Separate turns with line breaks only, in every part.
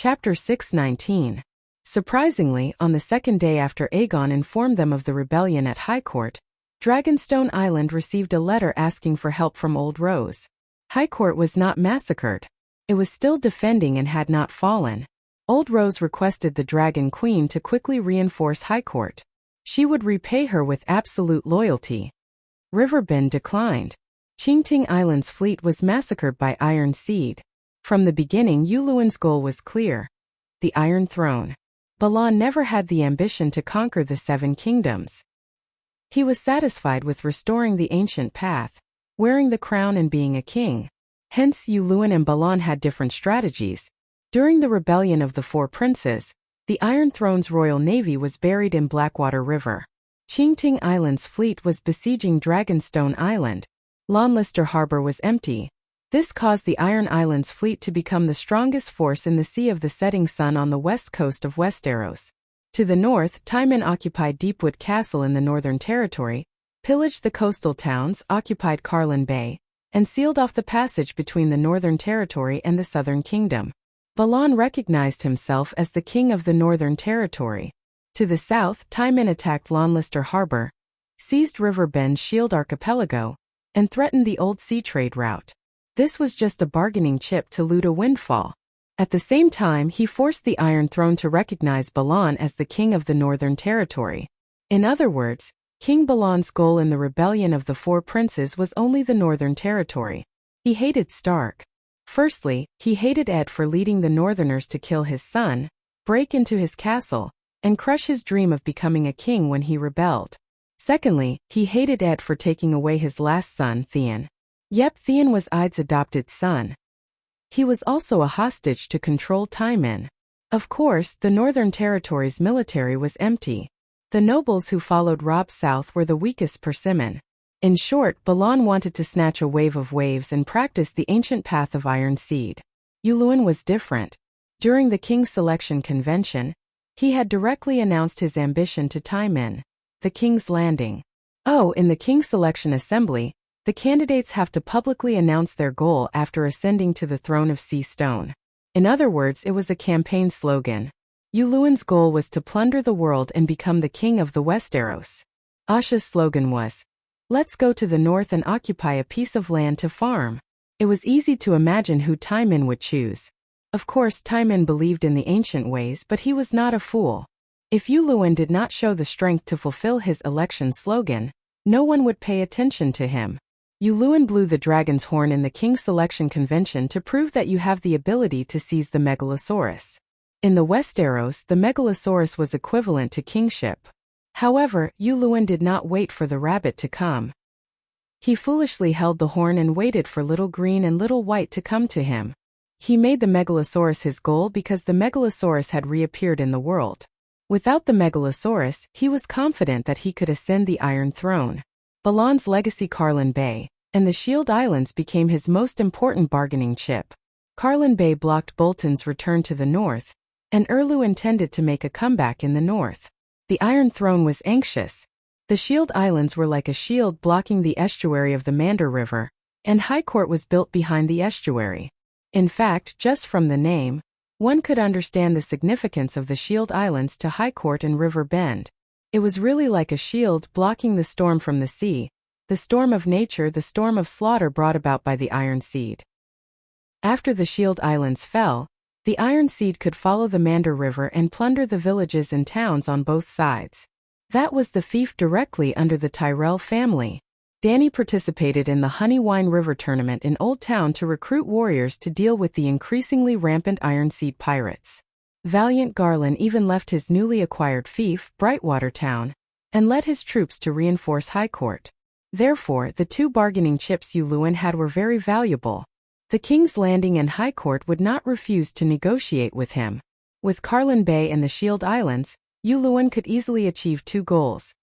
Chapter 619. Surprisingly, on the second day after Aegon informed them of the rebellion at High Court, Dragonstone Island received a letter asking for help from Old Rose. High Court was not massacred. It was still defending and had not fallen. Old Rose requested the Dragon Queen to quickly reinforce High Court. She would repay her with absolute loyalty. Riverbend declined. Qingting Island's fleet was massacred by Iron Seed. From the beginning, Yuluan's goal was clear: the Iron Throne. Balan never had the ambition to conquer the Seven Kingdoms. He was satisfied with restoring the ancient path, wearing the crown and being a king. Hence, Yuluan and Balan had different strategies. During the rebellion of the Four Princes, the Iron Throne's royal navy was buried in Blackwater River. Qingting Island's fleet was besieging Dragonstone Island. Lonlister Harbor was empty. This caused the Iron Islands fleet to become the strongest force in the Sea of the Setting Sun on the west coast of Westeros. To the north, Tywin occupied Deepwood Castle in the Northern Territory, pillaged the coastal towns, occupied Carlin Bay, and sealed off the passage between the Northern Territory and the Southern Kingdom. Balan recognized himself as the king of the Northern Territory. To the south, Tywin attacked Lonlister Harbor, seized Riverbend's Shield Archipelago, and threatened the old sea trade route. This was just a bargaining chip to loot a windfall. At the same time, he forced the Iron Throne to recognize Balan as the king of the Northern Territory. In other words, King Balan's goal in the rebellion of the Four Princes was only the Northern Territory. He hated Stark. Firstly, he hated Ed for leading the Northerners to kill his son, break into his castle, and crush his dream of becoming a king when he rebelled. Secondly, he hated Ed for taking away his last son, Theon. Yep, Theon was Edd's adopted son. He was also a hostage to control Tywin. Of course, the Northern Territory's military was empty. The nobles who followed Robb south were the weakest persimmon. In short, Balan wanted to snatch a wave of waves and practice the ancient path of Iron Seed. Yuluan was different. During the King's Selection Convention, he had directly announced his ambition to Tywin, the King's Landing. In the King's Selection Assembly, the candidates have to publicly announce their goal after ascending to the throne of Sea Stone. In other words, it was a campaign slogan. Yuluan's goal was to plunder the world and become the king of the Westeros. Asha's slogan was, "Let's go to the north and occupy a piece of land to farm." It was easy to imagine who Tywin would choose. Of course, Tywin believed in the ancient ways, but he was not a fool. If Yuluan did not show the strength to fulfill his election slogan, no one would pay attention to him. Yuluan blew the dragon's horn in the King's Selection Convention to prove that you have the ability to seize the Megalosaurus. In the Westeros, the Megalosaurus was equivalent to kingship. However, Yuluan did not wait for the rabbit to come. He foolishly held the horn and waited for Little Green and Little White to come to him. He made the Megalosaurus his goal because the Megalosaurus had reappeared in the world. Without the Megalosaurus, he was confident that he could ascend the Iron Throne. Balan's legacy, Carlin Bay, and the Shield Islands became his most important bargaining chip. Carlin Bay blocked Bolton's return to the north, and Erlu intended to make a comeback in the north. The Iron Throne was anxious. The Shield Islands were like a shield blocking the estuary of the Mander River, and High Court was built behind the estuary. In fact, just from the name, one could understand the significance of the Shield Islands to High Court and River Bend. It was really like a shield blocking the storm from the sea, the storm of nature, the storm of slaughter brought about by the Iron Seed. After the Shield Islands fell, the Iron Seed could follow the Mander River and plunder the villages and towns on both sides. That was the fief directly under the Tyrell family. Dany participated in the Honeywine River tournament in Old Town to recruit warriors to deal with the increasingly rampant Iron Seed pirates. Valiant Garland even left his newly acquired fief, Brightwater Town, and led his troops to reinforce High Court. Therefore, the two bargaining chips Yuluan had were very valuable. The King's Landing and High Court would not refuse to negotiate with him. With Carlin Bay and the Shield Islands, Yuluan could easily achieve two goals: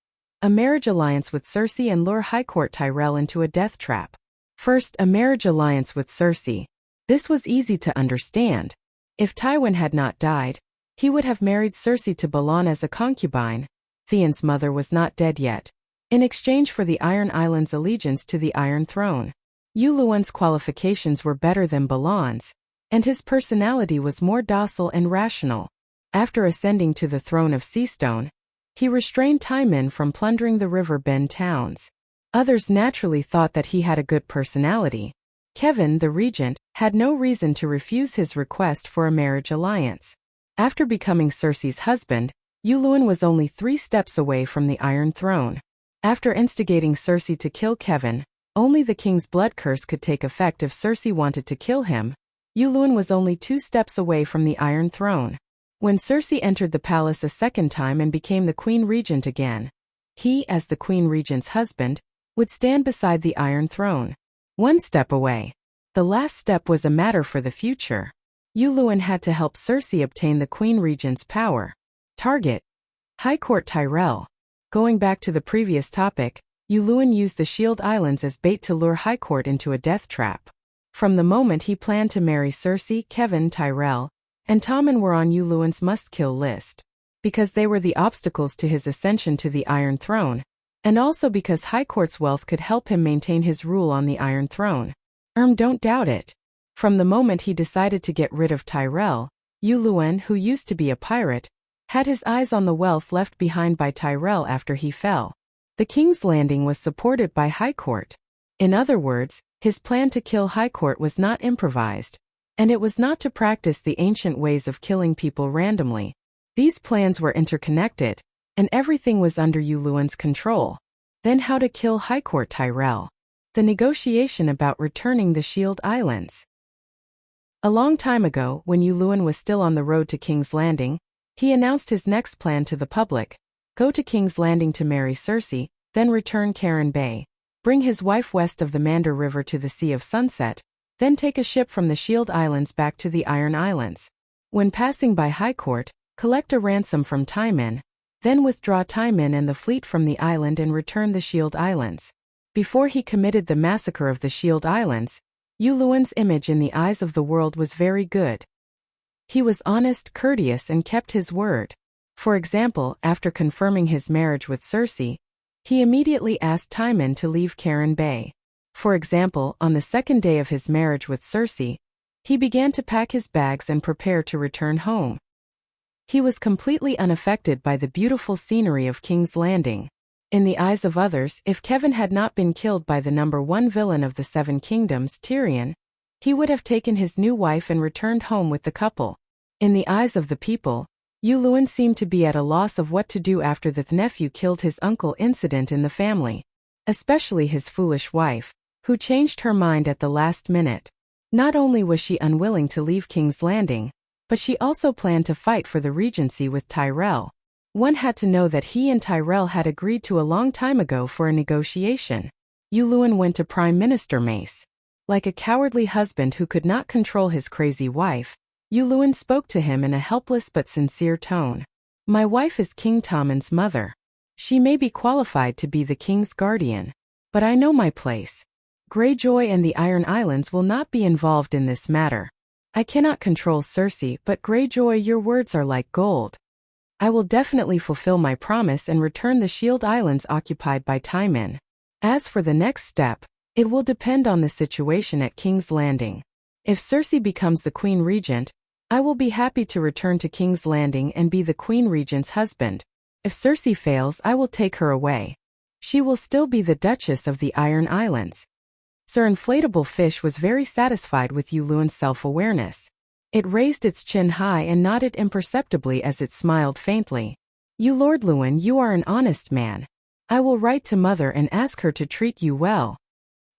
a marriage alliance with Cersei and lure High Court Tyrell into a death trap. First, a marriage alliance with Cersei. This was easy to understand. If Tywin had not died, he would have married Cersei to Balan as a concubine. Theon's mother was not dead yet, in exchange for the Iron Islands' allegiance to the Iron Throne. Yuluan's qualifications were better than Balan's, and his personality was more docile and rational. After ascending to the throne of Seastone, he restrained Timon from plundering the river bend towns. Others naturally thought that he had a good personality. Kevin, the regent, had no reason to refuse his request for a marriage alliance. After becoming Cersei's husband, Yuluen was only 3 steps away from the Iron Throne. After instigating Cersei to kill Kevin, only the king's blood curse could take effect if Cersei wanted to kill him. Yuluen was only 2 steps away from the Iron Throne. When Cersei entered the palace a second time and became the Queen Regent again, he, as the Queen Regent's husband, would stand beside the Iron Throne. 1 step away. The last step was a matter for the future. Yuluen had to help Cersei obtain the Queen Regent's power. Target: High Court Tyrell. Going back to the previous topic, Yuluen used the Shield Islands as bait to lure High Court into a death trap. From the moment he planned to marry Cersei, Kevin, Tyrell, and Tommen were on Yuluen's must-kill list. Because they were the obstacles to his ascension to the Iron Throne, and also because High Court's wealth could help him maintain his rule on the Iron Throne. Don't doubt it. From the moment he decided to get rid of Tyrell, Yuluen, who used to be a pirate, had his eyes on the wealth left behind by Tyrell after he fell. The King's Landing was supported by High Court. In other words, his plan to kill High Court was not improvised, and it was not to practice the ancient ways of killing people randomly. These plans were interconnected, and everything was under Yuluen's control. Then how to kill High Court Tyrell. The negotiation about returning the Shield Islands. A long time ago, when Yuluen was still on the road to King's Landing, he announced his next plan to the public: go to King's Landing to marry Cersei, then return Karen Bay, bring his wife west of the Mander River to the Sea of Sunset, then take a ship from the Shield Islands back to the Iron Islands. When passing by High Court, collect a ransom from Timon, then withdraw Timon and the fleet from the island and return the Shield Islands. Before he committed the massacre of the Shield Islands, Yuluen's image in the eyes of the world was very good. He was honest, courteous, and kept his word. For example, after confirming his marriage with Cersei, he immediately asked Timon to leave Karen Bay. For example, on the second day of his marriage with Cersei, he began to pack his bags and prepare to return home. He was completely unaffected by the beautiful scenery of King's Landing. In the eyes of others, if Kevin had not been killed by the #1 villain of the Seven Kingdoms, Tyrion, he would have taken his new wife and returned home with the couple. In the eyes of the people, Yuluen seemed to be at a loss of what to do after the nephew killed his uncle incident in the family. Especially his foolish wife, who changed her mind at the last minute. Not only was she unwilling to leave King's Landing, but she also planned to fight for the regency with Tyrell. One had to know that he and Tyrell had agreed to a long time ago for a negotiation. Yuluen went to Prime Minister Mace. Like a cowardly husband who could not control his crazy wife, Yuluen spoke to him in a helpless but sincere tone. My wife is King Tommen's mother. She may be qualified to be the king's guardian, but I know my place. Greyjoy and the Iron Islands will not be involved in this matter. I cannot control Cersei, but Greyjoy, your words are like gold. I will definitely fulfill my promise and return the Shield Islands occupied by Timon. As for the next step, it will depend on the situation at King's Landing. If Cersei becomes the Queen Regent, I will be happy to return to King's Landing and be the Queen Regent's husband. If Cersei fails, I will take her away. She will still be the Duchess of the Iron Islands. Sir Inflatable Fish was very satisfied with Yuluen's self-awareness. It raised its chin high and nodded imperceptibly as it smiled faintly. You Lord Lewin, you are an honest man. I will write to Mother and ask her to treat you well.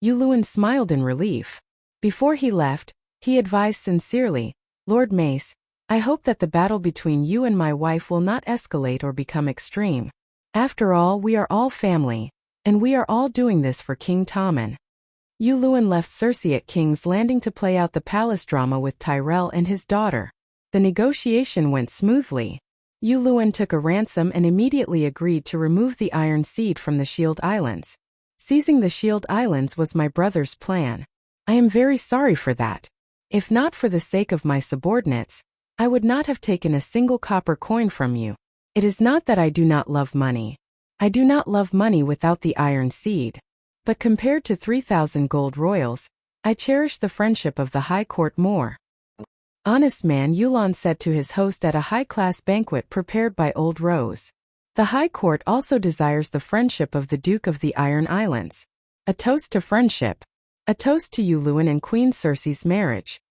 Yuluen smiled in relief. Before he left, he advised sincerely, Lord Mace, I hope that the battle between you and my wife will not escalate or become extreme. After all, we are all family, and we are all doing this for King Tommen. Yuluen left Cersei at King's Landing to play out the palace drama with Tyrell and his daughter. The negotiation went smoothly. Yuluen took a ransom and immediately agreed to remove the Iron Seed from the Shield Islands. Seizing the Shield Islands was my brother's plan. I am very sorry for that. If not for the sake of my subordinates, I would not have taken a single copper coin from you. It is not that I do not love money. I do not love money without the Iron Seed. But compared to 3,000 gold royals, I cherish the friendship of the High Court more. Honest man Yulon said to his host at a high-class banquet prepared by Old Rose. The High Court also desires the friendship of the Duke of the Iron Islands. A toast to friendship. A toast to Yuluan and Queen Circe's marriage.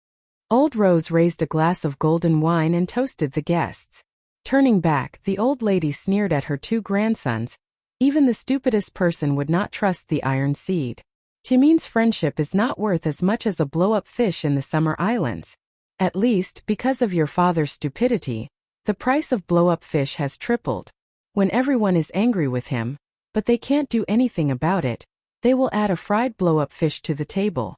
Old Rose raised a glass of golden wine and toasted the guests. Turning back, the old lady sneered at her two grandsons. Even the stupidest person would not trust the iron seed. Timin's friendship is not worth as much as a blow-up fish in the Summer Islands. At least, because of your father's stupidity, the price of blow-up fish has tripled. When everyone is angry with him, but they can't do anything about it, they will add a fried blow-up fish to the table.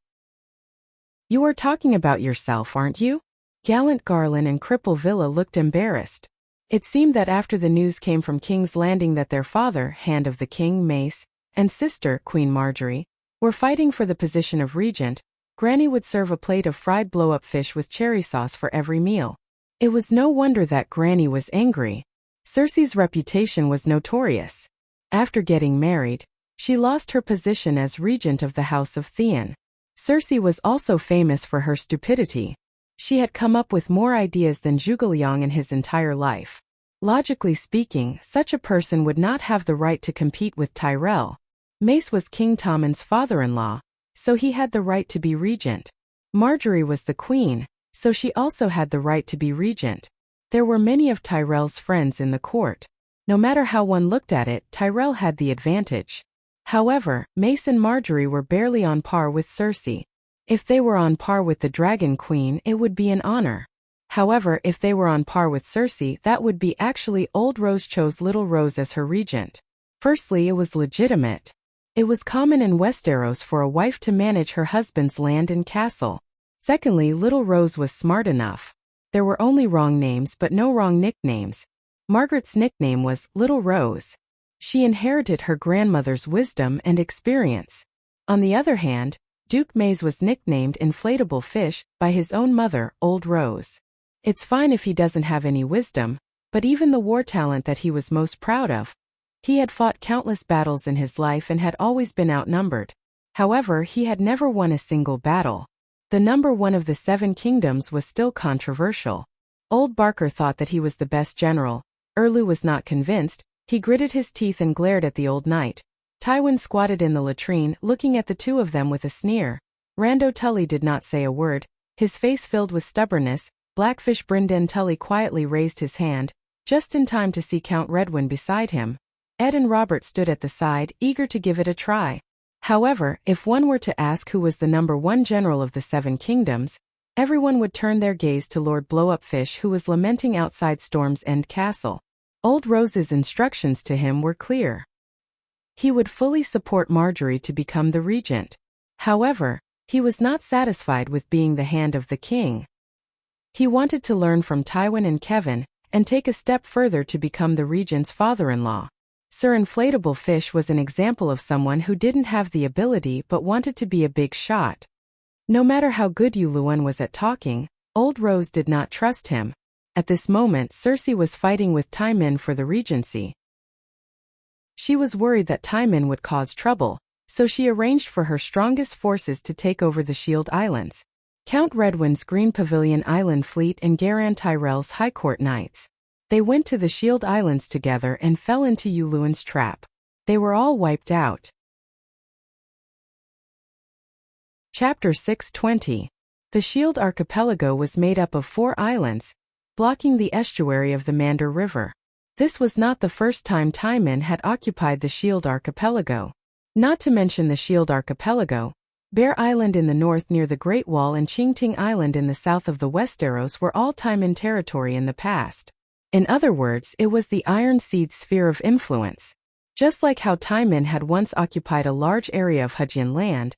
You are talking about yourself, aren't you? Gallant Garland and Cripple Villa looked embarrassed. It seemed that after the news came from King's Landing that their father, Hand of the King, Mace, and sister, Queen Marjorie, were fighting for the position of regent, Granny would serve a plate of fried blow-up fish with cherry sauce for every meal. It was no wonder that Granny was angry. Circe's reputation was notorious. After getting married, she lost her position as regent of the House of Theon. Circe was also famous for her stupidity. She had come up with more ideas than Zhuge Liang in his entire life. Logically speaking, such a person would not have the right to compete with Tyrell. Mace was King Tommen's father-in-law, so he had the right to be regent. Marjorie was the queen, so she also had the right to be regent. There were many of Tyrell's friends in the court. No matter how one looked at it, Tyrell had the advantage. However, Mace and Marjorie were barely on par with Circe. If they were on par with the Dragon Queen, it would be an honor. However, if they were on par with Circe, that would be actually Old Rose chose Little Rose as her regent. Firstly, it was legitimate. It was common in Westeros for a wife to manage her husband's land and castle. Secondly, Little Rose was smart enough. There were only wrong names but no wrong nicknames. Margaret's nickname was Little Rose. She inherited her grandmother's wisdom and experience. On the other hand, Duke Maze was nicknamed Inflatable Fish by his own mother, Old Rose. It's fine if he doesn't have any wisdom, but even the war talent that he was most proud of. He had fought countless battles in his life and had always been outnumbered. However, he had never won a single battle. The number one of the 7 kingdoms was still controversial. Old Barker thought that he was the best general. Erlu was not convinced. He gritted his teeth and glared at the old knight. Tywin squatted in the latrine, looking at the two of them with a sneer. Rando Tully did not say a word, his face filled with stubbornness. Blackfish Brynden Tully quietly raised his hand, just in time to see Count Redwyn beside him. Ed and Robert stood at the side, eager to give it a try. However, if one were to ask who was the number 1 general of the 7 kingdoms, everyone would turn their gaze to Lord Blowupfish, who was lamenting outside Storm's End Castle. Old Rose's instructions to him were clear. He would fully support Marjorie to become the regent. However, he was not satisfied with being the hand of the king. He wanted to learn from Tywin and Kevin, and take a step further to become the regent's father-in-law. Sir Inflatable Fish was an example of someone who didn't have the ability but wanted to be a big shot. No matter how good Yuluan was at talking, Old Rose did not trust him. At this moment, Circe was fighting with Tywin for the regency. She was worried that Tywin would cause trouble, so she arranged for her strongest forces to take over the Shield Islands. Count Redwyn's Green Pavilion Island fleet and Garan Tyrell's High Court Knights. They went to the Shield Islands together and fell into Yuluan's trap. They were all wiped out. Chapter 620. The Shield Archipelago was made up of 4 islands, blocking the estuary of the Mander River. This was not the first time Tywin had occupied the Shield Archipelago. Not to mention the Shield Archipelago, Bear Island in the north near the Great Wall and Qingting Island in the south of the Westeros were all Tywin territory in the past. In other words, it was the Iron Seed's sphere of influence. Just like how Tywin had once occupied a large area of Hujin land,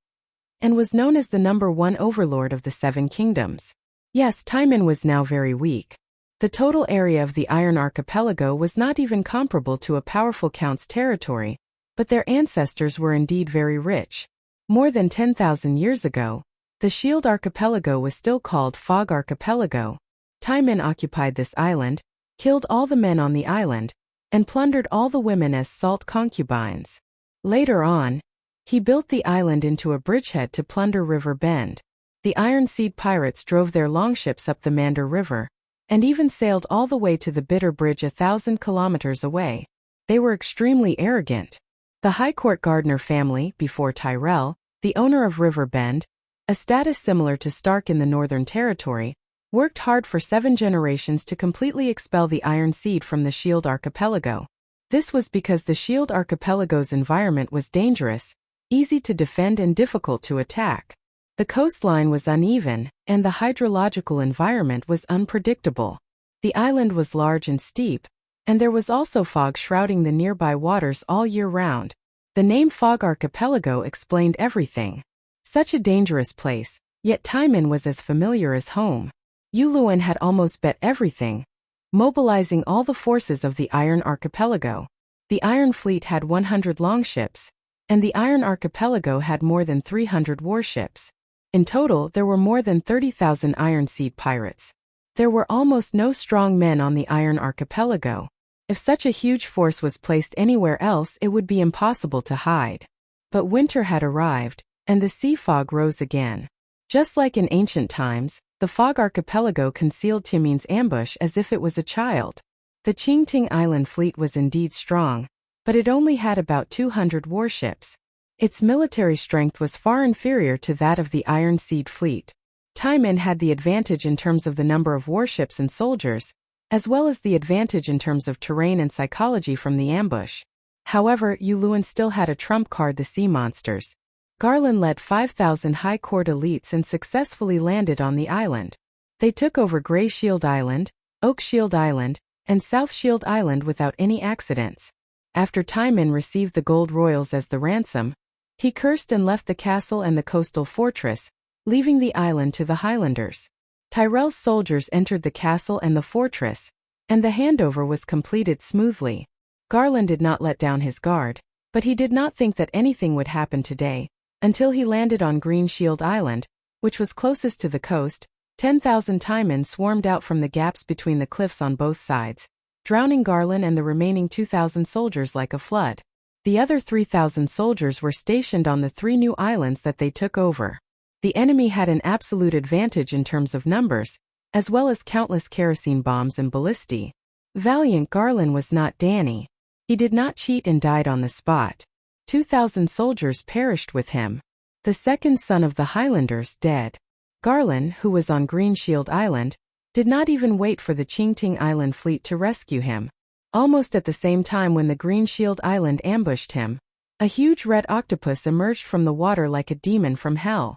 and was known as the number 1 overlord of the 7 kingdoms. Yes, Tywin was now very weak. The total area of the Iron Archipelago was not even comparable to a powerful count's territory, but their ancestors were indeed very rich. More than 10,000 years ago, the Shield Archipelago was still called Fog Archipelago. Tywin occupied this island, killed all the men on the island, and plundered all the women as salt concubines. Later on, he built the island into a bridgehead to plunder River Bend. The Iron Seed pirates drove their longships up the Mander River, and even sailed all the way to the Bitter Bridge 1,000 kilometers away. They were extremely arrogant. The High Court Gardner family, before Tyrell, the owner of River Bend, a status similar to Stark in the Northern Territory, worked hard for 7 generations to completely expel the Iron Seed from the Shield Archipelago. This was because the Shield Archipelago's environment was dangerous, easy to defend and difficult to attack. The coastline was uneven, and the hydrological environment was unpredictable. The island was large and steep, and there was also fog shrouding the nearby waters all year round. The name Fog Archipelago explained everything. Such a dangerous place, yet Timon was as familiar as home. Yuluen had almost bet everything, mobilizing all the forces of the Iron Archipelago. The Iron Fleet had 100 longships, and the Iron Archipelago had more than 300 warships. In total, there were more than 30,000 Iron Seed pirates. There were almost no strong men on the Iron Archipelago. If such a huge force was placed anywhere else, it would be impossible to hide. But winter had arrived, and the sea fog rose again. Just like in ancient times, the Fog Archipelago concealed Timin's ambush as if it was a child. The Qingting Island fleet was indeed strong, but it only had about 200 warships. Its military strength was far inferior to that of the Iron Seed fleet. Timon had the advantage in terms of the number of warships and soldiers, as well as the advantage in terms of terrain and psychology from the ambush. However, Yuluen still had a trump card: the sea monsters. Garland led 5,000 High Court elites and successfully landed on the island. They took over Grey Shield Island, Oak Shield Island, and South Shield Island without any accidents. After Timon received the gold royals as the ransom, he cursed and left the castle and the coastal fortress, leaving the island to the Highlanders. Tyrell's soldiers entered the castle and the fortress, and the handover was completed smoothly. Garland did not let down his guard, but he did not think that anything would happen today, until he landed on Green Shield Island, which was closest to the coast. 10,000 Timon swarmed out from the gaps between the cliffs on both sides, drowning Garland and the remaining 2,000 soldiers like a flood. The other 3,000 soldiers were stationed on the 3 new islands that they took over. The enemy had an absolute advantage in terms of numbers, as well as countless kerosene bombs and ballistae. Valiant Garland was not Danny. He did not cheat and died on the spot. 2,000 soldiers perished with him. The second son of the Highlanders dead. Garland, who was on Green Shield Island, did not even wait for the Qingting Island fleet to rescue him. Almost at the same time when the Green Shield Island ambushed him, a huge red octopus emerged from the water like a demon from hell.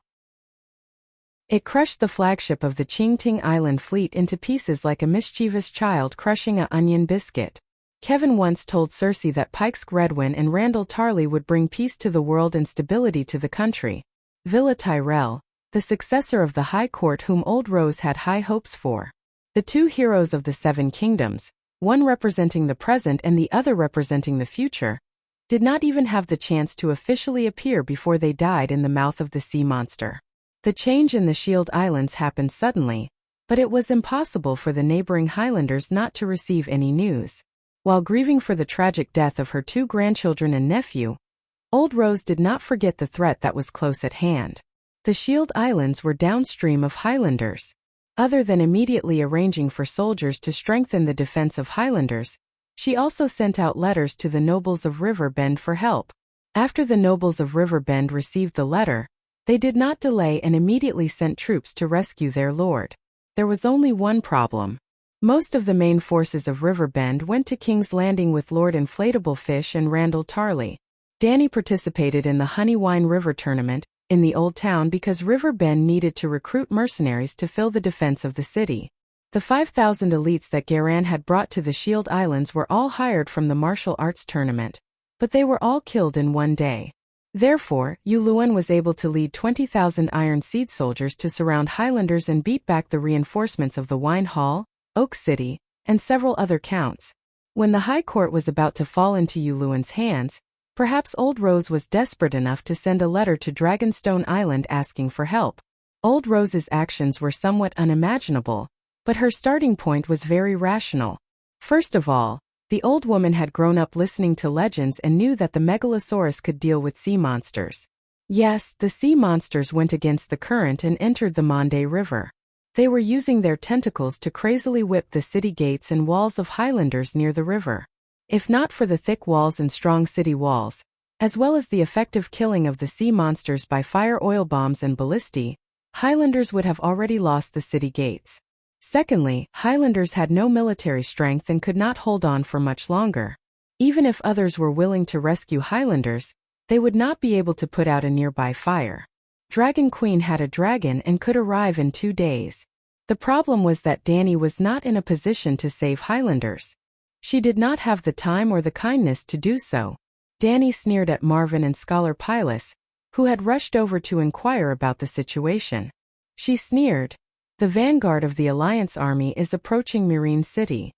It crushed the flagship of the Qingting Island fleet into pieces like a mischievous child crushing an onion biscuit. Kevin once told Cersei that Pike's Redwyn and Randall Tarley would bring peace to the world and stability to the country. Villa Tyrell, the successor of the High Court whom Old Rose had high hopes for. The 2 heroes of the 7 kingdoms, one representing the present and the other representing the future, did not even have the chance to officially appear before they died in the mouth of the sea monster. The change in the Shield Islands happened suddenly, but it was impossible for the neighboring Highlanders not to receive any news. While grieving for the tragic death of her 2 grandchildren and nephew, Old Rose did not forget the threat that was close at hand. The Shield Islands were downstream of Highlanders. Other than immediately arranging for soldiers to strengthen the defense of Highlanders, she also sent out letters to the nobles of River Bend for help. After the nobles of River Bend received the letter, they did not delay and immediately sent troops to rescue their lord. There was only one problem. Most of the main forces of River Bend went to King's Landing with Lord Inflatable Fish and Randall Tarley. Danny participated in the Honeywine River tournament in the Old Town because River Bend needed to recruit mercenaries to fill the defense of the city. The 5,000 elites that Garan had brought to the Shield Islands were all hired from the martial arts tournament, but they were all killed in one day. Therefore, Yuluen was able to lead 20,000 Iron Seed soldiers to surround Highlanders and beat back the reinforcements of the Wine Hall, Oak City, and several other counts. When the High Court was about to fall into Yuluen's hands, perhaps Old Rose was desperate enough to send a letter to Dragonstone Island asking for help. Old Rose's actions were somewhat unimaginable, but her starting point was very rational. First of all, the old woman had grown up listening to legends and knew that the Megalosaurus could deal with sea monsters. Yes, the sea monsters went against the current and entered the Mande River. They were using their tentacles to crazily whip the city gates and walls of Highlanders near the river. If not for the thick walls and strong city walls, as well as the effective killing of the sea monsters by fire oil bombs and ballistae, Highlanders would have already lost the city gates. Secondly, Highlanders had no military strength and could not hold on for much longer. Even if others were willing to rescue Highlanders, they would not be able to put out a nearby fire. Dragon Queen had a dragon and could arrive in 2 days. The problem was that Dany was not in a position to save Highlanders. She did not have the time or the kindness to do so. Dany sneered at Marvin and Scholar Pylus, who had rushed over to inquire about the situation. She sneered, "The vanguard of the Alliance army is approaching Meereen City.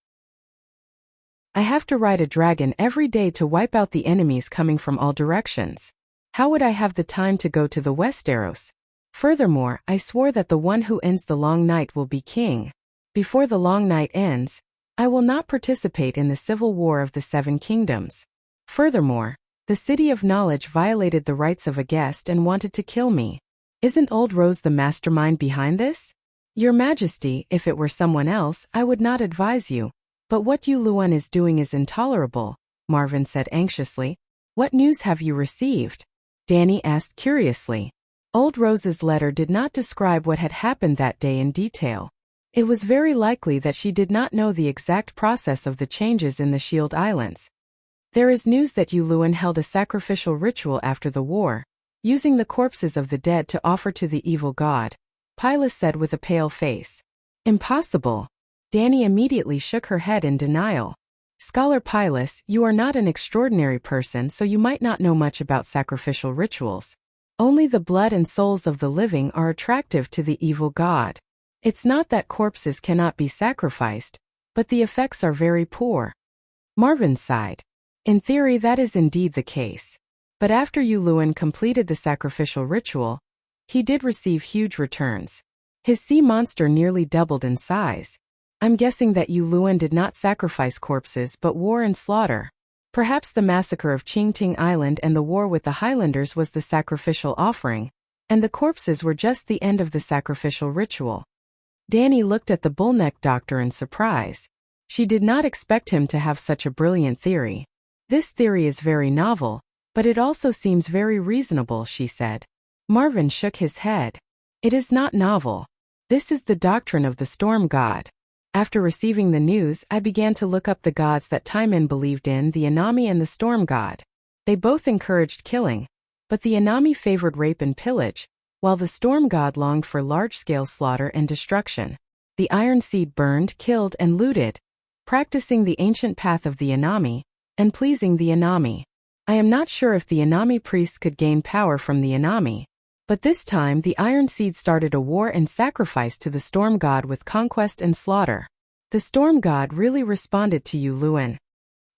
I have to ride a dragon every day to wipe out the enemies coming from all directions. How would I have the time to go to the Westeros? Furthermore, I swore that the one who ends the long night will be king. Before the long night ends, I will not participate in the civil war of the Seven Kingdoms. Furthermore, the City of Knowledge violated the rights of a guest and wanted to kill me. Isn't Old Rose the mastermind behind this? Your Majesty, if it were someone else, I would not advise you. But what you Luan is doing is intolerable," Marvin said anxiously. "What news have you received?" Dany asked curiously. Old Rose's letter did not describe what had happened that day in detail. It was very likely that she did not know the exact process of the changes in the Shield Islands. "There is news that Yuluan held a sacrificial ritual after the war, using the corpses of the dead to offer to the evil god," Pylus said with a pale face. "Impossible." Dany immediately shook her head in denial. "Scholar Pylus, you are not an extraordinary person, so you might not know much about sacrificial rituals. Only the blood and souls of the living are attractive to the evil god. It's not that corpses cannot be sacrificed, but the effects are very poor." Marvin sighed. "In theory that is indeed the case. But after Yuluan completed the sacrificial ritual, he did receive huge returns. His sea monster nearly doubled in size. I'm guessing that Yuluan did not sacrifice corpses but war and slaughter. Perhaps the massacre of Qingting Island and the war with the Highlanders was the sacrificial offering, and the corpses were just the end of the sacrificial ritual." Dany looked at the bullneck doctor in surprise. She did not expect him to have such a brilliant theory. "This theory is very novel, but it also seems very reasonable," she said. Marvin shook his head. "It is not novel. This is the doctrine of the storm god. After receiving the news, I began to look up the gods that Taimin believed in, the Anami and the storm god. They both encouraged killing, but the Anami favored rape and pillage, while the storm god longed for large-scale slaughter and destruction. The Iron Seed burned, killed, and looted, practicing the ancient path of the Anami, and pleasing the Anami. I am not sure if the Anami priests could gain power from the Anami, but this time the Iron Seed started a war and sacrifice to the storm god with conquest and slaughter. The storm god really responded to Yuluan.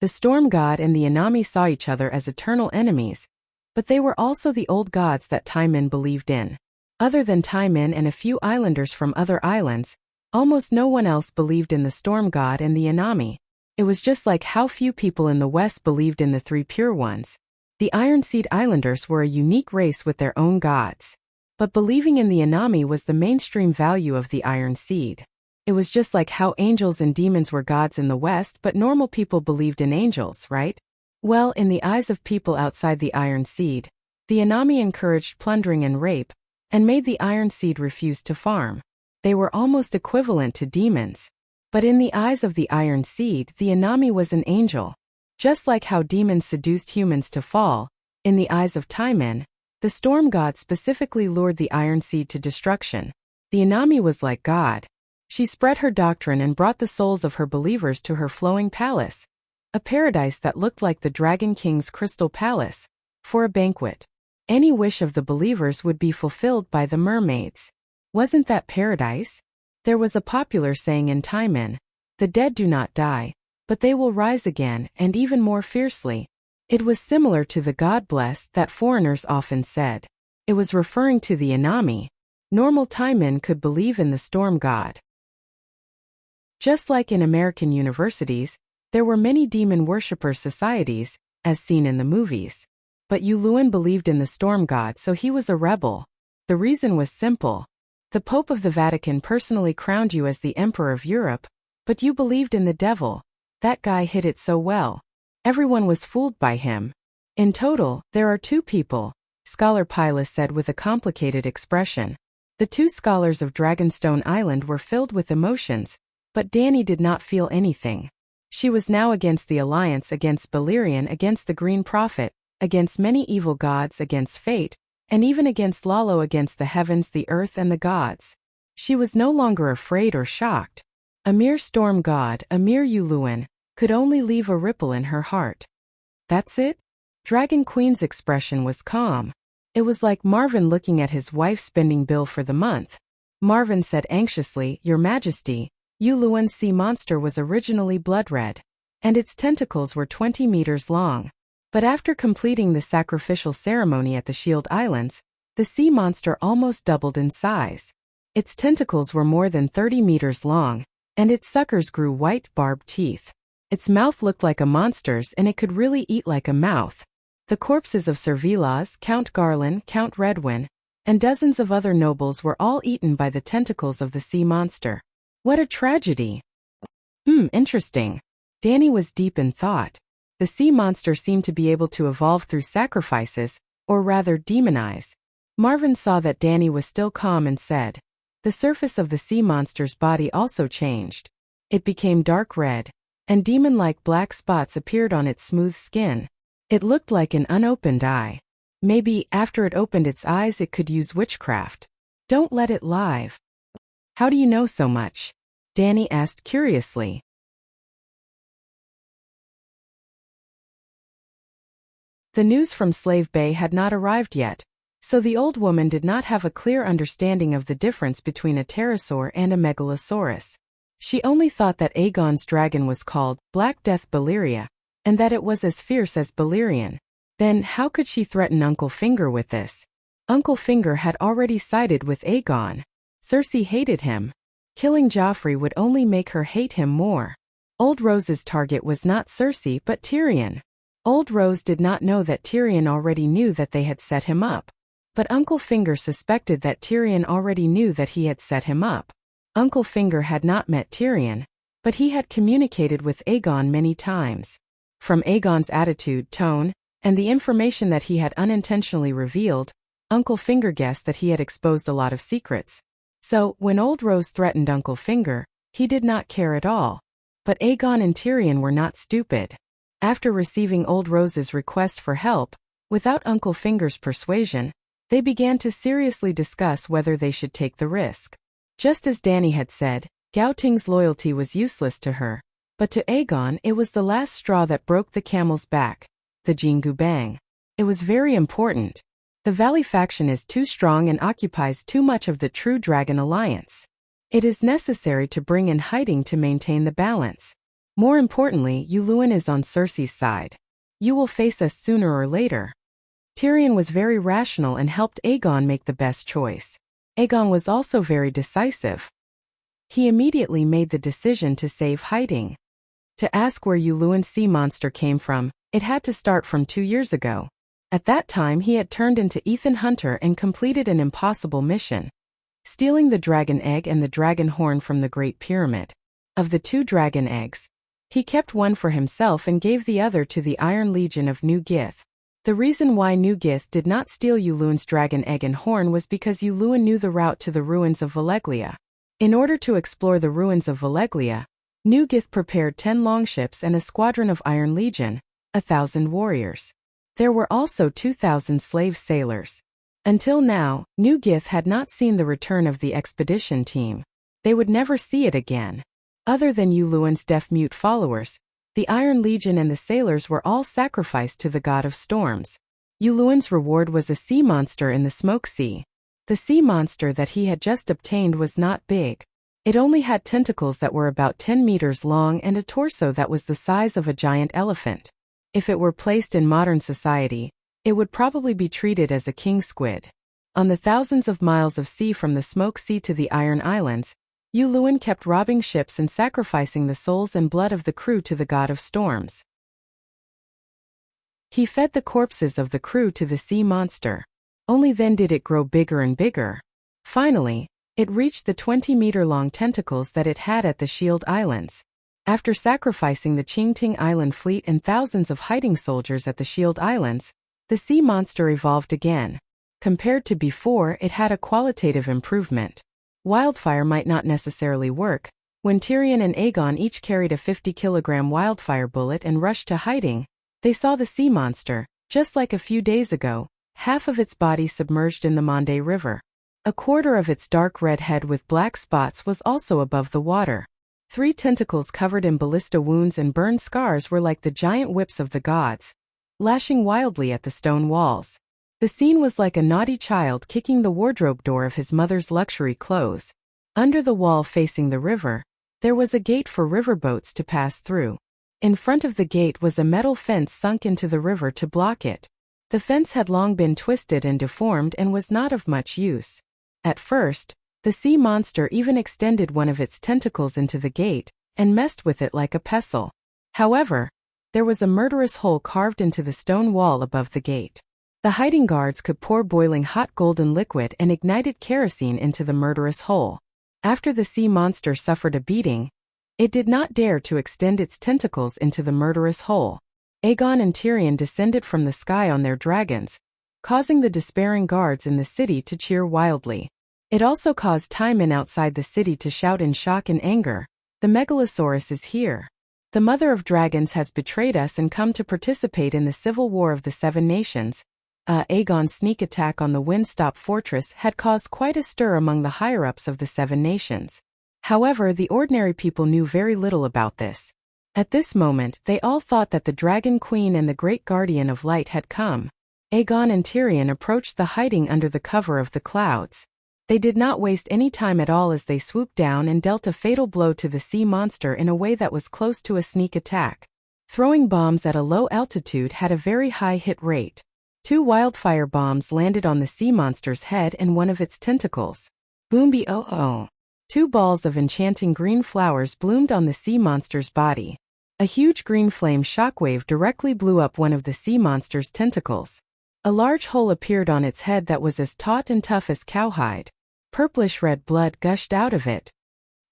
The storm god and the Anami saw each other as eternal enemies, but they were also the old gods that Taimin believed in. Other than Taimin and a few islanders from other islands, almost no one else believed in the storm god and the Anami. It was just like how few people in the West believed in the Three Pure Ones. The Iron Seed Islanders were a unique race with their own gods. But believing in the Anami was the mainstream value of the Iron Seed. It was just like how angels and demons were gods in the West, but normal people believed in angels, right? Well, in the eyes of people outside the Iron Seed, the Anami encouraged plundering and rape, and made the Iron Seed refuse to farm. They were almost equivalent to demons. But in the eyes of the Iron Seed, the Anami was an angel. Just like how demons seduced humans to fall, in the eyes of Taimin, the storm god specifically lured the Iron Seed to destruction. The Anami was like God. She spread her doctrine and brought the souls of her believers to her flowing palace, a paradise that looked like the Dragon King's crystal palace, for a banquet. Any wish of the believers would be fulfilled by the mermaids. Wasn't that paradise? There was a popular saying in Taimin, "The dead do not die, but they will rise again, and even more fiercely." It was similar to the God bless that foreigners often said. It was referring to the Anami. Normal Taimin could believe in the storm god. Just like in American universities, there were many demon worshipper societies, as seen in the movies. But Yulun believed in the storm god, so he was a rebel. The reason was simple. The Pope of the Vatican personally crowned you as the Emperor of Europe, but you believed in the devil. That guy hid it so well. Everyone was fooled by him. In total, there are two people, Scholar Pilus said with a complicated expression. The two scholars of Dragonstone Island were filled with emotions, but Dani did not feel anything. She was now against the Alliance, against Balerion, against the Green Prophet, against many evil gods, against fate, and even against Lalo, against the heavens, the earth, and the gods. She was no longer afraid or shocked. A mere storm god, a mere Yulun, could only leave a ripple in her heart. That's it? Dragon Queen's expression was calm. It was like Marvin looking at his wife's spending bill for the month. Marvin said anxiously, Your Majesty, Yulun's sea monster was originally blood red, and its tentacles were 20 meters long. But after completing the sacrificial ceremony at the Shield Islands, the sea monster almost doubled in size. Its tentacles were more than 30 meters long, and its suckers grew white barbed teeth. Its mouth looked like a monster's, and it could really eat like a mouth. The corpses of Sir Vilas, Count Garland, Count Redwin, and dozens of other nobles were all eaten by the tentacles of the sea monster. What a tragedy. Interesting. Dani was deep in thought. The sea monster seemed to be able to evolve through sacrifices, or rather demonize. Marvin saw that Dani was still calm and said, The surface of the sea monster's body also changed. It became dark red, and demon-like black spots appeared on its smooth skin. It looked like an unopened eye. Maybe, after it opened its eyes, it could use witchcraft. Don't let it live. How do you know so much? Dani asked curiously. The news from Slave Bay had not arrived yet, so the old woman did not have a clear understanding of the difference between a pterosaur and a megalosaurus. She only thought that Aegon's dragon was called Black Death Baleria, and that it was as fierce as Balerion. Then how could she threaten Uncle Finger with this? Uncle Finger had already sided with Aegon. Cersei hated him. Killing Joffrey would only make her hate him more. Old Rose's target was not Cersei but Tyrion. Old Rose did not know that Tyrion already knew that they had set him up. But Uncle Finger suspected that Tyrion already knew that he had set him up. Uncle Finger had not met Tyrion, but he had communicated with Aegon many times. From Aegon's attitude, tone, and the information that he had unintentionally revealed, Uncle Finger guessed that he had exposed a lot of secrets. So, when Old Rose threatened Uncle Finger, he did not care at all. But Aegon and Tyrion were not stupid. After receiving Old Rose's request for help, without Uncle Finger's persuasion, they began to seriously discuss whether they should take the risk. Just as Dani had said, Gao Ting's loyalty was useless to her, but to Aegon it was the last straw that broke the camel's back, the Jingu Bang. It was very important. The Valley faction is too strong and occupies too much of the true Dragon Alliance. It is necessary to bring in hiding to maintain the balance. More importantly, Yulun is on Cersei's side. You will face us sooner or later. Tyrion was very rational and helped Aegon make the best choice. Aegon was also very decisive. He immediately made the decision to save hiding. To ask where Yulun's sea monster came from, it had to start from 2 years ago. At that time he had turned into Ethan Hunter and completed an impossible mission. Stealing the dragon egg and the dragon horn from the Great Pyramid. Of the 2 dragon eggs, he kept one for himself and gave the other to the Iron Legion of New Gith. The reason why New Gith did not steal Yulun's dragon egg and horn was because Yulun knew the route to the ruins of Valeglia. In order to explore the ruins of Valeglia, New Gith prepared 10 longships and a squadron of Iron Legion, 1,000 warriors. There were also 2,000 slave sailors. Until now, New Gith had not seen the return of the expedition team. They would never see it again. Other than Yulun's deaf-mute followers, the Iron Legion and the sailors were all sacrificed to the god of storms. Yulun's reward was a sea monster in the Smoke Sea. The sea monster that he had just obtained was not big. It only had tentacles that were about 10 meters long and a torso that was the size of a giant elephant. If it were placed in modern society, it would probably be treated as a king squid. On the thousands of miles of sea from the Smoke Sea to the Iron Islands, Yulun kept robbing ships and sacrificing the souls and blood of the crew to the god of storms. He fed the corpses of the crew to the sea monster. Only then did it grow bigger and bigger. Finally, it reached the 20-meter-long tentacles that it had at the Shield Islands. After sacrificing the Qingting Island fleet and thousands of hiding soldiers at the Shield Islands, the sea monster evolved again. Compared to before, it had a qualitative improvement. Wildfire might not necessarily work. When Tyrion and Aegon each carried a 50-kilogram wildfire bullet and rushed to hiding, they saw the sea monster, just like a few days ago, half of its body submerged in the Mande River. A quarter of its dark red head with black spots was also above the water. 3 tentacles covered in ballista wounds and burned scars were like the giant whips of the gods, lashing wildly at the stone walls. The scene was like a naughty child kicking the wardrobe door of his mother's luxury clothes. Under the wall facing the river, there was a gate for riverboats to pass through. In front of the gate was a metal fence sunk into the river to block it. The fence had long been twisted and deformed and was not of much use. At first, the sea monster even extended one of its tentacles into the gate and messed with it like a pestle. However, there was a murderous hole carved into the stone wall above the gate. The hiding guards could pour boiling hot golden liquid and ignited kerosene into the murderous hole. After the sea monster suffered a beating, it did not dare to extend its tentacles into the murderous hole. Aegon and Tyrion descended from the sky on their dragons, causing the despairing guards in the city to cheer wildly. It also caused Timon outside the city to shout in shock and anger, "The Megalosaurus is here. The Mother of Dragons has betrayed us and come to participate in the civil war of the 7 nations." Aegon's sneak attack on the Windstop fortress had caused quite a stir among the higher-ups of the 7 nations. However, the ordinary people knew very little about this. At this moment, they all thought that the Dragon Queen and the Great Guardian of Light had come. Aegon and Tyrion approached the hiding under the cover of the clouds. They did not waste any time at all as they swooped down and dealt a fatal blow to the sea monster in a way that was close to a sneak attack. Throwing bombs at a low altitude had a very high hit rate. 2 wildfire bombs landed on the sea monster's head and one of its tentacles. Boombi oh. 2 balls of enchanting green flowers bloomed on the sea monster's body. A huge green flame shockwave directly blew up one of the sea monster's tentacles. A large hole appeared on its head that was as taut and tough as cowhide. Purplish red blood gushed out of it.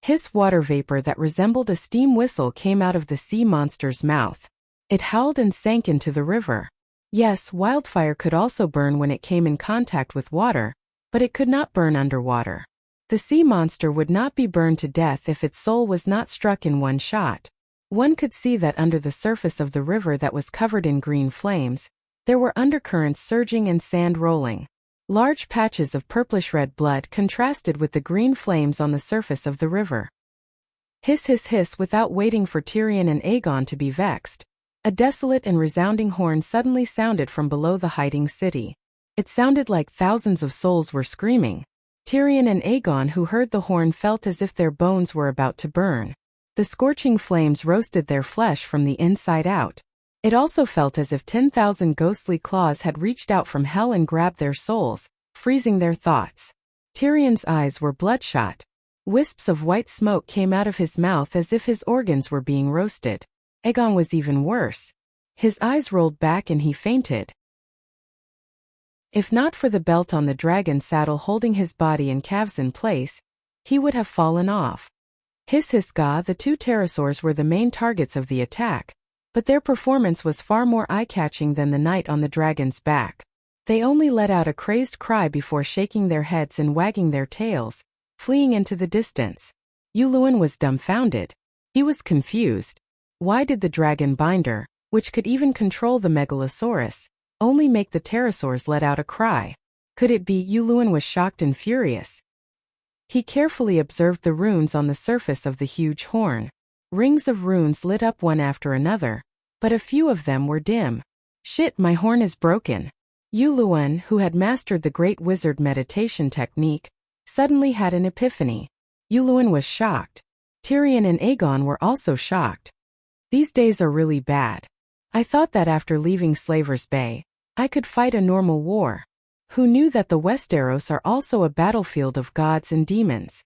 Hiss water vapor that resembled a steam whistle came out of the sea monster's mouth. It howled and sank into the river. Yes, wildfire could also burn when it came in contact with water, but it could not burn underwater. The sea monster would not be burned to death if its soul was not struck in one shot. One could see that under the surface of the river that was covered in green flames, there were undercurrents surging and sand rolling. Large patches of purplish-red blood contrasted with the green flames on the surface of the river. Hiss hiss hiss. Without waiting for Tyrion and Aegon to be vexed, a desolate and resounding horn suddenly sounded from below the hiding city. It sounded like thousands of souls were screaming. Tyrion and Aegon, who heard the horn, felt as if their bones were about to burn. The scorching flames roasted their flesh from the inside out. It also felt as if 10,000 ghostly claws had reached out from hell and grabbed their souls, freezing their thoughts. Tyrion's eyes were bloodshot. Wisps of white smoke came out of his mouth as if his organs were being roasted. Aegon was even worse. His eyes rolled back and he fainted. If not for the belt on the dragon's saddle holding his body and calves in place, he would have fallen off. Hiss hiss ga. The 2 pterosaurs were the main targets of the attack, but their performance was far more eye-catching than the knight on the dragon's back. They only let out a crazed cry before shaking their heads and wagging their tails, fleeing into the distance. Yuluen was dumbfounded. He was confused. Why did the dragon binder, which could even control the Megalosaurus, only make the pterosaurs let out a cry? Could it be? Yuluen was shocked and furious. He carefully observed the runes on the surface of the huge horn. Rings of runes lit up one after another, but a few of them were dim. Shit, my horn is broken. Yuluen, who had mastered the great wizard meditation technique, suddenly had an epiphany. Yuluen was shocked. Tyrion and Aegon were also shocked. These days are really bad. I thought that after leaving Slaver's Bay, I could fight a normal war. Who knew that the Westeros are also a battlefield of gods and demons?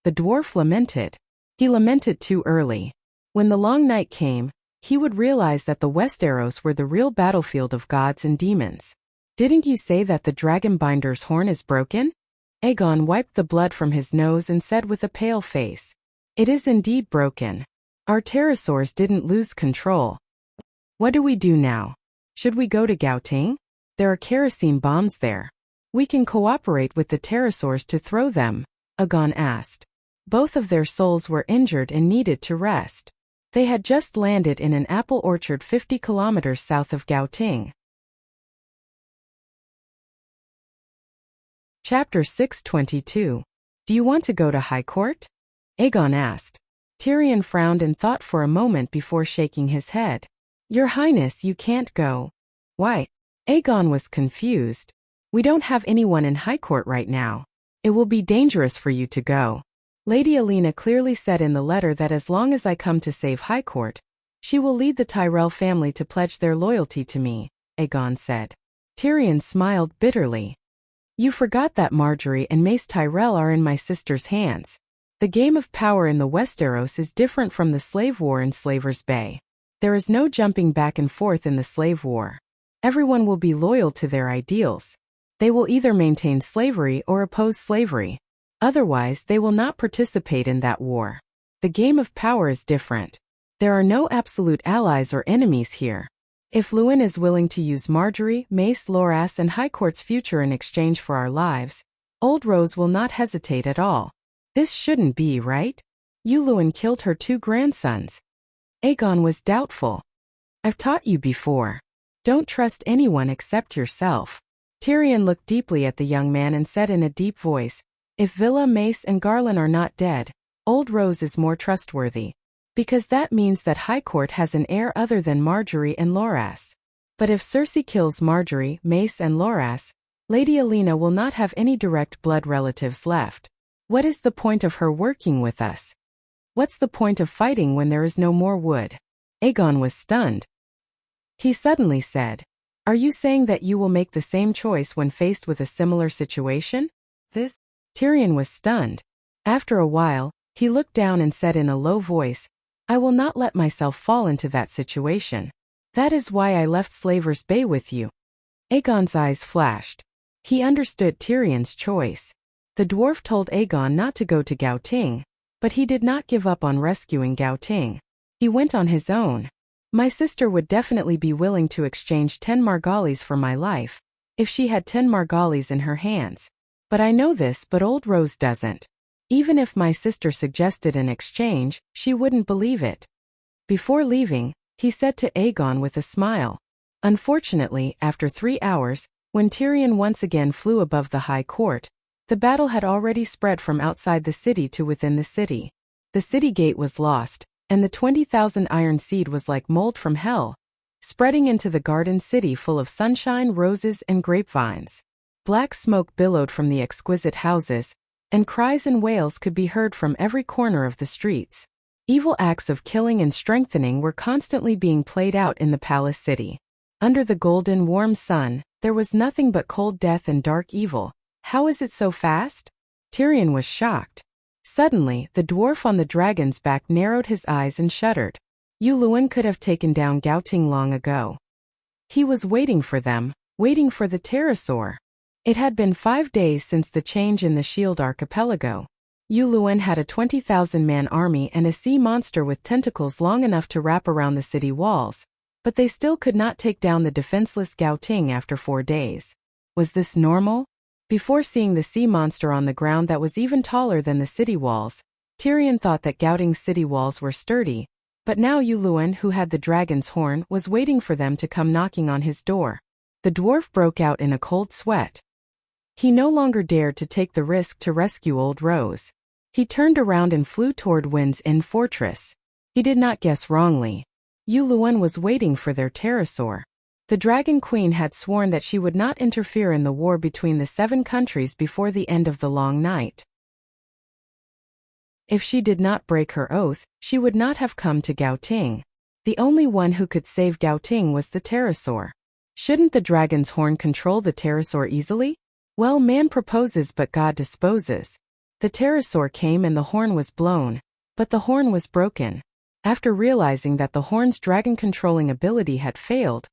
The dwarf lamented. He lamented too early. When the long night came, he would realize that the Westeros were the real battlefield of gods and demons. Didn't you say that the Dragonbinder's horn is broken? Aegon wiped the blood from his nose and said with a pale face. It is indeed broken. Our pterosaurs didn't lose control. What do we do now? Should we go to Gaoting? There are kerosene bombs there. We can cooperate with the pterosaurs to throw them, Aegon asked. Both of their souls were injured and needed to rest. They had just landed in an apple orchard 50 kilometers south of Gaoting. Chapter 622. Do you want to go to High Court? Aegon asked. Tyrion frowned and thought for a moment before shaking his head. Your Highness, you can't go. Why? Aegon was confused. We don't have anyone in High Court right now. It will be dangerous for you to go. Lady Alina clearly said in the letter that as long as I come to save High Court, she will lead the Tyrell family to pledge their loyalty to me, Aegon said. Tyrion smiled bitterly. You forgot that Marjorie and Mace Tyrell are in my sister's hands. The game of power in the Westeros is different from the slave war in Slaver's Bay. There is no jumping back and forth in the slave war. Everyone will be loyal to their ideals. They will either maintain slavery or oppose slavery. Otherwise, they will not participate in that war. The game of power is different. There are no absolute allies or enemies here. If Luwin is willing to use Marjorie, Mace, Loras and High Court's future in exchange for our lives, Old Rose will not hesitate at all. This shouldn't be, right? Luwin killed her 2 grandsons. Aegon was doubtful. I've taught you before. Don't trust anyone except yourself. Tyrion looked deeply at the young man and said in a deep voice, if Villa, Mace and Garland are not dead, Old Rose is more trustworthy. Because that means that High Court has an heir other than Marjorie and Loras. But if Cersei kills Marjorie, Mace and Loras, Lady Alina will not have any direct blood relatives left. What is the point of her working with us? What's the point of fighting when there is no more wood? Aegon was stunned. He suddenly said, are you saying that you will make the same choice when faced with a similar situation? Tyrion was stunned. After a while, he looked down and said in a low voice, I will not let myself fall into that situation. That is why I left Slaver's Bay with you. Aegon's eyes flashed. He understood Tyrion's choice. The dwarf told Aegon not to go to Gaoting, but he did not give up on rescuing Gaoting. He went on his own. My sister would definitely be willing to exchange 10 Margallis for my life, if she had 10 Margallis in her hands. But I know this, but Old Rose doesn't. Even if my sister suggested an exchange, she wouldn't believe it. Before leaving, he said to Aegon with a smile. Unfortunately, after 3 hours, when Tyrion once again flew above the High Court, the battle had already spread from outside the city to within the city. The city gate was lost, and the 20,000 iron seed was like mold from hell, spreading into the garden city full of sunshine, roses, and grapevines. Black smoke billowed from the exquisite houses, and cries and wails could be heard from every corner of the streets. Evil acts of killing and strengthening were constantly being played out in the palace city. Under the golden, warm sun, there was nothing but cold death and dark evil. How is it so fast? Tyrion was shocked. Suddenly, the dwarf on the dragon's back narrowed his eyes and shuddered. Luwin could have taken down Gaoting long ago. He was waiting for them, waiting for the pterosaur. It had been 5 days since the change in the Shield Archipelago. Luwin had a 20,000-man army and a sea monster with tentacles long enough to wrap around the city walls, but they still could not take down the defenseless Gaoting after 4 days. Was this normal? Before seeing the sea monster on the ground that was even taller than the city walls, Tyrion thought that Gaoting's city walls were sturdy, but now Luwin, who had the dragon's horn, was waiting for them to come knocking on his door. The dwarf broke out in a cold sweat. He no longer dared to take the risk to rescue Old Rose. He turned around and flew toward Wind's End Fortress. He did not guess wrongly. Luwin was waiting for their pterosaur. The Dragon Queen had sworn that she would not interfere in the war between the 7 countries before the end of the long night. If she did not break her oath, she would not have come to Gaoting. The only one who could save Gaoting was the pterosaur. Shouldn't the dragon's horn control the pterosaur easily? Well, man proposes but God disposes. The pterosaur came and the horn was blown, but the horn was broken. After realizing that the horn's dragon-controlling ability had failed,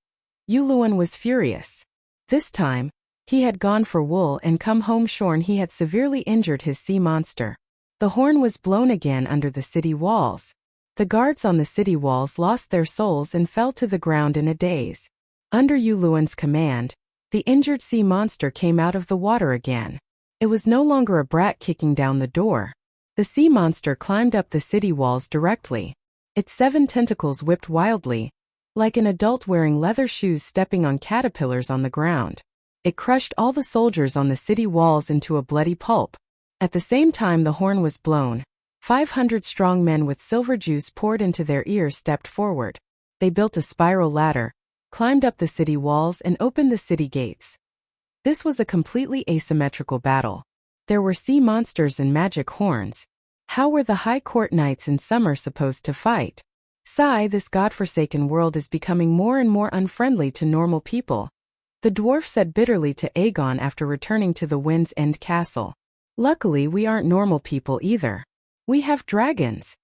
Yuluan was furious. This time, he had gone for wool and come home shorn he had severely injured his sea monster. The horn was blown again under the city walls. The guards on the city walls lost their souls and fell to the ground in a daze. Under Yuluan's command, the injured sea monster came out of the water again. It was no longer a brat kicking down the door. The sea monster climbed up the city walls directly. Its 7 tentacles whipped wildly, like an adult wearing leather shoes stepping on caterpillars on the ground. It crushed all the soldiers on the city walls into a bloody pulp. At the same time the horn was blown, 500 strong men with silver juice poured into their ears stepped forward. They built a spiral ladder, climbed up the city walls and opened the city gates. This was a completely asymmetrical battle. There were sea monsters and magic horns. How were the high court knights in summer supposed to fight? Sigh, this godforsaken world is becoming more and more unfriendly to normal people. The dwarf said bitterly to Aegon after returning to the Wind's End castle. Luckily we aren't normal people either. We have dragons.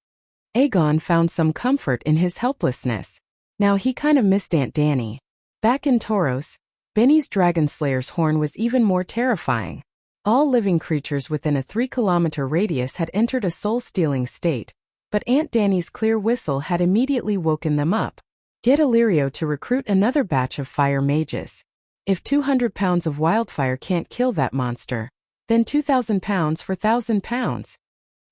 Aegon found some comfort in his helplessness. Now he kind of missed Aunt Dany. Back in Tauros, Benny's Dragonslayer's horn was even more terrifying. All living creatures within a 3-kilometer radius had entered a soul-stealing state, but Aunt Dany's clear whistle had immediately woken them up. Get Illyrio to recruit another batch of fire mages. If 200 pounds of wildfire can't kill that monster, then 2,000 pounds for 1,000 pounds.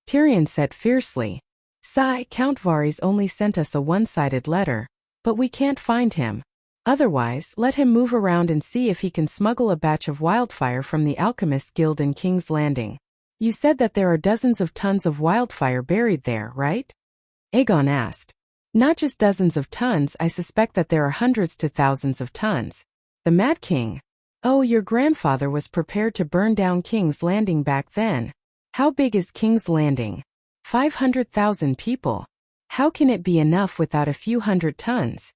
Tyrion said fiercely. Sigh, Count Varys only sent us a one-sided letter, but we can't find him. Otherwise, let him move around and see if he can smuggle a batch of wildfire from the Alchemist Guild in King's Landing. You said that there are dozens of tons of wildfire buried there, right? Aegon asked. Not just dozens of tons, I suspect that there are hundreds to thousands of tons. The Mad King. Oh, your grandfather was prepared to burn down King's Landing back then. How big is King's Landing? 500,000 people. How can it be enough without a few hundred tons?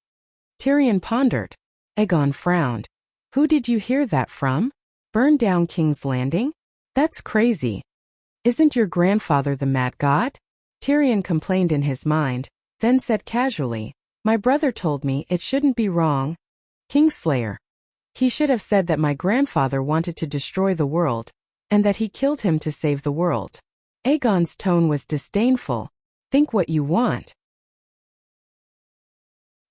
Tyrion pondered. Aegon frowned. Who did you hear that from? Burn down King's Landing? That's crazy. Isn't your grandfather the Mad God? Tyrion complained in his mind, then said casually, my brother told me it shouldn't be wrong. Kingslayer. He should have said that my grandfather wanted to destroy the world, and that he killed him to save the world. Aegon's tone was disdainful. Think what you want.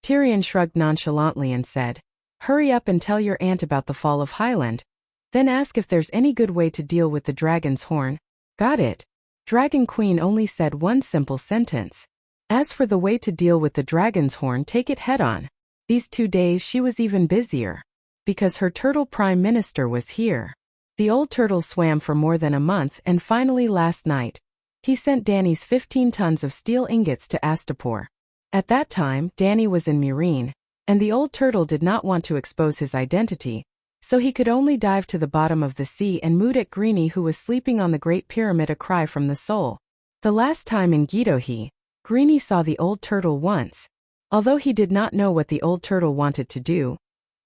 Tyrion shrugged nonchalantly and said, hurry up and tell your aunt about the fall of Highland. Then ask if there's any good way to deal with the dragon's horn. Got it. Dragon Queen only said one simple sentence. As for the way to deal with the dragon's horn, take it head on. These 2 days she was even busier. Because her turtle prime minister was here. The old turtle swam for more than a month and finally last night, he sent Dany's 15 tons of steel ingots to Astapor. At that time, Dany was in Meereen, and the old turtle did not want to expose his identity, so he could only dive to the bottom of the sea and moot at Greenie who was sleeping on the Great Pyramid a cry from the soul. The last time in Gitohi, Greenie saw the old turtle once. Although he did not know what the old turtle wanted to do,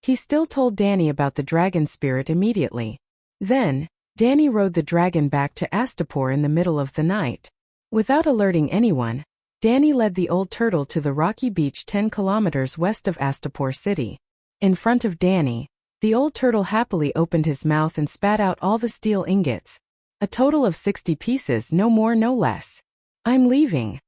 he still told Dany about the dragon spirit immediately. Then, Dany rode the dragon back to Astapor in the middle of the night. Without alerting anyone, Dany led the old turtle to the rocky beach 10 kilometers west of Astapor city. In front of Dany, the old turtle happily opened his mouth and spat out all the steel ingots. A total of 60 pieces, no more no less. I'm leaving.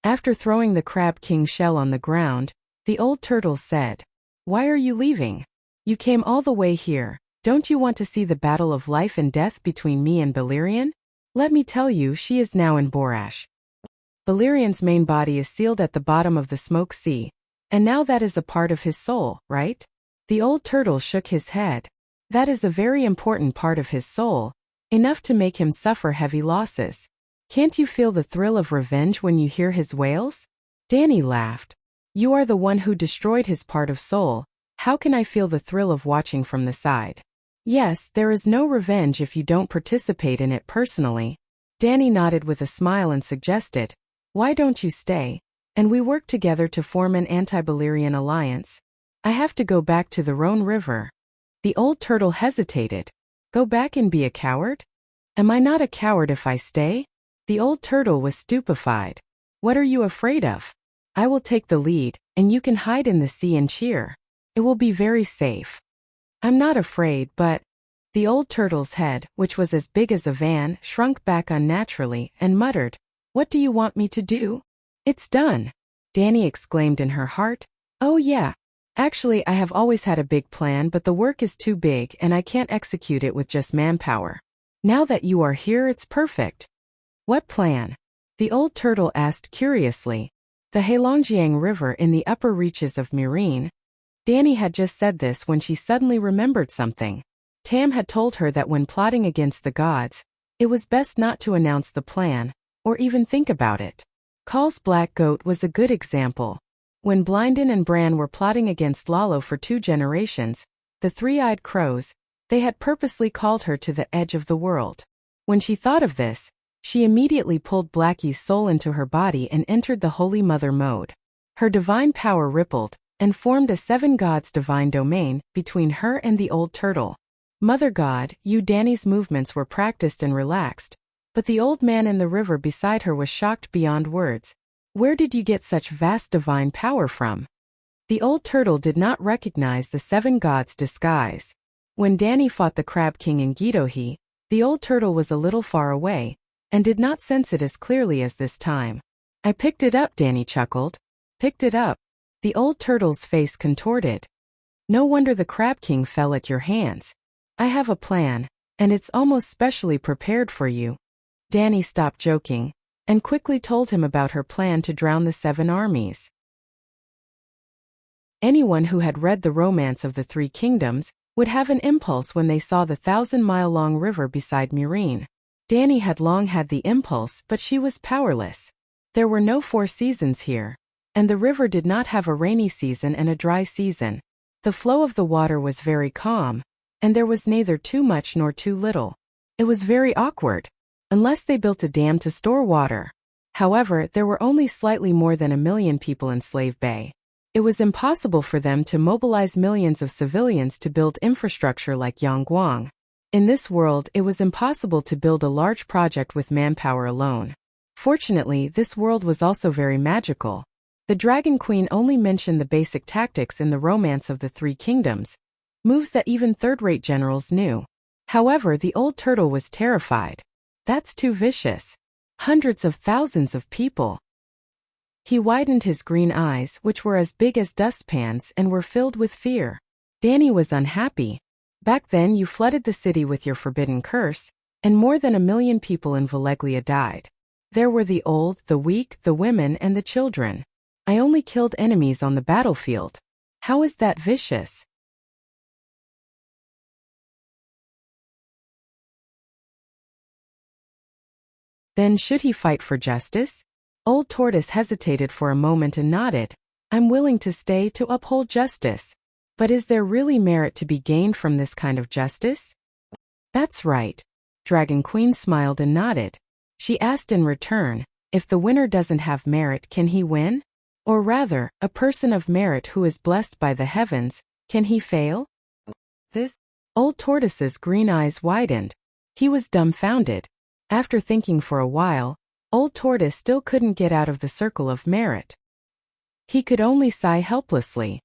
After throwing the Crab King shell on the ground, the old turtle said, why are you leaving? You came all the way here. Don't you want to see the battle of life and death between me and Balerion? Let me tell you, she is now in Borash. Balerion's main body is sealed at the bottom of the Smoke Sea, and now that is a part of his soul, right? The old turtle shook his head. That is a very important part of his soul, enough to make him suffer heavy losses. Can't you feel the thrill of revenge when you hear his wails? Dany laughed. You are the one who destroyed his part of soul. How can I feel the thrill of watching from the side? Yes, there is no revenge if you don't participate in it personally. Dany nodded with a smile and suggested, why don't you stay, and we work together to form an anti-Balerion alliance? I have to go back to the Rhone River. The old turtle hesitated. Go back and be a coward? Am I not a coward if I stay? The old turtle was stupefied. What are you afraid of? I will take the lead, and you can hide in the sea and cheer. It will be very safe. I'm not afraid, but... The old turtle's head, which was as big as a van, shrunk back unnaturally and muttered, "What do you want me to do?" "It's done," Danny exclaimed in her heart. "Oh yeah. Actually, I have always had a big plan, but the work is too big and I can't execute it with just manpower. Now that you are here, it's perfect." "What plan?" the old turtle asked curiously. "The Heilongjiang River in the upper reaches of Murine." Danny had just said this when she suddenly remembered something. Tam had told her that when plotting against the gods, it was best not to announce the plan, or even think about it. Kahl's black goat was a good example. When Blinden and Bran were plotting against Lalo for 2 generations, the three-eyed crows, they had purposely called her to the edge of the world. When she thought of this, she immediately pulled Blackie's soul into her body and entered the Holy Mother mode. Her divine power rippled, and formed a 7 gods divine domain between her and the old turtle. Mother God, Danny's movements were practiced and relaxed, but the old man in the river beside her was shocked beyond words. "Where did you get such vast divine power from?" The old turtle did not recognize the 7 gods' disguise. When Danny fought the Crab King in Gidohi, the old turtle was a little far away, and did not sense it as clearly as this time. "I picked it up," Danny chuckled. "Picked it up?" The old turtle's face contorted. "No wonder the Crab King fell at your hands. I have a plan, and it's almost specially prepared for you." Danny stopped joking, and quickly told him about her plan to drown the 7 armies. Anyone who had read the Romance of the 3 Kingdoms would have an impulse when they saw the 1,000-mile-long river beside Murine. Danny had long had the impulse, but she was powerless. There were no 4 seasons here, and the river did not have a rainy season and a dry season. The flow of the water was very calm, and there was neither too much nor too little. It was very awkward, unless they built a dam to store water. However, there were only slightly more than 1 million people in Slave Bay. It was impossible for them to mobilize millions of civilians to build infrastructure like Yangguang. In this world, it was impossible to build a large project with manpower alone. Fortunately, this world was also very magical. The Dragon Queen only mentioned the basic tactics in the Romance of the 3 Kingdoms, moves that even third-rate generals knew. However, the old turtle was terrified. "That's too vicious. Hundreds of thousands of people." He widened his green eyes, which were as big as dustpans and were filled with fear. Danny was unhappy. "Back then you flooded the city with your forbidden curse, and more than 1 million people in Valeglia died. There were the old, the weak, the women, and the children. I only killed enemies on the battlefield. How is that vicious?" "Then should he fight for justice?" Old Tortoise hesitated for a moment and nodded. "I'm willing to stay to uphold justice. But is there really merit to be gained from this kind of justice?" "That's right." Dragon Queen smiled and nodded. She asked in return, "If the winner doesn't have merit, can he win? Or rather, a person of merit who is blessed by the heavens, can he fail?" This Old Tortoise's green eyes widened. He was dumbfounded. After thinking for a while, Old Tortoise still couldn't get out of the circle of merit. He could only sigh helplessly.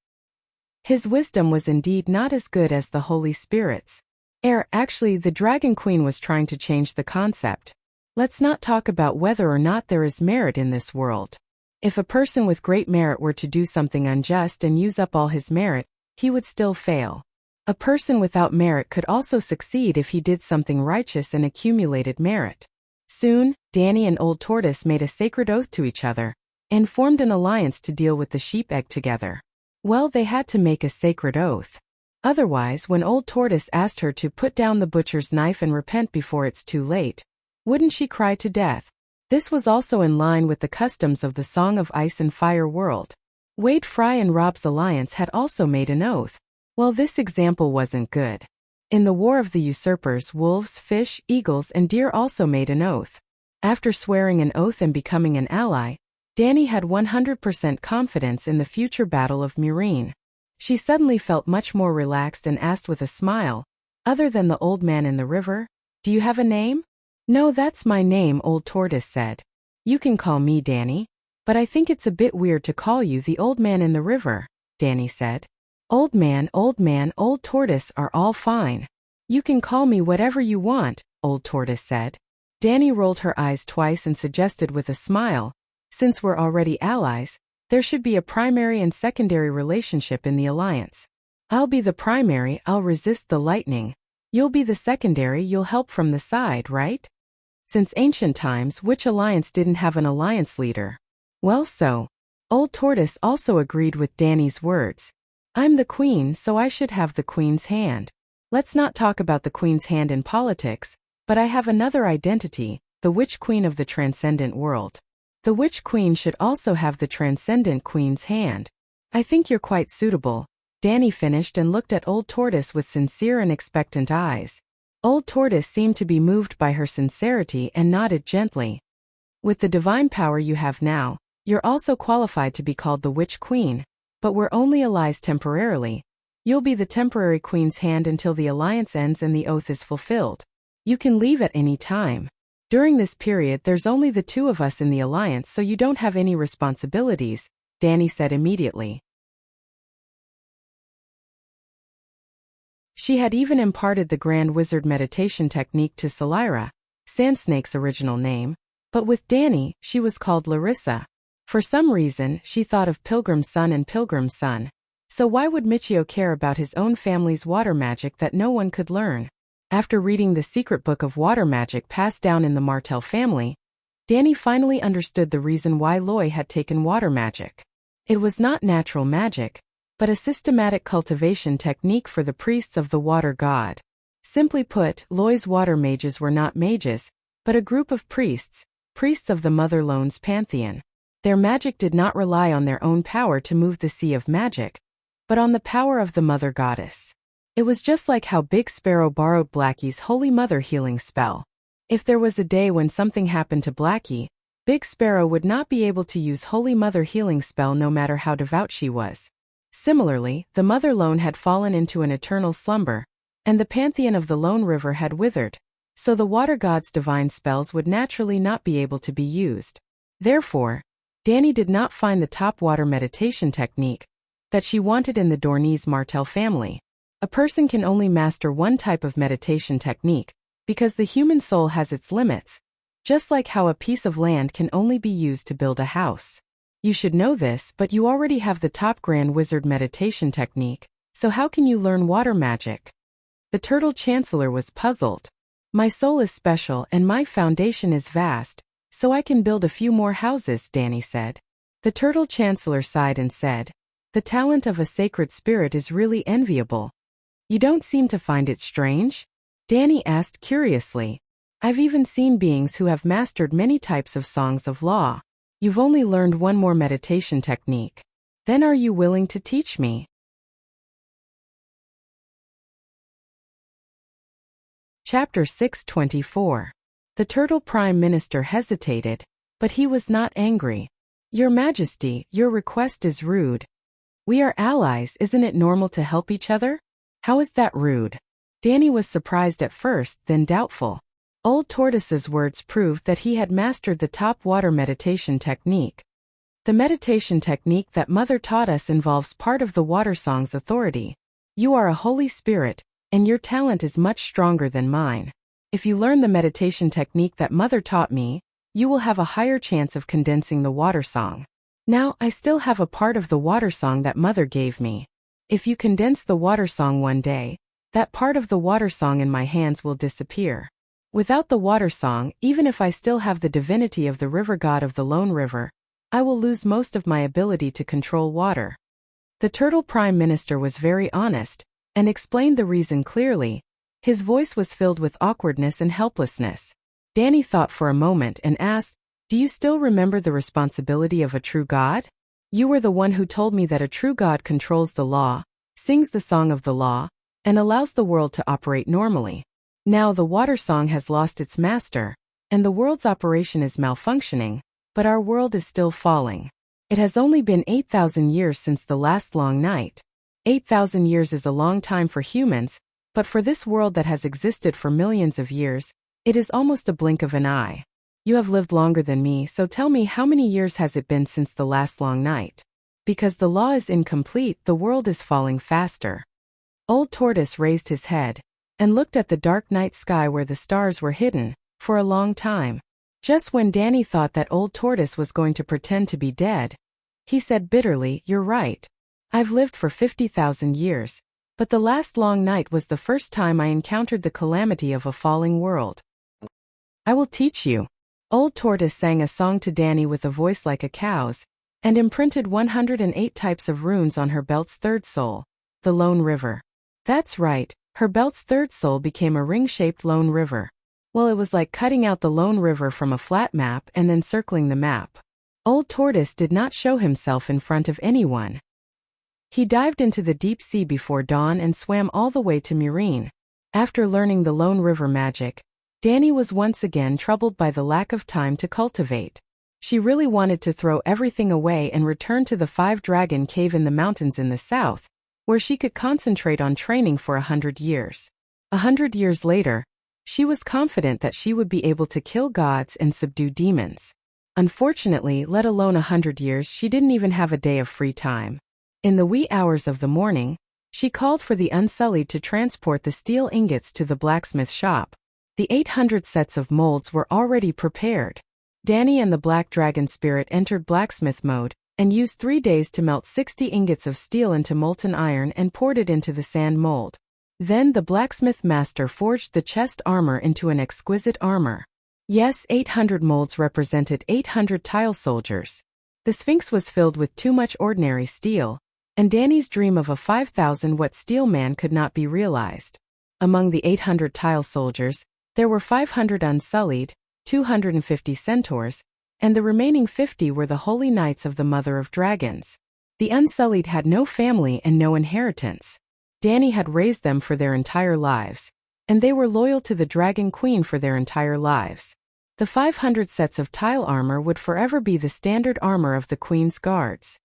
His wisdom was indeed not as good as the Holy Spirit's. Actually, the Dragon Queen was trying to change the concept. Let's not talk about whether or not there is merit in this world. If a person with great merit were to do something unjust and use up all his merit, he would still fail. A person without merit could also succeed if he did something righteous and accumulated merit. Soon, Danny and Old Tortoise made a sacred oath to each other, and formed an alliance to deal with the sheep egg together. Well, they had to make a sacred oath. Otherwise, when Old Tortoise asked her to put down the butcher's knife and repent before it's too late, wouldn't she cry to death? This was also in line with the customs of the Song of Ice and Fire world. Wade Fry and Rob's alliance had also made an oath. Well, this example wasn't good. In the War of the Usurpers, wolves, fish, eagles, and deer also made an oath. After swearing an oath and becoming an ally, Danny had 100% confidence in the future battle of Murine. She suddenly felt much more relaxed and asked with a smile, "Other than the old man in the river, do you have a name?" "No, that's my name," Old Tortoise said. "You can call me Danny." But I think it's a bit weird to call you the old man in the river, Danny said. Old man, old tortoise are all fine. You can call me whatever you want, old tortoise said. Danny rolled her eyes twice and suggested with a smile, since we're already allies, there should be a primary and secondary relationship in the alliance. I'll be the primary, I'll resist the lightning. You'll be the secondary, you'll help from the side, right? Since ancient times, which alliance didn't have an alliance leader? Well, so. Old Tortoise also agreed with Danny's words. I'm the queen, so I should have the queen's hand. Let's not talk about the queen's hand in politics, but I have another identity, the witch queen of the transcendent world. The witch queen should also have the transcendent queen's hand. I think you're quite suitable, Danny finished and looked at Old Tortoise with sincere and expectant eyes. Old Tortoise seemed to be moved by her sincerity and nodded gently. With the divine power you have now, you're also qualified to be called the Witch Queen, but we're only allies temporarily. You'll be the temporary queen's hand until the alliance ends and the oath is fulfilled. You can leave at any time. During this period there's only the two of us in the alliance, so you don't have any responsibilities, Danny said immediately. She had even imparted the Grand Wizard meditation technique to Salira, Sandsnake's original name, but with Danny, she was called Larissa. For some reason, she thought of Pilgrim's Son and Pilgrim's Son. So why would Michio care about his own family's water magic that no one could learn? After reading the secret book of water magic passed down in the Martel family, Danny finally understood the reason why Loi had taken water magic. It was not natural magic, but a systematic cultivation technique for the priests of the water god. Simply put, Loi's water mages were not mages, but a group of priests, priests of the Mother Lone's pantheon. Their magic did not rely on their own power to move the sea of magic, but on the power of the Mother Goddess. It was just like how Big Sparrow borrowed Blackie's Holy Mother healing spell. If there was a day when something happened to Blackie, Big Sparrow would not be able to use Holy Mother healing spell no matter how devout she was. Similarly, the Mother Lone had fallen into an eternal slumber, and the pantheon of the Lone River had withered, so the water god's divine spells would naturally not be able to be used. Therefore, Danny did not find the top water meditation technique that she wanted in the Dornese Martel family. A person can only master one type of meditation technique, because the human soul has its limits, just like how a piece of land can only be used to build a house. You should know this, but you already have the top Grand Wizard meditation technique, so how can you learn water magic? The Turtle Chancellor was puzzled. My soul is special and my foundation is vast, so I can build a few more houses, Danny said. The Turtle Chancellor sighed and said, the talent of a sacred spirit is really enviable. You don't seem to find it strange? Danny asked curiously. I've even seen beings who have mastered many types of songs of law. You've only learned one more meditation technique. Then are you willing to teach me? Chapter 624. The Turtle Prime Minister hesitated, but he was not angry. Your Majesty, your request is rude. We are allies, isn't it normal to help each other? How is that rude? Danny was surprised at first, then doubtful. Old Tortoise's words proved that he had mastered the top water meditation technique. The meditation technique that Mother taught us involves part of the water song's authority. You are a holy spirit, and your talent is much stronger than mine. If you learn the meditation technique that Mother taught me, you will have a higher chance of condensing the water song. Now, I still have a part of the water song that Mother gave me. If you condense the water song one day, that part of the water song in my hands will disappear. Without the water song, even if I still have the divinity of the river god of the Lone River, I will lose most of my ability to control water. The Turtle Prime Minister was very honest, and explained the reason clearly. His voice was filled with awkwardness and helplessness. Danny thought for a moment and asked, do you still remember the responsibility of a true god? You were the one who told me that a true god controls the law, sings the song of the law, and allows the world to operate normally. Now the water song has lost its master, and the world's operation is malfunctioning, but our world is still falling. It has only been 8,000 years since the last long night. 8,000 years is a long time for humans, but for this world that has existed for millions of years, it is almost a blink of an eye. You have lived longer than me, so tell me, how many years has it been since the last long night? Because the law is incomplete, the world is falling faster. Old Tortoise raised his head and looked at the dark night sky where the stars were hidden, for a long time. Just when Danny thought that Old Tortoise was going to pretend to be dead, he said bitterly, "You're right. I've lived for 50,000 years, but the last long night was the first time I encountered the calamity of a falling world. I will teach you." Old Tortoise sang a song to Danny with a voice like a cow's, and imprinted 108 types of runes on her belt's third soul, the Lone River. That's right, her belt's third soul became a ring-shaped lone river. Well, it was like cutting out the Lone River from a flat map and then circling the map. Old Tortoise did not show himself in front of anyone. He dived into the deep sea before dawn and swam all the way to Murine. After learning the Lone River magic, Danny was once again troubled by the lack of time to cultivate. She really wanted to throw everything away and return to the Five-Dragon Cave in the mountains in the south, where she could concentrate on training for 100 years. 100 years later, she was confident that she would be able to kill gods and subdue demons. Unfortunately, let alone 100 years, she didn't even have a day of free time. In the wee hours of the morning, she called for the Unsullied to transport the steel ingots to the blacksmith shop. The 800 sets of molds were already prepared. Danny and the Black Dragon Spirit entered blacksmith mode and used 3 days to melt 60 ingots of steel into molten iron and poured it into the sand mold. Then the blacksmith master forged the chest armor into an exquisite armor. Yes, 800 molds represented 800 tile soldiers. The Sphinx was filled with too much ordinary steel, and Danny's dream of a 5,000-watt steel man could not be realized. Among the 800 tile soldiers, there were 500 Unsullied, 250 centaurs, and the remaining 50 were the holy knights of the Mother of Dragons. The Unsullied had no family and no inheritance. Danny had raised them for their entire lives, and they were loyal to the Dragon Queen for their entire lives. The 500 sets of tile armor would forever be the standard armor of the Queen's guards.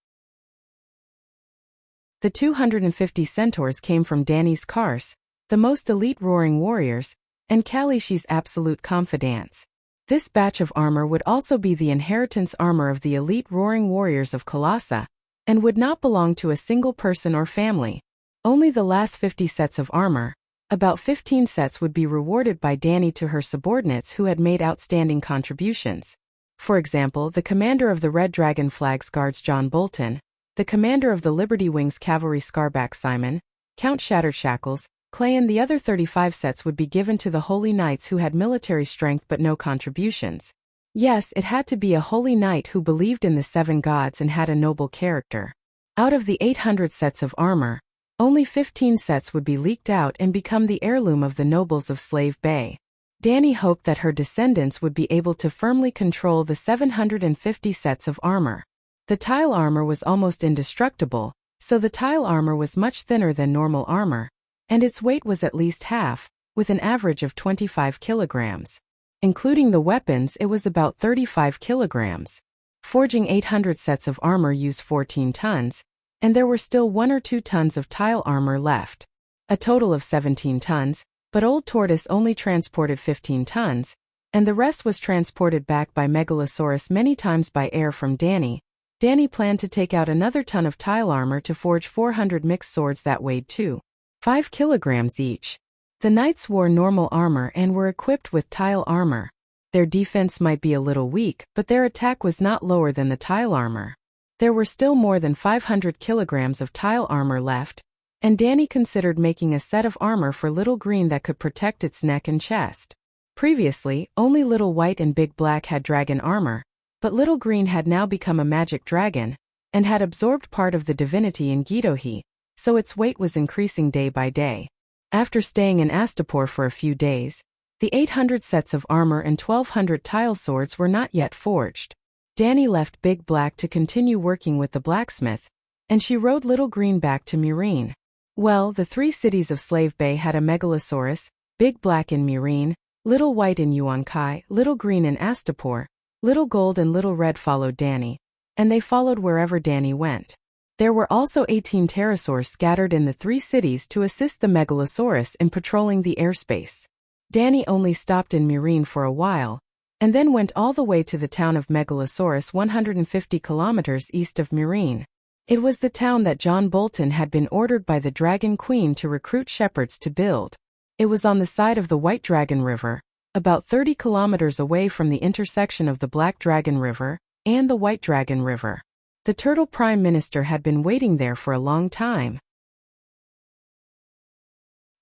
The 250 centaurs came from Danny's Kars, the most elite roaring warriors, and Kalishi's absolute confidants. This batch of armor would also be the inheritance armor of the elite roaring warriors of Colossa, and would not belong to a single person or family. Only the last 50 sets of armor, about 15 sets, would be rewarded by Danny to her subordinates who had made outstanding contributions. For example, the commander of the Red Dragon Flags Guards John Bolton, the commander of the Liberty Wings Cavalry Scarback Simon, Count Shattered Shackles, Clay, and the other 35 sets would be given to the holy knights who had military strength but no contributions. Yes, it had to be a holy knight who believed in the 7 gods and had a noble character. Out of the 800 sets of armor, only 15 sets would be leaked out and become the heirloom of the nobles of Slave Bay. Danny hoped that her descendants would be able to firmly control the 750 sets of armor. The tile armor was almost indestructible, so the tile armor was much thinner than normal armor, and its weight was at least half, with an average of 25 kilograms. Including the weapons, it was about 35 kilograms. Forging 800 sets of armor used 14 tons, and there were still 1 or 2 tons of tile armor left. A total of 17 tons, but Old Tortoise only transported 15 tons, and the rest was transported back by Megalosaurus many times by air from Danny. Danny planned to take out another ton of tile armor to forge 400 mixed swords that weighed 5 kilograms each. The knights wore normal armor and were equipped with tile armor. Their defense might be a little weak, but their attack was not lower than the tile armor. There were still more than 500 kilograms of tile armor left, and Danny considered making a set of armor for Little Green that could protect its neck and chest. Previously, only Little White and Big Black had dragon armor, but Little Green had now become a magic dragon, and had absorbed part of the divinity in Gidohi, so its weight was increasing day by day. After staying in Astapor for a few days, the 800 sets of armor and 1,200 tile swords were not yet forged. Danny left Big Black to continue working with the blacksmith, and she rode Little Green back to Murine. Well, the 3 cities of Slave Bay had a Megalosaurus, Big Black in Murine, Little White in Yuankai, Little Green in Astapor. Little Gold and Little Red followed Danny, and they followed wherever Danny went. There were also 18 pterosaurs scattered in the 3 cities to assist the Megalosaurus in patrolling the airspace. Danny only stopped in Murine for a while, and then went all the way to the town of Megalosaurus 150 kilometers east of Murine. It was the town that John Bolton had been ordered by the Dragon Queen to recruit shepherds to build. It was on the side of the White Dragon River, about 30 kilometers away from the intersection of the Black Dragon River and the White Dragon River. The Turtle Prime Minister had been waiting there for a long time.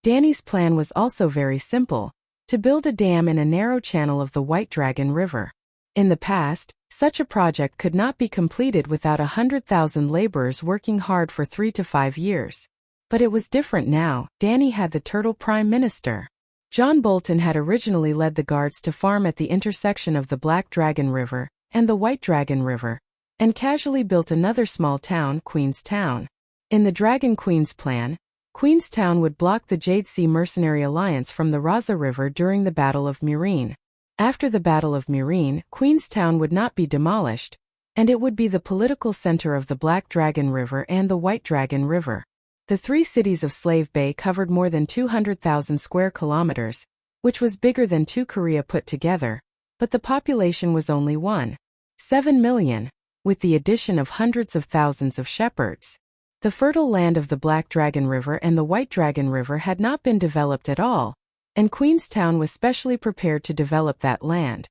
Danny's plan was also very simple: to build a dam in a narrow channel of the White Dragon River. In the past, such a project could not be completed without 100,000 laborers working hard for 3 to 5 years. But it was different now. Danny had the Turtle Prime Minister. John Bolton had originally led the guards to farm at the intersection of the Black Dragon River and the White Dragon River, and casually built another small town, Queenstown. In the Dragon Queen's plan, Queenstown would block the Jade Sea Mercenary Alliance from the Raza River during the Battle of Murine. After the Battle of Murine, Queenstown would not be demolished, and it would be the political center of the Black Dragon River and the White Dragon River. The 3 cities of Slave Bay covered more than 200,000 square kilometers, which was bigger than 2 Korea put together, but the population was only 1.7 million, with the addition of hundreds of thousands of shepherds. The fertile land of the Black Dragon River and the White Dragon River had not been developed at all, and Queenstown was specially prepared to develop that land.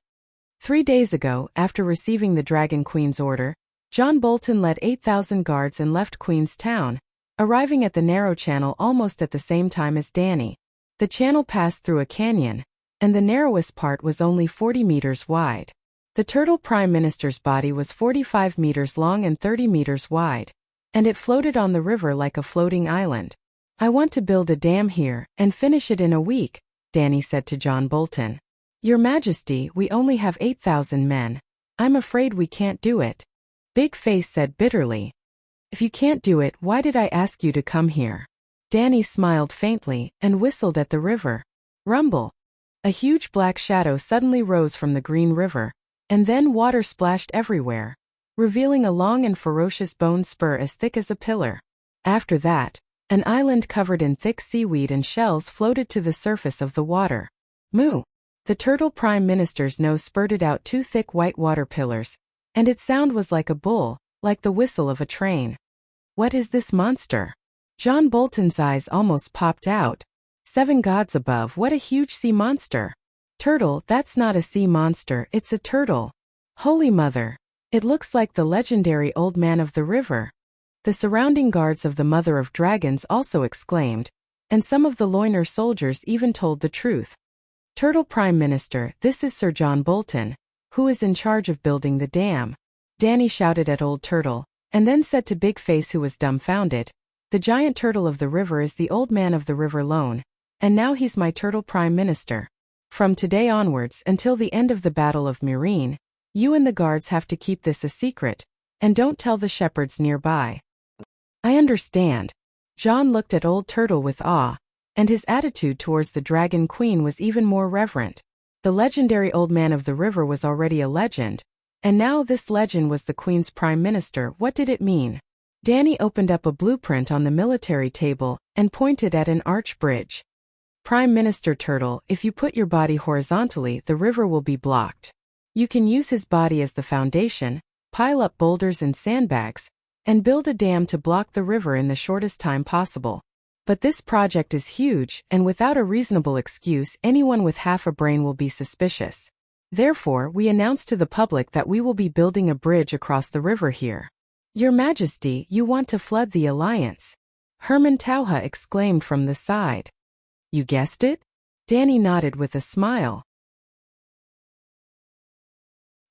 3 days ago, after receiving the Dragon Queen's order, John Bolton led 8,000 guards and left Queenstown, arriving at the narrow channel almost at the same time as Danny. The channel passed through a canyon, and the narrowest part was only 40 meters wide. The Turtle Prime Minister's body was 45 meters long and 30 meters wide, and it floated on the river like a floating island. "I want to build a dam here and finish it in a week," Danny said to John Bolton. "Your Majesty, we only have 8,000 men. I'm afraid we can't do it," Big Face said bitterly. "If you can't do it, why did I ask you to come here?" Danny smiled faintly and whistled at the river. Rumble. A huge black shadow suddenly rose from the green river, and then water splashed everywhere, revealing a long and ferocious bone spur as thick as a pillar. After that, an island covered in thick seaweed and shells floated to the surface of the water. Moo! The Turtle Prime Minister's nose spurted out 2 thick white water pillars, and its sound was like a bull, like the whistle of a train. "What is this monster?" John Bolton's eyes almost popped out. 7 gods above, what a huge sea monster! "Turtle, that's not a sea monster, it's a turtle. Holy Mother! It looks like the legendary Old Man of the River." The surrounding guards of the Mother of Dragons also exclaimed, and some of the Loiner soldiers even told the truth. "Turtle Prime Minister, this is Sir John Bolton, who is in charge of building the dam," Danny shouted at Old Turtle, and then said to Big Face, who was dumbfounded, "The giant turtle of the river is the Old Man of the River Lone, and now he's my Turtle Prime Minister. From today onwards until the end of the Battle of Murine, you and the guards have to keep this a secret, and don't tell the shepherds nearby." "I understand." John looked at Old Turtle with awe, and his attitude towards the Dragon Queen was even more reverent. The legendary Old Man of the River was already a legend, and now this legend was the Queen's Prime Minister. What did it mean? Danny opened up a blueprint on the military table and pointed at an arch bridge. "Prime Minister Turtle, if you put your body horizontally, the river will be blocked. You can use his body as the foundation, pile up boulders and sandbags, and build a dam to block the river in the shortest time possible. But this project is huge, and without a reasonable excuse, anyone with half a brain will be suspicious. Therefore, we announce to the public that we will be building a bridge across the river here." "Your Majesty, you want to flood the alliance," Herman Tauha exclaimed from the side. "You guessed it?" Danny nodded with a smile.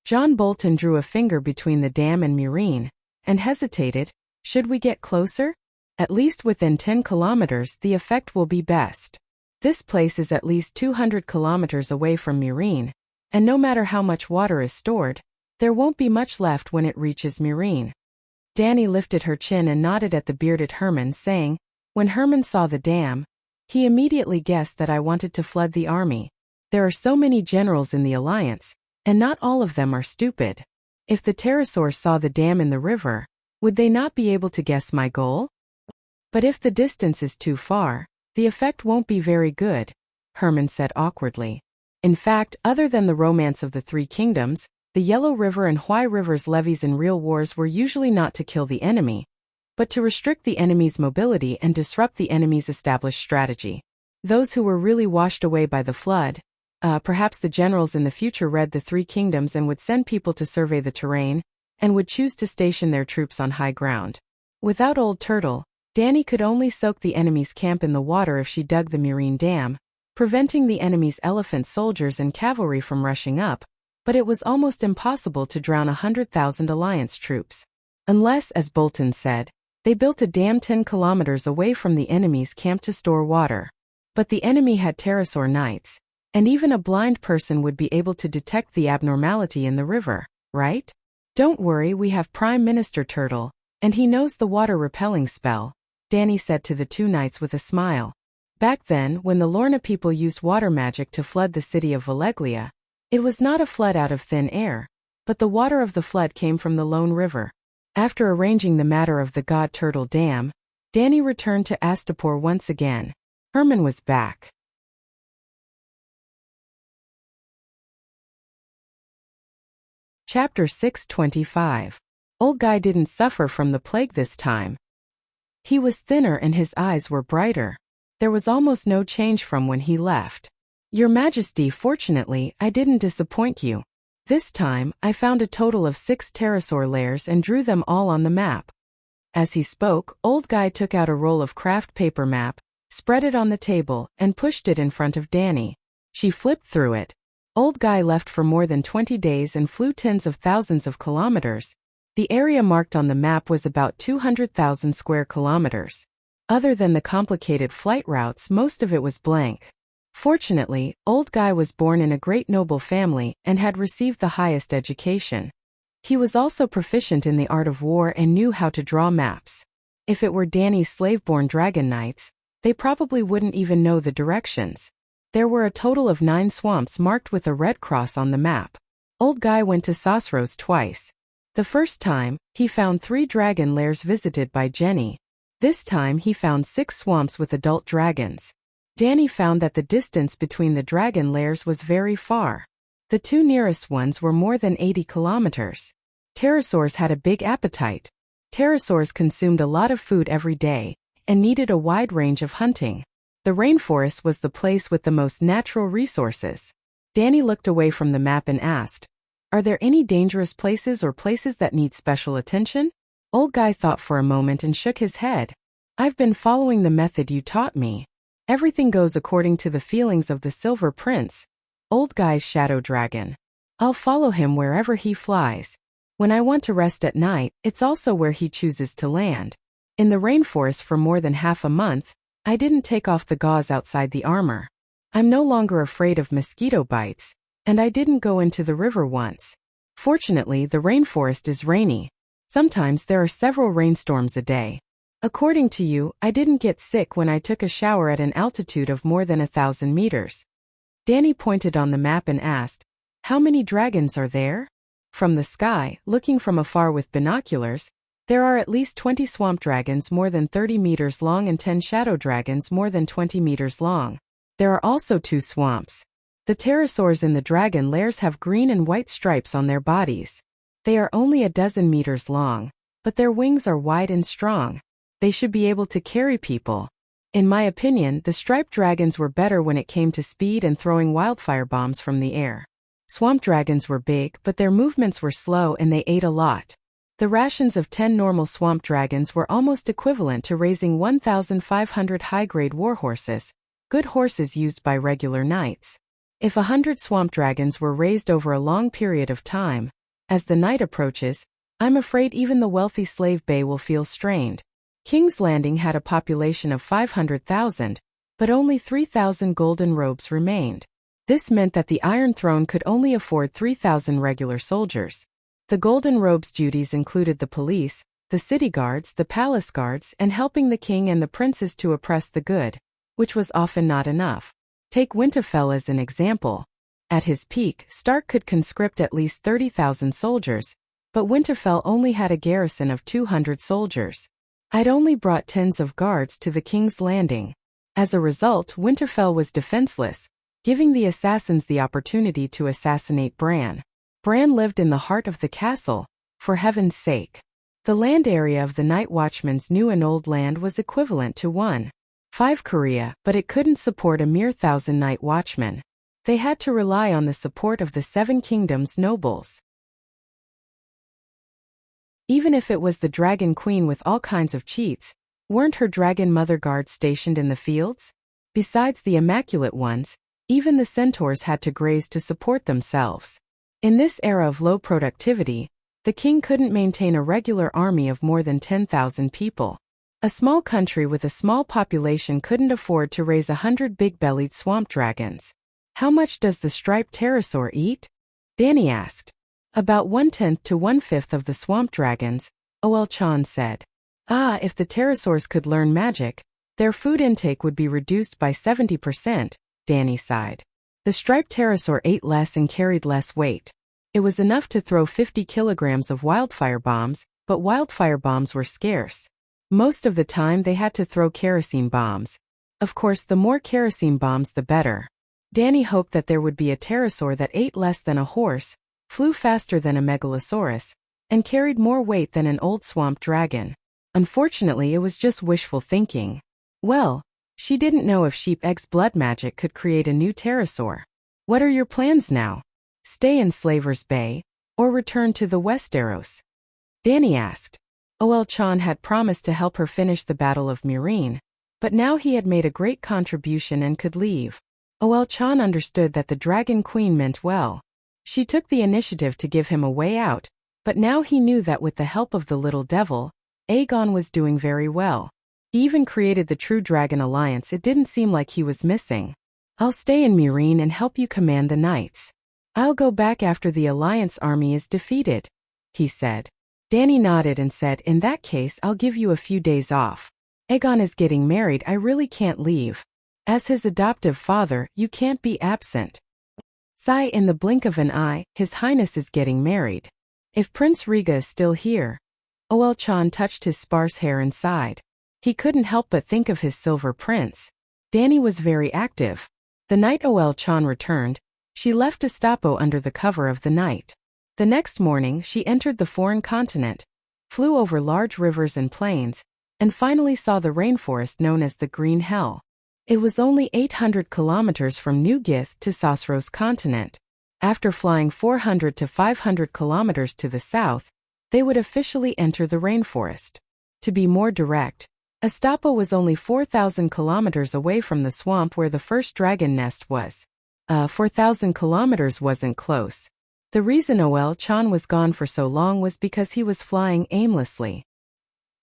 John Bolton drew a finger between the dam and Murine, and hesitated. "Should we get closer? At least within 10 kilometers, the effect will be best. This place is at least 200 kilometers away from Murine, and no matter how much water is stored, there won't be much left when it reaches Murine." Danny lifted her chin and nodded at the bearded Herman, saying, "When Herman saw the dam, he immediately guessed that I wanted to flood the army. There are so many generals in the alliance, and not all of them are stupid. If the pterosaurs saw the dam in the river, would they not be able to guess my goal? But if the distance is too far, the effect won't be very good," Herman said awkwardly. In fact, other than the romance of the Three Kingdoms, the Yellow River and Huai River's levies in real wars were usually not to kill the enemy, but to restrict the enemy's mobility and disrupt the enemy's established strategy. Those who were really washed away by the flood, perhaps the generals in the future read the Three Kingdoms and would send people to survey the terrain, and would choose to station their troops on high ground. Without Old Turtle, Dany could only soak the enemy's camp in the water if she dug the Murine Dam, preventing the enemy's elephant soldiers and cavalry from rushing up, but it was almost impossible to drown 100,000 Alliance troops. Unless, as Bolton said, they built a dam 10 kilometers away from the enemy's camp to store water. But the enemy had pterosaur knights, and even a blind person would be able to detect the abnormality in the river, right? Don't worry, we have Prime Minister Turtle, and he knows the water-repelling spell, Dany said to the two knights with a smile. Back then, when the Lorna people used water magic to flood the city of Valeglia, it was not a flood out of thin air, but the water of the flood came from the Lone River. After arranging the matter of the God Turtle Dam, Dany returned to Astapor once again. Herman was back. Chapter 625. Old Guy didn't suffer from the plague this time. He was thinner and his eyes were brighter. There was almost no change from when he left. Your Majesty, fortunately, I didn't disappoint you. This time, I found a total of 6 pterosaur lairs and drew them all on the map. As he spoke, Old Guy took out a roll of craft paper map, spread it on the table, and pushed it in front of Dany. She flipped through it. Old Guy left for more than 20 days and flew tens of thousands of kilometers. The area marked on the map was about 200,000 square kilometers. Other than the complicated flight routes, most of it was blank. Fortunately, Old Guy was born in a great noble family and had received the highest education. He was also proficient in the art of war and knew how to draw maps. If it were Dany's slave-born dragon knights, they probably wouldn't even know the directions. There were a total of 9 swamps marked with a red cross on the map. Old Guy went to Sosrose twice. The first time, he found 3 dragon lairs visited by Jenny. This time he found 6 swamps with adult dragons. Dany found that the distance between the dragon lairs was very far. The 2 nearest ones were more than 80 kilometers. Pterosaurs had a big appetite. Pterosaurs consumed a lot of food every day, and needed a wide range of hunting. The rainforest was the place with the most natural resources. Dany looked away from the map and asked, "Are there any dangerous places or places that need special attention?" Old Guy thought for a moment and shook his head. "I've been following the method you taught me. Everything goes according to the feelings of the Silver Prince, Old Guy's shadow dragon. I'll follow him wherever he flies. When I want to rest at night, it's also where he chooses to land. In the rainforest for more than half a month, I didn't take off the gauze outside the armor. I'm no longer afraid of mosquito bites, and I didn't go into the river once. Fortunately, the rainforest is rainy. Sometimes there are several rainstorms a day. According to you, I didn't get sick when I took a shower at an altitude of more than 1,000 meters. Dany pointed on the map and asked, "How many dragons are there?" From the sky, looking from afar with binoculars, there are at least 20 swamp dragons more than 30 meters long and 10 shadow dragons more than 20 meters long. There are also 2 swamps. The pterosaurs in the dragon lairs have green and white stripes on their bodies. They are only a dozen meters long, but their wings are wide and strong. They should be able to carry people. In my opinion, the striped dragons were better when it came to speed and throwing wildfire bombs from the air. Swamp dragons were big, but their movements were slow and they ate a lot. The rations of 10 normal swamp dragons were almost equivalent to raising 1,500 high-grade warhorses, good horses used by regular knights. If 100 swamp dragons were raised over a long period of time, as the night approaches, I'm afraid even the wealthy slave bay will feel strained. King's Landing had a population of 500,000, but only 3,000 golden robes remained. This meant that the Iron Throne could only afford 3,000 regular soldiers. The Golden Robes' duties included the police, the city guards, the palace guards, and helping the king and the princes to oppress the good, which was often not enough. Take Winterfell as an example. At his peak, Stark could conscript at least 30,000 soldiers, but Winterfell only had a garrison of 200 soldiers. I'd only brought tens of guards to the King's Landing. As a result, Winterfell was defenseless, giving the assassins the opportunity to assassinate Bran. Bran lived in the heart of the castle, for heaven's sake. The land area of the Night Watchman's new and old land was equivalent to 1.5 Korea, but it couldn't support a mere 1,000 Night Watchmen. They had to rely on the support of the Seven Kingdoms nobles. Even if it was the Dragon Queen with all kinds of cheats, weren't her dragon mother guards stationed in the fields? Besides the immaculate ones, even the centaurs had to graze to support themselves. In this era of low productivity, the king couldn't maintain a regular army of more than 10,000 people. A small country with a small population couldn't afford to raise 100 big-bellied swamp dragons. How much does the striped pterosaur eat? Danny asked. About 1/10 to 1/5 of the swamp dragons, Chan said. If the pterosaurs could learn magic, their food intake would be reduced by 70%, Danny sighed. The striped pterosaur ate less and carried less weight. It was enough to throw 50 kilograms of wildfire bombs, but wildfire bombs were scarce. Most of the time they had to throw kerosene bombs. Of course, the more kerosene bombs the better. Danny hoped that there would be a pterosaur that ate less than a horse, flew faster than a megalosaurus, and carried more weight than an old swamp dragon. Unfortunately, it was just wishful thinking. Well, she didn't know if sheep eggs blood magic could create a new pterosaur. What are your plans now? Stay in Slaver's Bay, or return to the Westeros? Danny asked. Chan had promised to help her finish the Battle of Meereen, but now he had made a great contribution and could leave. Chan understood that the Dragon Queen meant well. She took the initiative to give him a way out, but now he knew that with the help of the little devil, Aegon was doing very well. He even created the True Dragon Alliance. It didn't seem like he was missing. I'll stay in Meereen and help you command the knights. I'll go back after the Alliance army is defeated, he said. Danny nodded and said, in that case I'll give you a few days off. Aegon is getting married. I really can't leave. As his adoptive father, you can't be absent. Sigh, in the blink of an eye, His Highness is getting married. If Prince Rhaegar is still here. Chan touched his sparse hair and sighed. He couldn't help but think of his silver prince. Danny was very active. The night Chan returned, she left Gestapo under the cover of the night. The next morning she entered the foreign continent, flew over large rivers and plains, and finally saw the rainforest known as the Green Hell. It was only 800 kilometers from New Gith to Sosros continent. After flying 400 to 500 kilometers to the south, they would officially enter the rainforest. To be more direct, Gestapo was only 4,000 kilometers away from the swamp where the first dragon nest was. 4,000 kilometers wasn't close. The reason Chan was gone for so long was because he was flying aimlessly.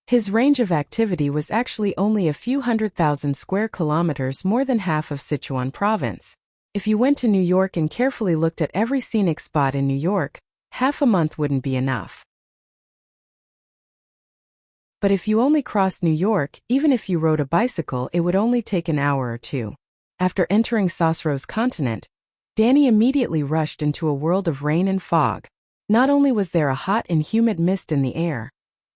His range of activity was actually only a few 100,000 square kilometers, more than half of Sichuan province. If you went to New York and carefully looked at every scenic spot in New York, half a month wouldn't be enough. But if you only crossed New York, even if you rode a bicycle, it would only take an hour or two. After entering Sosros continent, Danny immediately rushed into a world of rain and fog. Not only was there a hot and humid mist in the air,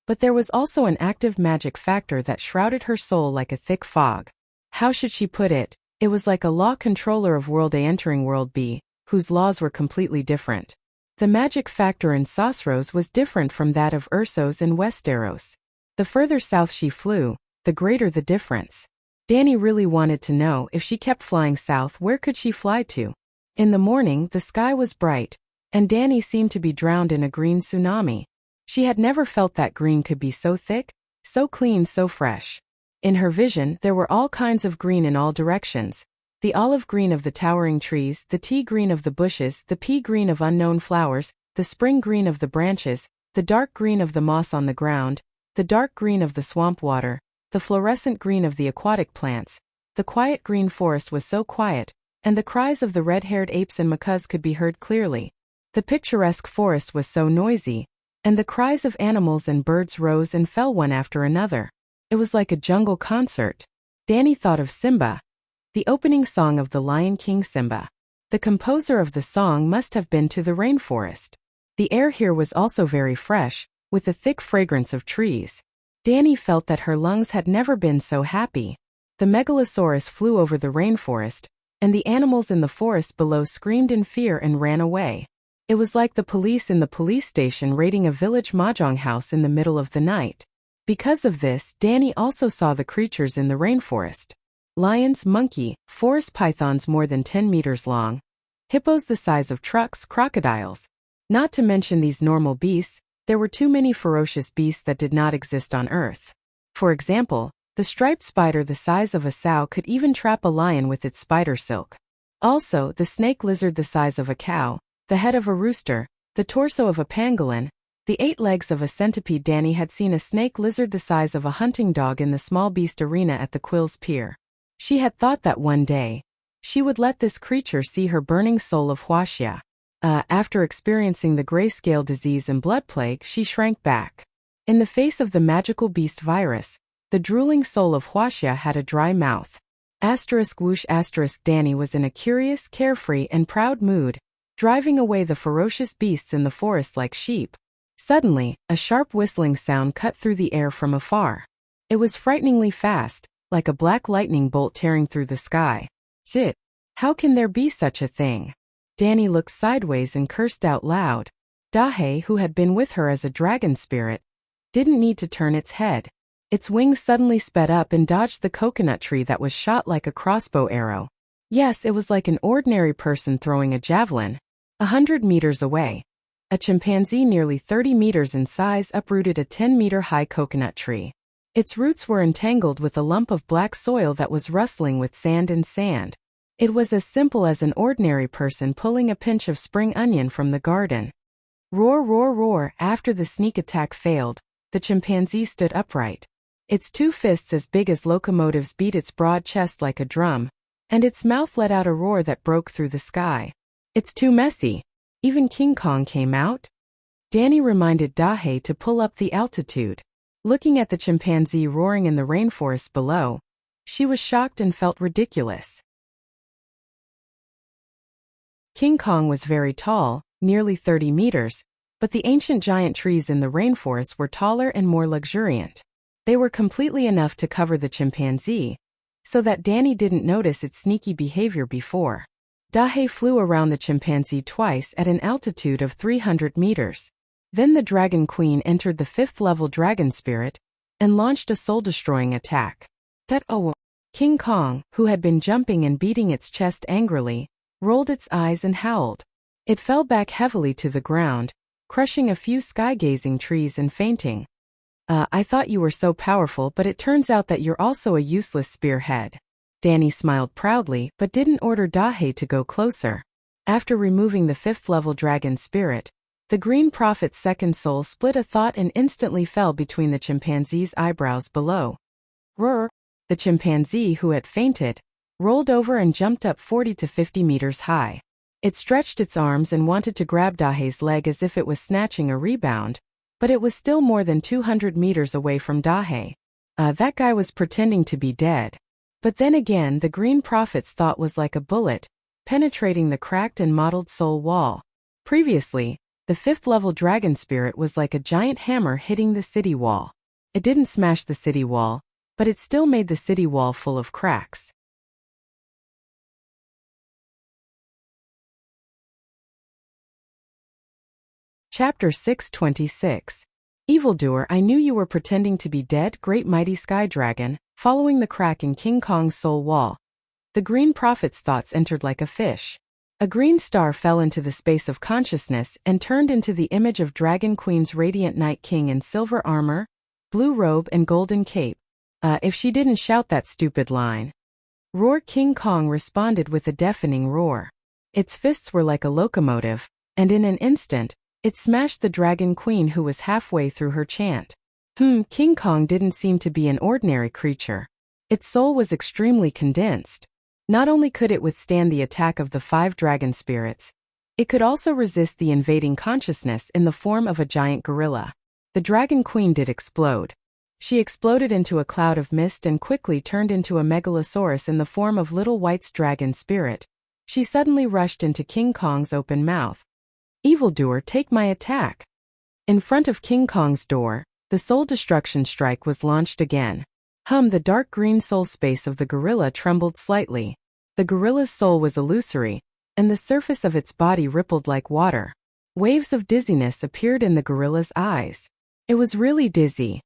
but there was also an active magic factor that shrouded her soul like a thick fog. How should she put it? It was like a law controller of World A entering World B, whose laws were completely different. The magic factor in Sosros was different from that of Ursos and Westeros. The further south she flew, the greater the difference. Danny really wanted to know, if she kept flying south, where could she fly to? In the morning, the sky was bright, and Danny seemed to be drowned in a green tsunami. She had never felt that green could be so thick, so clean, so fresh. In her vision, there were all kinds of green in all directions. The olive green of the towering trees, the tea green of the bushes, the pea green of unknown flowers, the spring green of the branches, the dark green of the moss on the ground, the dark green of the swamp water, the fluorescent green of the aquatic plants. The quiet green forest was so quiet, and the cries of the red-haired apes and macaws could be heard clearly. The picturesque forest was so noisy, and the cries of animals and birds rose and fell one after another. It was like a jungle concert. Danny thought of Simba, the opening song of The Lion King. Simba. The composer of the song must have been to the rainforest. The air here was also very fresh, with a thick fragrance of trees. Danny felt that her lungs had never been so happy. The megalosaurus flew over the rainforest, and the animals in the forest below screamed in fear and ran away. It was like the police in the police station raiding a village mahjong house in the middle of the night. Because of this, Danny also saw the creatures in the rainforest. Lions, monkey, forest pythons more than 10 meters long, hippos the size of trucks, crocodiles. Not to mention these normal beasts, there were too many ferocious beasts that did not exist on Earth. For example, the striped spider the size of a sow could even trap a lion with its spider silk. Also, the snake lizard the size of a cow, the head of a rooster, the torso of a pangolin, the 8 legs of a centipede. Danny had seen a snake lizard the size of a hunting dog in the small beast arena at the Quills Pier. She had thought that one day, she would let this creature see her burning soul of Wuxia. After experiencing the grayscale disease and blood plague, she shrank back. In the face of the magical beast virus, the drooling soul of Wuxia had a dry mouth. Whoosh. Danny was in a curious, carefree, and proud mood, driving away the ferocious beasts in the forest like sheep. Suddenly, a sharp whistling sound cut through the air from afar. It was frighteningly fast, like a black lightning bolt tearing through the sky. Zit! How can there be such a thing? Danny looked sideways and cursed out loud. Dahe, who had been with her as a dragon spirit, didn't need to turn its head. Its wings suddenly sped up and dodged the coconut tree that was shot like a crossbow arrow. Yes, it was like an ordinary person throwing a javelin. 100 meters away, a chimpanzee nearly 30 meters in size uprooted a 10-meter-high coconut tree. Its roots were entangled with a lump of black soil that was rustling with sand and sand. It was as simple as an ordinary person pulling a pinch of spring onion from the garden. Roar, roar, roar. After the sneak attack failed, the chimpanzee stood upright. Its 2 fists as big as locomotives beat its broad chest like a drum, and its mouth let out a roar that broke through the sky. It's too messy. Even King Kong came out? Danny reminded Dahe to pull up the altitude. Looking at the chimpanzee roaring in the rainforest below, she was shocked and felt ridiculous. King Kong was very tall, nearly 30 meters, but the ancient giant trees in the rainforest were taller and more luxuriant. They were completely enough to cover the chimpanzee, so that Danny didn't notice its sneaky behavior before. Dahe flew around the chimpanzee twice at an altitude of 300 meters. Then the Dragon Queen entered the 5th-level dragon spirit and launched a soul-destroying attack. King Kong, who had been jumping and beating its chest angrily, rolled its eyes and howled. It fell back heavily to the ground, crushing a few sky-gazing trees and fainting. I thought you were so powerful, but it turns out that you're also a useless spearhead. Danny smiled proudly but didn't order Dahe to go closer. After removing the 5th-level dragon spirit, the Green Prophet's second soul split a thought and instantly fell between the chimpanzee's eyebrows below. Roar! The chimpanzee, who had fainted, rolled over and jumped up 40 to 50 meters high. It stretched its arms and wanted to grab Dahe's leg as if it was snatching a rebound, but it was still more than 200 meters away from Dahe. That guy was pretending to be dead. But then again, the Green Prophet's thought was like a bullet, penetrating the cracked and mottled soul wall. Previously, the 5th-level dragon spirit was like a giant hammer hitting the city wall. It didn't smash the city wall, but it still made the city wall full of cracks. Chapter 626. Evildoer, I knew you were pretending to be dead, great mighty sky dragon. Following the crack in King Kong's soul wall, the Green Prophet's thoughts entered like a fish. A green star fell into the space of consciousness and turned into the image of Dragon Queen's radiant Night King in silver armor, blue robe and golden cape. If she didn't shout that stupid line. Roar! King Kong responded with a deafening roar. Its fists were like a locomotive, and in an instant, it smashed the Dragon Queen, who was halfway through her chant. King Kong didn't seem to be an ordinary creature. Its soul was extremely condensed. Not only could it withstand the attack of the 5 dragon spirits, it could also resist the invading consciousness in the form of a giant gorilla. The Dragon Queen did explode. She exploded into a cloud of mist and quickly turned into a megalosaurus in the form of Little White's dragon spirit. She suddenly rushed into King Kong's open mouth. Evildoer, take my attack. In front of King Kong's door, the soul destruction strike was launched again. The dark green soul space of the gorilla trembled slightly. The gorilla's soul was illusory, and the surface of its body rippled like water. Waves of dizziness appeared in the gorilla's eyes. It was really dizzy.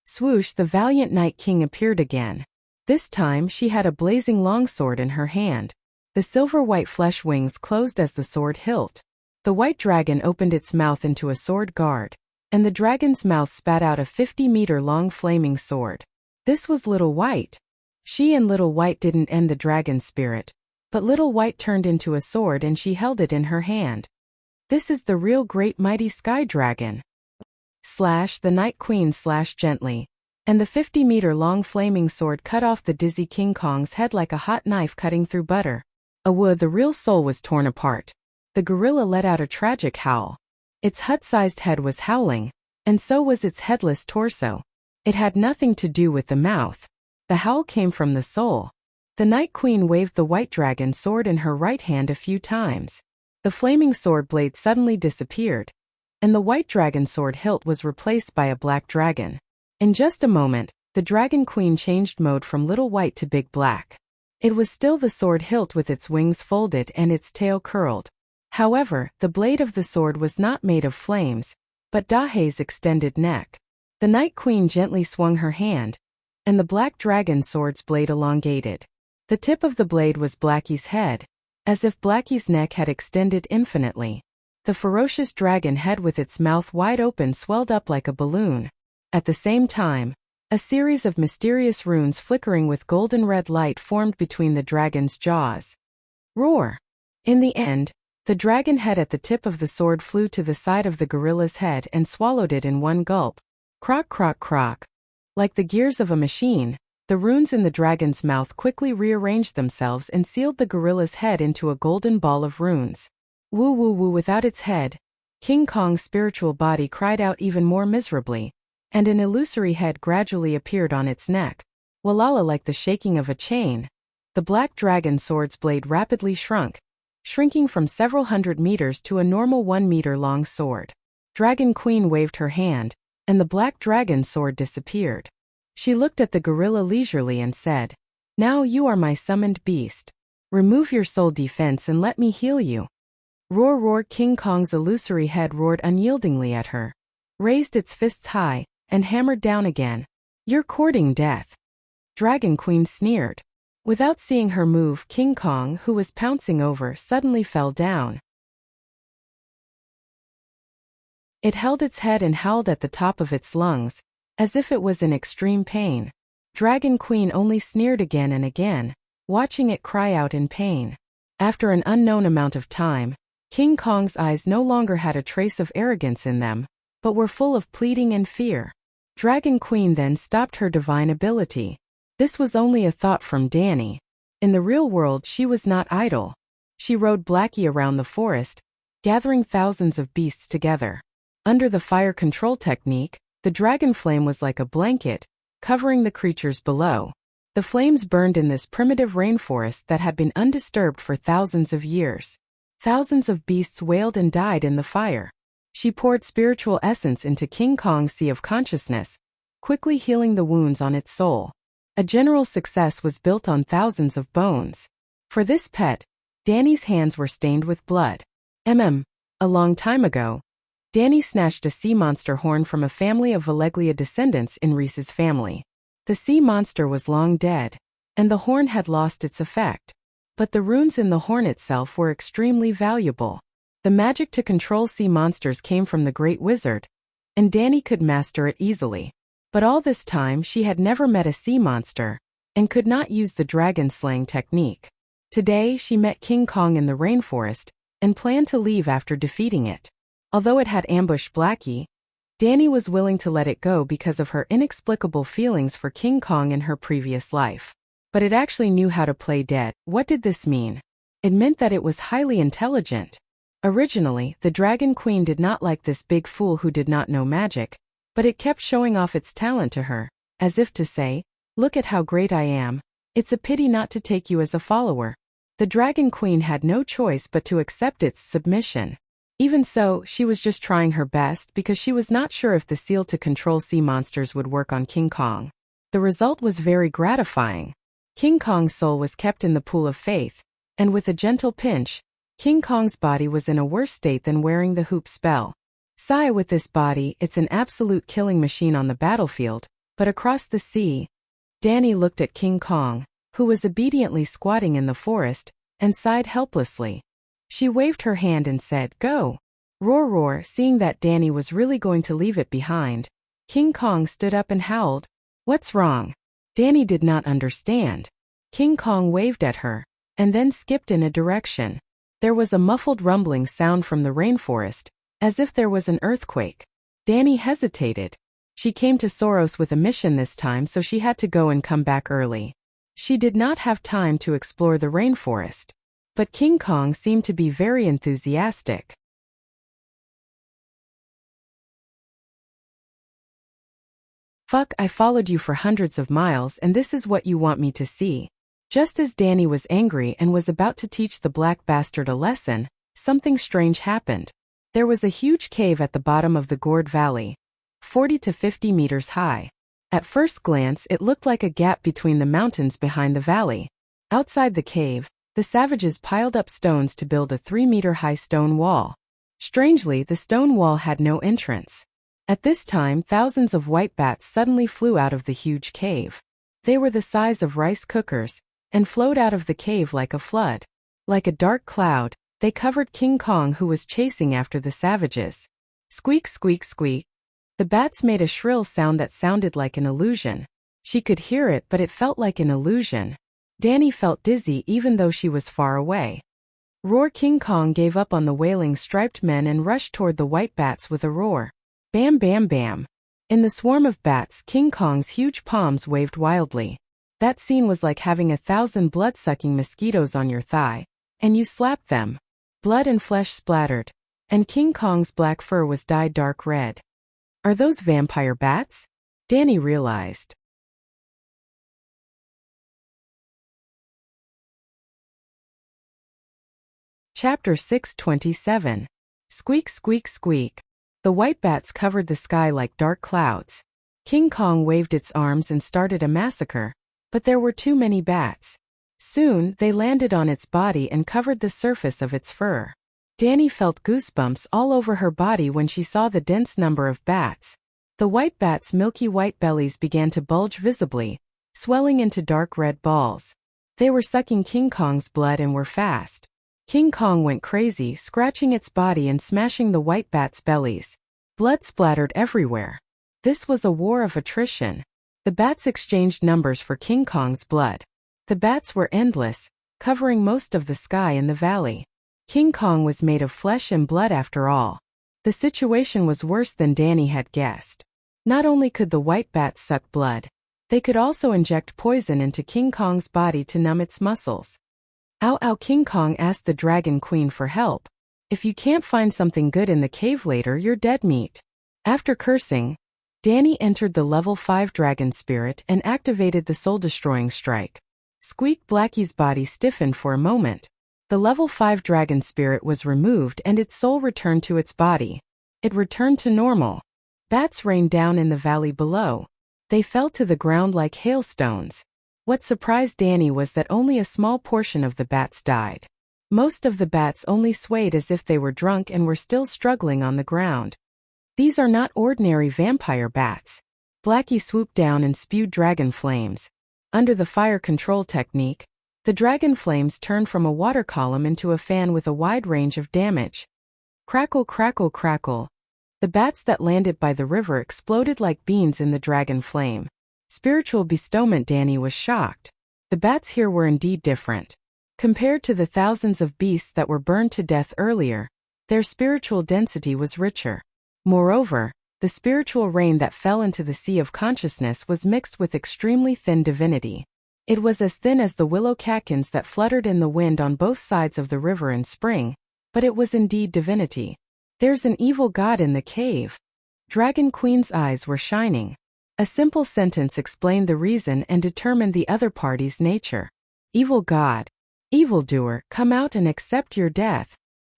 Swoosh, the valiant Night King appeared again. This time she had a blazing longsword in her hand. The silver-white flesh wings closed as the sword hilt. The white dragon opened its mouth into a sword guard, and the dragon's mouth spat out a 50-meter-long flaming sword. This was Little White. She and Little White didn't end the dragon's spirit, but Little White turned into a sword and she held it in her hand. This is the real great mighty sky dragon. The Night Queen slashed gently, and the 50-meter-long flaming sword cut off the dizzy King Kong's head like a hot knife cutting through butter. The real soul was torn apart. The gorilla let out a tragic howl. Its hut-sized head was howling, and so was its headless torso. It had nothing to do with the mouth. The howl came from the soul. The Night Queen waved the white dragon sword in her right hand a few times. The flaming sword blade suddenly disappeared, and the white dragon sword hilt was replaced by a black dragon. In just a moment, the Dragon Queen changed mode from Little White to Big Black. It was still the sword hilt with its wings folded and its tail curled. However, the blade of the sword was not made of flames, but Dahe's extended neck. The Night Queen gently swung her hand, and the black dragon sword's blade elongated. The tip of the blade was Blackie's head, as if Blackie's neck had extended infinitely. The ferocious dragon head with its mouth wide open swelled up like a balloon. At the same time, a series of mysterious runes flickering with golden red light formed between the dragon's jaws. Roar! In the end, the dragon head at the tip of the sword flew to the side of the gorilla's head and swallowed it in one gulp. Croak, croak, croak. Like the gears of a machine, the runes in the dragon's mouth quickly rearranged themselves and sealed the gorilla's head into a golden ball of runes. Woo woo woo. Without its head, King Kong's spiritual body cried out even more miserably, and an illusory head gradually appeared on its neck. Walala, like the shaking of a chain, the black dragon sword's blade rapidly shrunk, shrinking from several hundred meters to a normal 1-meter-long sword. Dragon Queen waved her hand, and the black dragon sword disappeared. She looked at the gorilla leisurely and said, "Now you are my summoned beast. Remove your soul defense and let me heal you." Roar, roar. King Kong's illusory head roared unyieldingly at her, raised its fists high, and hammered down again. "You're courting death." Dragon Queen sneered. Without seeing her move, King Kong, who was pouncing over, suddenly fell down. It held its head and howled at the top of its lungs, as if it was in extreme pain. Dragon Queen only sneered again and again, watching it cry out in pain. After an unknown amount of time, King Kong's eyes no longer had a trace of arrogance in them, but were full of pleading and fear. Dragon Queen then stopped her divine ability. This was only a thought from Danny. In the real world she was not idle. She rode Blackie around the forest, gathering thousands of beasts together. Under the fire control technique, the dragon flame was like a blanket, covering the creatures below. The flames burned in this primitive rainforest that had been undisturbed for thousands of years. Thousands of beasts wailed and died in the fire. She poured spiritual essence into King Kong's sea of consciousness, quickly healing the wounds on its soul. A general success was built on thousands of bones. For this pet, Danny's hands were stained with blood. A long time ago, Danny snatched a sea monster horn from a family of Valeglia descendants in Reese's family. The sea monster was long dead, and the horn had lost its effect. But the runes in the horn itself were extremely valuable. The magic to control sea monsters came from the Great Wizard, and Danny could master it easily. But all this time she had never met a sea monster, and could not use the dragon slaying technique. Today she met King Kong in the rainforest, and planned to leave after defeating it. Although it had ambushed Blackie, Danny was willing to let it go because of her inexplicable feelings for King Kong in her previous life. But it actually knew how to play dead. What did this mean? It meant that it was highly intelligent. Originally, the Dragon Queen did not like this big fool who did not know magic, but it kept showing off its talent to her, as if to say, "Look at how great I am. It's a pity not to take you as a follower." The Dragon Queen had no choice but to accept its submission. Even so, she was just trying her best because she was not sure if the seal to control sea monsters would work on King Kong. The result was very gratifying. King Kong's soul was kept in the pool of faith, and with a gentle pinch, King Kong's body was in a worse state than wearing the hoop spell. Sigh, with this body, it's an absolute killing machine on the battlefield, but across the sea. Danny looked at King Kong, who was obediently squatting in the forest, and sighed helplessly. She waved her hand and said, "Go." Roar, roar. Seeing that Danny was really going to leave it behind, King Kong stood up and howled. "What's wrong?" Danny did not understand. King Kong waved at her, and then skipped in a direction. There was a muffled rumbling sound from the rainforest, as if there was an earthquake. Danny hesitated. She came to Soros with a mission this time, so she had to go and come back early. She did not have time to explore the rainforest. But King Kong seemed to be very enthusiastic. "Fuck, I followed you for hundreds of miles and this is what you want me to see." Just as Danny was angry and was about to teach the black bastard a lesson, something strange happened. There was a huge cave at the bottom of the Gourd Valley, 40 to 50 meters high. At first glance, it looked like a gap between the mountains behind the valley. Outside the cave, the savages piled up stones to build a 3-meter-high stone wall. Strangely, the stone wall had no entrance. At this time, thousands of white bats suddenly flew out of the huge cave. They were the size of rice cookers, and flowed out of the cave like a flood. Like a dark cloud, they covered King Kong, who was chasing after the savages. Squeak, squeak, squeak. The bats made a shrill sound that sounded like an illusion. She could hear it, but it felt like an illusion. Danny felt dizzy even though she was far away. Roar! King Kong gave up on the wailing striped men and rushed toward the white bats with a roar. Bam, bam, bam. In the swarm of bats, King Kong's huge palms waved wildly. That scene was like having 1,000 blood-sucking mosquitoes on your thigh, and you slapped them. Blood and flesh splattered, and King Kong's black fur was dyed dark red. Are those vampire bats? Danny realized. Chapter 627. Squeak, squeak, squeak. The white bats covered the sky like dark clouds. King Kong waved its arms and started a massacre, but there were too many bats. Soon, they landed on its body and covered the surface of its fur. Danny felt goosebumps all over her body when she saw the dense number of bats. The white bats' milky white bellies began to bulge visibly, swelling into dark red balls. They were sucking King Kong's blood and were fast. King Kong went crazy, scratching its body and smashing the white bats' bellies. Blood splattered everywhere. This was a war of attrition. The bats exchanged numbers for King Kong's blood. The bats were endless, covering most of the sky in the valley. King Kong was made of flesh and blood after all. The situation was worse than Danny had guessed. Not only could the white bats suck blood, they could also inject poison into King Kong's body to numb its muscles. Ow, ow! King Kong asked the Dragon Queen for help. If you can't find something good in the cave later, you're dead meat. After cursing, Danny entered the level 5 dragon spirit and activated the soul-destroying strike. Squeak! Blackie's body stiffened for a moment. The level 5 dragon spirit was removed and its soul returned to its body. It returned to normal. Bats rained down in the valley below. They fell to the ground like hailstones. What surprised Danny was that only a small portion of the bats died. Most of the bats only swayed as if they were drunk and were still struggling on the ground. These are not ordinary vampire bats. Blackie swooped down and spewed dragon flames. Under the fire control technique, the dragon flames turned from a water column into a fan with a wide range of damage. Crackle, crackle, crackle. The bats that landed by the river exploded like beans in the dragon flame. Spiritual bestowment. Danny was shocked. The bats here were indeed different. Compared to the thousands of beasts that were burned to death earlier, their spiritual density was richer. Moreover, the spiritual rain that fell into the sea of consciousness was mixed with extremely thin divinity. It was as thin as the willow catkins that fluttered in the wind on both sides of the river in spring, but it was indeed divinity. There's an evil god in the cave. Dragon Queen's eyes were shining. A simple sentence explained the reason and determined the other party's nature. Evil god. Evildoer, come out and accept your death.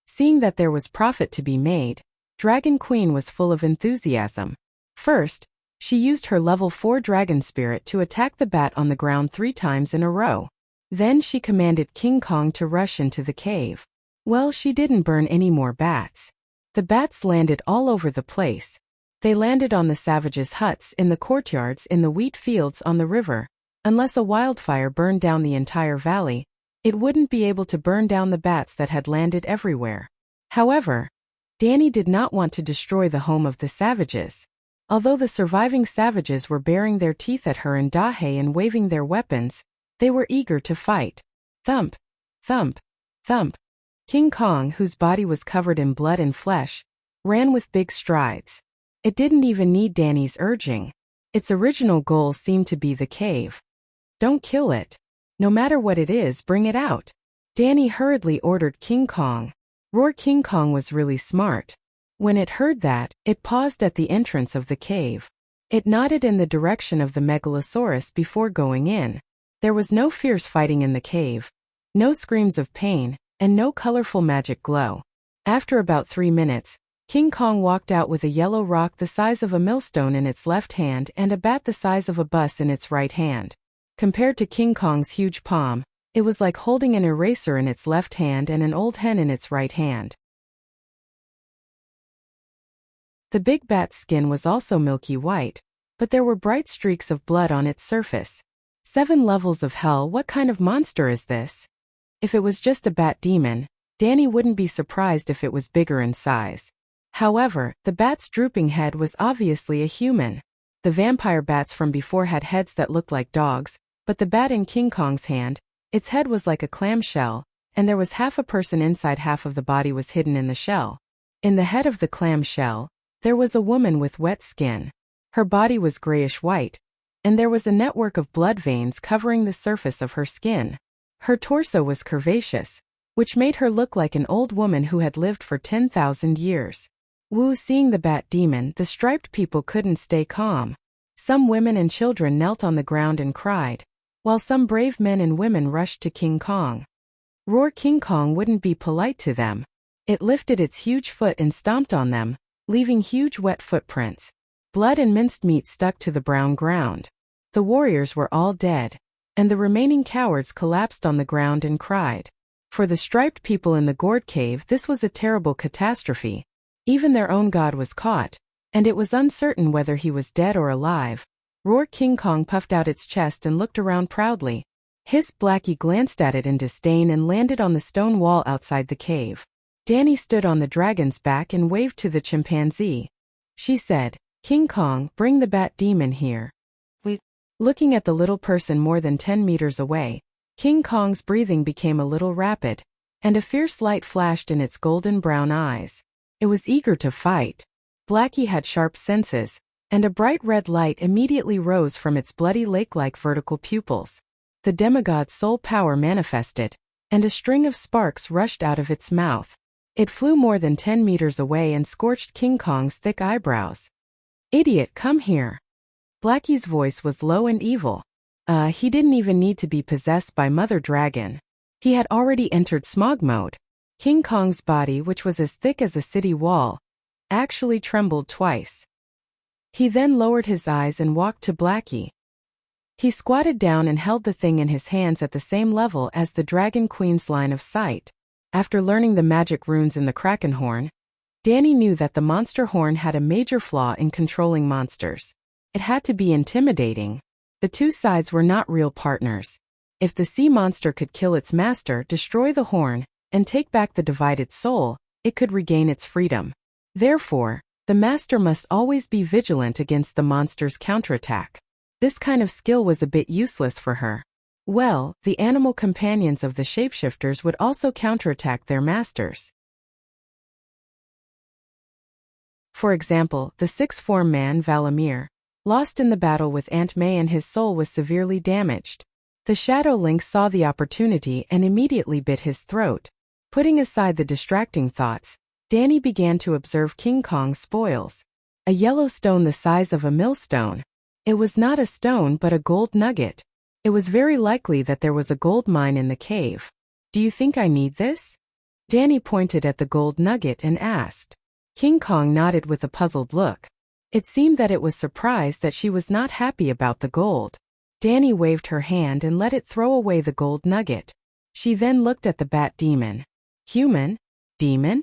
Seeing that there was profit to be made, Dragon Queen was full of enthusiasm. First, She used her level 4 dragon spirit to attack the bat on the ground 3 times in a row. Then she commanded King Kong to rush into the cave. Well, she didn't burn any more bats. The bats landed all over the place. They landed on the savages' huts, in the courtyards, in the wheat fields, on the river. Unless a wildfire burned down the entire valley, it wouldn't be able to burn down the bats that had landed everywhere. However, Danny did not want to destroy the home of the savages. Although the surviving savages were baring their teeth at her and Dahe and waving their weapons, they were eager to fight. Thump, thump, thump. King Kong, whose body was covered in blood and flesh, ran with big strides. It didn't even need Danny's urging. Its original goal seemed to be the cave. Don't kill it. No matter what it is, bring it out. Danny hurriedly ordered King Kong. Roar King Kong was really smart. When it heard that, it paused at the entrance of the cave. It nodded in the direction of the Megalosaurus before going in. There was no fierce fighting in the cave, no screams of pain, and no colorful magic glow. After about 3 minutes, King Kong walked out with a yellow rock the size of a millstone in its left hand and a bat the size of a bus in its right hand. Compared to King Kong's huge palm, it was like holding an eraser in its left hand and an old hen in its right hand. The big bat's skin was also milky white, but there were bright streaks of blood on its surface. 7 levels of hell. What kind of monster is this? If it was just a bat demon, Danny wouldn't be surprised if it was bigger in size. However, the bat's drooping head was obviously a human. The vampire bats from before had heads that looked like dogs, but the bat in King Kong's hand, its head was like a clamshell, and there was half a person inside, half of the body was hidden in the shell. In the head of the clamshell, there was a woman with wet skin. Her body was grayish-white, and there was a network of blood veins covering the surface of her skin. Her torso was curvaceous, which made her look like an old woman who had lived for 10,000 years. Wu, seeing the bat demon, the striped people couldn't stay calm. Some women and children knelt on the ground and cried, while some brave men and women rushed to King Kong. Roar King Kong wouldn't be polite to them. It lifted its huge foot and stomped on them, leaving huge wet footprints. Blood and minced meat stuck to the brown ground. The warriors were all dead, and the remaining cowards collapsed on the ground and cried. For the striped people in the gourd cave, this was a terrible catastrophe. Even their own god was caught, and it was uncertain whether he was dead or alive. Roar King Kong puffed out its chest and looked around proudly. Hissed Blackie glanced at it in disdain and landed on the stone wall outside the cave. Danny stood on the dragon's back and waved to the chimpanzee. She said, "King Kong, bring the bat demon here." Looking at the little person more than 10 meters away, King Kong's breathing became a little rapid, and a fierce light flashed in its golden brown eyes. It was eager to fight. Blackie had sharp senses, and a bright red light immediately rose from its bloody lake-like vertical pupils. The demigod's soul power manifested, and a string of sparks rushed out of its mouth. It flew more than 10 meters away and scorched King Kong's thick eyebrows. "Idiot, come here." Blackie's voice was low and evil. He didn't even need to be possessed by Mother Dragon. He had already entered smog mode. King Kong's body, which was as thick as a city wall, actually trembled twice. He then lowered his eyes and walked to Blackie. He squatted down and held the thing in his hands at the same level as the Dragon Queen's line of sight. After learning the magic runes in the Kraken horn, Danny knew that the monster horn had a major flaw in controlling monsters. It had to be intimidating. The two sides were not real partners. If the sea monster could kill its master, destroy the horn, and take back the divided soul, it could regain its freedom. Therefore, the master must always be vigilant against the monster's counterattack. This kind of skill was a bit useless for her. Well, the animal companions of the shapeshifters would also counterattack their masters. For example, the sixth-form man Valamir lost in the battle with Aunt May and his soul was severely damaged. The Shadow Lynx saw the opportunity and immediately bit his throat. Putting aside the distracting thoughts, Danny began to observe King Kong's spoils. A yellow stone the size of a millstone. It was not a stone but a gold nugget. It was very likely that there was a gold mine in the cave. "Do you think I need this?" Danny pointed at the gold nugget and asked. King Kong nodded with a puzzled look. It seemed that it was surprised that she was not happy about the gold. Danny waved her hand and let it throw away the gold nugget. She then looked at the bat demon. Human? Demon?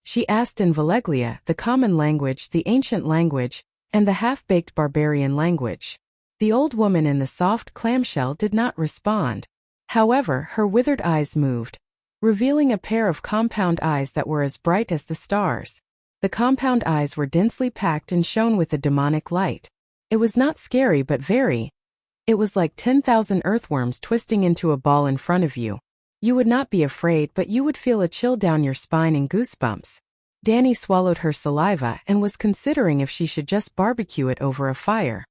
She asked in Valeglia, the common language, the ancient language, and the half-baked barbarian language. The old woman in the soft clamshell did not respond. However, her withered eyes moved, revealing a pair of compound eyes that were as bright as the stars. The compound eyes were densely packed and shone with a demonic light. It was not scary but very. It was like 10,000 earthworms twisting into a ball in front of you. You would not be afraid, but you would feel a chill down your spine and goosebumps. Danny swallowed her saliva and was considering if she should just barbecue it over a fire.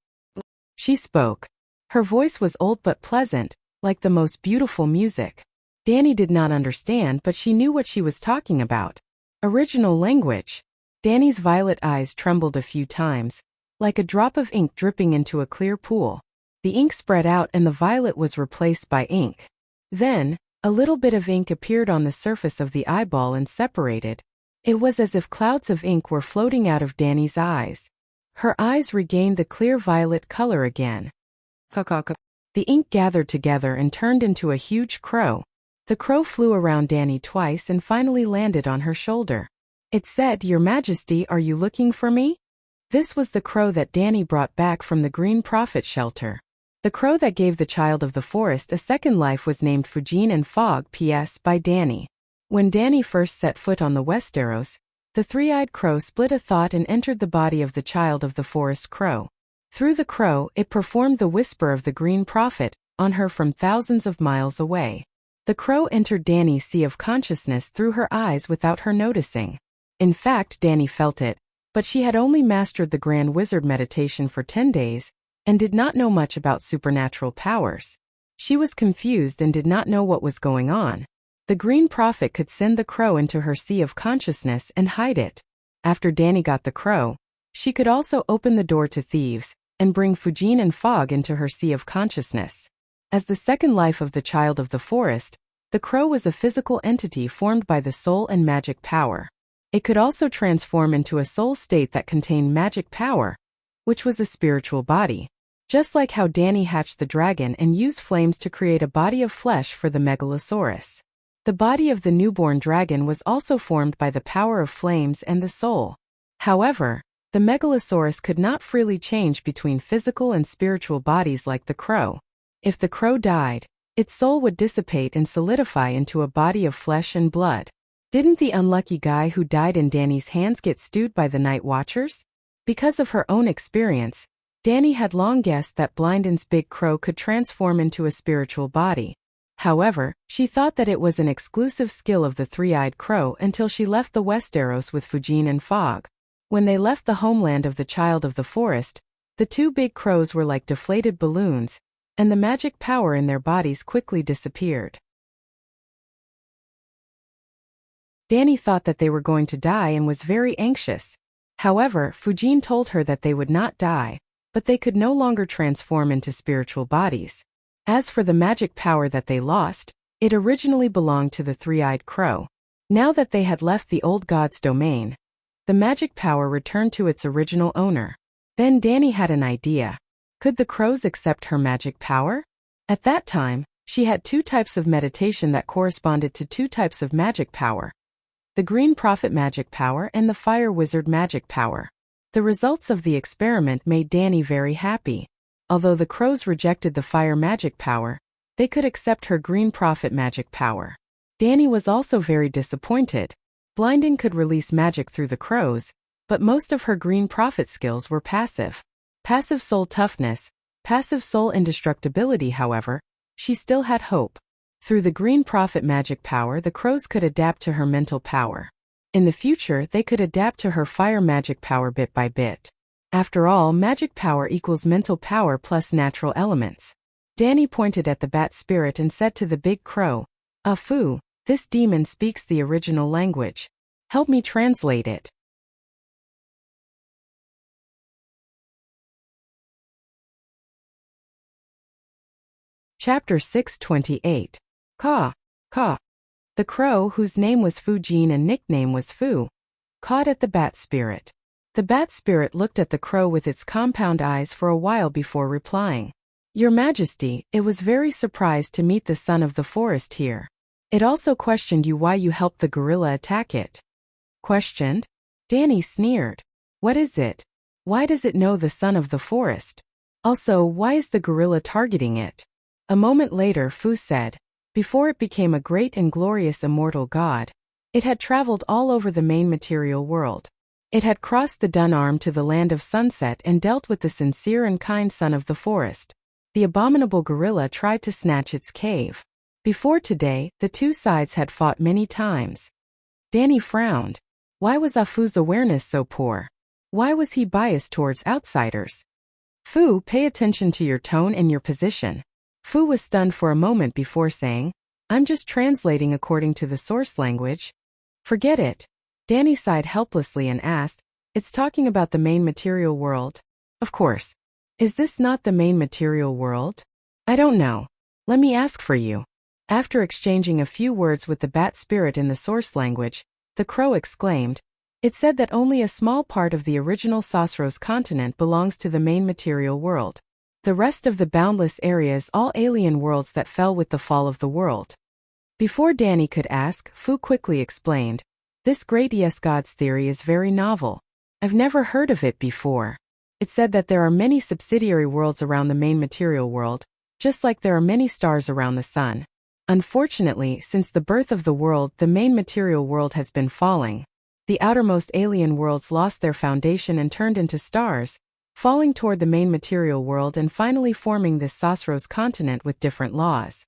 She spoke. Her voice was old but pleasant, like the most beautiful music. Danny did not understand, but she knew what she was talking about. Original language. Danny's violet eyes trembled a few times, like a drop of ink dripping into a clear pool. The ink spread out and the violet was replaced by ink. Then, a little bit of ink appeared on the surface of the eyeball and separated. It was as if clouds of ink were floating out of Danny's eyes. Her eyes regained the clear violet color again. The ink gathered together and turned into a huge crow. The crow flew around Danny twice and finally landed on her shoulder. It said, "Your Majesty, are you looking for me?" This was the crow that Danny brought back from the Green Prophet shelter. The crow that gave the child of the forest a second life was named Fujin and Fog P.S. by Danny. When Danny first set foot on the Westeros, the three-eyed crow split a thought and entered the body of the child of the forest crow. Through the crow, it performed the whisper of the Green Prophet on her from thousands of miles away. The crow entered Danny's sea of consciousness through her eyes without her noticing. In fact, Danny felt it, but she had only mastered the Grand Wizard meditation for 10 days, and did not know much about supernatural powers. She was confused and did not know what was going on. The Green Prophet could send the crow into her sea of consciousness and hide it. After Danny got the crow, she could also open the door to thieves, and bring Fujin and Fog into her sea of consciousness. As the second life of the child of the forest, the crow was a physical entity formed by the soul and magic power. It could also transform into a soul state that contained magic power, which was a spiritual body. Just like how Danny hatched the dragon and used flames to create a body of flesh for the Megalosaurus. The body of the newborn dragon was also formed by the power of flames and the soul. However, the Megalosaurus could not freely change between physical and spiritual bodies like the crow. If the crow died, its soul would dissipate and solidify into a body of flesh and blood. Didn't the unlucky guy who died in Danny's hands get stewed by the Night Watchers? Because of her own experience, Danny had long guessed that Blindon's big crow could transform into a spiritual body. However, she thought that it was an exclusive skill of the three-eyed crow until she left the Westeros with Fujin and Fog. When they left the homeland of the child of the forest, the two big crows were like deflated balloons, and the magic power in their bodies quickly disappeared. Danny thought that they were going to die and was very anxious. However, Fujin told her that they would not die, but they could no longer transform into spiritual bodies. As for the magic power that they lost, it originally belonged to the three-eyed crow. Now that they had left the old god's domain, the magic power returned to its original owner. Then Danny had an idea. Could the crows accept her magic power? At that time, she had two types of meditation that corresponded to two types of magic power. The Green Prophet magic power and the Fire Wizard magic power. The results of the experiment made Danny very happy. Although the crows rejected the fire magic power, they could accept her Green Prophet magic power. Danny was also very disappointed. Blindon could release magic through the crows, but most of her Green Prophet skills were passive. Passive soul toughness, passive soul indestructibility. However, she still had hope. Through the Green Prophet magic power, the crows could adapt to her mental power. In the future, they could adapt to her fire magic power bit by bit. After all, magic power equals mental power plus natural elements. Danny pointed at the bat spirit and said to the big crow, "Afu, this demon speaks the original language. Help me translate it." Chapter 628. Caw, caw. The crow, whose name was Fujin and nickname was Fu, cawed at the bat spirit. The bat spirit looked at the crow with its compound eyes for a while before replying. Your Majesty, it was very surprised to meet the son of the forest here. It also questioned you why you helped the gorilla attack it. Questioned? Danny sneered. What is it? Why does it know the son of the forest? Also, why is the gorilla targeting it? A moment later Fu said, before it became a great and glorious immortal god, it had traveled all over the main material world. It had crossed the Dun Arm to the land of sunset and dealt with the sincere and kind son of the forest. The abominable gorilla tried to snatch its cave. Before today, the two sides had fought many times. Danny frowned. Why was Fu's awareness so poor? Why was he biased towards outsiders? Fu, pay attention to your tone and your position. Fu was stunned for a moment before saying, I'm just translating according to the source language. Forget it. Danny sighed helplessly and asked, it's talking about the main material world? Of course. Is this not the main material world? I don't know. Let me ask for you. After exchanging a few words with the bat spirit in the source language, the crow exclaimed, it said that only a small part of the original Sosros continent belongs to the main material world. The rest of the boundless area is all alien worlds that fell with the fall of the world. Before Danny could ask, Fu quickly explained, this great gods theory is very novel. I've never heard of it before. It said that there are many subsidiary worlds around the main material world, just like there are many stars around the sun. Unfortunately, since the birth of the world, the main material world has been falling. The outermost alien worlds lost their foundation and turned into stars, falling toward the main material world and finally forming this Sosros continent with different laws.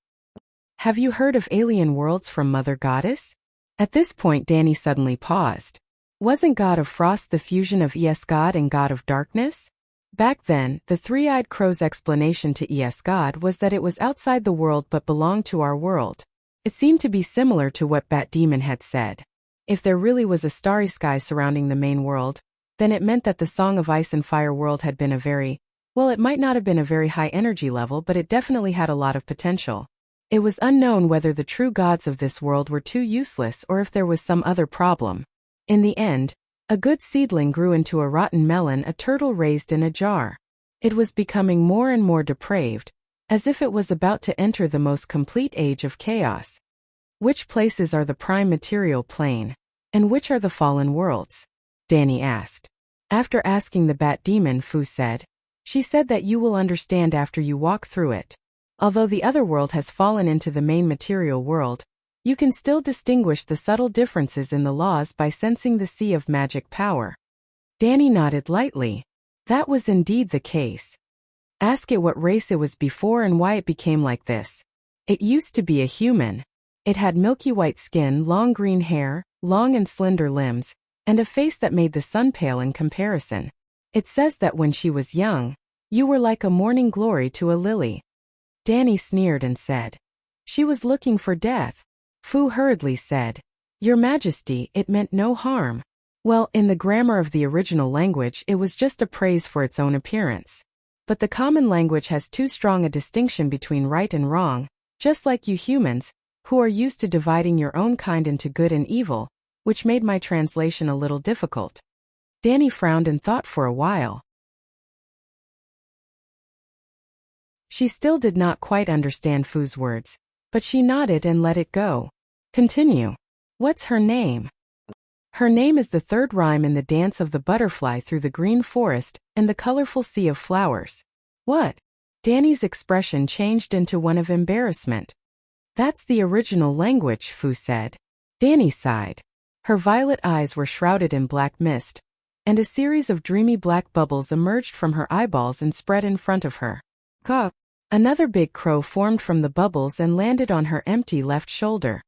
Have you heard of alien worlds from Mother Goddess? At this point Danny suddenly paused. Wasn't God of Frost the fusion of God and God of Darkness? Back then, the three-eyed crow's explanation to God was that it was outside the world but belonged to our world. It seemed to be similar to what Bat Demon had said. If there really was a starry sky surrounding the main world, then it meant that the Song of Ice and Fire world had been it might not have been a very high energy level, but it definitely had a lot of potential. It was unknown whether the true gods of this world were too useless or if there was some other problem. In the end, a good seedling grew into a rotten melon a turtle raised in a jar. It was becoming more and more depraved, as if it was about to enter the most complete age of chaos. Which places are the prime material plane, and which are the fallen worlds? Danny asked. After asking the Bat Demon, Fu said, she said that you will understand after you walk through it. Although the other world has fallen into the main material world, you can still distinguish the subtle differences in the laws by sensing the sea of magic power. Danny nodded lightly. That was indeed the case. Ask it what race it was before and why it became like this. It used to be a human. It had milky white skin, long green hair, long and slender limbs, and a face that made the sun pale in comparison. It says that when she was young, you were like a morning glory to a lily. Danny sneered and said, she was looking for death. Fu hurriedly said, Your Majesty, it meant no harm. Well, in the grammar of the original language it was just a praise for its own appearance. But the common language has too strong a distinction between right and wrong, just like you humans, who are used to dividing your own kind into good and evil, which made my translation a little difficult. Danny frowned and thought for a while. She still did not quite understand Fu's words, but she nodded and let it go. Continue. What's her name? Her name is the third rhyme in the dance of the butterfly through the green forest and the colorful sea of flowers. What? Danny's expression changed into one of embarrassment. That's the original language, Fu said. Danny sighed. Her violet eyes were shrouded in black mist, and a series of dreamy black bubbles emerged from her eyeballs and spread in front of her. Caw. Another big crow formed from the bubbles and landed on her empty left shoulder.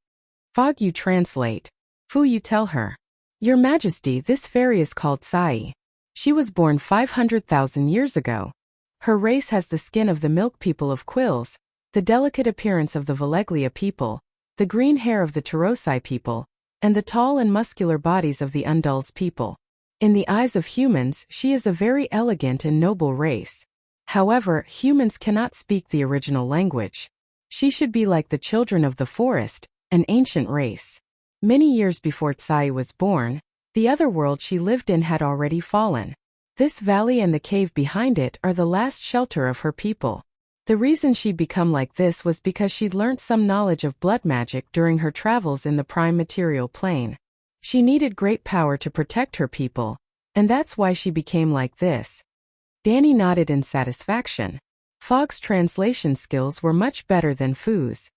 Fog, you translate. Fu, you tell her. Your Majesty, this fairy is called Sai. She was born 500,000 years ago. Her race has the skin of the milk people of Quills, the delicate appearance of the Valeglia people, the green hair of the Tarosai people, and the tall and muscular bodies of the Undul's people. In the eyes of humans, she is a very elegant and noble race. However, humans cannot speak the original language. She should be like the children of the forest, an ancient race. Many years before Tsai was born, The other world she lived in had already fallen. This valley and the cave behind it are the last shelter of her people. The reason she'd become like this was because she'd learnt some knowledge of blood magic during her travels in the prime material plane. She needed great power to protect her people, and that's why she became like this. Danny nodded in satisfaction. Fogg's translation skills were much better than Fu's.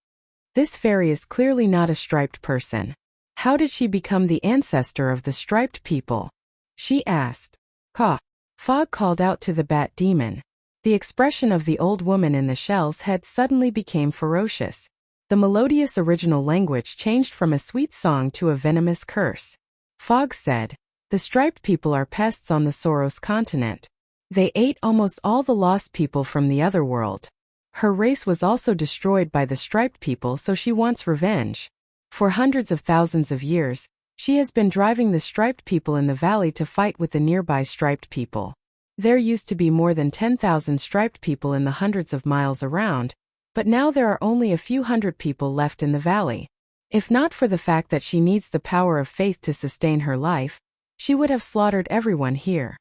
This fairy is clearly not a striped person. How did she become the ancestor of the striped people? She asked. Caw. Fogg called out to the bat demon. The expression of the old woman in the shell's head suddenly became ferocious. The melodious original language changed from a sweet song to a venomous curse. Fogg said, "The striped people are pests on the Soros continent. They ate almost all the lost people from the other world. Her race was also destroyed by the striped people, so she wants revenge. For hundreds of thousands of years, she has been driving the striped people in the valley to fight with the nearby striped people. There used to be more than 10,000 striped people in the hundreds of miles around, but now there are only a few hundred people left in the valley. If not for the fact that she needs the power of faith to sustain her life, she would have slaughtered everyone here.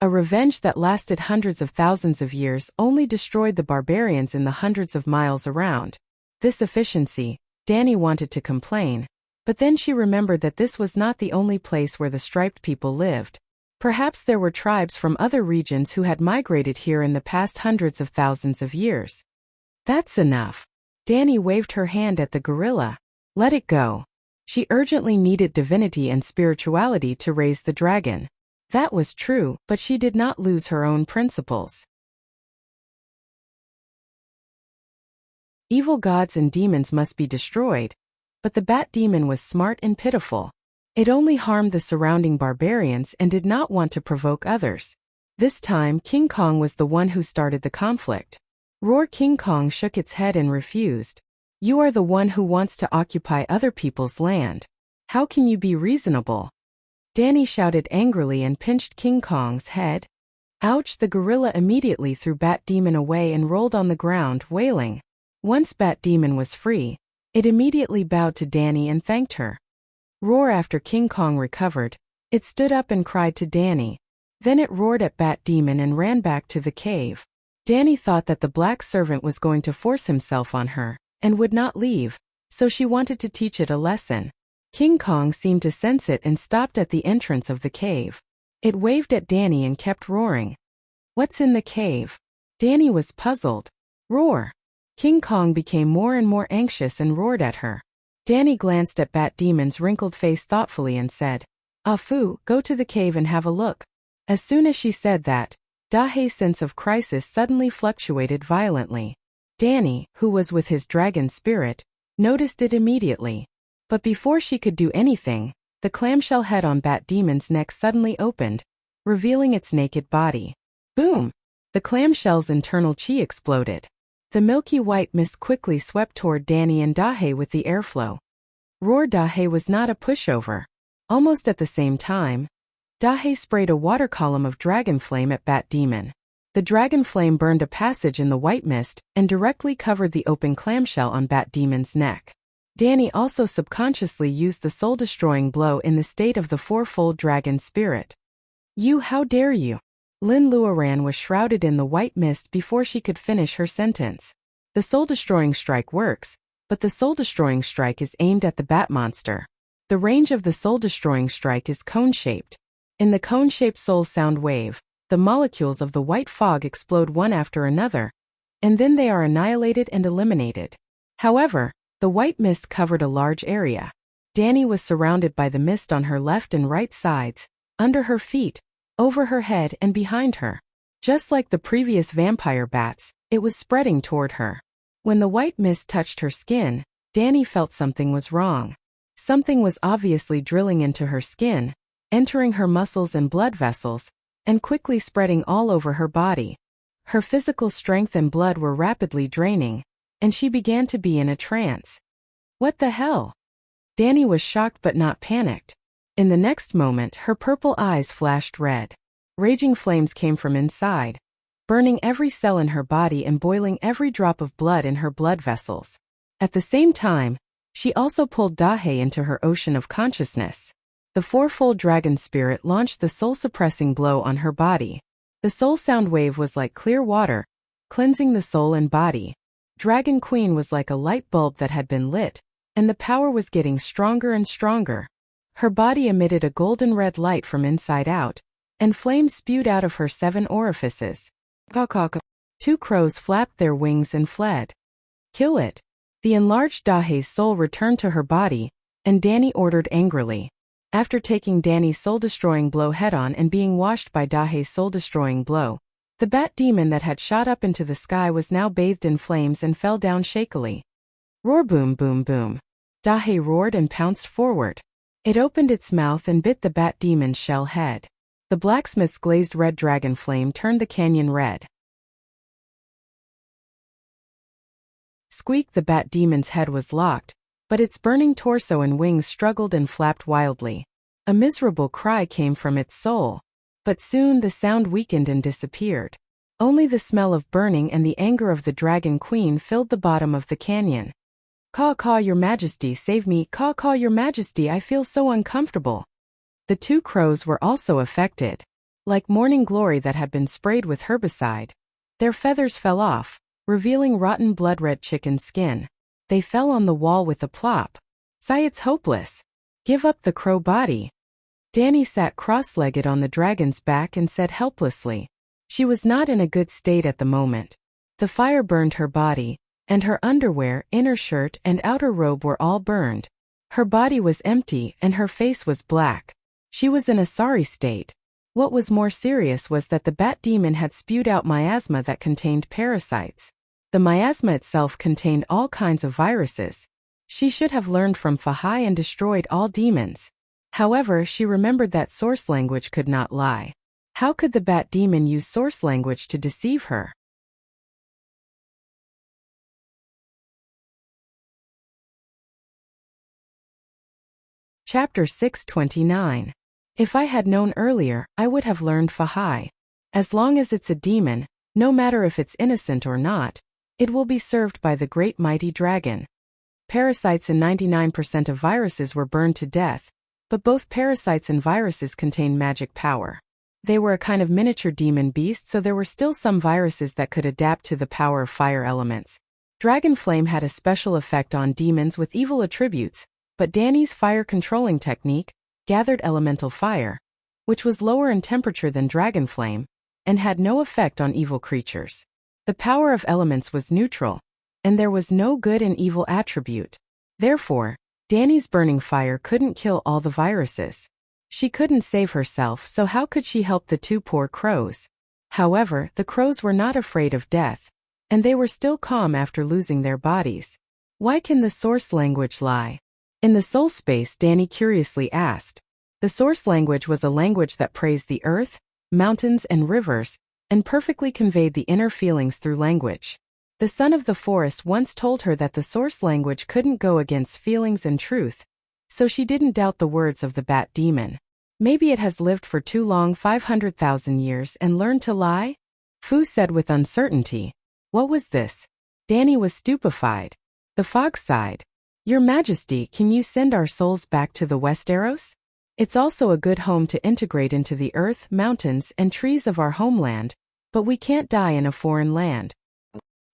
A revenge that lasted hundreds of thousands of years only destroyed the barbarians in the hundreds of miles around. This efficiency," Danny wanted to complain, but then she remembered that this was not the only place where the striped people lived. Perhaps there were tribes from other regions who had migrated here in the past hundreds of thousands of years. "That's enough." Danny waved her hand at the gorilla. "Let it go." She urgently needed divinity and spirituality to raise the dragon. That was true, but she did not lose her own principles. Evil gods and demons must be destroyed, but the bat demon was smart and pitiful. It only harmed the surrounding barbarians and did not want to provoke others. This time King Kong was the one who started the conflict. Roar King Kong shook its head and refused. "You are the one who wants to occupy other people's land. How can you be reasonable?" Danny shouted angrily and pinched King Kong's head. Ouch! The gorilla immediately threw Bat Demon away and rolled on the ground, wailing. Once Bat Demon was free, it immediately bowed to Danny and thanked her. Roar after King Kong recovered, it stood up and cried to Danny. Then it roared at Bat Demon and ran back to the cave. Danny thought that the black servant was going to force himself on her, and would not leave, so she wanted to teach it a lesson. King Kong seemed to sense it and stopped at the entrance of the cave. It waved at Danny and kept roaring. "What's in the cave?" Danny was puzzled. "Roar." King Kong became more and more anxious and roared at her. Danny glanced at Bat Demon's wrinkled face thoughtfully and said, "Afu, go to the cave and have a look." As soon as she said that, Dahe's sense of crisis suddenly fluctuated violently. Danny, who was with his dragon spirit, noticed it immediately. But before she could do anything, the clamshell head on Bat Demon's neck suddenly opened, revealing its naked body. Boom! The clamshell's internal chi exploded. The milky white mist quickly swept toward Danny and Dahe with the airflow. Roar Dahe was not a pushover. Almost at the same time, Dahe sprayed a water column of dragon flame at Bat Demon. The dragon flame burned a passage in the white mist and directly covered the open clamshell on Bat Demon's neck. Danny also subconsciously used the soul-destroying blow in the state of the fourfold dragon spirit. "You, how dare you!" Lin Luoran was shrouded in the white mist before she could finish her sentence. The soul-destroying strike works, but the soul-destroying strike is aimed at the bat monster. The range of the soul-destroying strike is cone-shaped. In the cone-shaped soul sound wave, the molecules of the white fog explode one after another, and then they are annihilated and eliminated. However, the white mist covered a large area. Danny was surrounded by the mist on her left and right sides, under her feet, over her head and behind her. Just like the previous vampire bats, it was spreading toward her. When the white mist touched her skin, Danny felt something was wrong. Something was obviously drilling into her skin, entering her muscles and blood vessels, and quickly spreading all over her body. Her physical strength and blood were rapidly draining, and she began to be in a trance. What the hell? Danny was shocked but not panicked. In the next moment, her purple eyes flashed red. Raging flames came from inside, burning every cell in her body and boiling every drop of blood in her blood vessels. At the same time, she also pulled Dahe into her ocean of consciousness. The fourfold dragon spirit launched the soul-suppressing blow on her body. The soul sound wave was like clear water, cleansing the soul and body. Dragon Queen was like a light bulb that had been lit, and the power was getting stronger and stronger. Her body emitted a golden red light from inside out, and flames spewed out of her 7 orifices. Caw-caw-caw. 2 crows flapped their wings and fled. Kill it. The enlarged Dahe's soul returned to her body, and Danny ordered angrily. After taking Danny's soul-destroying blow head-on and being washed by Dahe's soul-destroying blow, the bat demon that had shot up into the sky was now bathed in flames and fell down shakily. Roar, boom, boom, boom. Dahe roared and pounced forward. It opened its mouth and bit the bat demon's shell head. The blacksmith's glazed red dragon flame turned the canyon red. Squeak, the bat demon's head was locked, but its burning torso and wings struggled and flapped wildly. A miserable cry came from its soul. But soon the sound weakened and disappeared. Only the smell of burning and the anger of the Dragon Queen filled the bottom of the canyon. Caw-caw, your majesty, save me. Caw-caw, your majesty, I feel so uncomfortable. The 2 crows were also affected. Like morning glory that had been sprayed with herbicide. Their feathers fell off, revealing rotten blood-red chicken skin. They fell on the wall with a plop. Sigh, it's hopeless. Give up the crow body. Danny sat cross-legged on the dragon's back and said helplessly. She was not in a good state at the moment. The fire burned her body, and her underwear, inner shirt, and outer robe were all burned. Her body was empty and her face was black. She was in a sorry state. What was more serious was that the bat demon had spewed out miasma that contained parasites. The miasma itself contained all kinds of viruses. She should have learned from Fahai and destroyed all demons. However, she remembered that source language could not lie. How could the bat demon use source language to deceive her? Chapter 629. If I had known earlier, I would have learned Fahai. As long as it's a demon, no matter if it's innocent or not, it will be served by the great mighty dragon. Parasites and 99% of viruses were burned to death, but both parasites and viruses contain magic power. They were a kind of miniature demon beast, so there were still some viruses that could adapt to the power of fire elements. Dragon Flame had a special effect on demons with evil attributes, but Danny's fire controlling technique gathered elemental fire, which was lower in temperature than Dragon Flame, and had no effect on evil creatures. The power of elements was neutral, and there was no good and evil attribute. Therefore, Danny's burning fire couldn't kill all the viruses. She couldn't save herself, so how could she help the 2 poor crows? However, the crows were not afraid of death, and they were still calm after losing their bodies. Why can the source language lie? In the soul space, Danny curiously asked. The source language was a language that praised the earth, mountains, and rivers, and perfectly conveyed the inner feelings through language. The son of the forest once told her that the source language couldn't go against feelings and truth, so she didn't doubt the words of the bat demon. Maybe it has lived for too long, 500,000 years, and learned to lie? Fu said with uncertainty. What was this? Danny was stupefied. The fog sighed. Your Majesty, can you send our souls back to the Westeros? It's also a good home to integrate into the earth, mountains, and trees of our homeland, but we can't die in a foreign land.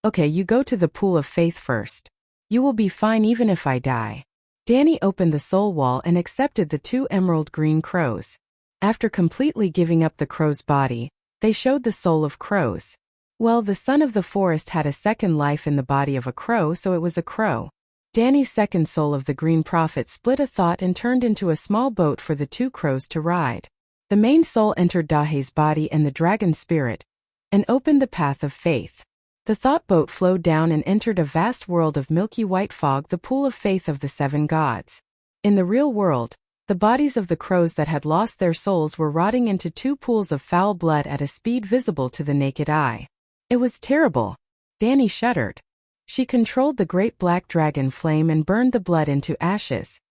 Okay, you go to the pool of faith first. You will be fine even if I die. Danny opened the soul wall and accepted the 2 emerald green crows. After completely giving up the crow's body, they showed the soul of crows. Well, the son of the forest had a second life in the body of a crow, so it was a crow. Danny's second soul of the green prophet split a thought and turned into a small boat for the 2 crows to ride. The main soul entered Dahe's body and the dragon spirit, and opened the path of faith. The thought boat flowed down and entered a vast world of milky white fog, the pool of faith of the 7 gods. In the real world, the bodies of the crows that had lost their souls were rotting into 2 pools of foul blood at a speed visible to the naked eye. It was terrible. Danny shuddered. She controlled the great black dragon flame and burned the blood into ashes.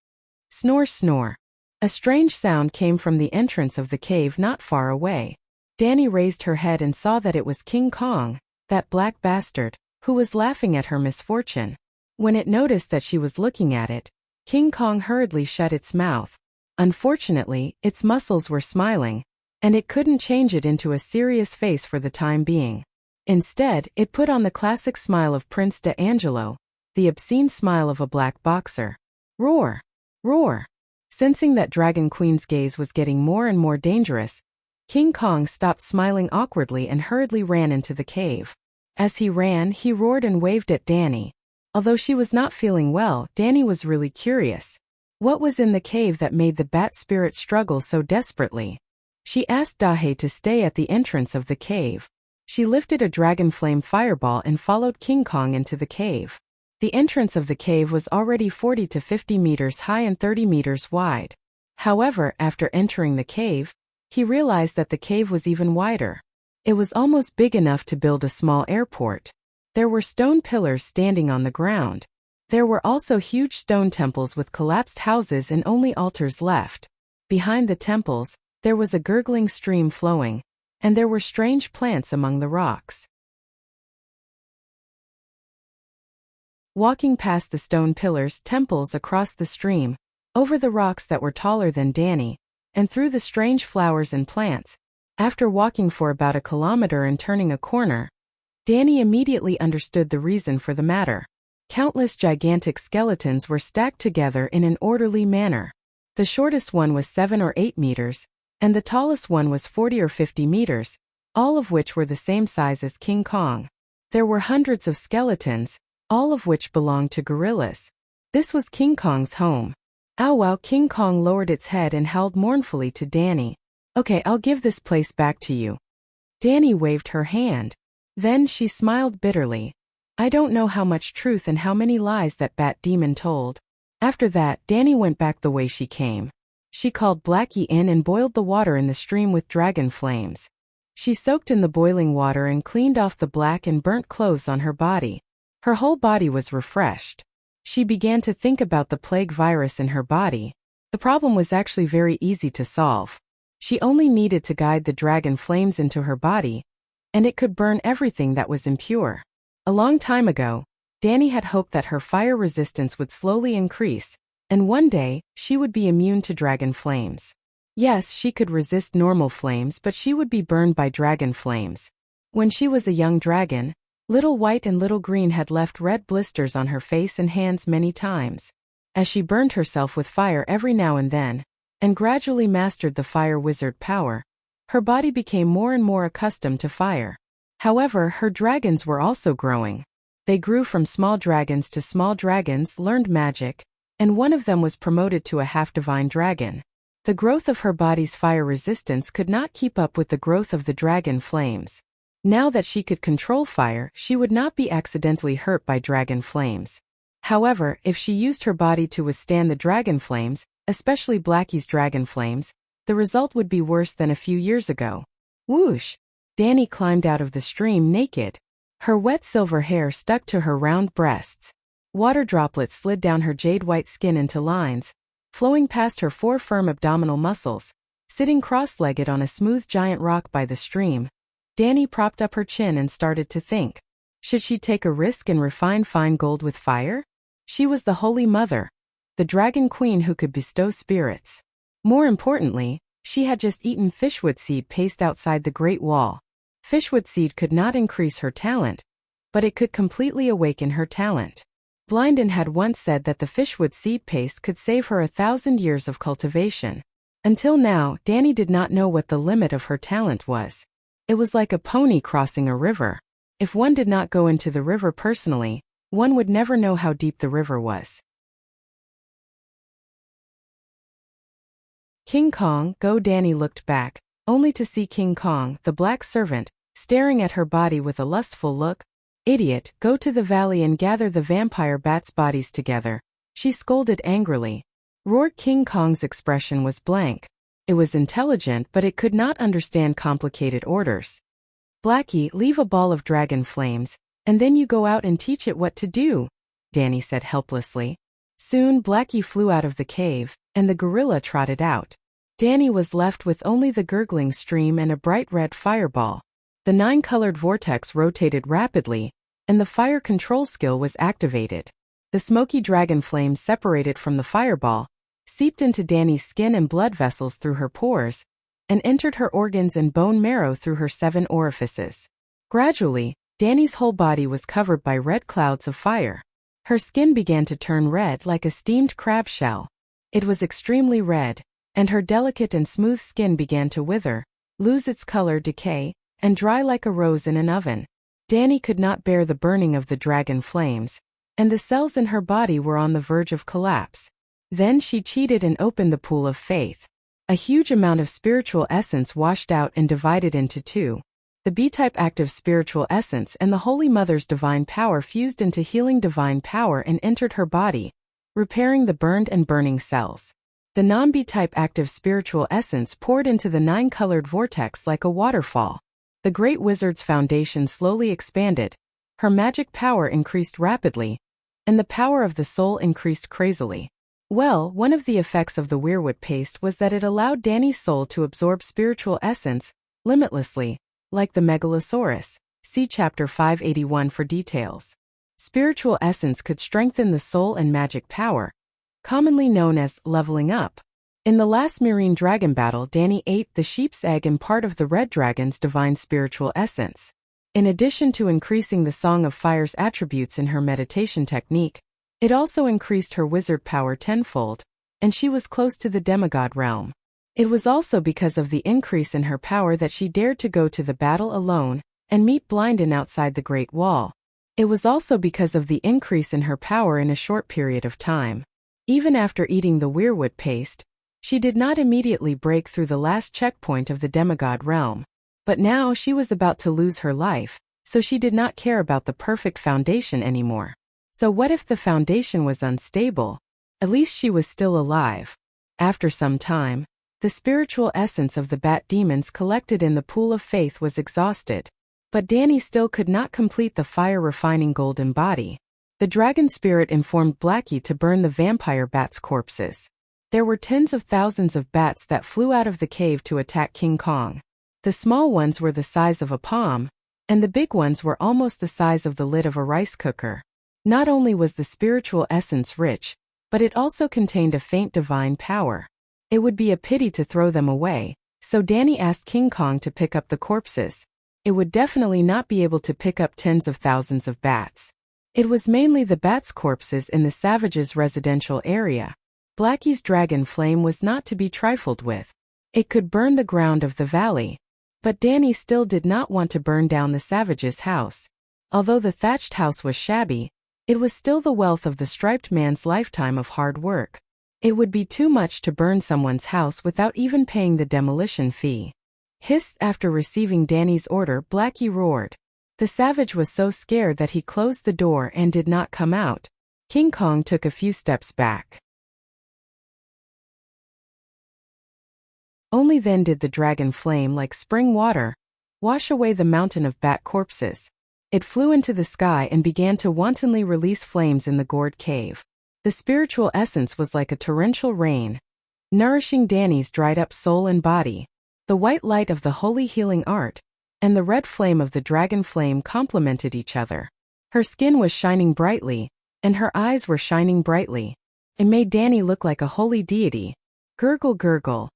Snore, snore. A strange sound came from the entrance of the cave not far away. Danny raised her head and saw that it was King Kong, that black bastard, who was laughing at her misfortune. When it noticed that she was looking at it, King Kong hurriedly shut its mouth. Unfortunately, its muscles were smiling, and it couldn't change it into a serious face for the time being. Instead, it put on the classic smile of Prince D'Angelo, the obscene smile of a black boxer. Roar! Roar! Sensing that Dragon Queen's gaze was getting more and more dangerous, King Kong stopped smiling awkwardly and hurriedly ran into the cave. As he ran, he roared and waved at Danny. Although she was not feeling well, Danny was really curious. What was in the cave that made the bat spirit struggle so desperately? She asked Dahe to stay at the entrance of the cave. She lifted a dragon flame fireball and followed King Kong into the cave. The entrance of the cave was already 40 to 50 meters high and 30 meters wide. However, after entering the cave, he realized that the cave was even wider. It was almost big enough to build a small airport. There were stone pillars standing on the ground. There were also huge stone temples with collapsed houses and only altars left. Behind the temples, there was a gurgling stream flowing, and there were strange plants among the rocks. Walking past the stone pillars, temples across the stream, over the rocks that were taller than Danny, and through the strange flowers and plants, after walking for about a kilometer and turning a corner, Danny immediately understood the reason for the matter. Countless gigantic skeletons were stacked together in an orderly manner. The shortest one was 7 or 8 meters, and the tallest one was 40 or 50 meters, all of which were the same size as King Kong. There were hundreds of skeletons, all of which belonged to gorillas. This was King Kong's home. Ow wow! King Kong lowered its head and howled mournfully to Danny. Okay, I'll give this place back to you. Danny waved her hand. Then she smiled bitterly. I don't know how much truth and how many lies that bat demon told. After that, Danny went back the way she came. She called Blackie in and boiled the water in the stream with dragon flames. She soaked in the boiling water and cleaned off the black and burnt clothes on her body. Her whole body was refreshed. She began to think about the plague virus in her body. The problem was actually very easy to solve. She only needed to guide the dragon flames into her body, and it could burn everything that was impure. A long time ago, Danny had hoped that her fire resistance would slowly increase, and one day, she would be immune to dragon flames. Yes, she could resist normal flames, but she would be burned by dragon flames. When she was a young dragon, Little White and Little Green had left red blisters on her face and hands many times. As she burned herself with fire every now and then, and gradually mastered the fire wizard power, her body became more and more accustomed to fire. However, her dragons were also growing. They grew from small dragons to small dragons, learned magic, and one of them was promoted to a half-divine dragon. The growth of her body's fire resistance could not keep up with the growth of the dragon flames. Now that she could control fire, she would not be accidentally hurt by dragon flames. However, if she used her body to withstand the dragon flames, especially Blackie's dragon flames, the result would be worse than a few years ago. Whoosh! Danny climbed out of the stream naked. Her wet silver hair stuck to her round breasts. Water droplets slid down her jade-white skin into lines, flowing past her 4 firm abdominal muscles. Sitting cross-legged on a smooth giant rock by the stream, Danny propped up her chin and started to think. Should she take a risk and refine fine gold with fire? She was the Holy Mother, the Dragon Queen who could bestow spirits. More importantly, she had just eaten fishwood seed paste outside the Great Wall. Fishwood seed could not increase her talent, but it could completely awaken her talent. Blinden had once said that the fishwood seed paste could save her 1,000 years of cultivation. Until now, Danny did not know what the limit of her talent was. It was like a pony crossing a river. If one did not go into the river personally, one would never know how deep the river was. King Kong, go! Danny looked back, only to see King Kong, the black servant, staring at her body with a lustful look. Idiot, go to the valley and gather the vampire bats' bodies together, she scolded angrily. Roared King Kong's expression was blank. It was intelligent, but it could not understand complicated orders. Blackie, leave a ball of dragon flames, and then you go out and teach it what to do, Danny said helplessly. Soon Blackie flew out of the cave, and the gorilla trotted out. Danny was left with only the gurgling stream and a bright red fireball. The 9-colored vortex rotated rapidly, and the fire control skill was activated. The smoky dragon flames separated from the fireball, seeped into Dani's skin and blood vessels through her pores, and entered her organs and bone marrow through her 7 orifices. Gradually, Dani's whole body was covered by red clouds of fire. Her skin began to turn red like a steamed crab shell. It was extremely red, and her delicate and smooth skin began to wither, lose its color, decay, and dry like a rose in an oven. Dani could not bear the burning of the dragon flames, and the cells in her body were on the verge of collapse. Then she cheated and opened the pool of faith. A huge amount of spiritual essence washed out and divided into 2. The B-type active spiritual essence and the Holy Mother's divine power fused into healing divine power and entered her body, repairing the burned and burning cells. The non-B-type active spiritual essence poured into the 9-colored vortex like a waterfall. The great wizard's foundation slowly expanded, her magic power increased rapidly, and the power of the soul increased crazily. Well, one of the effects of the weirwood paste was that it allowed Dani's soul to absorb spiritual essence limitlessly, like the Megalosaurus. See Chapter 581 for details. Spiritual essence could strengthen the soul and magic power, commonly known as leveling up. In the last Marine Dragon battle, Dani ate the sheep's egg and part of the red dragon's divine spiritual essence. In addition to increasing the Song of Fire's attributes in her meditation technique, it also increased her wizard power tenfold, and she was close to the demigod realm. It was also because of the increase in her power that she dared to go to the battle alone and meet Blindon outside the Great Wall. It was also because of the increase in her power in a short period of time. Even after eating the weirwood paste, she did not immediately break through the last checkpoint of the demigod realm. But now she was about to lose her life, so she did not care about the perfect foundation anymore. So what if the foundation was unstable? At least she was still alive. After some time, the spiritual essence of the bat demons collected in the pool of faith was exhausted. But Dani still could not complete the fire-refining golden body. The dragon spirit informed Blackie to burn the vampire bats' corpses. There were tens of thousands of bats that flew out of the cave to attack King Kong. The small ones were the size of a palm, and the big ones were almost the size of the lid of a rice cooker. Not only was the spiritual essence rich, but it also contained a faint divine power. It would be a pity to throw them away, so Dani asked King Kong to pick up the corpses. It would definitely not be able to pick up tens of thousands of bats. It was mainly the bats' corpses in the savages' residential area. Blackie's dragon flame was not to be trifled with. It could burn the ground of the valley. But Dani still did not want to burn down the savage's house. Although the thatched house was shabby, it was still the wealth of the striped man's lifetime of hard work. It would be too much to burn someone's house without even paying the demolition fee. Hissed. After receiving Dani's order, Blackie roared. The savage was so scared that he closed the door and did not come out. King Kong took a few steps back. Only then did the dragon flame like spring water wash away the mountain of bat corpses. It flew into the sky and began to wantonly release flames in the gourd cave. The spiritual essence was like a torrential rain, nourishing Dani's dried-up soul and body. The white light of the holy healing art and the red flame of the dragon flame complemented each other. Her skin was shining brightly, and her eyes were shining brightly. It made Dani look like a holy deity. Gurgle, gurgle.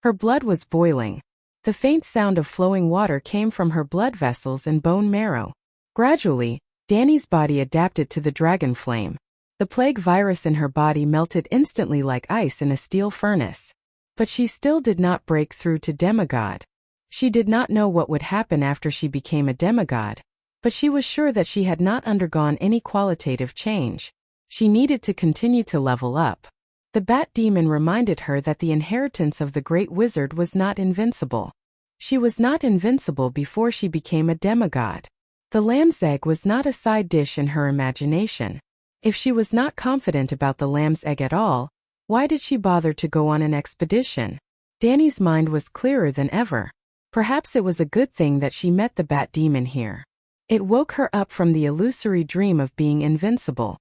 Her blood was boiling. The faint sound of flowing water came from her blood vessels and bone marrow. Gradually, Dani's body adapted to the dragon flame. The plague virus in her body melted instantly like ice in a steel furnace. But she still did not break through to demigod. She did not know what would happen after she became a demigod, but she was sure that she had not undergone any qualitative change. She needed to continue to level up. The bat demon reminded her that the inheritance of the great wizard was not invincible. She was not invincible before she became a demigod. The lamb's egg was not a side dish in her imagination. If she was not confident about the lamb's egg at all, why did she bother to go on an expedition? Dani's mind was clearer than ever. Perhaps it was a good thing that she met the bat demon here. It woke her up from the illusory dream of being invincible.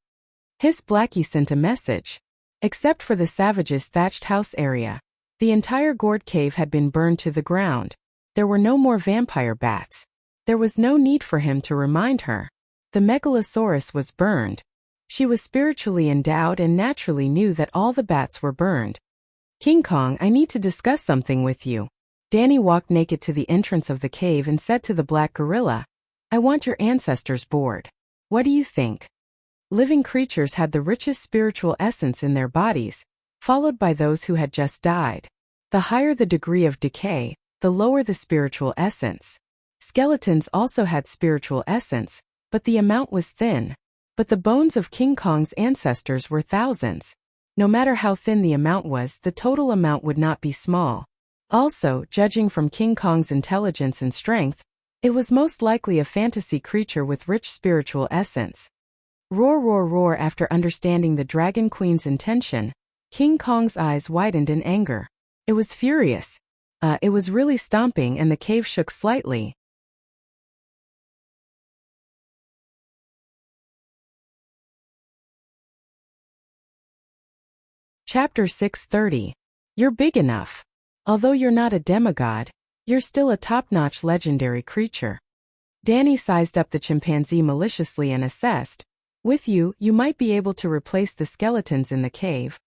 His Blackie sent a message. Except for the savage's thatched house area, the entire gourd cave had been burned to the ground. There were no more vampire bats. There was no need for him to remind her. The Megalosaurus was burned. She was spiritually endowed and naturally knew that all the bats were burned. King Kong, I need to discuss something with you. Danny walked naked to the entrance of the cave and said to the black gorilla, I want your ancestors' board. What do you think? Living creatures had the richest spiritual essence in their bodies, followed by those who had just died. The higher the degree of decay, the lower the spiritual essence. Skeletons also had spiritual essence, but the amount was thin. But the bones of King Kong's ancestors were thousands. No matter how thin the amount was, the total amount would not be small. Also, judging from King Kong's intelligence and strength, it was most likely a fantasy creature with rich spiritual essence. Roar, roar, roar. After understanding the Dragon Queen's intention, King Kong's eyes widened in anger. It was furious. It was really stomping and the cave shook slightly. Chapter 630. You're big enough. Although you're not a demigod, you're still a top-notch legendary creature. Danny sized up the chimpanzee maliciously and assessed, with you, you might be able to replace the skeletons in the cave.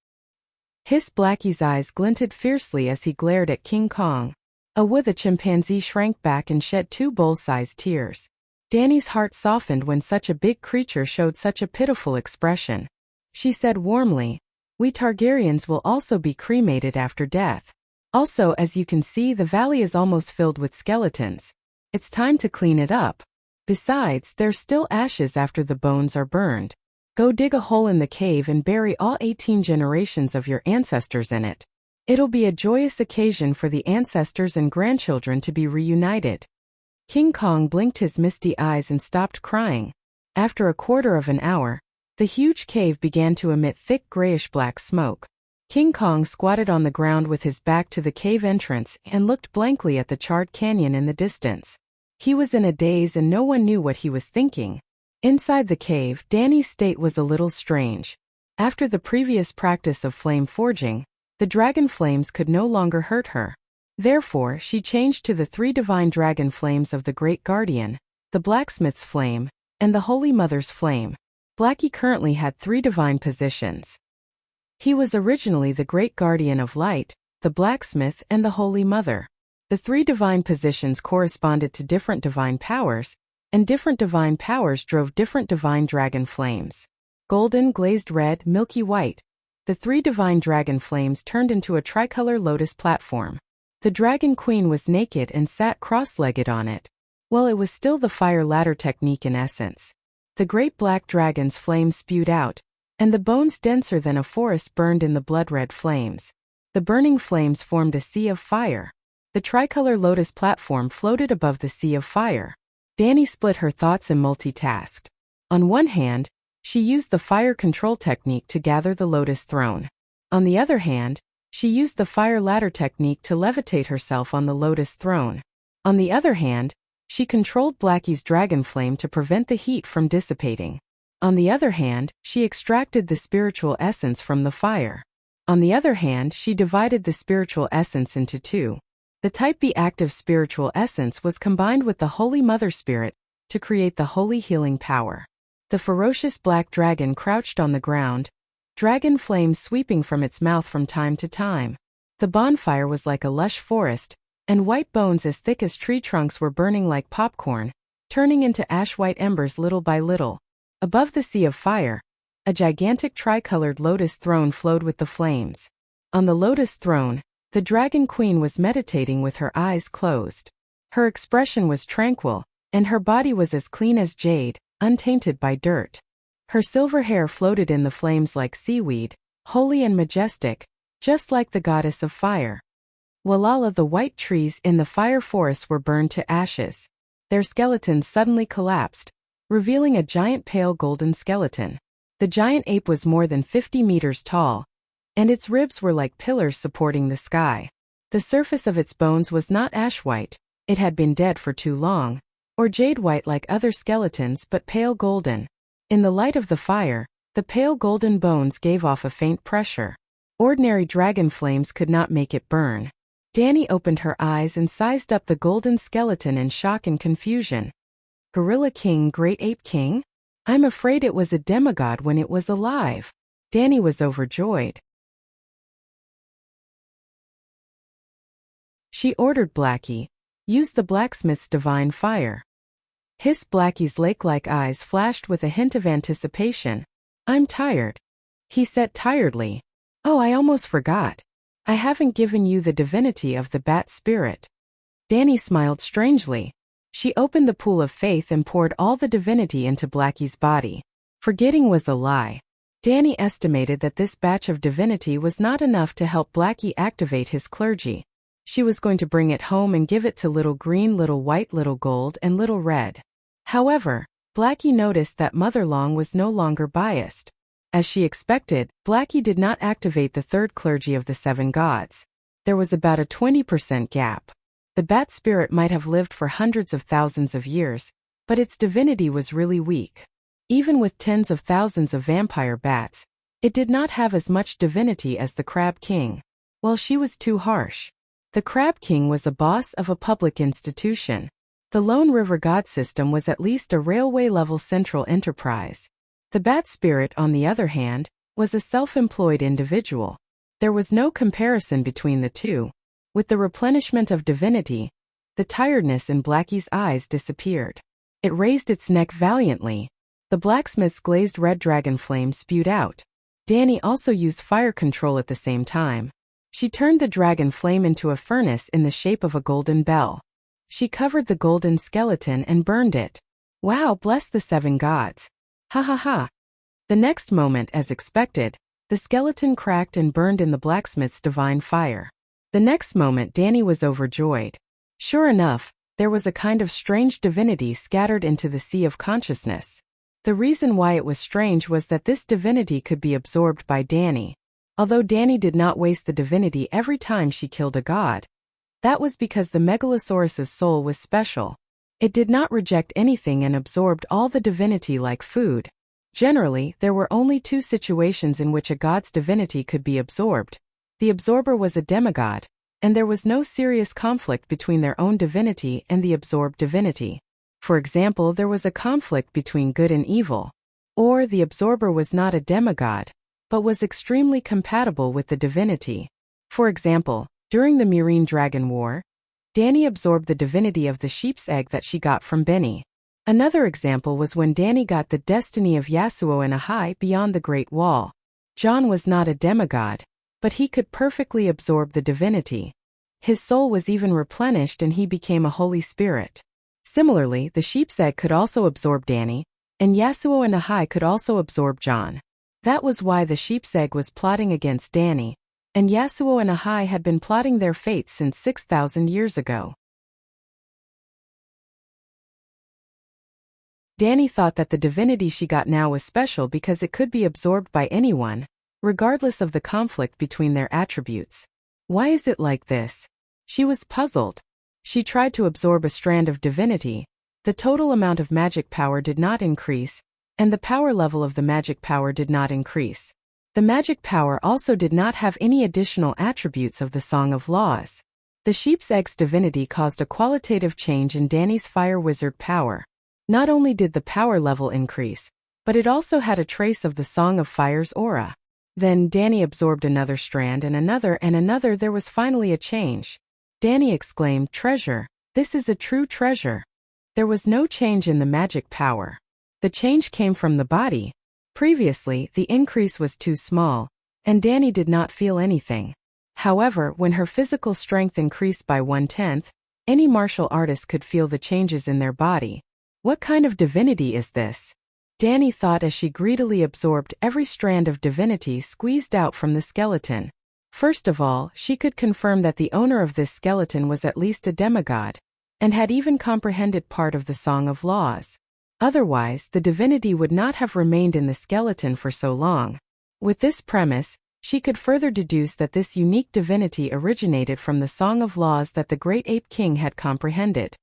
Blackie's eyes glinted fiercely as he glared at King Kong. The chimpanzee shrank back and shed 2 bowl-sized tears. Danny's heart softened when such a big creature showed such a pitiful expression. She said warmly, we Targaryens will also be cremated after death. Also, as you can see, the valley is almost filled with skeletons. It's time to clean it up. Besides, there's still ashes after the bones are burned. Go dig a hole in the cave and bury all 18 generations of your ancestors in it. It'll be a joyous occasion for the ancestors and grandchildren to be reunited. King Kong blinked his misty eyes and stopped crying. After a quarter of an hour, the huge cave began to emit thick grayish-black smoke. King Kong squatted on the ground with his back to the cave entrance and looked blankly at the charred canyon in the distance. He was in a daze and no one knew what he was thinking. Inside the cave, Danny's state was a little strange. After the previous practice of flame forging, the dragon flames could no longer hurt her. Therefore, she changed to the 3 divine dragon flames of the Great Guardian, the Blacksmith's Flame, and the Holy Mother's Flame. Blackie currently had 3 divine positions. He was originally the Great Guardian of Light, the Blacksmith, and the Holy Mother. The 3 divine positions corresponded to different divine powers, and different divine powers drove different divine dragon flames. Golden, glazed red, milky white. The 3 divine dragon flames turned into a tricolor lotus platform. The Dragon Queen was naked and sat cross-legged on it. Well, it was still the fire ladder technique in essence. The great black dragon's flames spewed out, and the bones denser than a forest burned in the blood-red flames. The burning flames formed a sea of fire. The tricolor lotus platform floated above the sea of fire. Danny split her thoughts and multitasked. On one hand, she used the fire control technique to gather the lotus throne. On the other hand, she used the fire ladder technique to levitate herself on the lotus throne. On the other hand, she controlled Blackie's dragon flame to prevent the heat from dissipating. On the other hand, she extracted the spiritual essence from the fire. On the other hand, she divided the spiritual essence into 2. The Type B active spiritual essence was combined with the Holy Mother Spirit to create the holy healing power. The ferocious black dragon crouched on the ground, dragon flames sweeping from its mouth from time to time. The bonfire was like a lush forest, and white bones as thick as tree trunks were burning like popcorn, turning into ash-white embers little by little. Above the sea of fire, a gigantic tricolored lotus throne flowed with the flames. On the lotus throne, the Dragon Queen was meditating with her eyes closed. Her expression was tranquil, and her body was as clean as jade, untainted by dirt. Her silver hair floated in the flames like seaweed, holy and majestic, just like the goddess of fire. While the white trees in the fire forest were burned to ashes, their skeletons suddenly collapsed, revealing a giant pale golden skeleton. The giant ape was more than 50 meters tall, and its ribs were like pillars supporting the sky. The surface of its bones was not ash-white, it had been dead for too long, or jade-white like other skeletons but pale golden. In the light of the fire, the pale golden bones gave off a faint pressure. Ordinary dragon flames could not make it burn. Danny opened her eyes and sized up the golden skeleton in shock and confusion. Gorilla King, Great Ape King? I'm afraid it was a demigod when it was alive. Danny was overjoyed. She ordered Blackie, use the blacksmith's divine fire. His Blackie's lake-like eyes flashed with a hint of anticipation. I'm tired, he said tiredly. Oh, I almost forgot. I haven't given you the divinity of the bat spirit. Danny smiled strangely. She opened the pool of faith and poured all the divinity into Blackie's body. Forgetting was a lie. Danny estimated that this batch of divinity was not enough to help Blackie activate his clergy. She was going to bring it home and give it to little green, little white, little gold, and little red. However, Blackie noticed that Mother Long was no longer biased. As she expected, Blackie did not activate the third clergy of the 7 gods. There was about a 20% gap. The bat spirit might have lived for hundreds of thousands of years, but its divinity was really weak. Even with tens of thousands of vampire bats, it did not have as much divinity as the Crab King. Well, she was too harsh. The Crab King was a boss of a public institution. The Lone River God system was at least a railway-level central enterprise. The bat spirit, on the other hand, was a self-employed individual. There was no comparison between the two. With the replenishment of divinity, the tiredness in Blackie's eyes disappeared. It raised its neck valiantly. The blacksmith's glazed red dragon flame spewed out. Danny also used fire control at the same time. She turned the dragon flame into a furnace in the shape of a golden bell. She covered the golden skeleton and burned it. Wow, bless the 7 gods. Ha ha ha. The next moment, as expected, the skeleton cracked and burned in the blacksmith's divine fire. The next moment Danny was overjoyed. Sure enough, there was a kind of strange divinity scattered into the sea of consciousness. The reason why it was strange was that this divinity could be absorbed by Danny. Although Danny did not waste the divinity every time she killed a god. That was because the Megalosaurus's soul was special. It did not reject anything and absorbed all the divinity like food. Generally, there were only 2 situations in which a god's divinity could be absorbed. The absorber was a demigod, and there was no serious conflict between their own divinity and the absorbed divinity. For example, there was a conflict between good and evil. Or the absorber was not a demigod, but was extremely compatible with the divinity. For example, during the Murine Dragon War, Danny absorbed the divinity of the sheep's egg that she got from Benny. Another example was when Danny got the destiny of Yasuo and Ahai beyond the Great Wall. John was not a demigod, but he could perfectly absorb the divinity. His soul was even replenished and he became a holy spirit. Similarly, the sheep's egg could also absorb Danny, and Yasuo and Ahai could also absorb John. That was why the sheep's egg was plotting against Danny, and Yasuo and Ahai had been plotting their fates since 6,000 years ago. Danny thought that the divinity she got now was special because it could be absorbed by anyone, regardless of the conflict between their attributes. Why is it like this? She was puzzled. She tried to absorb a strand of divinity. The total amount of magic power did not increase, and the power level of the magic power did not increase. The magic power also did not have any additional attributes of the Song of Laws. The sheep's egg's divinity caused a qualitative change in Danny's fire wizard power. Not only did the power level increase, but it also had a trace of the Song of Fire's aura. Then Danny absorbed another strand and another, there was finally a change. Danny exclaimed, "Treasure! This is a true treasure." There was no change in the magic power. The change came from the body. Previously, the increase was too small, and Danny did not feel anything. However, when her physical strength increased by 1/10, any martial artist could feel the changes in their body. What kind of divinity is this? Danny thought as she greedily absorbed every strand of divinity squeezed out from the skeleton. First of all, she could confirm that the owner of this skeleton was at least a demigod, and had even comprehended part of the Song of Laws. Otherwise, the divinity would not have remained in the skeleton for so long. With this premise, she could further deduce that this unique divinity originated from the Song of Laws that the Great Ape King had comprehended.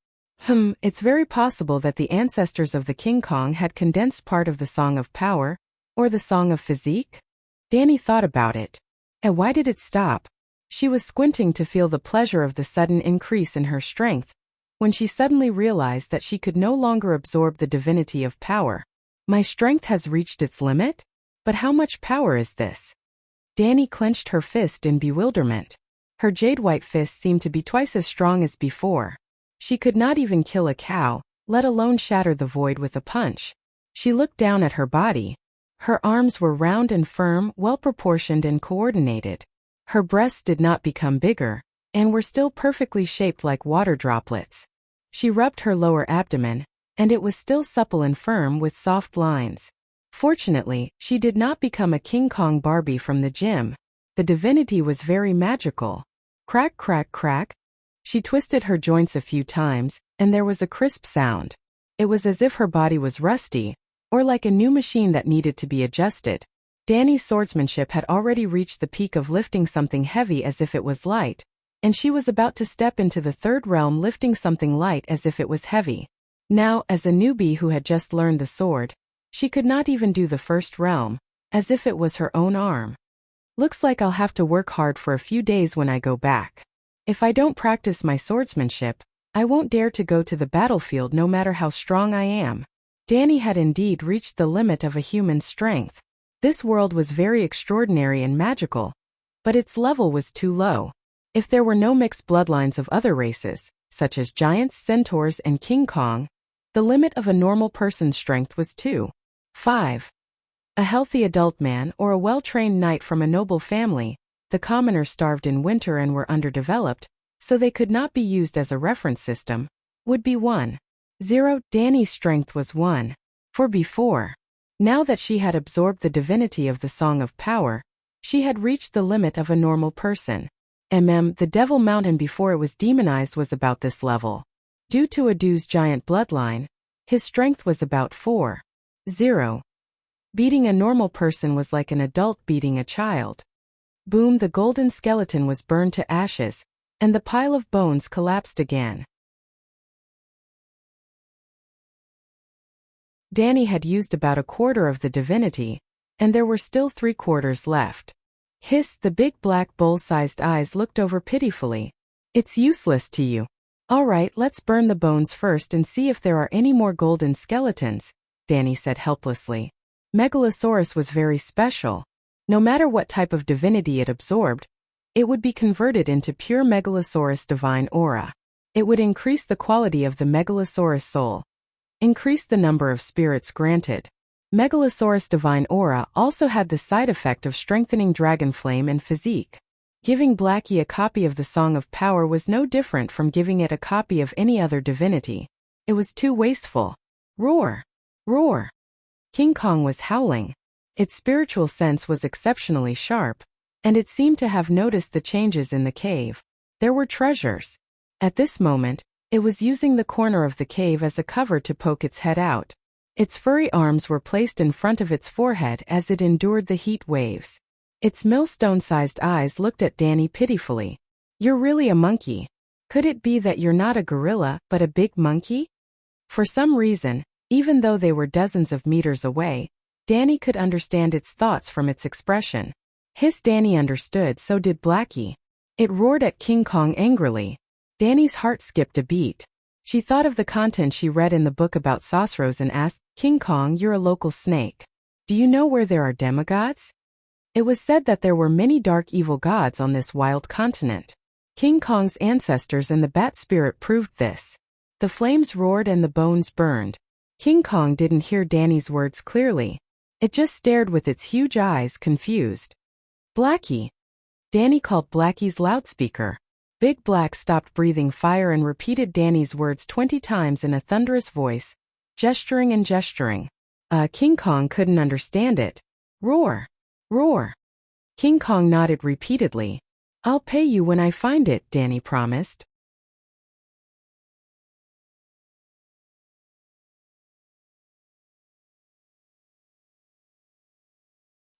It's very possible that the ancestors of the King Kong had condensed part of the Song of Power, or the Song of Physique? Danny thought about it. And why did it stop? She was squinting to feel the pleasure of the sudden increase in her strength, when she suddenly realized that she could no longer absorb the divinity of power. My strength has reached its limit? But how much power is this? Danny clenched her fist in bewilderment. Her jade-white fist seemed to be twice as strong as before. She could not even kill a cow, let alone shatter the void with a punch. She looked down at her body. Her arms were round and firm, well-proportioned and coordinated. Her breasts did not become bigger, and were still perfectly shaped like water droplets. She rubbed her lower abdomen, and it was still supple and firm with soft lines. Fortunately, she did not become a King Kong Barbie from the gym. The divinity was very magical. Crack, crack, crack. She twisted her joints a few times, and there was a crisp sound. It was as if her body was rusty, or like a new machine that needed to be adjusted. Danny's swordsmanship had already reached the peak of lifting something heavy as if it was light, and she was about to step into the third realm lifting something light as if it was heavy. Now, as a newbie who had just learned the sword, she could not even do the first realm, as if it was her own arm. Looks like I'll have to work hard for a few days when I go back. If I don't practice my swordsmanship, I won't dare to go to the battlefield no matter how strong I am. Danny had indeed reached the limit of a human's strength. This world was very extraordinary and magical, but its level was too low. If there were no mixed bloodlines of other races, such as giants, centaurs, and King Kong, the limit of a normal person's strength was 5. A healthy adult man or a well-trained knight from a noble family, the commoners starved in winter and were underdeveloped, so they could not be used as a reference system, would be 0. Danny's strength was 4 before. Now that she had absorbed the divinity of the Song of Power, she had reached the limit of a normal person. The Devil Mountain before it was demonized was about this level. Due to Adu's giant bloodline, his strength was about 0. Beating a normal person was like an adult beating a child. Boom, the golden skeleton was burned to ashes, and the pile of bones collapsed again. Danny had used about a quarter of the divinity, and there were still 3/4 left. Hiss, the big black bowl-sized eyes looked over pitifully. It's useless to you. All right, let's burn the bones first and see if there are any more golden skeletons, Danny said helplessly. Megalosaurus was very special. No matter what type of divinity it absorbed, it would be converted into pure Megalosaurus divine aura. It would increase the quality of the Megalosaurus soul. Increase the number of spirits granted. Megalosaurus divine aura also had the side effect of strengthening dragon flame and physique. Giving Blackie a copy of the Song of Power was no different from giving it a copy of any other divinity. It was too wasteful. Roar! Roar! King Kong was howling. Its spiritual sense was exceptionally sharp, and it seemed to have noticed the changes in the cave. There were treasures. At this moment, it was using the corner of the cave as a cover to poke its head out. Its furry arms were placed in front of its forehead as it endured the heat waves. Its millstone-sized eyes looked at Danny pitifully. You're really a monkey. Could it be that you're not a gorilla, but a big monkey? For some reason, even though they were dozens of meters away, Danny could understand its thoughts from its expression. His Danny understood, so did Blackie. It roared at King Kong angrily. Danny's heart skipped a beat. She thought of the content she read in the book about Sosros and asked, King Kong, you're a local snake. Do you know where there are demigods? It was said that there were many dark evil gods on this wild continent. King Kong's ancestors and the bat spirit proved this. The flames roared and the bones burned. King Kong didn't hear Danny's words clearly. It just stared with its huge eyes, confused. Blackie. Danny called Blackie's loudspeaker. Big Black stopped breathing fire and repeated Danny's words 20 times in a thunderous voice, gesturing and gesturing. King Kong couldn't understand it. Roar! Roar! King Kong nodded repeatedly. I'll pay you when I find it, Danny promised.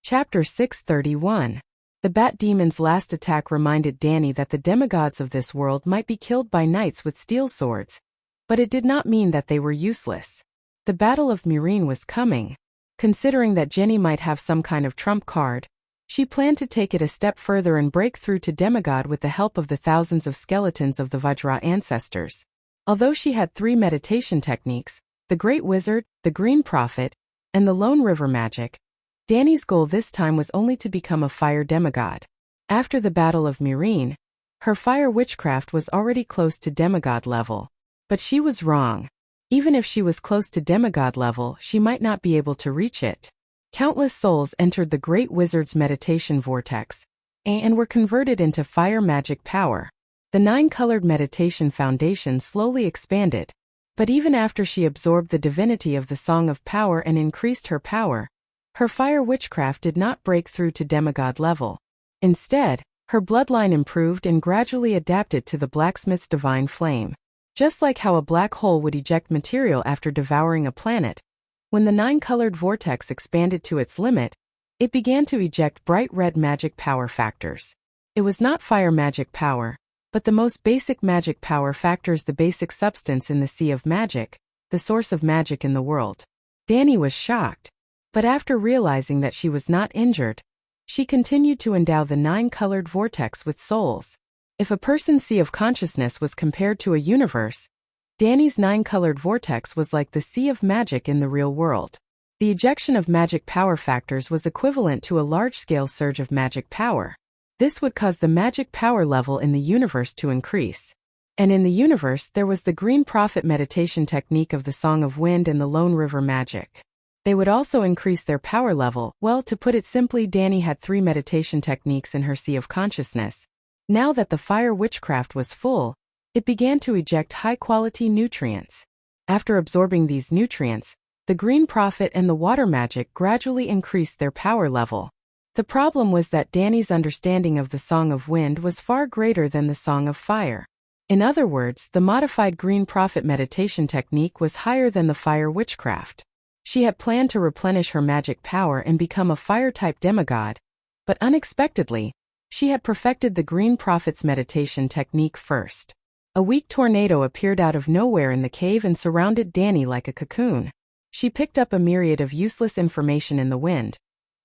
Chapter 631. The Bat Demon's last attack reminded Danny that the demigods of this world might be killed by knights with steel swords, but it did not mean that they were useless. The Battle of Murine was coming. Considering that Jenny might have some kind of trump card, she planned to take it a step further and break through to demigod with the help of the thousands of skeletons of the Vajra ancestors. Although she had 3 meditation techniques, the Great Wizard, the Green Prophet, and the Lone River magic, Dani's goal this time was only to become a fire demigod. After the Battle of Myrene, her fire witchcraft was already close to demigod level. But she was wrong. Even if she was close to demigod level, she might not be able to reach it. Countless souls entered the great wizard's meditation vortex and were converted into fire magic power. The 9-colored meditation foundation slowly expanded. But even after she absorbed the divinity of the Song of Power and increased her power, her fire witchcraft did not break through to demigod level. Instead, her bloodline improved and gradually adapted to the blacksmith's divine flame. Just like how a black hole would eject material after devouring a planet, when the 9-colored vortex expanded to its limit, it began to eject bright red magic power factors. It was not fire magic power, but the most basic magic power factors, the basic substance in the sea of magic, the source of magic in the world. Dani was shocked, but after realizing that she was not injured, she continued to endow the 9-colored vortex with souls. If a person's sea of consciousness was compared to a universe, Dani's 9-colored vortex was like the sea of magic in the real world. The ejection of magic power factors was equivalent to a large-scale surge of magic power. This would cause the magic power level in the universe to increase. And in the universe there was the Green Prophet meditation technique of the Song of Wind and the Lone River magic. They would also increase their power level. Well, to put it simply, Dani had 3 meditation techniques in her sea of consciousness. Now that the fire witchcraft was full, it began to eject high-quality nutrients. After absorbing these nutrients, the Green Prophet and the water magic gradually increased their power level. The problem was that Dani's understanding of the Song of Wind was far greater than the Song of Fire. In other words, the modified Green Prophet meditation technique was higher than the fire witchcraft. She had planned to replenish her magic power and become a fire-type demigod, but unexpectedly, she had perfected the Green Prophet's meditation technique first. A weak tornado appeared out of nowhere in the cave and surrounded Dani like a cocoon. She picked up a myriad of useless information in the wind.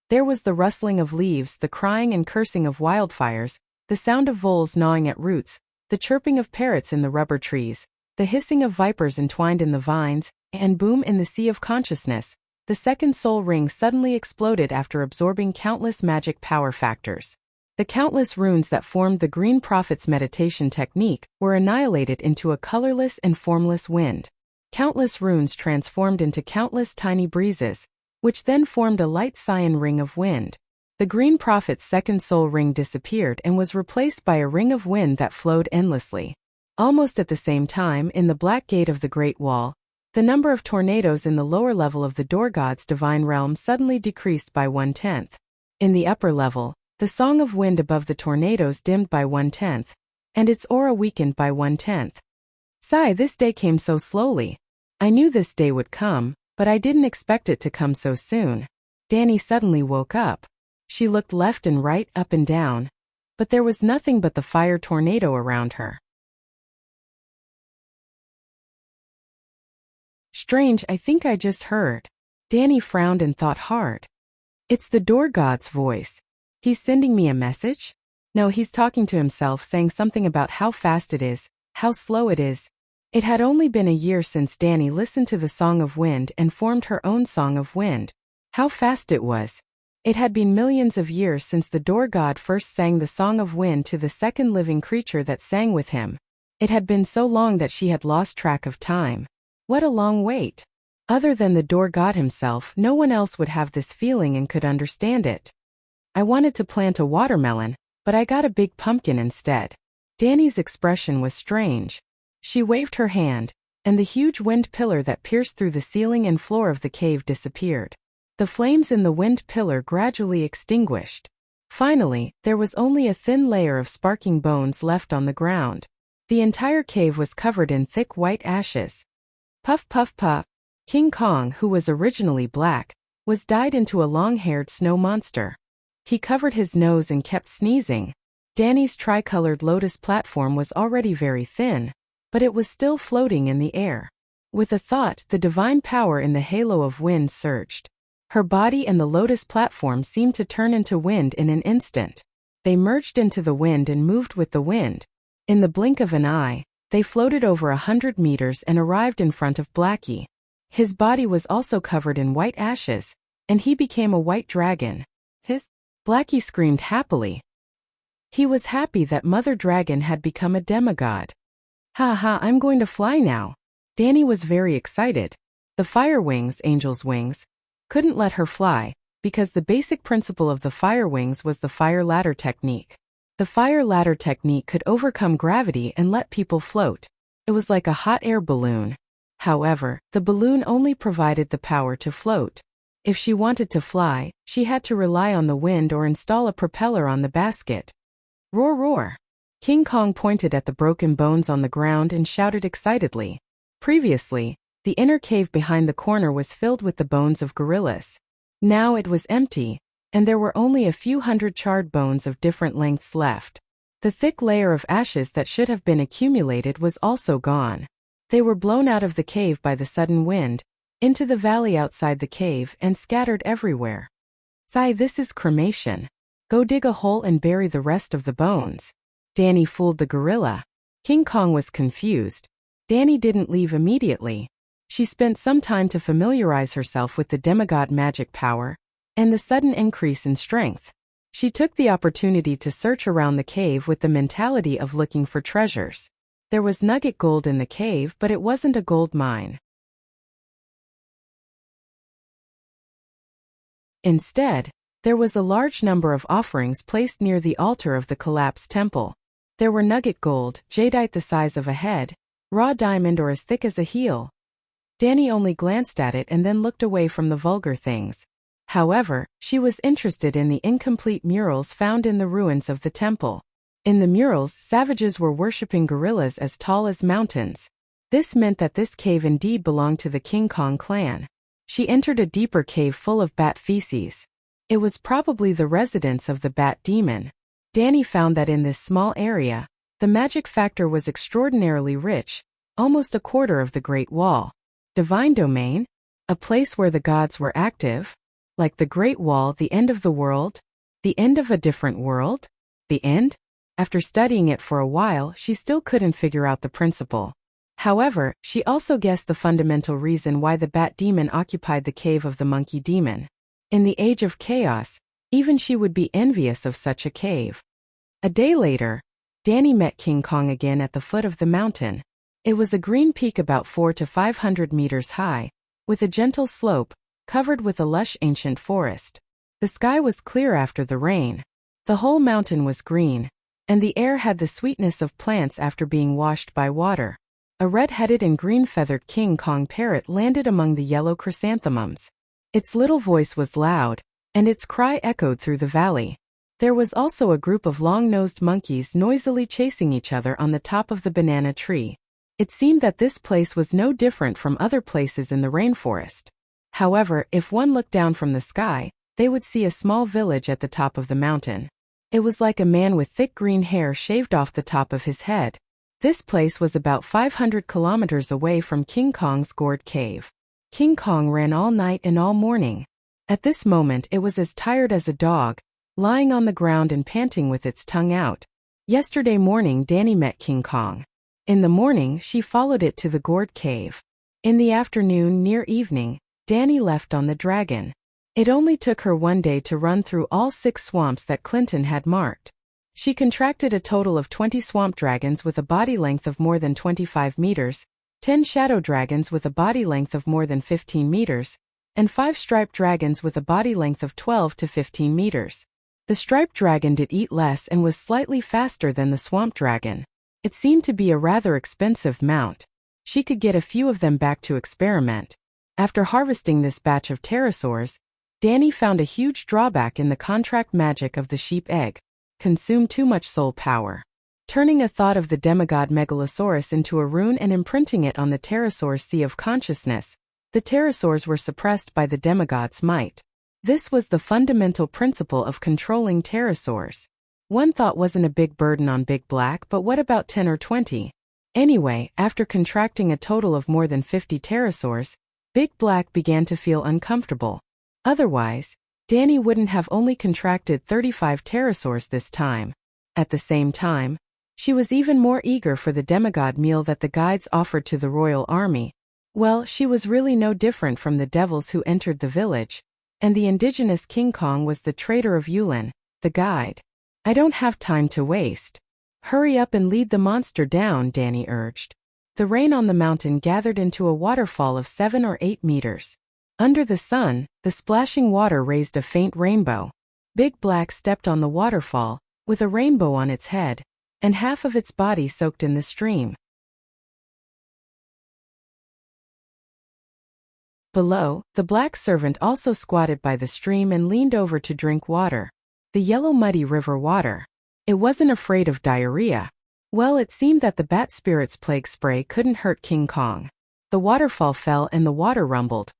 There was the rustling of leaves, the crying and cursing of wildfires, the sound of voles gnawing at roots, the chirping of parrots in the rubber trees, the hissing of vipers entwined in the vines, and boom, in the sea of consciousness, the second soul ring suddenly exploded after absorbing countless magic power factors. The countless runes that formed the Green Prophet's meditation technique were annihilated into a colorless and formless wind. Countless runes transformed into countless tiny breezes, which then formed a light cyan ring of wind. The Green Prophet's second soul ring disappeared and was replaced by a ring of wind that flowed endlessly. Almost at the same time, in the Black Gate of the Great Wall, the number of tornadoes in the lower level of the Door God's divine realm suddenly decreased by 1/10. In the upper level, the Song of Wind above the tornadoes dimmed by 1/10, and its aura weakened by 1/10. Sigh, this day came so slowly. I knew this day would come, but I didn't expect it to come so soon. Dani suddenly woke up. She looked left and right, up and down, but there was nothing but the fire tornado around her. Strange, I think I just heard. Dani frowned and thought hard. It's the Door God's voice. He's sending me a message? No, he's talking to himself, saying something about how fast it is, how slow it is. It had only been a year since Dani listened to the Song of Wind and formed her own Song of Wind. How fast it was. It had been millions of years since the Door God first sang the Song of Wind to the second living creature that sang with him. It had been so long that she had lost track of time. What a long wait. Other than the Door God himself, no one else would have this feeling and could understand it. I wanted to plant a watermelon, but I got a big pumpkin instead. Dani's expression was strange. She waved her hand, and the huge wind pillar that pierced through the ceiling and floor of the cave disappeared. The flames in the wind pillar gradually extinguished. Finally, there was only a thin layer of sparking bones left on the ground. The entire cave was covered in thick white ashes. Puff puff puff. King Kong, who was originally black, was dyed into a long-haired snow monster. He covered his nose and kept sneezing. Dani's tricolored lotus platform was already very thin, but it was still floating in the air. With a thought, the divine power in the halo of wind surged. Her body and the lotus platform seemed to turn into wind in an instant. They merged into the wind and moved with the wind. In the blink of an eye, they floated over 100 meters and arrived in front of Blackie. His body was also covered in white ashes, and he became a white dragon. Blackie screamed happily. He was happy that Mother Dragon had become a demigod. Ha ha, I'm going to fly now. Danny was very excited. The fire wings, angel's wings, couldn't let her fly, because the basic principle of the fire wings was the fire ladder technique. The fire ladder technique could overcome gravity and let people float. It was like a hot air balloon. However, the balloon only provided the power to float. If she wanted to fly, she had to rely on the wind or install a propeller on the basket. Roar roar! King Kong pointed at the broken bones on the ground and shouted excitedly. Previously, the inner cave behind the corner was filled with the bones of gorillas. Now it was empty, and there were only a few hundred charred bones of different lengths left. The thick layer of ashes that should have been accumulated was also gone. They were blown out of the cave by the sudden wind, into the valley outside the cave and scattered everywhere. Sigh, this is cremation. Go dig a hole and bury the rest of the bones. Danny fooled the gorilla. King Kong was confused. Danny didn't leave immediately. She spent some time to familiarize herself with the demigod magic power and the sudden increase in strength. She took the opportunity to search around the cave with the mentality of looking for treasures. There was nugget gold in the cave, but it wasn't a gold mine. Instead, there was a large number of offerings placed near the altar of the collapsed temple. There were nugget gold, jadeite the size of a head, raw diamond or as thick as a heel. Danny only glanced at it and then looked away from the vulgar things. However, she was interested in the incomplete murals found in the ruins of the temple. In the murals, savages were worshipping gorillas as tall as mountains. This meant that this cave indeed belonged to the King Kong clan. She entered a deeper cave full of bat feces. It was probably the residence of the bat demon. Danny found that in this small area, the magic factor was extraordinarily rich, almost a quarter of the Great Wall. Divine domain? A place where the gods were active? Like the Great Wall, the end of the world? The end of a different world? The end? After studying it for a while, she still couldn't figure out the principle. However, she also guessed the fundamental reason why the bat demon occupied the cave of the monkey demon. In the age of chaos, even she would be envious of such a cave. A day later, Danny met King Kong again at the foot of the mountain. It was a green peak about 400 to 500 meters high, with a gentle slope, covered with a lush ancient forest. The sky was clear after the rain. The whole mountain was green, and the air had the sweetness of plants after being washed by water. A red-headed and green-feathered King Kong parrot landed among the yellow chrysanthemums. Its little voice was loud, and its cry echoed through the valley. There was also a group of long-nosed monkeys noisily chasing each other on the top of the banana tree. It seemed that this place was no different from other places in the rainforest. However, if one looked down from the sky, they would see a small village at the top of the mountain. It was like a man with thick green hair shaved off the top of his head. This place was about 500 kilometers away from King Kong's gourd cave. King Kong ran all night and all morning. At this moment it was as tired as a dog, lying on the ground and panting with its tongue out. Yesterday morning Danny met King Kong. In the morning she followed it to the gourd cave. In the afternoon near evening, Danny left on the dragon. It only took her one day to run through all 6 swamps that Clinton had marked. She contracted a total of 20 swamp dragons with a body length of more than 25 meters, 10 shadow dragons with a body length of more than 15 meters, and 5 striped dragons with a body length of 12 to 15 meters. The striped dragon did eat less and was slightly faster than the swamp dragon. It seemed to be a rather expensive mount. She could get a few of them back to experiment. After harvesting this batch of pterosaurs, Danny found a huge drawback in the contract magic of the sheep egg. Consumed too much soul power. Turning a thought of the demigod Megalosaurus into a rune and imprinting it on the pterosaur's sea of consciousness, the pterosaurs were suppressed by the demigod's might. This was the fundamental principle of controlling pterosaurs. One thought wasn't a big burden on Big Black, but what about 10 or 20? Anyway, after contracting a total of more than 50 pterosaurs, Big Black began to feel uncomfortable. Otherwise, Danny wouldn't have only contracted 35 pterosaurs this time. At the same time, she was even more eager for the demigod meal that the guides offered to the royal army. Well, she was really no different from the devils who entered the village, and the indigenous King Kong was the traitor of Yulin, the guide. I don't have time to waste. Hurry up and lead the monster down, Danny urged. The rain on the mountain gathered into a waterfall of 7 or 8 meters. Under the sun, the splashing water raised a faint rainbow. Big Black stepped on the waterfall, with a rainbow on its head, and half of its body soaked in the stream. Below, the black servant also squatted by the stream and leaned over to drink water. The yellow muddy river water. It wasn't afraid of diarrhea. Well, it seemed that the bat spirit's plague spray couldn't hurt King Kong. The waterfall fell and the water rumbled.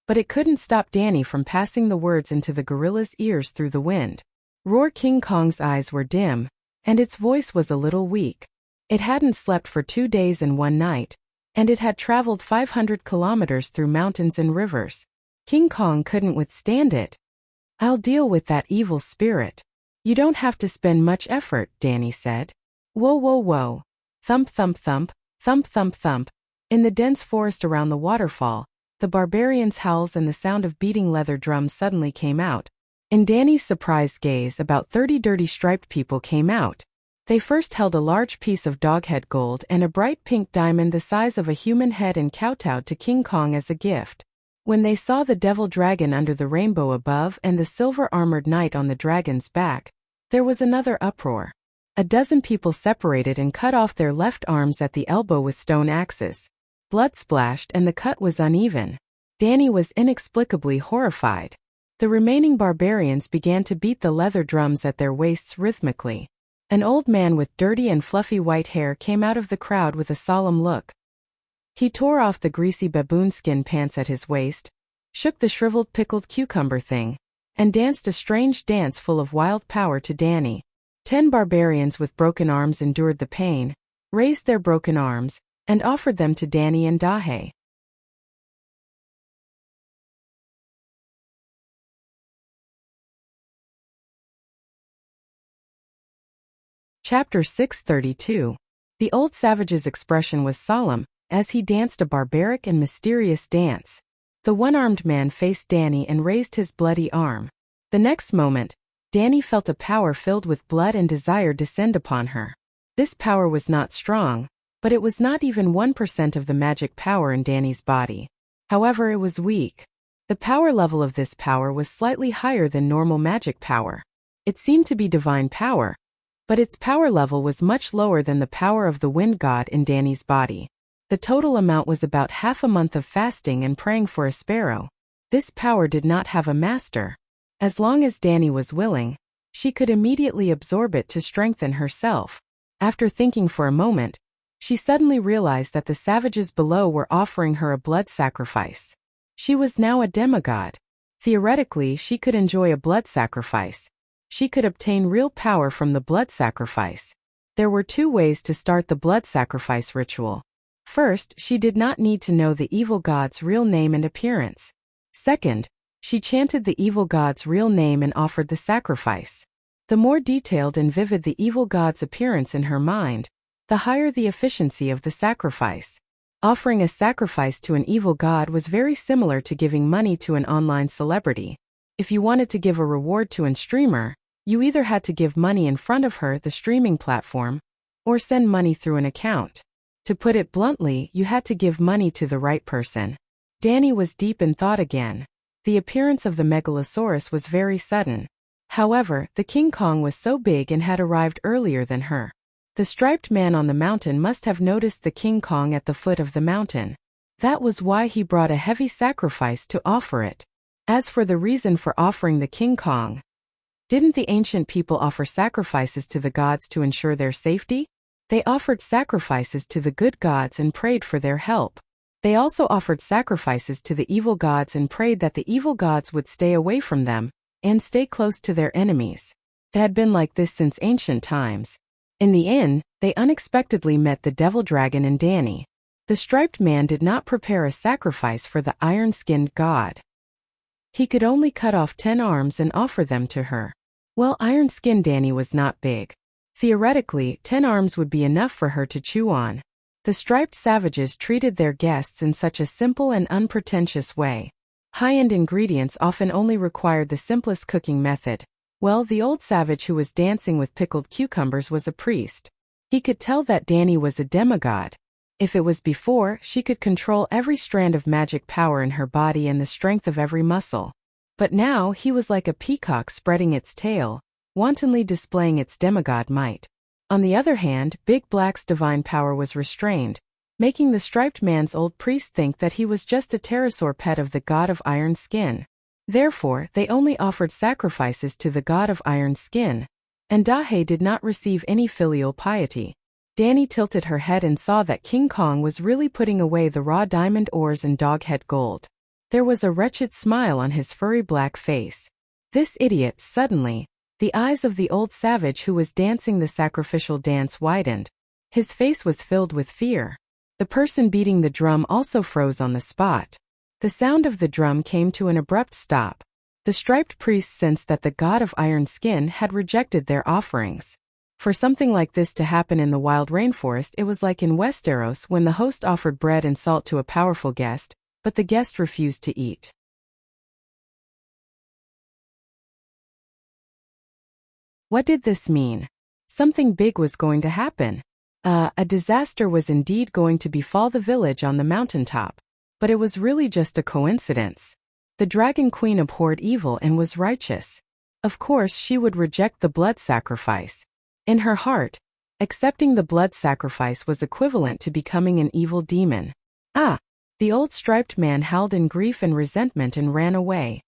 But it couldn't stop Danny from passing the words into the gorilla's ears through the wind. Roar King Kong's eyes were dim, and its voice was a little weak. It hadn't slept for 2 days and 1 night, and it had traveled 500 kilometers through mountains and rivers. King Kong couldn't withstand it. I'll deal with that evil spirit. You don't have to spend much effort, Danny said. Whoa, whoa, whoa. Thump, thump, thump, thump, thump, thump. In the dense forest around the waterfall, the barbarians' howls and the sound of beating leather drums suddenly came out. In Danny's surprised gaze, about 30 dirty striped people came out. They first held a large piece of doghead gold and a bright pink diamond the size of a human head and kowtowed to King Kong as a gift. When they saw the devil dragon under the rainbow above and the silver-armored knight on the dragon's back, there was another uproar. A dozen people separated and cut off their left arms at the elbow with stone axes. Blood splashed and the cut was uneven. Danny was inexplicably horrified. The remaining barbarians began to beat the leather drums at their waists rhythmically. An old man with dirty and fluffy white hair came out of the crowd with a solemn look. He tore off the greasy baboon skin pants at his waist, shook the shriveled pickled cucumber thing, and danced a strange dance full of wild power to Danny. 10 barbarians with broken arms endured the pain, raised their broken arms, and offered them to Danny and Dahe. Chapter 632. The old savage's expression was solemn, as he danced a barbaric and mysterious dance. The one-armed man faced Danny and raised his bloody arm. The next moment, Danny felt a power filled with blood and desire descend upon her. This power was not strong, but it was not even 1% of the magic power in Danny's body. However, it was weak. The power level of this power was slightly higher than normal magic power. It seemed to be divine power, but its power level was much lower than the power of the wind god in Danny's body. The total amount was about half a month of fasting and praying for a sparrow. This power did not have a master. As long as Danny was willing, she could immediately absorb it to strengthen herself. After thinking for a moment, she suddenly realized that the savages below were offering her a blood sacrifice. She was now a demigod. Theoretically, she could enjoy a blood sacrifice. She could obtain real power from the blood sacrifice. There were 2 ways to start the blood sacrifice ritual. First, she did not need to know the evil god's real name and appearance. Second, she chanted the evil god's real name and offered the sacrifice. The more detailed and vivid the evil god's appearance in her mind, the higher the efficiency of the sacrifice. Offering a sacrifice to an evil god was very similar to giving money to an online celebrity. If you wanted to give a reward to a streamer, you either had to give money in front of her, the streaming platform, or send money through an account. To put it bluntly, you had to give money to the right person. Danny was deep in thought again. The appearance of the megalosaurus was very sudden. However, the King Kong was so big and had arrived earlier than her. The striped man on the mountain must have noticed the King Kong at the foot of the mountain. That was why he brought a heavy sacrifice to offer it. As for the reason for offering the King Kong, didn't the ancient people offer sacrifices to the gods to ensure their safety? They offered sacrifices to the good gods and prayed for their help. They also offered sacrifices to the evil gods and prayed that the evil gods would stay away from them and stay close to their enemies. It had been like this since ancient times. In the inn, they unexpectedly met the devil dragon and Danny. The striped man did not prepare a sacrifice for the iron-skinned god. He could only cut off 10 arms and offer them to her. Well, iron-skinned Danny was not big. Theoretically, 10 arms would be enough for her to chew on. The striped savages treated their guests in such a simple and unpretentious way. High-end ingredients often only required the simplest cooking method. Well, the old savage who was dancing with pickled cucumbers was a priest. He could tell that Dani was a demigod. If it was before, she could control every strand of magic power in her body and the strength of every muscle. But now he was like a peacock spreading its tail, wantonly displaying its demigod might. On the other hand, Big Black's divine power was restrained, making the striped man's old priest think that he was just a pterosaur pet of the god of iron skin. Therefore, they only offered sacrifices to the god of iron skin, and Dahe did not receive any filial piety. Dani tilted her head and saw that King Kong was really putting away the raw diamond ores and doghead gold. There was a wretched smile on his furry black face. This idiot, suddenly, the eyes of the old savage who was dancing the sacrificial dance widened. His face was filled with fear. The person beating the drum also froze on the spot. The sound of the drum came to an abrupt stop. The striped priests sensed that the god of iron skin had rejected their offerings. For something like this to happen in the wild rainforest, it was like in Westeros when the host offered bread and salt to a powerful guest, but the guest refused to eat. What did this mean? Something big was going to happen. A disaster was indeed going to befall the village on the mountaintop, but it was really just a coincidence. The Dragon Queen abhorred evil and was righteous. Of course, she would reject the blood sacrifice. In her heart, accepting the blood sacrifice was equivalent to becoming an evil demon. The old striped man howled in grief and resentment and ran away.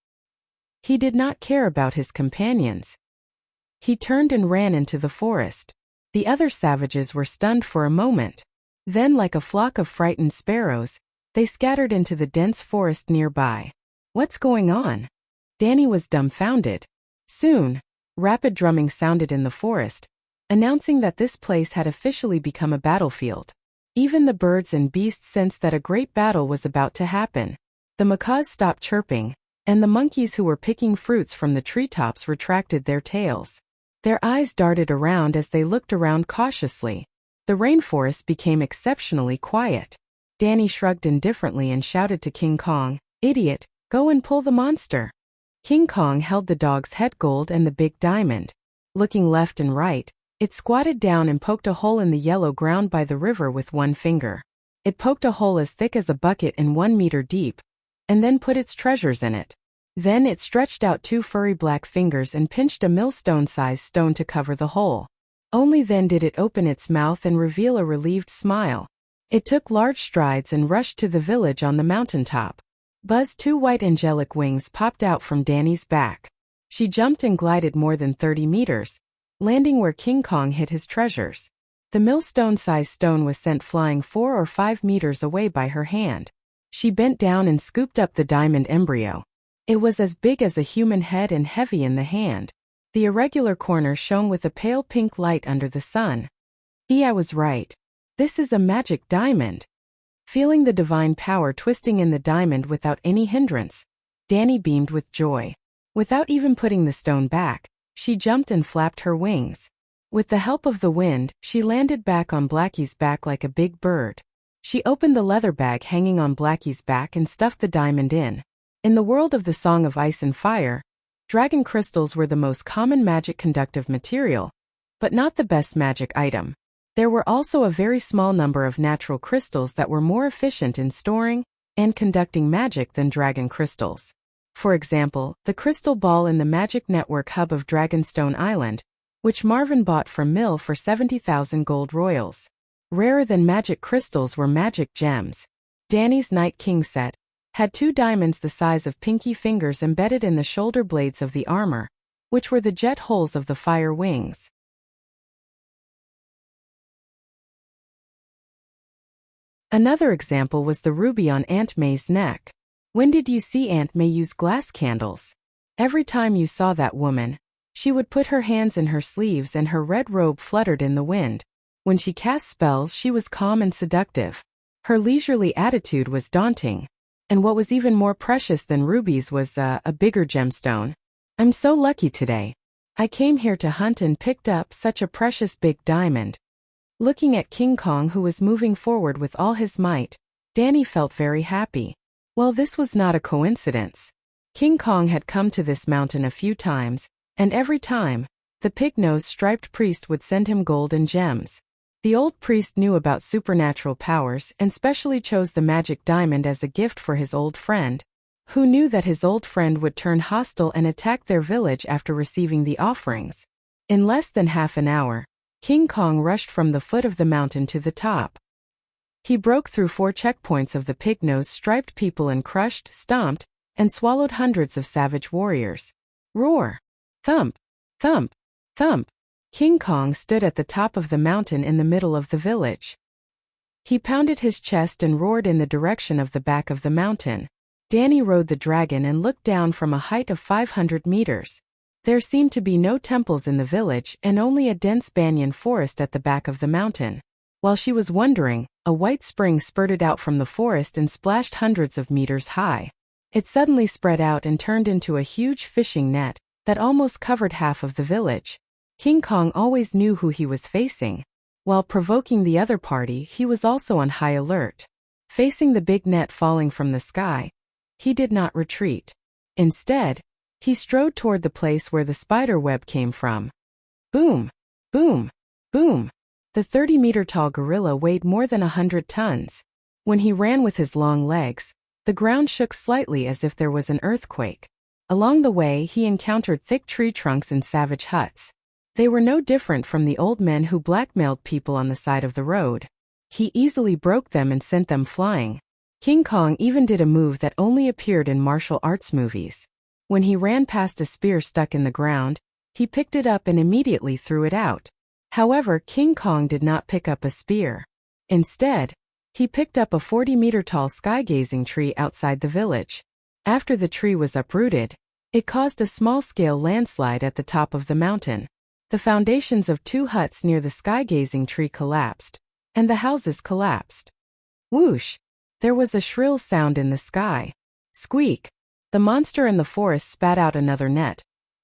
He did not care about his companions. He turned and ran into the forest. The other savages were stunned for a moment. Then, like a flock of frightened sparrows, they scattered into the dense forest nearby. What's going on? Dani was dumbfounded. Soon, rapid drumming sounded in the forest, announcing that this place had officially become a battlefield. Even the birds and beasts sensed that a great battle was about to happen. The macaws stopped chirping, and the monkeys who were picking fruits from the treetops retracted their tails. Their eyes darted around as they looked around cautiously. The rainforest became exceptionally quiet. Dani shrugged indifferently and shouted to King Kong, "Idiot, go and pull the monster." King Kong held the dog's head gold and the big diamond. Looking left and right, it squatted down and poked a hole in the yellow ground by the river with one finger. It poked a hole as thick as a bucket and 1 meter deep, and then put its treasures in it. Then it stretched out 2 furry black fingers and pinched a millstone-sized stone to cover the hole. Only then did it open its mouth and reveal a relieved smile. It took large strides and rushed to the village on the mountaintop. Buzz, 2 white angelic wings popped out from Dani's back. She jumped and glided more than 30 meters, landing where King Kong hid his treasures. The millstone-sized stone was sent flying 4 or 5 meters away by her hand. She bent down and scooped up the diamond embryo. It was as big as a human head and heavy in the hand. The irregular corner shone with a pale pink light under the sun. I was right. This is a magic diamond. Feeling the divine power twisting in the diamond without any hindrance, Dani beamed with joy. Without even putting the stone back, she jumped and flapped her wings. With the help of the wind, she landed back on Blackie's back like a big bird. She opened the leather bag hanging on Blackie's back and stuffed the diamond in. In the world of the Song of Ice and Fire, dragon crystals were the most common magic conductive material, but not the best magic item. There were also a very small number of natural crystals that were more efficient in storing and conducting magic than dragon crystals. For example, the crystal ball in the Magic Network hub of Dragonstone Island, which Marvin bought from Mill for 70,000 gold royals. Rarer than magic crystals were magic gems. Dani's Night King set had 2 diamonds the size of pinky fingers embedded in the shoulder blades of the armor, which were the jet holes of the fire wings. Another example was the ruby on Aunt May's neck. When did you see Aunt May use glass candles? Every time you saw that woman, she would put her hands in her sleeves and her red robe fluttered in the wind. When she cast spells, she was calm and seductive. Her leisurely attitude was daunting. And what was even more precious than rubies was a bigger gemstone. I'm so lucky today. I came here to hunt and picked up such a precious big diamond. Looking at King Kong, who was moving forward with all his might, Danny felt very happy. Well, this was not a coincidence. King Kong had come to this mountain a few times, and every time, the pig-nosed striped priest would send him gold and gems. The old priest knew about supernatural powers and specially chose the magic diamond as a gift for his old friend, who knew that his old friend would turn hostile and attack their village after receiving the offerings. In less than half an hour, King Kong rushed from the foot of the mountain to the top. He broke through 4 checkpoints of the pig-nosed striped people and crushed, stomped, and swallowed hundreds of savage warriors. Roar! Thump! Thump! Thump! King Kong stood at the top of the mountain in the middle of the village. He pounded his chest and roared in the direction of the back of the mountain. Danny rode the dragon and looked down from a height of 500 meters. There seemed to be no temples in the village and only a dense banyan forest at the back of the mountain. While she was wondering, a white spring spurted out from the forest and splashed hundreds of meters high. It suddenly spread out and turned into a huge fishing net that almost covered half of the village. King Kong always knew who he was facing. While provoking the other party, he was also on high alert. Facing the big net falling from the sky, he did not retreat. Instead, he strode toward the place where the spider web came from. Boom! Boom! Boom! The 30-meter-tall gorilla weighed more than 100 tons. When he ran with his long legs, the ground shook slightly as if there was an earthquake. Along the way, he encountered thick tree trunks and savage huts. They were no different from the old men who blackmailed people on the side of the road. He easily broke them and sent them flying. King Kong even did a move that only appeared in martial arts movies. When he ran past a spear stuck in the ground, he picked it up and immediately threw it out. However, King Kong did not pick up a spear. Instead, he picked up a 40-meter-tall sky-gazing tree outside the village. After the tree was uprooted, it caused a small-scale landslide at the top of the mountain. The foundations of 2 huts near the sky-gazing tree collapsed, and the houses collapsed. Whoosh! There was a shrill sound in the sky. Squeak! The monster in the forest spat out another net,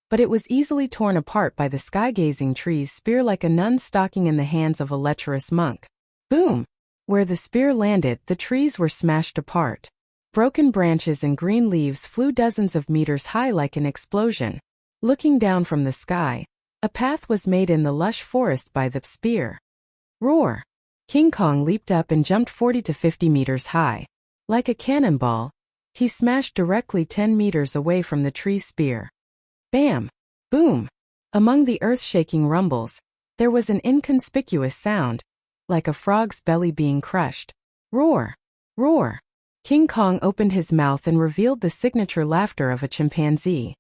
but it was easily torn apart by the sky-gazing tree's spear like a nun stalking in the hands of a lecherous monk. Boom! Where the spear landed, the trees were smashed apart. Broken branches and green leaves flew dozens of meters high like an explosion. Looking down from the sky, a path was made in the lush forest by the spear. Roar! King Kong leaped up and jumped 40 to 50 meters high. Like a cannonball, he smashed directly 10 meters away from the tree spear. Bam! Boom! Among the earth-shaking rumbles, there was an inconspicuous sound, like a frog's belly being crushed. Roar! Roar! King Kong opened his mouth and revealed the signature laughter of a chimpanzee.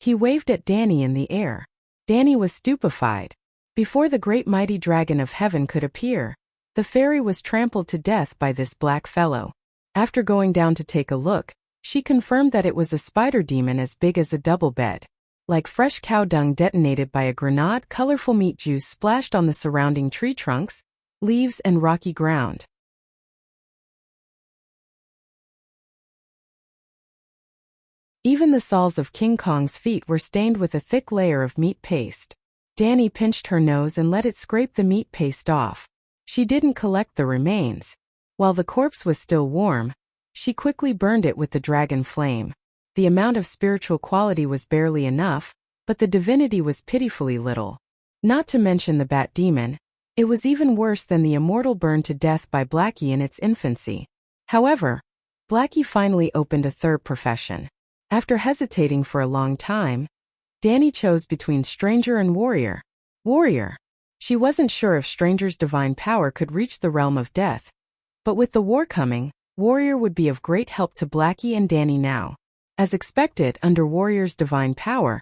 He waved at Danny in the air. Danny was stupefied. Before the great mighty dragon of heaven could appear, the fairy was trampled to death by this black fellow. After going down to take a look, she confirmed that it was a spider demon as big as a double bed. Like fresh cow dung detonated by a grenade, colorful meat juice splashed on the surrounding tree trunks, leaves and rocky ground. Even the soles of King Kong's feet were stained with a thick layer of meat paste. Danny pinched her nose and let it scrape the meat paste off. She didn't collect the remains. While the corpse was still warm, she quickly burned it with the dragon flame. The amount of spiritual quality was barely enough, but the divinity was pitifully little. Not to mention the bat demon, it was even worse than the immortal burned to death by Blackie in its infancy. However, Blackie finally opened a third profession. After hesitating for a long time, Danny chose between stranger and warrior. Warrior. She wasn't sure if stranger's divine power could reach the realm of death. But with the war coming, warrior would be of great help to Blackie and Danny now. As expected, under warrior's divine power,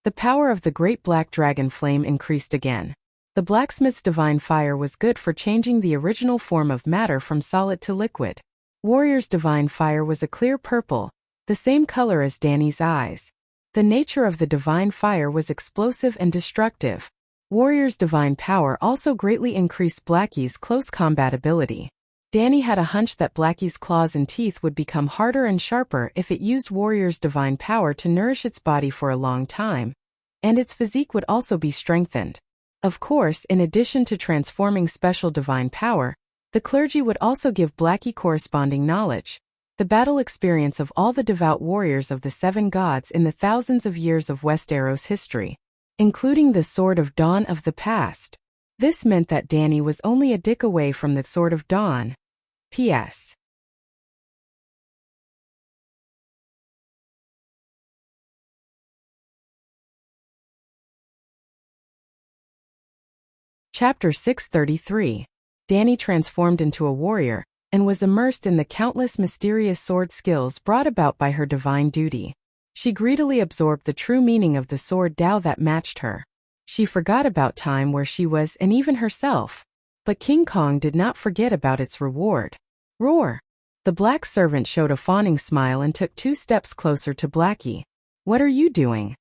the power of the great black dragon flame increased again. The blacksmith's divine fire was good for changing the original form of matter from solid to liquid. Warrior's divine fire was a clear purple, the same color as Danny's eyes. The nature of the divine fire was explosive and destructive. Warrior's divine power also greatly increased Blackie's close combat ability. Danny had a hunch that Blackie's claws and teeth would become harder and sharper if it used Warrior's divine power to nourish its body for a long time, and its physique would also be strengthened. Of course, in addition to transforming special divine power, the clergy would also give Blackie corresponding knowledge, the battle experience of all the devout warriors of the seven gods in the thousands of years of Westeros history, including the Sword of Dawn of the past. This meant that Dany was only a dick away from the Sword of Dawn. P.S. Chapter 633. Dany transformed into a warrior, and was immersed in the countless mysterious sword skills brought about by her divine duty. She greedily absorbed the true meaning of the sword Tao that matched her. She forgot about time where she was and even herself. But King Kong did not forget about its reward. Roar! The black servant showed a fawning smile and took 2 steps closer to Blackie. What are you doing?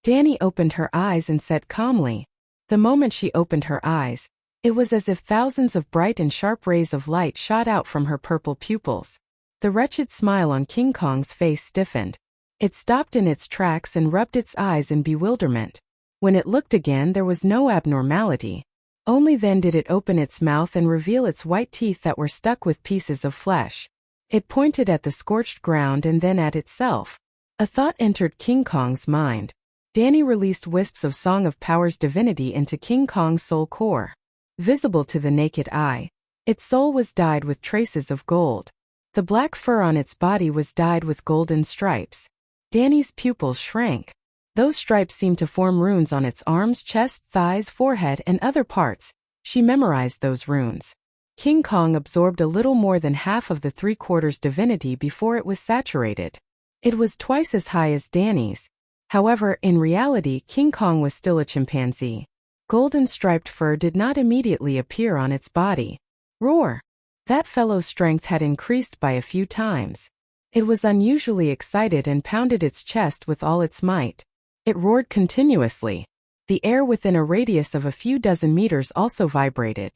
Dany opened her eyes and said calmly. The moment she opened her eyes, it was as if thousands of bright and sharp rays of light shot out from her purple pupils. The wretched smile on King Kong's face stiffened. It stopped in its tracks and rubbed its eyes in bewilderment. When it looked again, there was no abnormality. Only then did it open its mouth and reveal its white teeth that were stuck with pieces of flesh. It pointed at the scorched ground and then at itself. A thought entered King Kong's mind. Dany released wisps of Song of Power's divinity into King Kong's soul core. Visible to the naked eye, its soul was dyed with traces of gold. The black fur on its body was dyed with golden stripes. Dany's pupils shrank. Those stripes seemed to form runes on its arms, chest, thighs, forehead, and other parts. She memorized those runes. King Kong absorbed a little more than half of the 3/4 divinity before it was saturated. It was twice as high as Dany's. However, in reality, King Kong was still a chimpanzee. Golden striped fur did not immediately appear on its body. Roar! That fellow's strength had increased by a few times. It was unusually excited and pounded its chest with all its might. It roared continuously. The air within a radius of a few dozen meters also vibrated.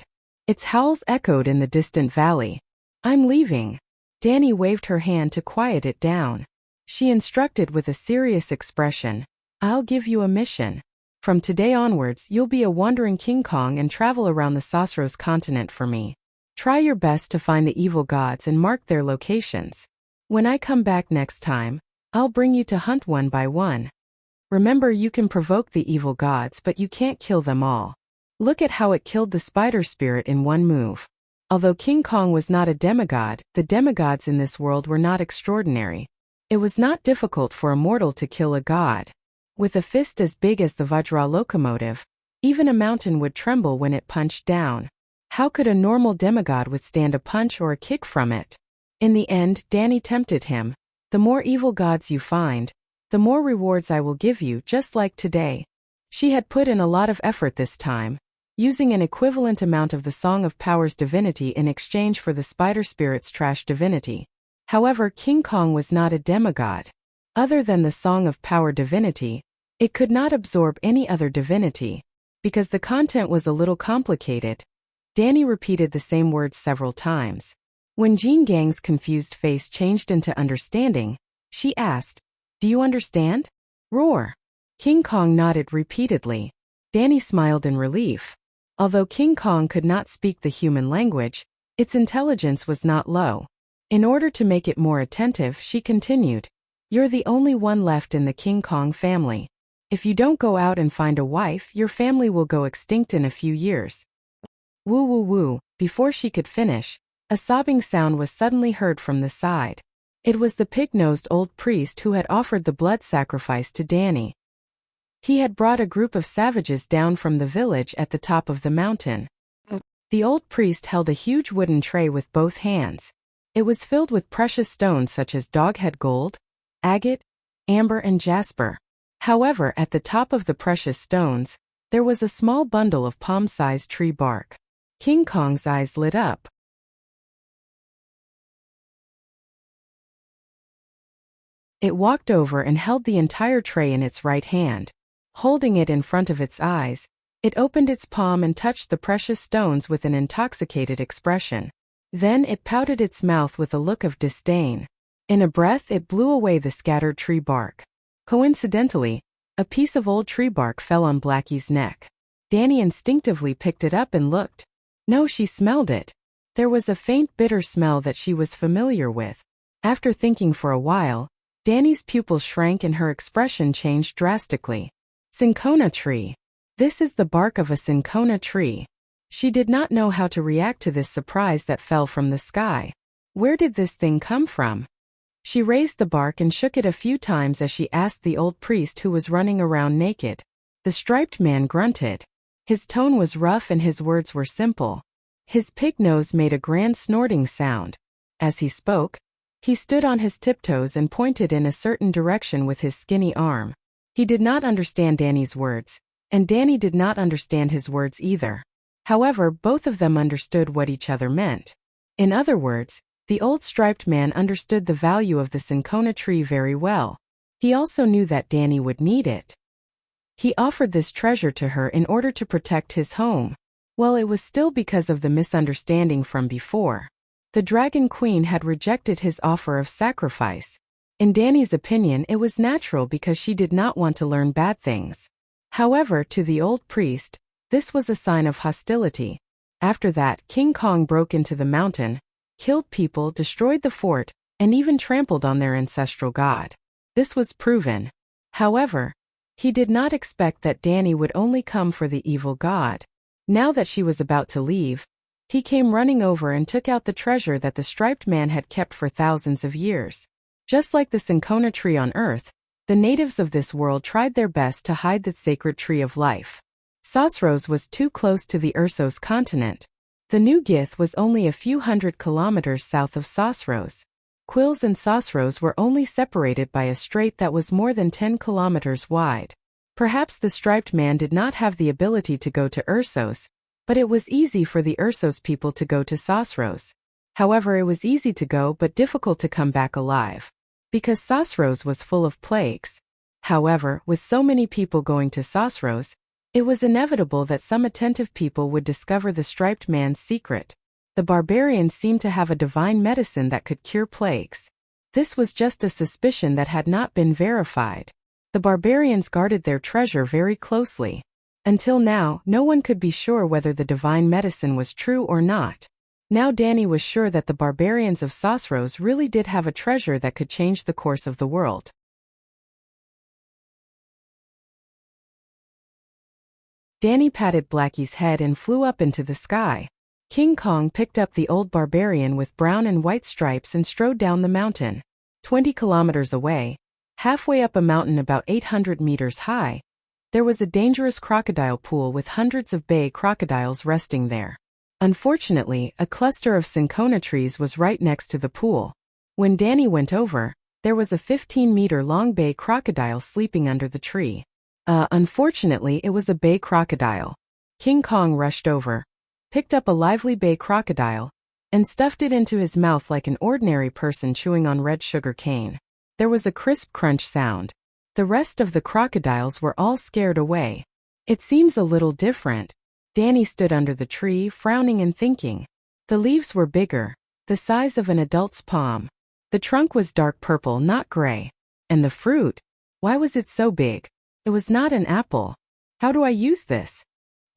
Its howls echoed in the distant valley. I'm leaving. Dany waved her hand to quiet it down. She instructed with a serious expression. I'll give you a mission. From today onwards, you'll be a wandering King Kong and travel around the Sosros continent for me. Try your best to find the evil gods and mark their locations. When I come back next time, I'll bring you to hunt one by one. Remember, you can provoke the evil gods, but you can't kill them all. Look at how it killed the spider spirit in one move. Although King Kong was not a demigod, the demigods in this world were not extraordinary. It was not difficult for a mortal to kill a god. With a fist as big as the Vajra locomotive, even a mountain would tremble when it punched down. How could a normal demigod withstand a punch or a kick from it? In the end, Dany tempted him. The more evil gods you find, the more rewards I will give you, just like today. She had put in a lot of effort this time, using an equivalent amount of the Song of Power's divinity in exchange for the spider spirit's trash divinity. However, King Kong was not a demigod. Other than the Song of Power divinity, it could not absorb any other divinity. Because the content was a little complicated, Dany repeated the same words several times. When Jean Gang's confused face changed into understanding, she asked, "Do you understand?" Roar! King Kong nodded repeatedly. Dany smiled in relief. Although King Kong could not speak the human language, its intelligence was not low. In order to make it more attentive, she continued, "You're the only one left in the King Kong family. If you don't go out and find a wife, your family will go extinct in a few years." Woo woo woo. Before she could finish, a sobbing sound was suddenly heard from the side. It was the pig-nosed old priest who had offered the blood sacrifice to Dany. He had brought a group of savages down from the village at the top of the mountain. The old priest held a huge wooden tray with both hands. It was filled with precious stones such as doghead gold, agate, amber and jasper. However, at the top of the precious stones, there was a small bundle of palm-sized tree bark. King Kong's eyes lit up. It walked over and held the entire tray in its right hand. Holding it in front of its eyes, it opened its palm and touched the precious stones with an intoxicated expression. Then it pouted its mouth with a look of disdain. In a breath, it blew away the scattered tree bark. Coincidentally, a piece of old tree bark fell on Blackie's neck. Danny instinctively picked it up and looked. No, she smelled it. There was a faint bitter smell that she was familiar with. After thinking for a while, Danny's pupils shrank and her expression changed drastically. Cinchona tree. This is the bark of a cinchona tree. She did not know how to react to this surprise that fell from the sky. Where did this thing come from? She raised the bark and shook it a few times as she asked the old priest who was running around naked. The striped man grunted. His tone was rough and his words were simple. His pig nose made a grand snorting sound. As he spoke, he stood on his tiptoes and pointed in a certain direction with his skinny arm. He did not understand Danny's words, and Danny did not understand his words either. However, both of them understood what each other meant. In other words, the old striped man understood the value of the cinchona tree very well. He also knew that Danny would need it. He offered this treasure to her in order to protect his home. Well, it was still because of the misunderstanding from before. The Dragon Queen had rejected his offer of sacrifice. In Danny's opinion, it was natural because she did not want to learn bad things. However, to the old priest, this was a sign of hostility. After that, King Kong broke into the mountain, killed people, destroyed the fort, and even trampled on their ancestral god. This was proven. However, he did not expect that Danny would only come for the evil god. Now that she was about to leave, he came running over and took out the treasure that the striped man had kept for thousands of years. Just like the cinchona tree on Earth, the natives of this world tried their best to hide the sacred tree of life. Sosros was too close to the Ursos continent. The New Gith was only a few hundred kilometers south of Sosros. Quills and Sosros were only separated by a strait that was more than 10 kilometers wide. Perhaps the striped man did not have the ability to go to Ursos, but it was easy for the Ursos people to go to Sosros. However, it was easy to go but difficult to come back alive, because Sosros was full of plagues. However, with so many people going to Sosros, it was inevitable that some attentive people would discover the striped man's secret. The barbarians seemed to have a divine medicine that could cure plagues. This was just a suspicion that had not been verified. The barbarians guarded their treasure very closely. Until now, no one could be sure whether the divine medicine was true or not. Now Danny was sure that the barbarians of Sosros really did have a treasure that could change the course of the world. Danny patted Blackie's head and flew up into the sky. King Kong picked up the old barbarian with brown and white stripes and strode down the mountain. 20 kilometers away, halfway up a mountain about 800 meters high, there was a dangerous crocodile pool with hundreds of bay crocodiles resting there. Unfortunately, a cluster of cinchona trees was right next to the pool. When Danny went over, there was a 15-meter-long bay crocodile sleeping under the tree. Unfortunately, it was a bay crocodile. King Kong rushed over, picked up a lively bay crocodile, and stuffed it into his mouth like an ordinary person chewing on red sugar cane. There was a crisp crunch sound. The rest of the crocodiles were all scared away. It seems a little different. Danny stood under the tree, frowning and thinking. The leaves were bigger, the size of an adult's palm. The trunk was dark purple, not gray. And the fruit? Why was it so big? It was not an apple. How do I use this?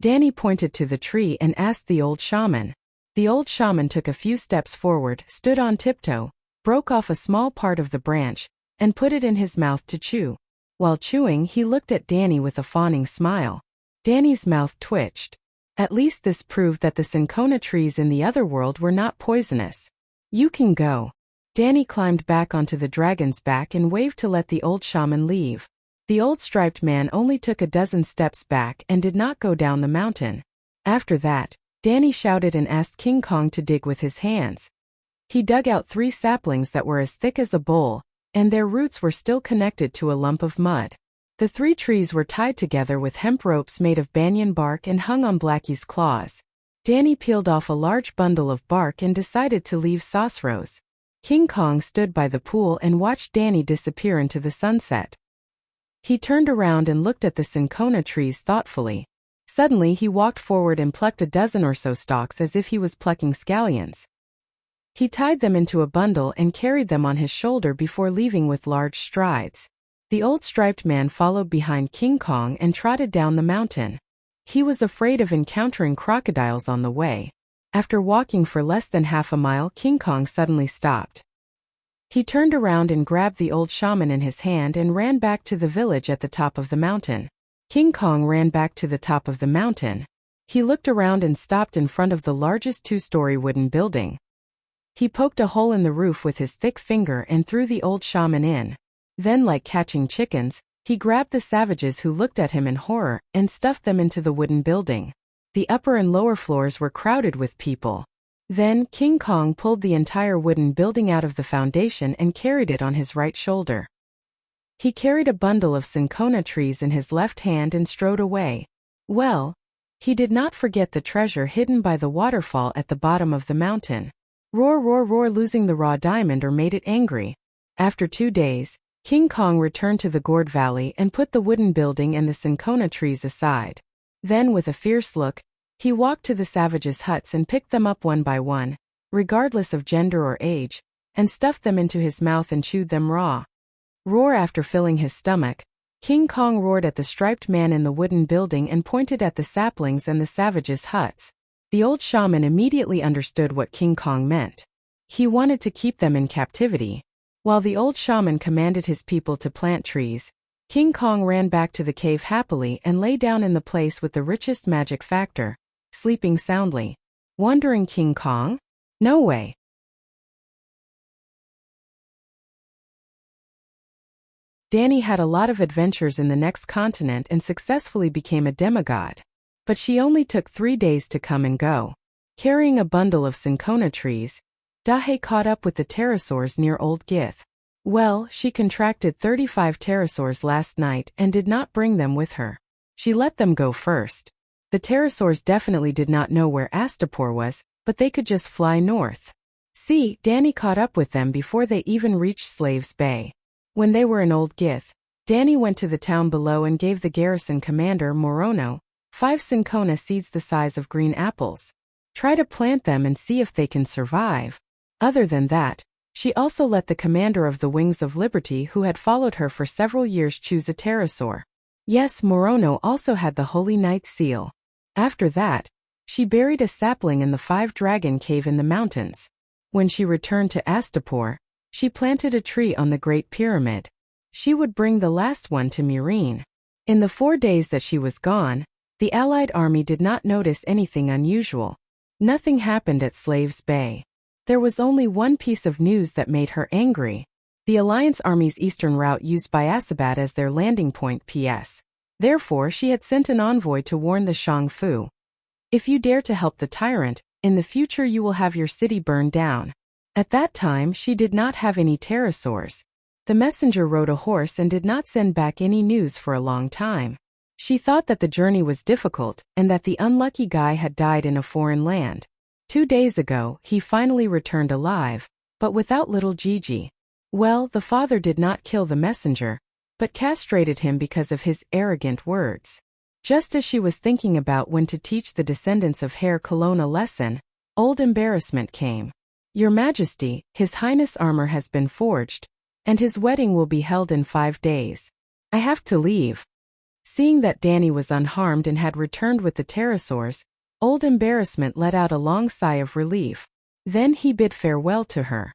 Danny pointed to the tree and asked the old shaman. The old shaman took a few steps forward, stood on tiptoe, broke off a small part of the branch, and put it in his mouth to chew. While chewing, he looked at Danny with a fawning smile. Danny's mouth twitched. At least this proved that the cinchona trees in the other world were not poisonous. You can go. Danny climbed back onto the dragon's back and waved to let the old shaman leave. The old striped man only took a dozen steps back and did not go down the mountain. After that, Danny shouted and asked King Kong to dig with his hands. He dug out 3 saplings that were as thick as a bowl, and their roots were still connected to a lump of mud. The 3 trees were tied together with hemp ropes made of banyan bark and hung on Blackie's claws. Danny peeled off a large bundle of bark and decided to leave Sosros. King Kong stood by the pool and watched Danny disappear into the sunset. He turned around and looked at the cinchona trees thoughtfully. Suddenly he walked forward and plucked a dozen or so stalks as if he was plucking scallions. He tied them into a bundle and carried them on his shoulder before leaving with large strides. The old striped man followed behind King Kong and trotted down the mountain. He was afraid of encountering crocodiles on the way. After walking for less than half a mile, King Kong suddenly stopped. He turned around and grabbed the old shaman in his hand and ran back to the village at the top of the mountain. King Kong ran back to the top of the mountain. He looked around and stopped in front of the largest two-story wooden building. He poked a hole in the roof with his thick finger and threw the old shaman in. Then, like catching chickens, he grabbed the savages who looked at him in horror and stuffed them into the wooden building. The upper and lower floors were crowded with people. Then, King Kong pulled the entire wooden building out of the foundation and carried it on his right shoulder. He carried a bundle of cinchona trees in his left hand and strode away. Well, he did not forget the treasure hidden by the waterfall at the bottom of the mountain. Roar, roar, roar! Losing the raw diamond made it angry. After 2 days, King Kong returned to the gourd valley and put the wooden building and the cinchona trees aside. Then, with a fierce look, he walked to the savages' huts and picked them up one by one, regardless of gender or age, and stuffed them into his mouth and chewed them raw. Roar! After filling his stomach, King Kong roared at the striped man in the wooden building and pointed at the saplings and the savages' huts. The old shaman immediately understood what King Kong meant. He wanted to keep them in captivity. While the old shaman commanded his people to plant trees, King Kong ran back to the cave happily and lay down in the place with the richest magic factor, sleeping soundly. Wandering King Kong? No way. Danny had a lot of adventures in the next continent and successfully became a demigod. But she only took 3 days to come and go. Carrying a bundle of cinchona trees, Dahe caught up with the pterosaurs near Old Gith. Well, she contracted 35 pterosaurs last night and did not bring them with her. She let them go first. The pterosaurs definitely did not know where Astapor was, but they could just fly north. See, Danny caught up with them before they even reached Slaves Bay. When they were in Old Gith, Danny went to the town below and gave the garrison commander, Morono, 5 cinchona seeds the size of green apples. Try to plant them and see if they can survive. Other than that, she also let the commander of the Wings of Liberty who had followed her for several years choose a pterosaur. Yes, Morono also had the Holy Knight seal. After that, she buried a sapling in the 5-dragon cave in the mountains. When she returned to Astapor, she planted a tree on the Great Pyramid. She would bring the last one to Murine. In the 4 days that she was gone, the Allied army did not notice anything unusual. Nothing happened at Slaves Bay. There was only one piece of news that made her angry. The Alliance Army's eastern route used Biasabat as their landing point. P.S. Therefore, she had sent an envoy to warn the Shang Fu. If you dare to help the tyrant, in the future you will have your city burned down. At that time, she did not have any pterosaurs. The messenger rode a horse and did not send back any news for a long time. She thought that the journey was difficult and that the unlucky guy had died in a foreign land. 2 days ago, he finally returned alive, but without little Gigi. Well, the father did not kill the messenger, but castrated him because of his arrogant words. Just as she was thinking about when to teach the descendants of Herr Cologne a lesson, old embarrassment came. Your Majesty, His Highness' armor has been forged, and his wedding will be held in 5 days. I have to leave. Seeing that Danny was unharmed and had returned with the pterosaurs, Old Embarrassment let out a long sigh of relief. Then he bid farewell to her.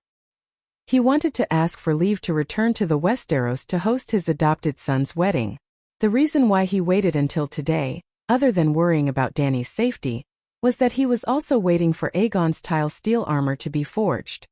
He wanted to ask for leave to return to the Westeros to host his adopted son's wedding. The reason why he waited until today, other than worrying about Danny's safety, was that he was also waiting for Aegon's tile steel armor to be forged.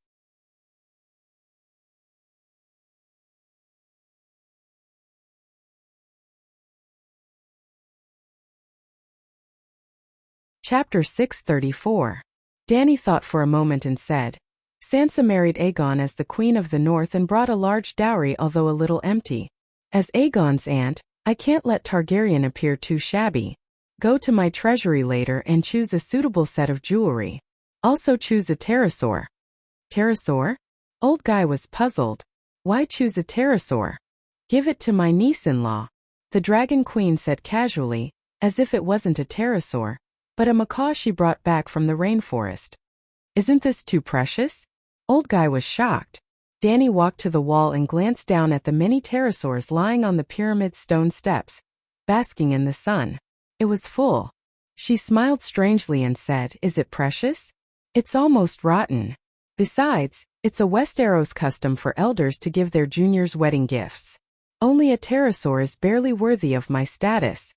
Chapter 634. Danny thought for a moment and said, Sansa married Aegon as the Queen of the North and brought a large dowry, although a little empty. As Aegon's aunt, I can't let Targaryen appear too shabby. Go to my treasury later and choose a suitable set of jewelry. Also choose a pterosaur. Pterosaur? Old guy was puzzled. Why choose a pterosaur? Give it to my niece-in-law. The Dragon Queen said casually, as if it wasn't a pterosaur, but a macaw she brought back from the rainforest. Isn't this too precious? Old guy was shocked. Danny walked to the wall and glanced down at the many pterosaurs lying on the pyramid's stone steps, basking in the sun. It was full. She smiled strangely and said, "Is it precious?" "It's almost rotten. Besides, it's a Westeros custom for elders to give their juniors wedding gifts. Only a pterosaur is barely worthy of my status."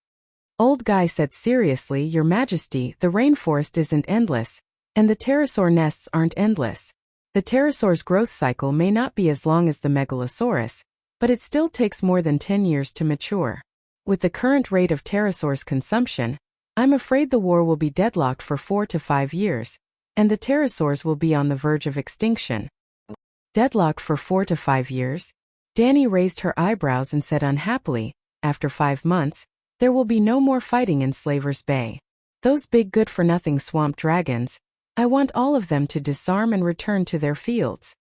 Old Guy said seriously, "Your Majesty, the rainforest isn't endless, and the pterosaur nests aren't endless. The pterosaur's growth cycle may not be as long as the megalosaurus, but it still takes more than 10 years to mature. With the current rate of pterosaur's consumption, I'm afraid the war will be deadlocked for 4 to 5 years, and the pterosaurs will be on the verge of extinction." Deadlocked for 4 to 5 years? Dany raised her eyebrows and said unhappily, "After 5 months, there will be no more fighting in Slaver's Bay. Those big good-for-nothing swamp dragons, I want all of them to disarm and return to their fields."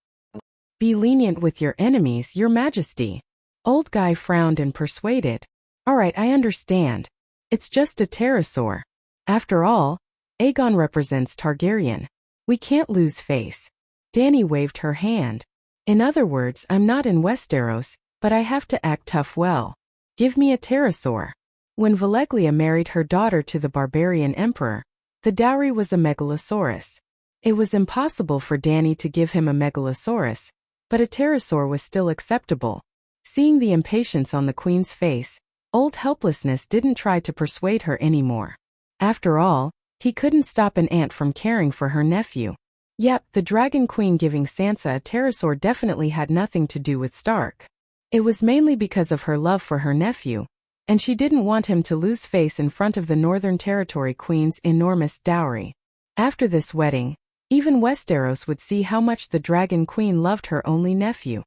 "Be lenient with your enemies, Your Majesty." Old Guy frowned and persuaded. "All right, I understand. It's just a pterosaur. After all, Aegon represents Targaryen. We can't lose face." Dany waved her hand. "In other words, I'm not in Westeros, but I have to act tough. Well, give me a pterosaur." When Valeglia married her daughter to the barbarian emperor, the dowry was a megalosaurus. It was impossible for Dany to give him a megalosaurus, but a pterosaur was still acceptable. Seeing the impatience on the queen's face, Old Helplessness didn't try to persuade her anymore. After all, he couldn't stop an aunt from caring for her nephew. Yep, the Dragon Queen giving Sansa a pterosaur definitely had nothing to do with Stark. It was mainly because of her love for her nephew, and she didn't want him to lose face in front of the Northern Territory Queen's enormous dowry. After this wedding, even Westeros would see how much the Dragon Queen loved her only nephew.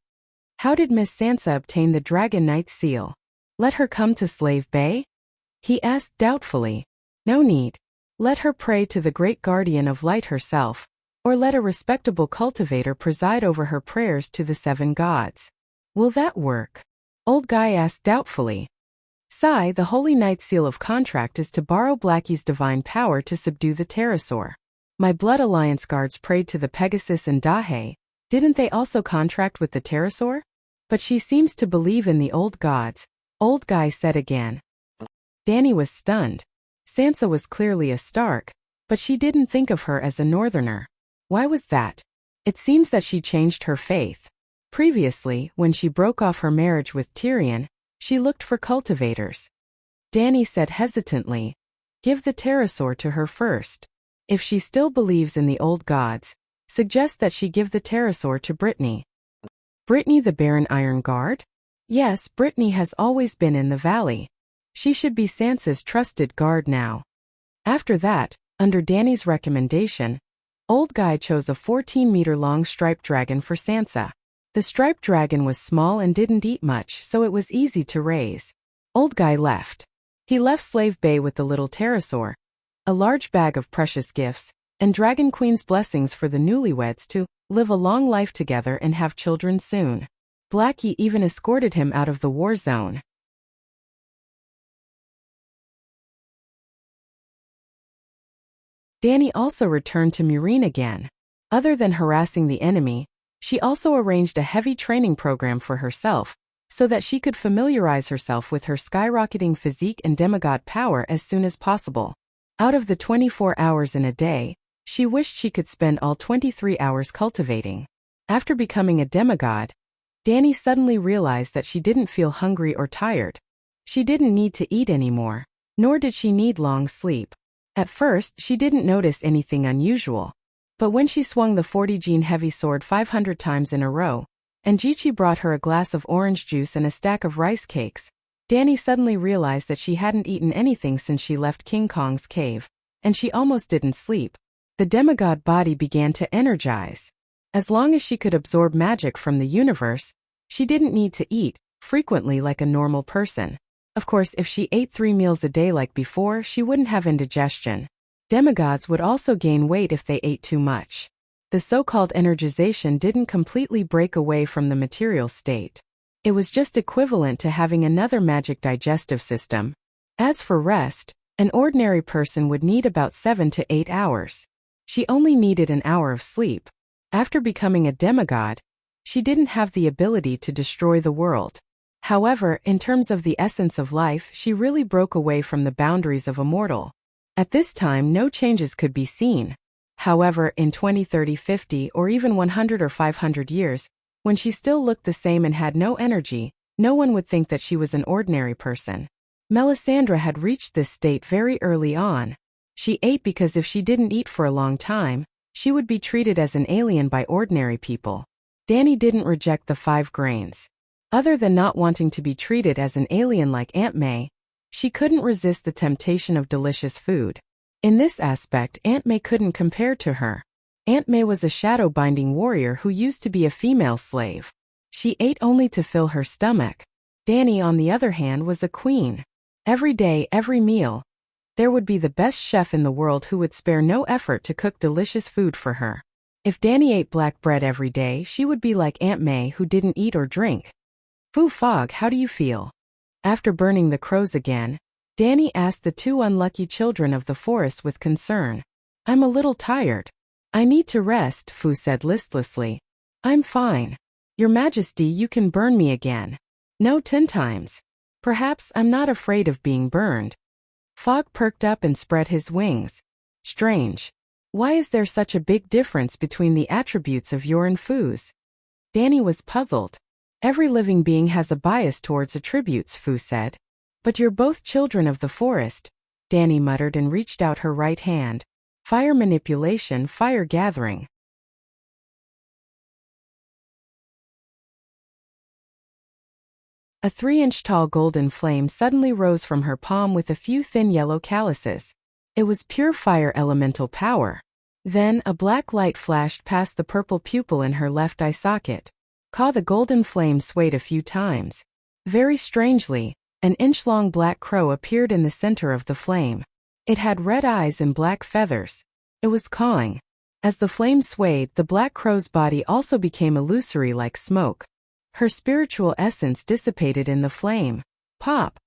How did Miss Sansa obtain the Dragon Knight seal? Let her come to Slave Bay? He asked doubtfully. No need. Let her pray to the great guardian of light herself, or let a respectable cultivator preside over her prayers to the 7 gods. Will that work? Old Guy asked doubtfully. Sigh, the Holy Knight seal of contract is to borrow Blackie's divine power to subdue the pterosaur. My Blood Alliance guards prayed to the Pegasus and Dahe. Didn't they also contract with the pterosaur? But she seems to believe in the old gods, Old Guy said again. Dany was stunned. Sansa was clearly a Stark, but she didn't think of her as a Northerner. Why was that? It seems that she changed her faith. Previously, when she broke off her marriage with Tyrion, she looked for cultivators. Dany said hesitantly, "Give the pterosaur to her first. If she still believes in the old gods, suggest that she give the pterosaur to Brittany." Brittany the Baron Iron Guard? Yes, Brittany has always been in the valley. She should be Sansa's trusted guard now. After that, under Dany's recommendation, Old Guy chose a 14-meter-long striped dragon for Sansa. The striped dragon was small and didn't eat much, so it was easy to raise. Old Guy left. He left Slave Bay with the little pterosaur, a large bag of precious gifts, and Dragon Queen's blessings for the newlyweds to live a long life together and have children soon. Blackie even escorted him out of the war zone. Dany also returned to Meereen again. Other than harassing the enemy, she also arranged a heavy training program for herself, so that she could familiarize herself with her skyrocketing physique and demigod power as soon as possible. Out of the 24 hours in a day, she wished she could spend all 23 hours cultivating. After becoming a demigod, Dany suddenly realized that she didn't feel hungry or tired. She didn't need to eat anymore, nor did she need long sleep. At first, she didn't notice anything unusual. But when she swung the 40-gene heavy sword 500 times in a row, and Jichi brought her a glass of orange juice and a stack of rice cakes, Dany suddenly realized that she hadn't eaten anything since she left King Kong's cave, and she almost didn't sleep. The demigod body began to energize. As long as she could absorb magic from the universe, she didn't need to eat frequently like a normal person. Of course, if she ate 3 meals a day like before, she wouldn't have indigestion. Demigods would also gain weight if they ate too much. The so-called energization didn't completely break away from the material state. It was just equivalent to having another magic digestive system. As for rest, an ordinary person would need about 7 to 8 hours. She only needed an hour of sleep. After becoming a demigod, she didn't have the ability to destroy the world. However, in terms of the essence of life, she really broke away from the boundaries of a mortal. At this time, no changes could be seen. However, in 20, 30, 50, or even 100 or 500 years, when she still looked the same and had no energy, no one would think that she was an ordinary person. Melisandre had reached this state very early on. She ate because if she didn't eat for a long time, she would be treated as an alien by ordinary people. Dani didn't reject the 5 grains. Other than not wanting to be treated as an alien like Aunt May, she couldn't resist the temptation of delicious food. In this aspect, Aunt May couldn't compare to her. Aunt May was a shadow-binding warrior who used to be a female slave. She ate only to fill her stomach. Dani, on the other hand, was a queen. Every day, every meal, there would be the best chef in the world who would spare no effort to cook delicious food for her. If Dani ate black bread every day, she would be like Aunt May who didn't eat or drink. Fu Fog, how do you feel? After burning the crows again, Dani asked the 2 unlucky children of the forest with concern. I'm a little tired. I need to rest, Fu said listlessly. I'm fine. Your Majesty, you can burn me again. No, 10 times. Perhaps I'm not afraid of being burned. Fog perked up and spread his wings. Strange. Why is there such a big difference between the attributes of your and Fu's? Dani was puzzled. Every living being has a bias towards attributes, Fu said. But you're both children of the forest, Dani muttered and reached out her right hand. Fire manipulation, fire gathering. A 3-inch tall golden flame suddenly rose from her palm with a few thin yellow calluses. It was pure fire elemental power. Then, a black light flashed past the purple pupil in her left eye socket. The golden flame swayed a few times. Very strangely, an inch-long black crow appeared in the center of the flame. It had red eyes and black feathers. It was cawing. As the flame swayed, the black crow's body also became illusory like smoke. Her spiritual essence dissipated in the flame. Pop!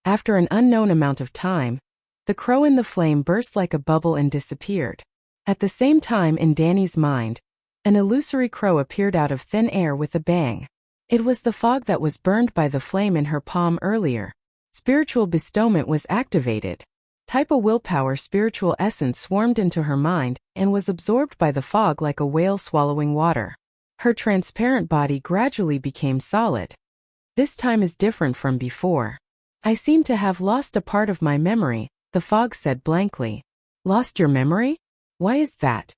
After an unknown amount of time, the crow in the flame burst like a bubble and disappeared. At the same time, in Dani's mind, an illusory crow appeared out of thin air with a bang. It was the fog that was burned by the flame in her palm earlier. Spiritual bestowment was activated. Type A willpower spiritual essence swarmed into her mind and was absorbed by the fog like a whale swallowing water. Her transparent body gradually became solid. This time is different from before. I seem to have lost a part of my memory, the fog said blankly. Lost your memory? Why is that?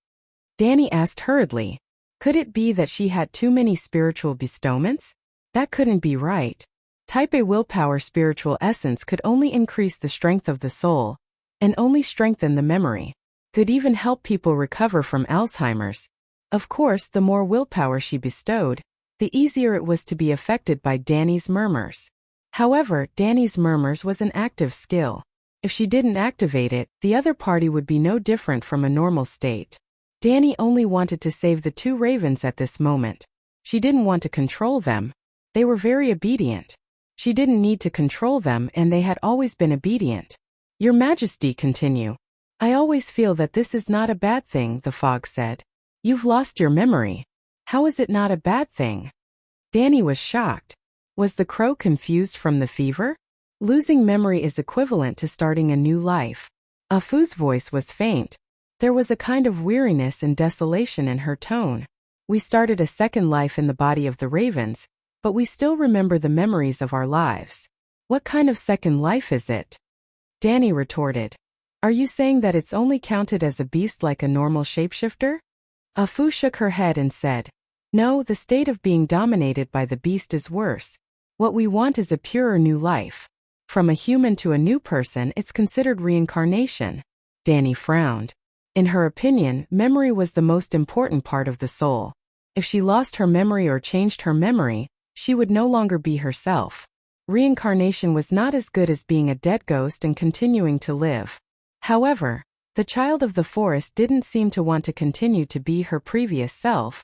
Dani asked hurriedly. Could it be that she had too many spiritual bestowments? That couldn't be right. Type A willpower spiritual essence could only increase the strength of the soul, and only strengthen the memory. Could even help people recover from Alzheimer's. Of course, the more willpower she bestowed, the easier it was to be affected by Dani's murmurs. However, Dani's murmurs was an active skill. If she didn't activate it, the other party would be no different from a normal state. Dani only wanted to save the 2 ravens at this moment. She didn't want to control them. They were very obedient. She didn't need to control them and they had always been obedient. Your Majesty, continue. I always feel that this is not a bad thing, the fog said. You've lost your memory. How is it not a bad thing? Dani was shocked. Was the crow confused from the fever? Losing memory is equivalent to starting a new life. Afu's voice was faint. There was a kind of weariness and desolation in her tone. We started a second life in the body of the ravens, but we still remember the memories of our lives. What kind of second life is it? Dani retorted. Are you saying that it's only counted as a beast like a normal shapeshifter? Afu shook her head and said, no, the state of being dominated by the beast is worse. What we want is a purer new life. From a human to a new person, it's considered reincarnation. Dani frowned. In her opinion, memory was the most important part of the soul. If she lost her memory or changed her memory, she would no longer be herself. Reincarnation was not as good as being a dead ghost and continuing to live. However, the child of the forest didn't seem to want to continue to be her previous self.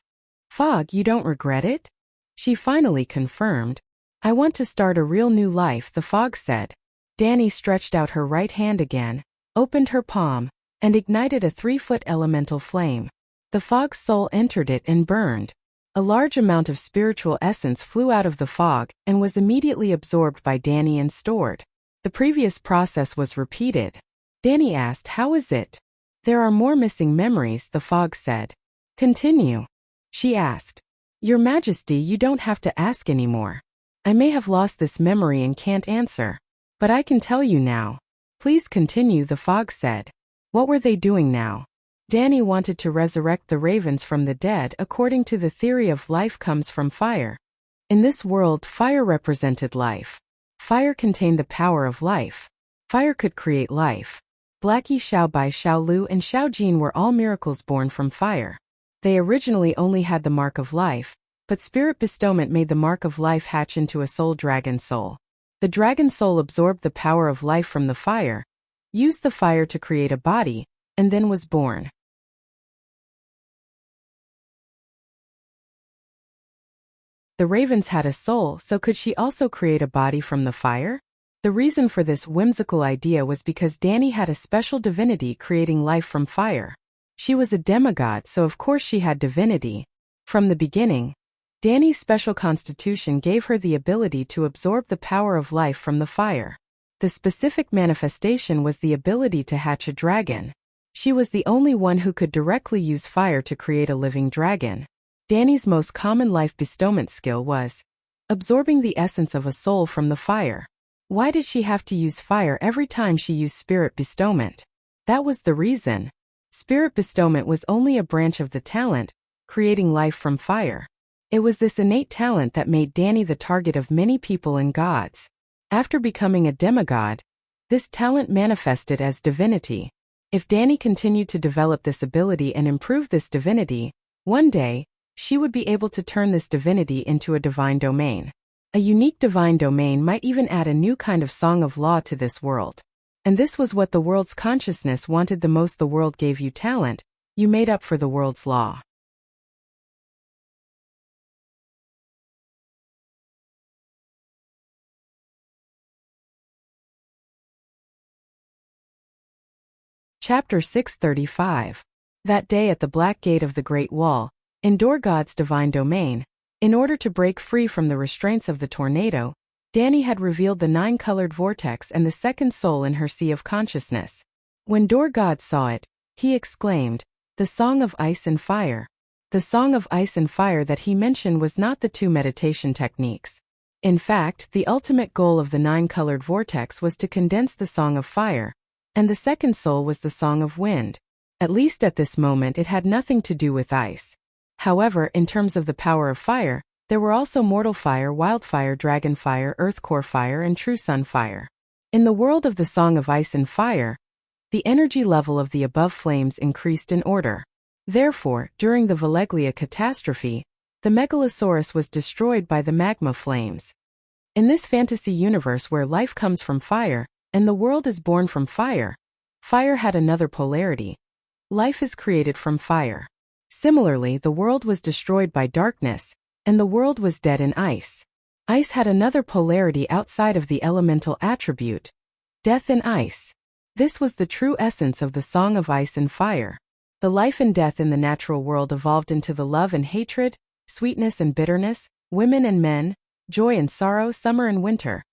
Fog, you don't regret it? She finally confirmed. I want to start a real new life, the fog said. Dani stretched out her right hand again, opened her palm, and ignited a 3-foot elemental flame. The fog's soul entered it and burned. A large amount of spiritual essence flew out of the fog and was immediately absorbed by Danny and stored. The previous process was repeated. Danny asked, "How is it?" "There are more missing memories," the fog said. "Continue." She asked. "Your Majesty, you don't have to ask anymore. I may have lost this memory and can't answer. But I can tell you now." "Please continue," the fog said. What were they doing now? Danny wanted to resurrect the ravens from the dead according to the theory of life comes from fire. In this world, fire represented life. Fire contained the power of life. Fire could create life. Blackie, Xiaobai, Xiaolu, and Xiaojin were all miracles born from fire. They originally only had the mark of life, but spirit bestowment made the mark of life hatch into a soul dragon soul. The dragon soul absorbed the power of life from the fire, used the fire to create a body, and then was born. The ravens had a soul, so could she also create a body from the fire? The reason for this whimsical idea was because Danny had a special divinity creating life from fire. She was a demigod, so of course she had divinity. From the beginning, Danny's special constitution gave her the ability to absorb the power of life from the fire. The specific manifestation was the ability to hatch a dragon. She was the only one who could directly use fire to create a living dragon. Danny's most common life bestowment skill was absorbing the essence of a soul from the fire. Why did she have to use fire every time she used spirit bestowment? That was the reason. Spirit bestowment was only a branch of the talent, creating life from fire. It was this innate talent that made Danny the target of many people and gods. After becoming a demigod, this talent manifested as divinity. If Danny continued to develop this ability and improve this divinity, one day, she would be able to turn this divinity into a divine domain. A unique divine domain might even add a new kind of song of law to this world. And this was what the world's consciousness wanted the most. The world gave you talent, you made up for the world's law. Chapter 635. That day at the Black Gate of the Great Wall, in Dorgod's divine domain, in order to break free from the restraints of the tornado, Danny had revealed the 9-colored vortex and the second soul in her sea of consciousness. When Dorgod saw it, he exclaimed, "The Song of Ice and Fire." The Song of Ice and Fire that he mentioned was not the two meditation techniques. In fact, the ultimate goal of the 9-colored vortex was to condense the Song of Fire, and the second soul was the Song of Wind. At least at this moment it had nothing to do with ice. However, in terms of the power of fire, there were also mortal fire, wildfire, dragon fire, earth core fire, and true sun fire. In the world of the Song of Ice and Fire, the energy level of the above flames increased in order. Therefore, during the Valeglia catastrophe, the Megalosaurus was destroyed by the magma flames. In this fantasy universe where life comes from fire, and the world is born from fire, fire had another polarity. Life is created from fire. Similarly, the world was destroyed by darkness, and the world was dead in ice. Ice had another polarity outside of the elemental attribute, death in ice. This was the true essence of the Song of Ice and Fire. The life and death in the natural world evolved into the love and hatred, sweetness and bitterness, women and men, joy and sorrow, summer and winter.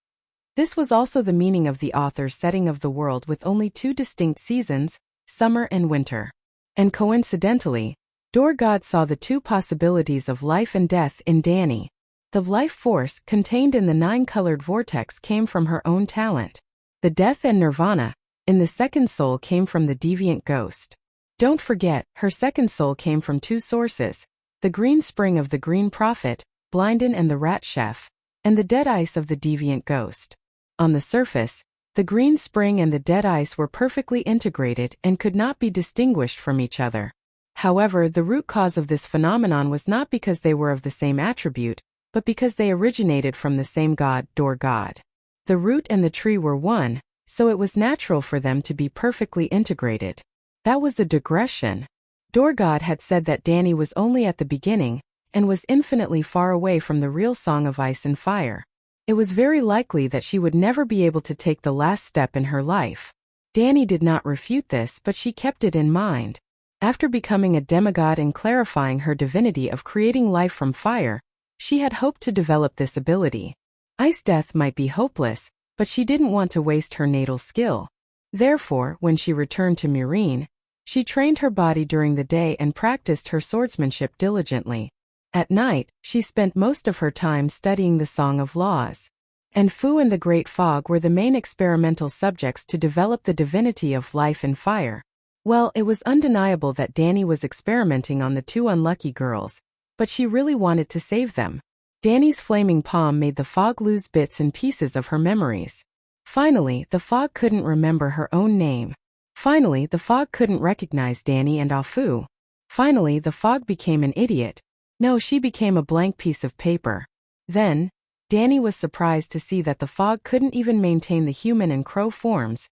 This was also the meaning of the author's setting of the world with only two distinct seasons, summer and winter. And coincidentally, Dorgod saw the two possibilities of life and death in Danny. The life force contained in the 9-colored vortex came from her own talent. The death and nirvana in the second soul came from the deviant ghost. Don't forget, her second soul came from two sources: the green spring of the green prophet, Blinden and the rat chef, and the dead ice of the deviant ghost. On the surface, the green spring and the dead ice were perfectly integrated and could not be distinguished from each other. However, the root cause of this phenomenon was not because they were of the same attribute, but because they originated from the same god, Dorgod. The root and the tree were one, so it was natural for them to be perfectly integrated. That was a digression. Dorgod had said that Danny was only at the beginning, and was infinitely far away from the real Song of Ice and Fire. It was very likely that she would never be able to take the last step in her life. Danny did not refute this, but she kept it in mind. After becoming a demigod and clarifying her divinity of creating life from fire, she had hoped to develop this ability. Ice death might be hopeless, but she didn't want to waste her natal skill. Therefore, when she returned to Murine, she trained her body during the day and practiced her swordsmanship diligently. At night, she spent most of her time studying the Song of Laws. And Fu and the Great Fog were the main experimental subjects to develop the divinity of life and fire. Well, it was undeniable that Danny was experimenting on the two unlucky girls, but she really wanted to save them. Danny's flaming palm made the fog lose bits and pieces of her memories. Finally, the fog couldn't remember her own name. Finally, the fog couldn't recognize Danny and Afu. Finally, the fog became an idiot. No, she became a blank piece of paper. Then, Danny was surprised to see that the fog couldn't even maintain the human and crow forms,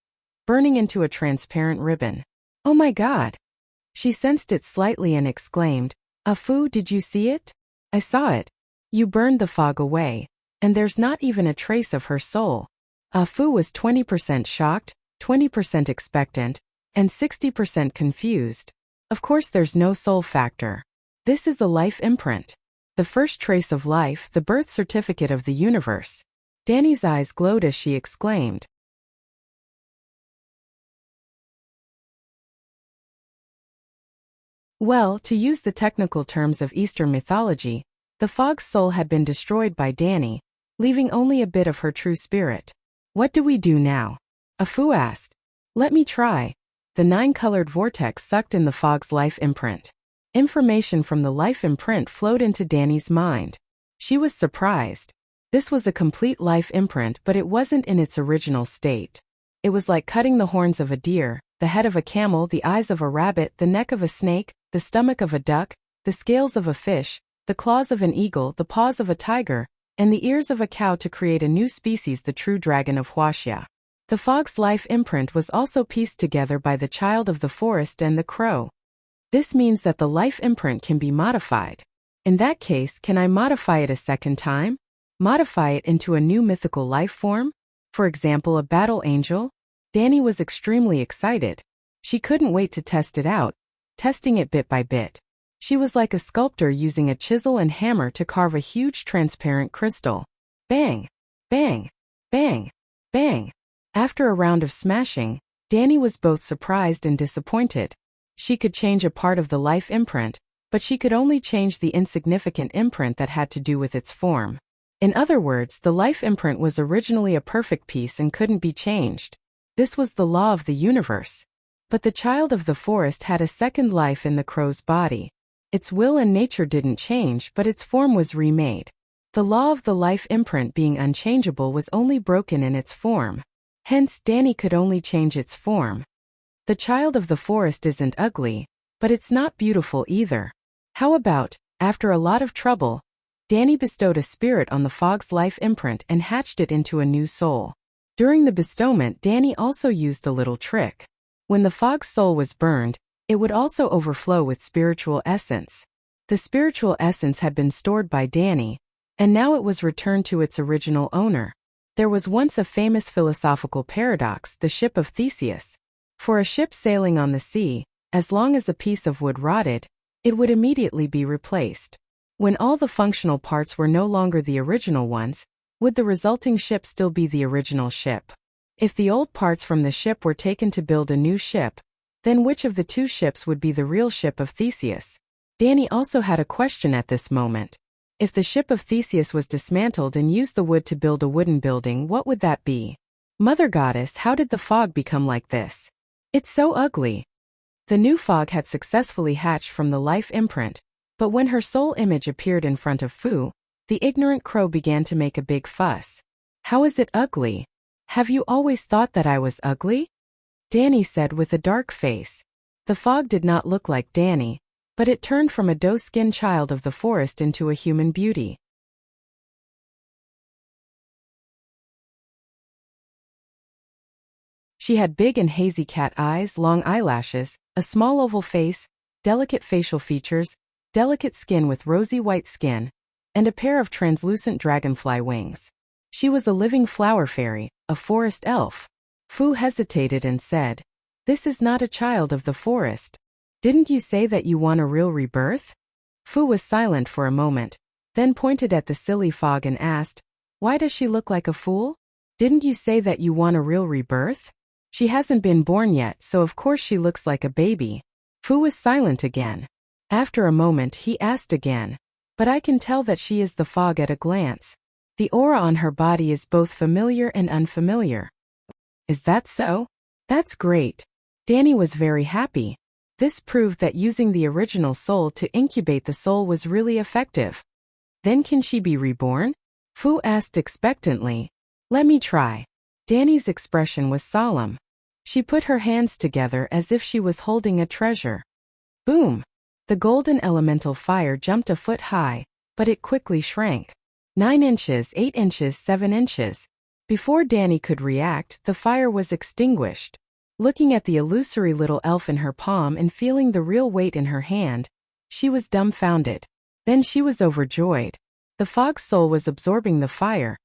burning into a transparent ribbon. Oh my God! She sensed it slightly and exclaimed, Afu, did you see it? I saw it. You burned the fog away, and there's not even a trace of her soul. Afu was 20% shocked, 20% expectant, and 60% confused. Of course there's no soul factor. This is a life imprint. The first trace of life, the birth certificate of the universe. Danny's eyes glowed as she exclaimed. Well, to use the technical terms of Eastern mythology, the fog's soul had been destroyed by Danny, leaving only a bit of her true spirit. What do we do now? Afu asked. Let me try. The 9-colored vortex sucked in the fog's life imprint. Information from the life imprint flowed into Danny's mind. She was surprised. This was a complete life imprint, but it wasn't in its original state. It was like cutting the horns of a deer, the head of a camel, the eyes of a rabbit, the neck of a snake, the stomach of a duck, the scales of a fish, the claws of an eagle, the paws of a tiger, and the ears of a cow to create a new species, the true dragon of Wuxia. The fog's life imprint was also pieced together by the child of the forest and the crow. This means that the life imprint can be modified. In that case, can I modify it a second time? Modify it into a new mythical life form? For example, a battle angel? Danny was extremely excited. She couldn't wait to test it out, testing it bit by bit. She was like a sculptor using a chisel and hammer to carve a huge transparent crystal. Bang! Bang! Bang! Bang! After a round of smashing, Danny was both surprised and disappointed. She could change a part of the life imprint, but she could only change the insignificant imprint that had to do with its form. In other words, the life imprint was originally a perfect piece and couldn't be changed. This was the law of the universe. But the child of the forest had a second life in the crow's body. Its will and nature didn't change, but its form was remade. The law of the life imprint being unchangeable was only broken in its form. Hence, Danny could only change its form. The child of the forest isn't ugly, but it's not beautiful either. How about, after a lot of trouble, Danny bestowed a spirit on the fog's life imprint and hatched it into a new soul. During the bestowment, Danny also used a little trick. When the fog's soul was burned, it would also overflow with spiritual essence. The spiritual essence had been stored by Danny, and now it was returned to its original owner. There was once a famous philosophical paradox, the ship of Theseus. For a ship sailing on the sea, as long as a piece of wood rotted, it would immediately be replaced. When all the functional parts were no longer the original ones, would the resulting ship still be the original ship? If the old parts from the ship were taken to build a new ship, then which of the two ships would be the real ship of Theseus? Danny also had a question at this moment. If the ship of Theseus was dismantled and used the wood to build a wooden building, what would that be? Mother Goddess, how did the fog become like this? It's so ugly. The new fog had successfully hatched from the life imprint, but when her soul image appeared in front of Fu, the ignorant crow began to make a big fuss. How is it ugly? Have you always thought that I was ugly? Danny said with a dark face. The fog did not look like Danny, but it turned from a doe-skinned child of the forest into a human beauty. She had big and hazy cat eyes, long eyelashes, a small oval face, delicate facial features, delicate skin with rosy white skin, and a pair of translucent dragonfly wings. She was a living flower fairy, a forest elf. Fu hesitated and said, "This is not a child of the forest." Didn't you say that you want a real rebirth? Fu was silent for a moment, then pointed at the silly fog and asked, why does she look like a fool? Didn't you say that you want a real rebirth? She hasn't been born yet, so of course she looks like a baby. Fu was silent again. After a moment he asked again, but I can tell that she is the fog at a glance. The aura on her body is both familiar and unfamiliar. Is that so? That's great. Danny was very happy. This proved that using the original soul to incubate the soul was really effective. Then can she be reborn? Fu asked expectantly. Let me try. Danny's expression was solemn. She put her hands together as if she was holding a treasure. Boom! The golden elemental fire jumped a foot high, but it quickly shrank. 9 inches, 8 inches, 7 inches. Before Danny could react, the fire was extinguished. Looking at the illusory little elf in her palm and feeling the real weight in her hand, she was dumbfounded. Then she was overjoyed. The fog's soul was absorbing the fire,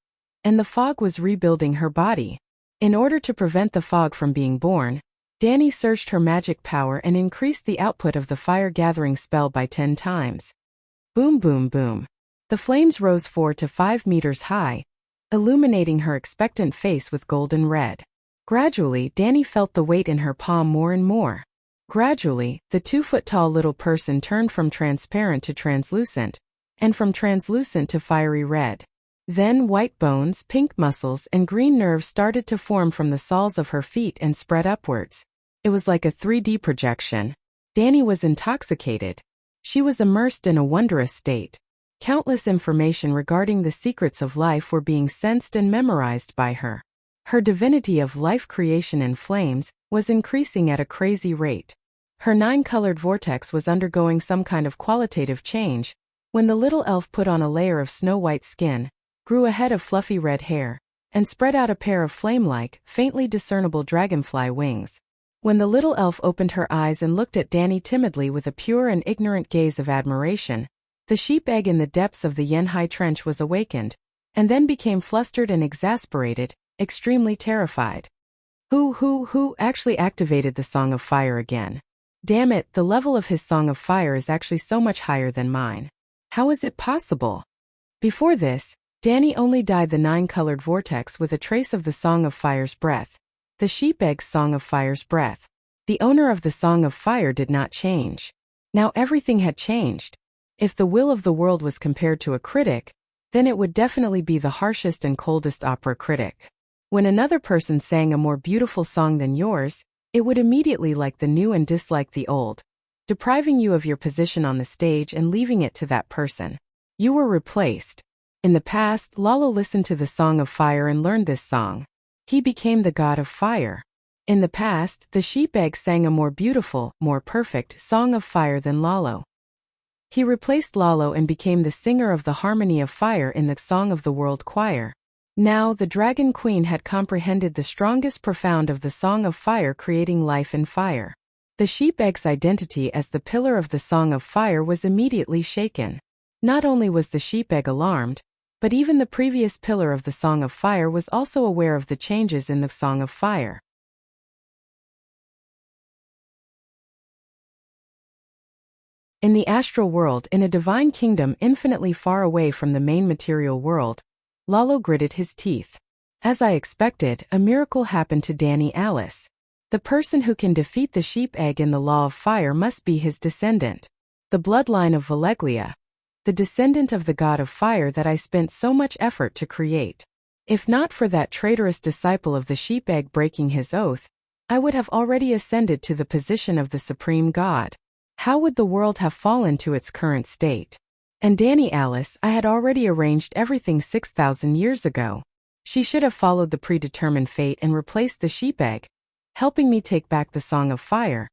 and the fog was rebuilding her body. In order to prevent the fog from being born, Danny surged her magic power and increased the output of the fire-gathering spell by 10 times. Boom, boom, boom. The flames rose 4 to 5 meters high, illuminating her expectant face with golden red. Gradually, Danny felt the weight in her palm more and more. Gradually, the 2-foot-tall little person turned from transparent to translucent, and from translucent to fiery red. Then white bones, pink muscles, and green nerves started to form from the soles of her feet and spread upwards. It was like a 3D projection. Danny was intoxicated. She was immersed in a wondrous state. Countless information regarding the secrets of life were being sensed and memorized by her. Her divinity of life creation in flames was increasing at a crazy rate. Her 9-colored vortex was undergoing some kind of qualitative change, when the little elf put on a layer of snow-white skin, grew a head of fluffy red hair, and spread out a pair of flame-like, faintly discernible dragonfly wings. When the little elf opened her eyes and looked at Danny timidly with a pure and ignorant gaze of admiration, the sheep egg in the depths of the Yenhai trench was awakened, and then became flustered and exasperated, extremely terrified. Who actually activated the Song of Fire again? Damn it, the level of his Song of Fire is actually so much higher than mine. How is it possible? Before this, Danny only dyed the 9-colored vortex with a trace of the Song of Fire's breath. The sheep egg's Song of Fire's breath. The owner of the Song of Fire did not change. Now everything had changed. If the will of the world was compared to a critic, then it would definitely be the harshest and coldest opera critic. When another person sang a more beautiful song than yours, it would immediately like the new and dislike the old, depriving you of your position on the stage and leaving it to that person. You were replaced. In the past, Lalo listened to the Song of Fire and learned this song. He became the god of fire. In the past, the sheep egg sang a more beautiful, more perfect Song of Fire than Lalo. He replaced Lalo and became the singer of the harmony of fire in the Song of the World Choir. Now the Dragon Queen had comprehended the strongest profound of the Song of Fire, creating life in fire. The sheep egg's identity as the pillar of the Song of Fire was immediately shaken. Not only was the sheep egg alarmed, but even the previous pillar of the Song of Fire was also aware of the changes in the Song of Fire. In the astral world, in a divine kingdom infinitely far away from the main material world, Lalo gritted his teeth. As I expected, a miracle happened to Danny Alice. The person who can defeat the sheep egg in the law of fire must be his descendant. The bloodline of Valeglia. The descendant of the god of fire that I spent so much effort to create. If not for that traitorous disciple of the sheep egg breaking his oath, I would have already ascended to the position of the supreme god. How would the world have fallen to its current state? And Danny Alice, I had already arranged everything 6,000 years ago. She should have followed the predetermined fate and replaced the sheep egg, helping me take back the Song of Fire,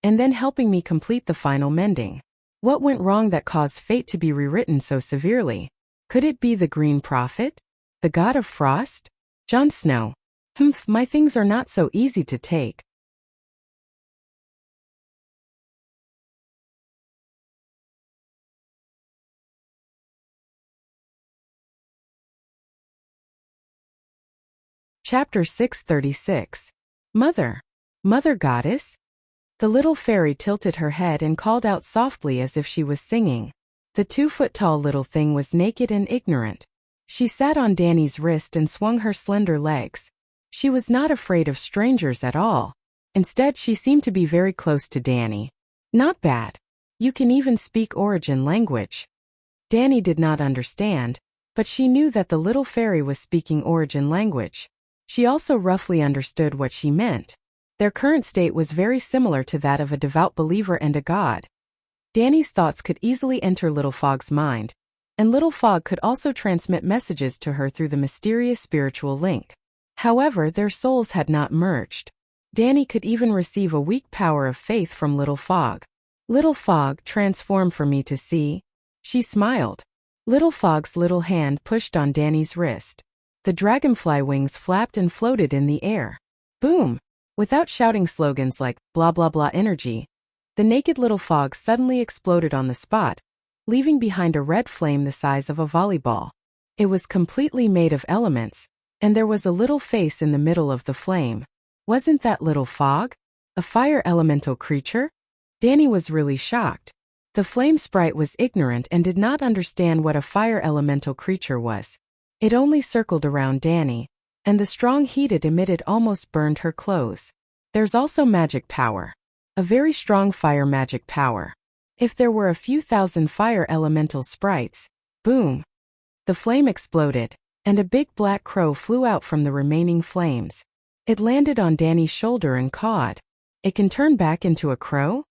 and then helping me complete the final mending. What went wrong that caused fate to be rewritten so severely? Could it be the Green Prophet? The god of frost? Jon Snow? My things are not so easy to take. Chapter 636. Mother. Mother Goddess? The little fairy tilted her head and called out softly as if she was singing. The 2-foot-tall little thing was naked and ignorant. She sat on Danny's wrist and swung her slender legs. She was not afraid of strangers at all. Instead, she seemed to be very close to Danny. Not bad. You can even speak origin language. Danny did not understand, but she knew that the little fairy was speaking origin language. She also roughly understood what she meant. Their current state was very similar to that of a devout believer and a god. Danny's thoughts could easily enter Little Fog's mind, and Little Fog could also transmit messages to her through the mysterious spiritual link. However, their souls had not merged. Danny could even receive a weak power of faith from Little Fog. Little Fog, transform for me to see. She smiled. Little Fog's little hand pushed on Danny's wrist. The dragonfly wings flapped and floated in the air. Boom! Without shouting slogans like, blah blah blah energy, the naked Little Fog suddenly exploded on the spot, leaving behind a red flame the size of a volleyball. It was completely made of elements, and there was a little face in the middle of the flame. Wasn't that Little Fog? A fire elemental creature? Danny was really shocked. The flame sprite was ignorant and did not understand what a fire elemental creature was. It only circled around Danny, and the strong heat it emitted almost burned her clothes. There's also magic power. A very strong fire magic power. If there were a few thousand fire elemental sprites, boom! The flame exploded, and a big black crow flew out from the remaining flames. It landed on Danny's shoulder and cawed. It can turn back into a crow?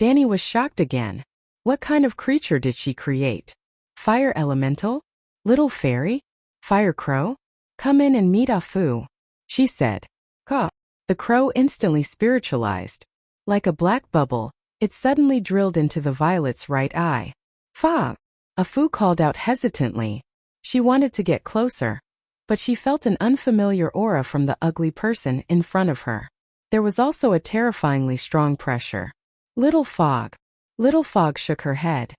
Danny was shocked again. What kind of creature did she create? Fire elemental? Little fairy? Fire crow? Come in and meet Afu, she said. Caw. The crow instantly spiritualized. Like a black bubble, it suddenly drilled into the violet's right eye. Fa! Afu called out hesitantly. She wanted to get closer, but she felt an unfamiliar aura from the ugly person in front of her. There was also a terrifyingly strong pressure. Little Fog. Little Fog shook her head,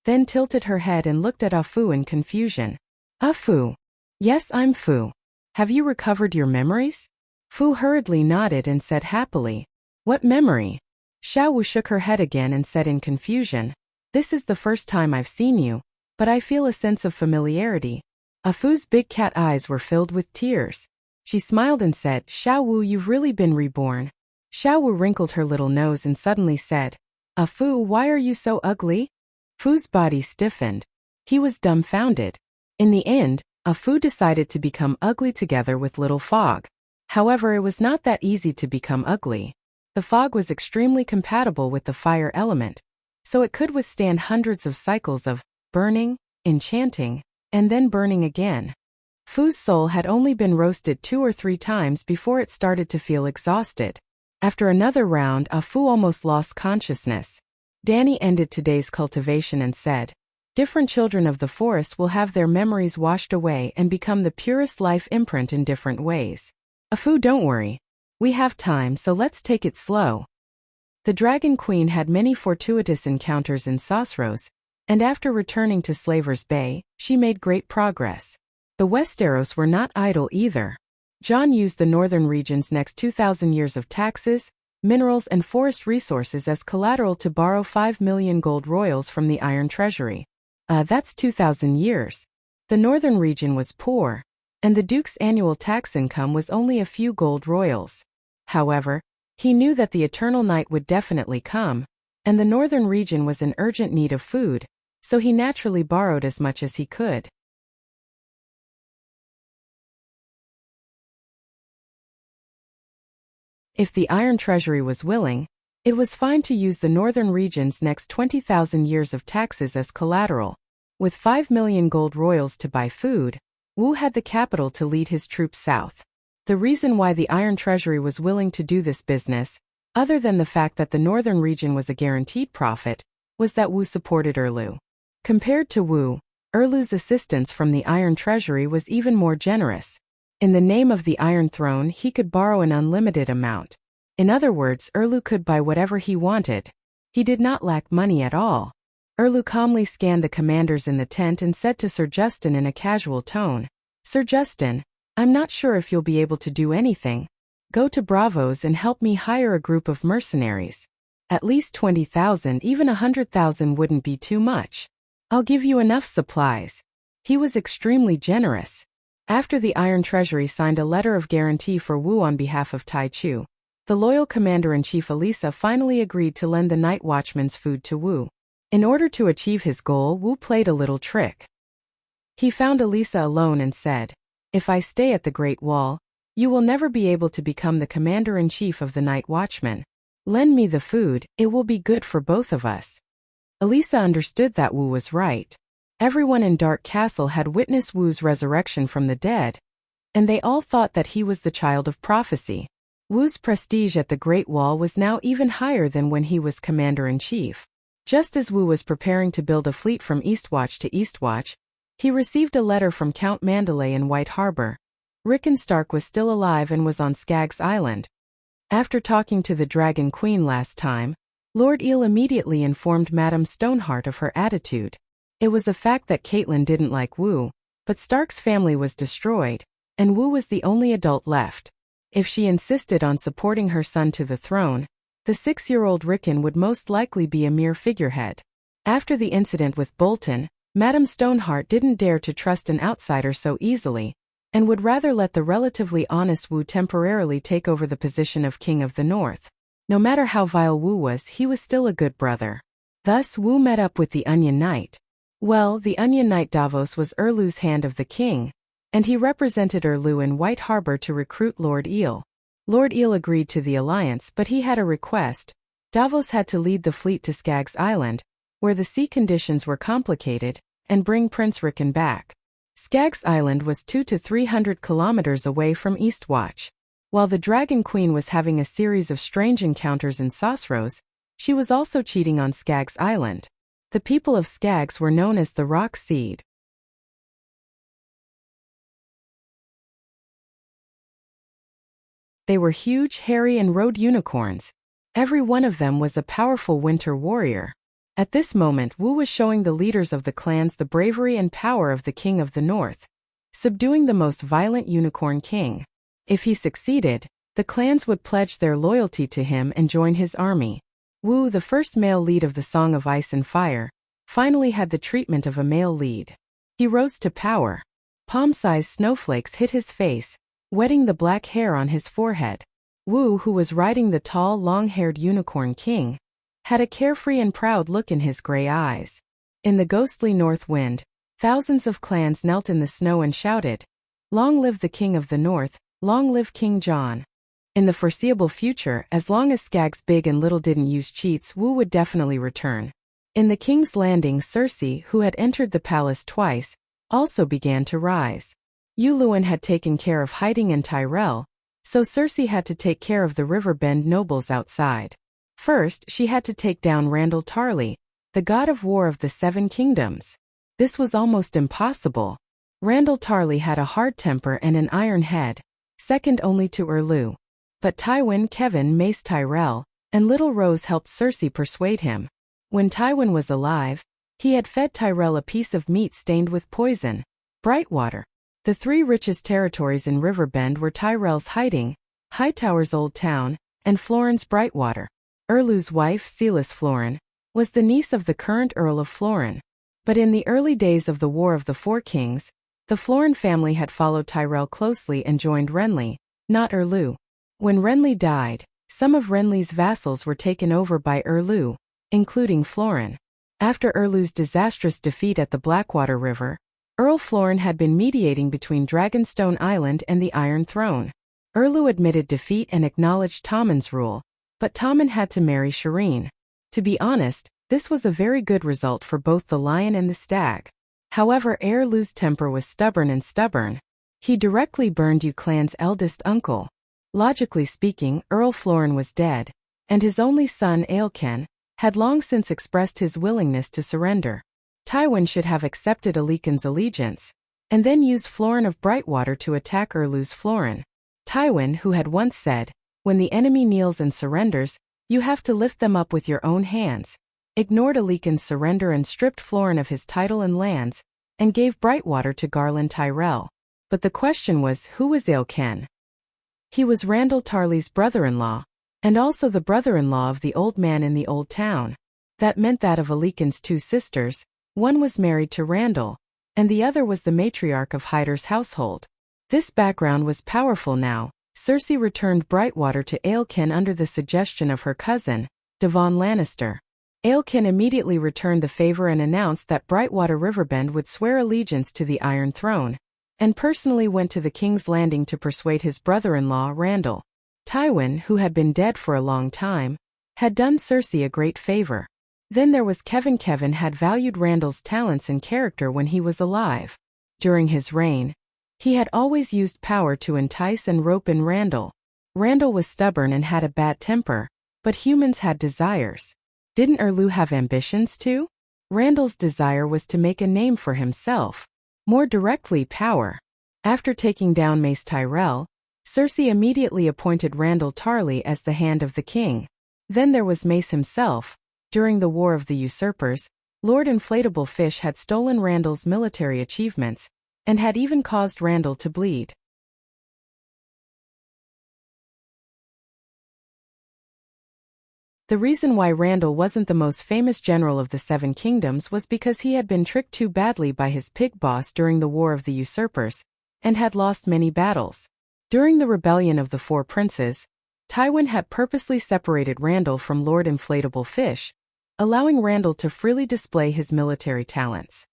then tilted her head and looked at Afu in confusion. Afu. Yes, I'm Fu. Have you recovered your memories? Fu hurriedly nodded and said happily, what memory? Xiao Wu shook her head again and said in confusion, this is the first time I've seen you, but I feel a sense of familiarity. Afu's big cat eyes were filled with tears. She smiled and said, Xiao Wu, you've really been reborn. Xiao Wu wrinkled her little nose and suddenly said, Afu, why are you so ugly? Fu's body stiffened. He was dumbfounded. In the end, Afu decided to become ugly together with Little Fog. However, it was not that easy to become ugly. The fog was extremely compatible with the fire element, so it could withstand hundreds of cycles of burning, enchanting, and then burning again. Fu's soul had only been roasted 2 or 3 times before it started to feel exhausted. After another round, Afu almost lost consciousness. Danny ended today's cultivation and said, different children of the forest will have their memories washed away and become the purest life imprint in different ways. Afu, don't worry. We have time, so let's take it slow. The Dragon Queen had many fortuitous encounters in Sosros, and after returning to Slaver's Bay, she made great progress. The Westeros were not idle either. John used the northern region's next 2,000 years of taxes, minerals and forest resources as collateral to borrow 5 million gold royals from the Iron Treasury. That's 2,000 years. The northern region was poor, and the Duke's annual tax income was only a few gold royals. However, he knew that the eternal night would definitely come, and the northern region was in urgent need of food, so he naturally borrowed as much as he could. If the Iron Treasury was willing, it was fine to use the northern region's next 20,000 years of taxes as collateral. With 5 million gold royals to buy food, Wu had the capital to lead his troops south. The reason why the Iron Treasury was willing to do this business, other than the fact that the northern region was a guaranteed profit, was that Wu supported Erlu. Compared to Wu, Erlu's assistance from the Iron Treasury was even more generous. In the name of the Iron Throne, he could borrow an unlimited amount. In other words, Erlu could buy whatever he wanted. He did not lack money at all. Erlu calmly scanned the commanders in the tent and said to Sir Justin in a casual tone, Sir Justin, I'm not sure if you'll be able to do anything. Go to Bravos and help me hire a group of mercenaries. At least 20,000, even 100,000 wouldn't be too much. I'll give you enough supplies. He was extremely generous. After the Iron Treasury signed a letter of guarantee for Wu on behalf of Tai Chu, the loyal commander-in-chief Elisa finally agreed to lend the night watchman's food to Wu. In order to achieve his goal, Wu played a little trick. He found Elisa alone and said, "If I stay at the Great Wall, you will never be able to become the commander-in-chief of the night watchman. Lend me the food, it will be good for both of us." Elisa understood that Wu was right. Everyone in Dark Castle had witnessed Wu's resurrection from the dead, and they all thought that he was the child of prophecy. Wu's prestige at the Great Wall was now even higher than when he was commander-in-chief. Just as Wu was preparing to build a fleet from Eastwatch to Eastwatch, he received a letter from Count Mandalay in White Harbor. Rickon Stark was still alive and was on Skaggs Island. After talking to the Dragon Queen last time, Lord Eel immediately informed Madame Stoneheart of her attitude. It was a fact that Caitlin didn't like Wu, but Stark's family was destroyed, and Wu was the only adult left. If she insisted on supporting her son to the throne, the 6-year-old Rickon would most likely be a mere figurehead. After the incident with Bolton, Madame Stoneheart didn't dare to trust an outsider so easily, and would rather let the relatively honest Wu temporarily take over the position of King of the North. No matter how vile Wu was, he was still a good brother. Thus Wu met up with the Onion Knight. Well, the Onion Knight Davos was Erlu's hand of the king, and he represented Erlu in White Harbor to recruit Lord Eel. Lord Eel agreed to the alliance, but he had a request. Davos had to lead the fleet to Skaggs Island, where the sea conditions were complicated, and bring Prince Rickon back. Skaggs Island was 200 to 300 kilometers away from Eastwatch. While the Dragon Queen was having a series of strange encounters in Sosros, she was also cheating on Skaggs Island. The people of Skaggs were known as the Rock Seed. They were huge, hairy, and rode unicorns. Every one of them was a powerful winter warrior. At this moment, Wu was showing the leaders of the clans the bravery and power of the King of the North, subduing the most violent unicorn king. If he succeeded, the clans would pledge their loyalty to him and join his army. Wu, the first male lead of the Song of Ice and Fire, finally had the treatment of a male lead. He rose to power. Palm-sized snowflakes hit his face, wetting the black hair on his forehead. Wu, who was riding the tall, long-haired unicorn king, had a carefree and proud look in his gray eyes. In the ghostly north wind, thousands of clans knelt in the snow and shouted, "Long live the King of the North, long live King John." In the foreseeable future, as long as Skaggs Big and Little didn't use cheats, Wu would definitely return. In the King's Landing, Cersei, who had entered the palace twice, also began to rise. Yuluen had taken care of hiding in Tyrell, so Cersei had to take care of the River Bend nobles outside. First, she had to take down Randall Tarley, the god of war of the Seven Kingdoms. This was almost impossible. Randall Tarley had a hard temper and an iron head, second only to Erlu. But Tywin, Kevin, Mace Tyrell, and Little Rose helped Cersei persuade him. When Tywin was alive, he had fed Tyrell a piece of meat stained with poison, Brightwater. The three richest territories in Riverbend were Tyrell's Hiding, Hightower's Old Town, and Floren's Brightwater. Erlu's wife, Celis Floren, was the niece of the current Earl of Floren. But in the early days of the War of the Four Kings, the Floren family had followed Tyrell closely and joined Renly, not Erlu. When Renly died, some of Renly's vassals were taken over by Erlu, including Floren. After Erlu's disastrous defeat at the Blackwater River, Earl Floren had been mediating between Dragonstone Island and the Iron Throne. Erlu admitted defeat and acknowledged Tommen's rule, but Tommen had to marry Shireen. To be honest, this was a very good result for both the lion and the stag. However, Erlu's temper was stubborn. He directly burned Clan's eldest uncle. Logically speaking, Earl Floren was dead, and his only son Aelken had long since expressed his willingness to surrender. Tywin should have accepted Aekon's allegiance, and then used Floren of Brightwater to attack Erlu's Floren. Tywin, who had once said, "When the enemy kneels and surrenders, you have to lift them up with your own hands," ignored Aekon's surrender and stripped Floren of his title and lands, and gave Brightwater to Garland Tyrell. But the question was, who was Aelken? He was Randall Tarley's brother-in-law, and also the brother-in-law of the old man in the old town. That meant that of Alican's two sisters, one was married to Randall, and the other was the matriarch of Hydar's household. This background was powerful now. Cersei returned Brightwater to Aelkin under the suggestion of her cousin, Devon Lannister. Aelkin immediately returned the favor and announced that Brightwater Riverbend would swear allegiance to the Iron Throne, and personally went to the King's Landing to persuade his brother-in-law, Randall. Tywin, who had been dead for a long time, had done Cersei a great favor. Then there was Kevin. Kevin had valued Randall's talents and character when he was alive. During his reign, he had always used power to entice and rope in Randall. Randall was stubborn and had a bad temper, but humans had desires. Didn't Erlu have ambitions too? Randall's desire was to make a name for himself. More directly, power. After taking down Mace Tyrell, Cersei immediately appointed Randall Tarly as the Hand of the King. Then there was Mace himself. During the War of the Usurpers, Lord Inflatable Fish had stolen Randall's military achievements, and had even caused Randall to bleed. The reason why Randall wasn't the most famous general of the Seven Kingdoms was because he had been tricked too badly by his pig boss during the War of the Usurpers, and had lost many battles. During the Rebellion of the Four Princes, Tywin had purposely separated Randall from Lord Inflatable Fish, allowing Randall to freely display his military talents.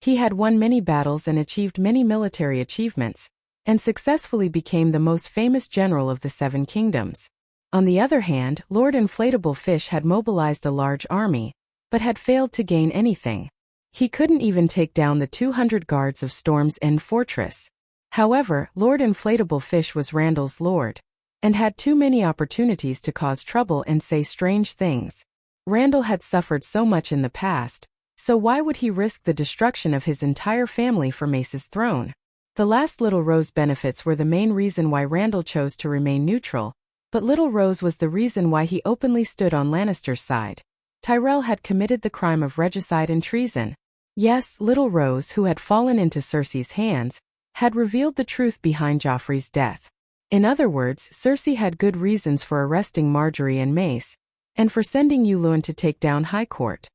He had won many battles and achieved many military achievements, and successfully became the most famous general of the Seven Kingdoms. On the other hand, Lord Inflatable Fish had mobilized a large army, but had failed to gain anything. He couldn't even take down the 200 guards of Storm's End fortress. However, Lord Inflatable Fish was Randall's lord, and had too many opportunities to cause trouble and say strange things. Randall had suffered so much in the past, so why would he risk the destruction of his entire family for Mace's throne? The last Little Rose benefits were the main reason why Randall chose to remain neutral, but Little Rose was the reason why he openly stood on Lannister's side. Tyrell had committed the crime of regicide and treason. Yes, Little Rose, who had fallen into Cersei's hands, had revealed the truth behind Joffrey's death. In other words, Cersei had good reasons for arresting Margaery and Mace, and for sending Yulun to take down High Court.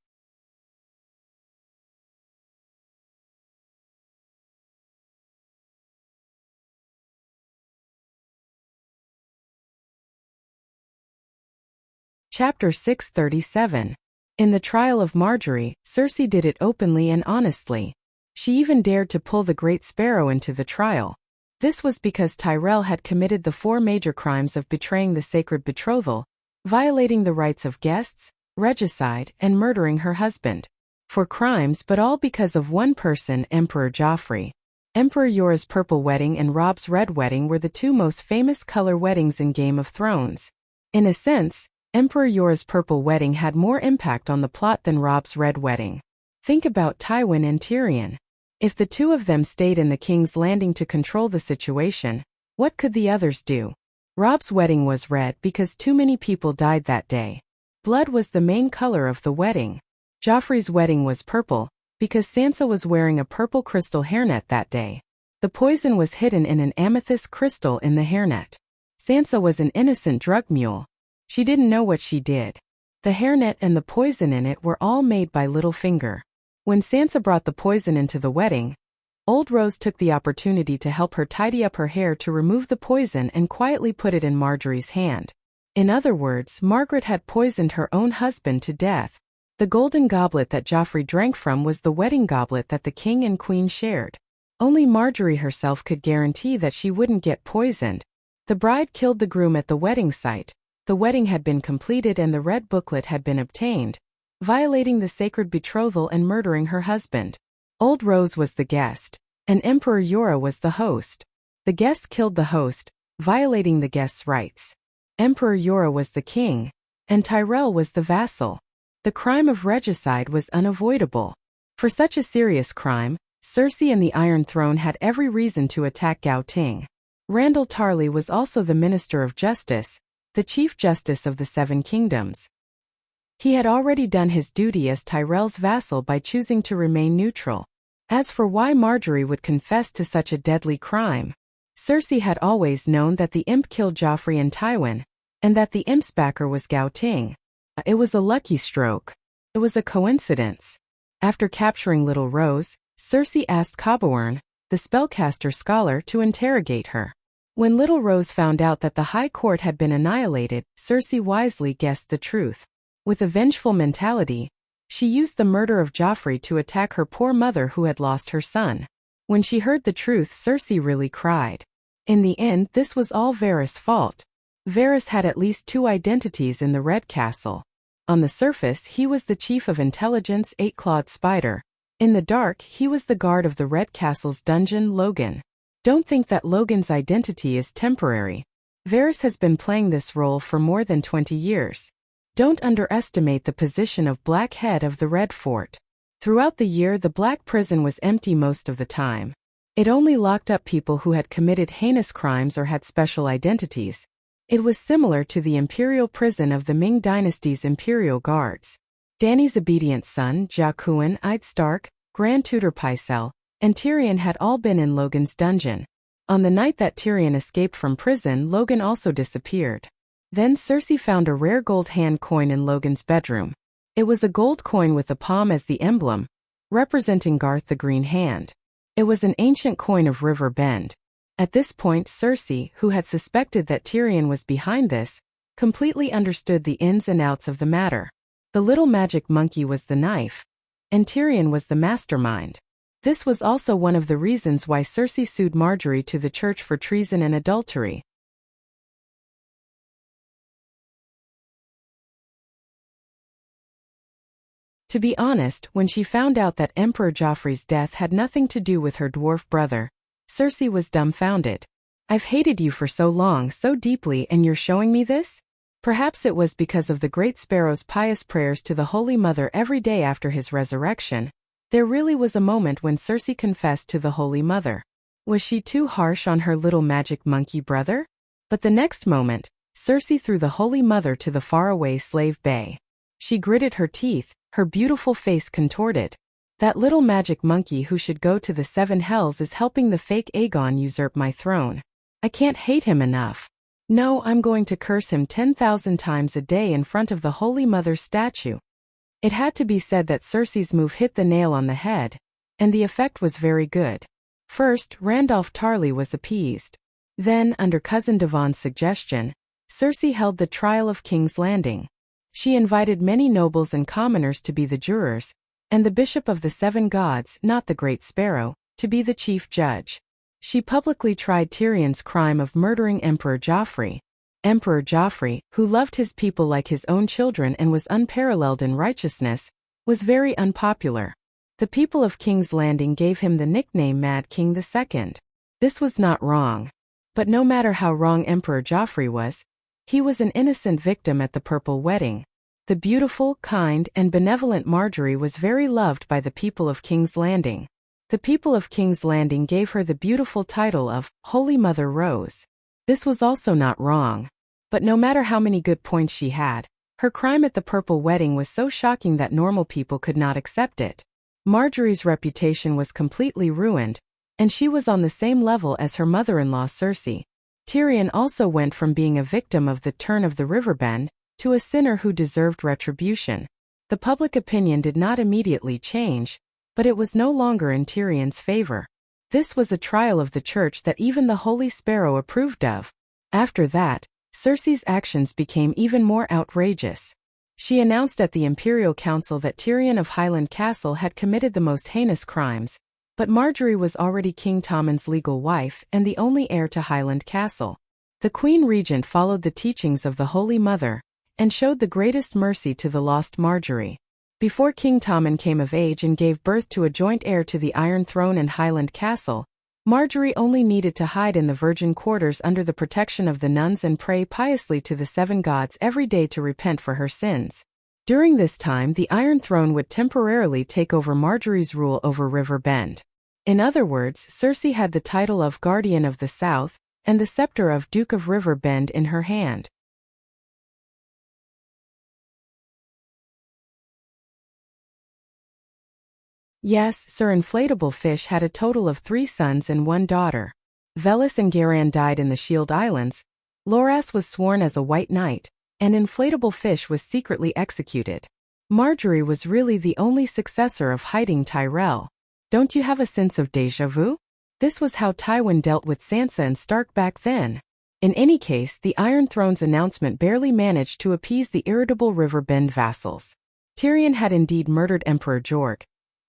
Chapter 637. In the trial of Margaery, Cersei did it openly and honestly. She even dared to pull the Great Sparrow into the trial. This was because Tyrell had committed the 4 major crimes of betraying the sacred betrothal, violating the rights of guests, regicide, and murdering her husband. 4 crimes, but all because of one person, Emperor Joffrey. Emperor Yora's Purple Wedding and Robb's Red Wedding were the 2 most famous color weddings in Game of Thrones. In a sense, Emperor Yora's Purple Wedding had more impact on the plot than Robb's Red Wedding. Think about Tywin and Tyrion. If the 2 of them stayed in the King's Landing to control the situation, what could the others do? Robb's wedding was red because too many people died that day. Blood was the main color of the wedding. Joffrey's wedding was purple, because Sansa was wearing a purple crystal hairnet that day. The poison was hidden in an amethyst crystal in the hairnet. Sansa was an innocent drug mule. She didn't know what she did. The hairnet and the poison in it were all made by Littlefinger. When Sansa brought the poison into the wedding, Old Rose took the opportunity to help her tidy up her hair to remove the poison and quietly put it in Margaery's hand. In other words, Margaret had poisoned her own husband to death. The golden goblet that Joffrey drank from was the wedding goblet that the king and queen shared. Only Margaery herself could guarantee that she wouldn't get poisoned. The bride killed the groom at the wedding site. The wedding had been completed and the red booklet had been obtained, violating the sacred betrothal and murdering her husband. Old Rose was the guest, and Emperor Yora was the host. The guest killed the host, violating the guest's rights. Emperor Yora was the king, and Tyrell was the vassal. The crime of regicide was unavoidable. For such a serious crime, Cersei and the Iron Throne had every reason to attack Gao Ting. Randall Tarly was also the Minister of Justice, the Chief Justice of the Seven Kingdoms. He had already done his duty as Tyrell's vassal by choosing to remain neutral. As for why Margaery would confess to such a deadly crime, Cersei had always known that the imp killed Joffrey and Tywin, and that the imp's backer was Gao Ting. It was a lucky stroke. It was a coincidence. After capturing Little Rose, Cersei asked Cabourn, the spellcaster scholar, to interrogate her. When Little Rose found out that the High Court had been annihilated, Cersei wisely guessed the truth. With a vengeful mentality, she used the murder of Joffrey to attack her poor mother who had lost her son. When she heard the truth, Cersei really cried. In the end, this was all Varys' fault. Varys had at least 2 identities in the Red Castle. On the surface, he was the chief of intelligence, 8-clawed spider. In the dark, he was the guard of the Red Castle's dungeon, Logan. Don't think that Logan's identity is temporary. Varys has been playing this role for more than 20 years. Don't underestimate the position of Black Head of the Red Fort. Throughout the year, the Black Prison was empty most of the time. It only locked up people who had committed heinous crimes or had special identities. It was similar to the imperial prison of the Ming Dynasty's imperial guards. Dany's obedient son, Jaqen, Ed Stark, Grand Tutor Pycelle, and Tyrion had all been in Logan's dungeon. On the night that Tyrion escaped from prison, Logan also disappeared. Then Cersei found a rare gold hand coin in Logan's bedroom. It was a gold coin with a palm as the emblem, representing Garth the Green Hand. It was an ancient coin of River Bend. At this point, Cersei, who had suspected that Tyrion was behind this, completely understood the ins and outs of the matter. The little magic monkey was the knife, and Tyrion was the mastermind. This was also one of the reasons why Cersei sued Margaery to the church for treason and adultery. To be honest, when she found out that Emperor Joffrey's death had nothing to do with her dwarf brother, Cersei was dumbfounded. I've hated you for so long, so deeply, and you're showing me this? Perhaps it was because of the Great Sparrow's pious prayers to the Holy Mother every day after his resurrection. There really was a moment when Cersei confessed to the Holy Mother. Was she too harsh on her little magic monkey brother? But the next moment, Cersei threw the Holy Mother to the faraway slave bay. She gritted her teeth, her beautiful face contorted. That little magic monkey who should go to the 7 hells is helping the fake Aegon usurp my throne. I can't hate him enough. No, I'm going to curse him 10,000 times a day in front of the Holy Mother's statue. It had to be said that Cersei's move hit the nail on the head, and the effect was very good. First, Randolph Tarly was appeased. Then, under Cousin Devon's suggestion, Cersei held the trial of King's Landing. She invited many nobles and commoners to be the jurors, and the Bishop of the 7 Gods, not the Great Sparrow, to be the chief judge. She publicly tried Tyrion's crime of murdering Emperor Joffrey. Emperor Joffrey, who loved his people like his own children and was unparalleled in righteousness, was very unpopular. The people of King's Landing gave him the nickname Mad King II. This was not wrong. But no matter how wrong Emperor Joffrey was, he was an innocent victim at the Purple Wedding. The beautiful, kind, and benevolent Margaery was very loved by the people of King's Landing. The people of King's Landing gave her the beautiful title of Holy Mother Rose. This was also not wrong. But no matter how many good points she had, her crime at the Purple Wedding was so shocking that normal people could not accept it. Margaery's reputation was completely ruined, and she was on the same level as her mother-in-law Cersei. Tyrion also went from being a victim of the turn of the Riverbend to a sinner who deserved retribution. The public opinion did not immediately change, but it was no longer in Tyrion's favor. This was a trial of the church that even the Holy Sparrow approved of. After that, Cersei's actions became even more outrageous. She announced at the Imperial Council that Tyrion of Highland Castle had committed the most heinous crimes, but Margaery was already King Tommen's legal wife and the only heir to Highland Castle. The Queen Regent followed the teachings of the Holy Mother and showed the greatest mercy to the lost Margaery. Before King Tommen came of age and gave birth to a joint heir to the Iron Throne and Highland Castle, Margaery only needed to hide in the virgin quarters under the protection of the nuns and pray piously to the 7 gods every day to repent for her sins. During this time, the Iron Throne would temporarily take over Margaery's rule over River Bend. In other words, Cersei had the title of Guardian of the South and the scepter of Duke of River Bend in her hand. Yes, Sir Inflatable Fish had a total of 3 sons and 1 daughter. Velis and Garan died in the Shield Islands, Loras was sworn as a white knight, and inflatable fish was secretly executed. Marjorie was really the only successor of hiding Tyrell. Don't you have a sense of déjà vu? This was how Tywin dealt with Sansa and Stark back then. In any case, the Iron Throne's announcement barely managed to appease the irritable River Bend vassals. Tyrion had indeed murdered Emperor Jorg,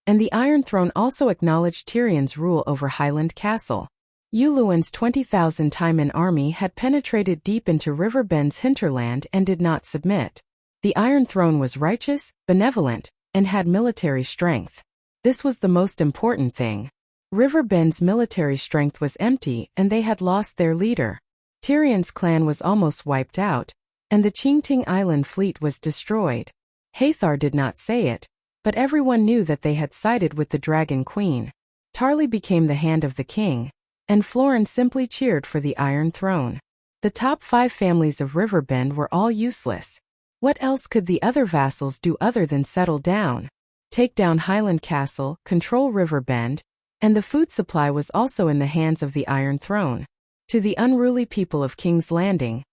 and the Iron Throne also acknowledged Tyrion's rule over Highland Castle. Uluin's 20,000 Taiman army had penetrated deep into River Bend's hinterland and did not submit. The Iron Throne was righteous, benevolent, and had military strength. This was the most important thing. River Bend's military strength was empty and they had lost their leader. Tyrion's clan was almost wiped out, and the Qingting Island fleet was destroyed. Hathor did not say it, but everyone knew that they had sided with the Dragon Queen. Tarly became the hand of the king, and Florin simply cheered for the Iron Throne. The top 5 families of River Bend were all useless. What else could the other vassals do other than settle down? Take down Highland Castle, control River Bend, and the food supply was also in the hands of the Iron Throne. To the unruly people of King's Landing,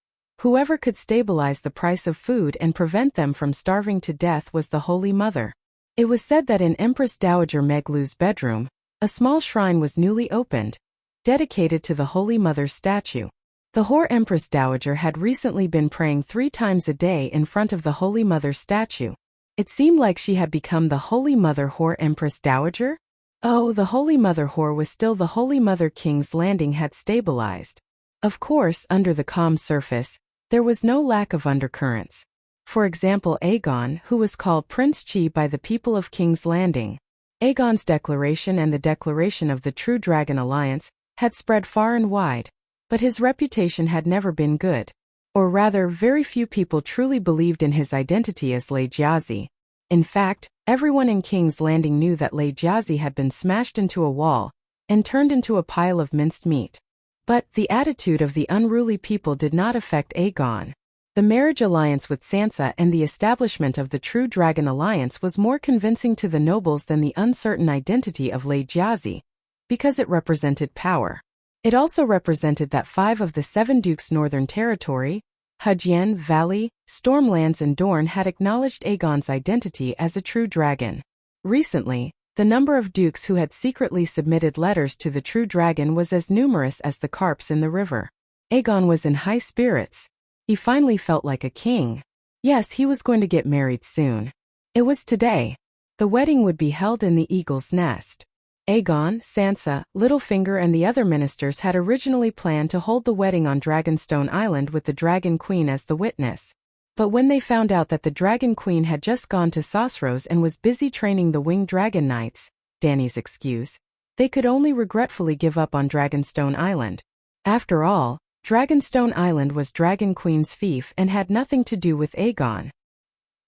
whoever could stabilize the price of food and prevent them from starving to death was the Holy Mother. It was said that in Empress Dowager Meglu's bedroom, a small shrine was newly opened, dedicated to the Holy Mother's statue. The Whore Empress Dowager had recently been praying 3 times a day in front of the Holy Mother's statue. It seemed like she had become the Holy Mother Whore Empress Dowager? Oh, the Holy Mother Whore was still the Holy Mother. King's Landing had stabilized. Of course, under the calm surface, there was no lack of undercurrents. For example, Aegon, who was called Prince Chi by the people of King's Landing. Aegon's declaration and the declaration of the True Dragon Alliance had spread far and wide, but his reputation had never been good. Or rather, very few people truly believed in his identity as Lei Jiazi. In fact, everyone in King's Landing knew that Lei Jiazi had been smashed into a wall and turned into a pile of minced meat. But the attitude of the unruly people did not affect Aegon. The marriage alliance with Sansa and the establishment of the True Dragon Alliance was more convincing to the nobles than the uncertain identity of Lei Jiazi, because it represented power. It also represented that 5 of the 7 dukes' northern territory, Hujian Valley, Stormlands and Dorne had acknowledged Aegon's identity as a true dragon. Recently, the number of dukes who had secretly submitted letters to the True Dragon was as numerous as the carps in the river. Aegon was in high spirits. He finally felt like a king. Yes, he was going to get married soon. It was today. The wedding would be held in the Eagle's Nest. Aegon, Sansa, Littlefinger and the other ministers had originally planned to hold the wedding on Dragonstone Island with the Dragon Queen as the witness. But when they found out that the Dragon Queen had just gone to Sosros and was busy training the Winged Dragon Knights, Dany's excuse, they could only regretfully give up on Dragonstone Island. After all, Dragonstone Island was Dragon Queen's fief and had nothing to do with Aegon.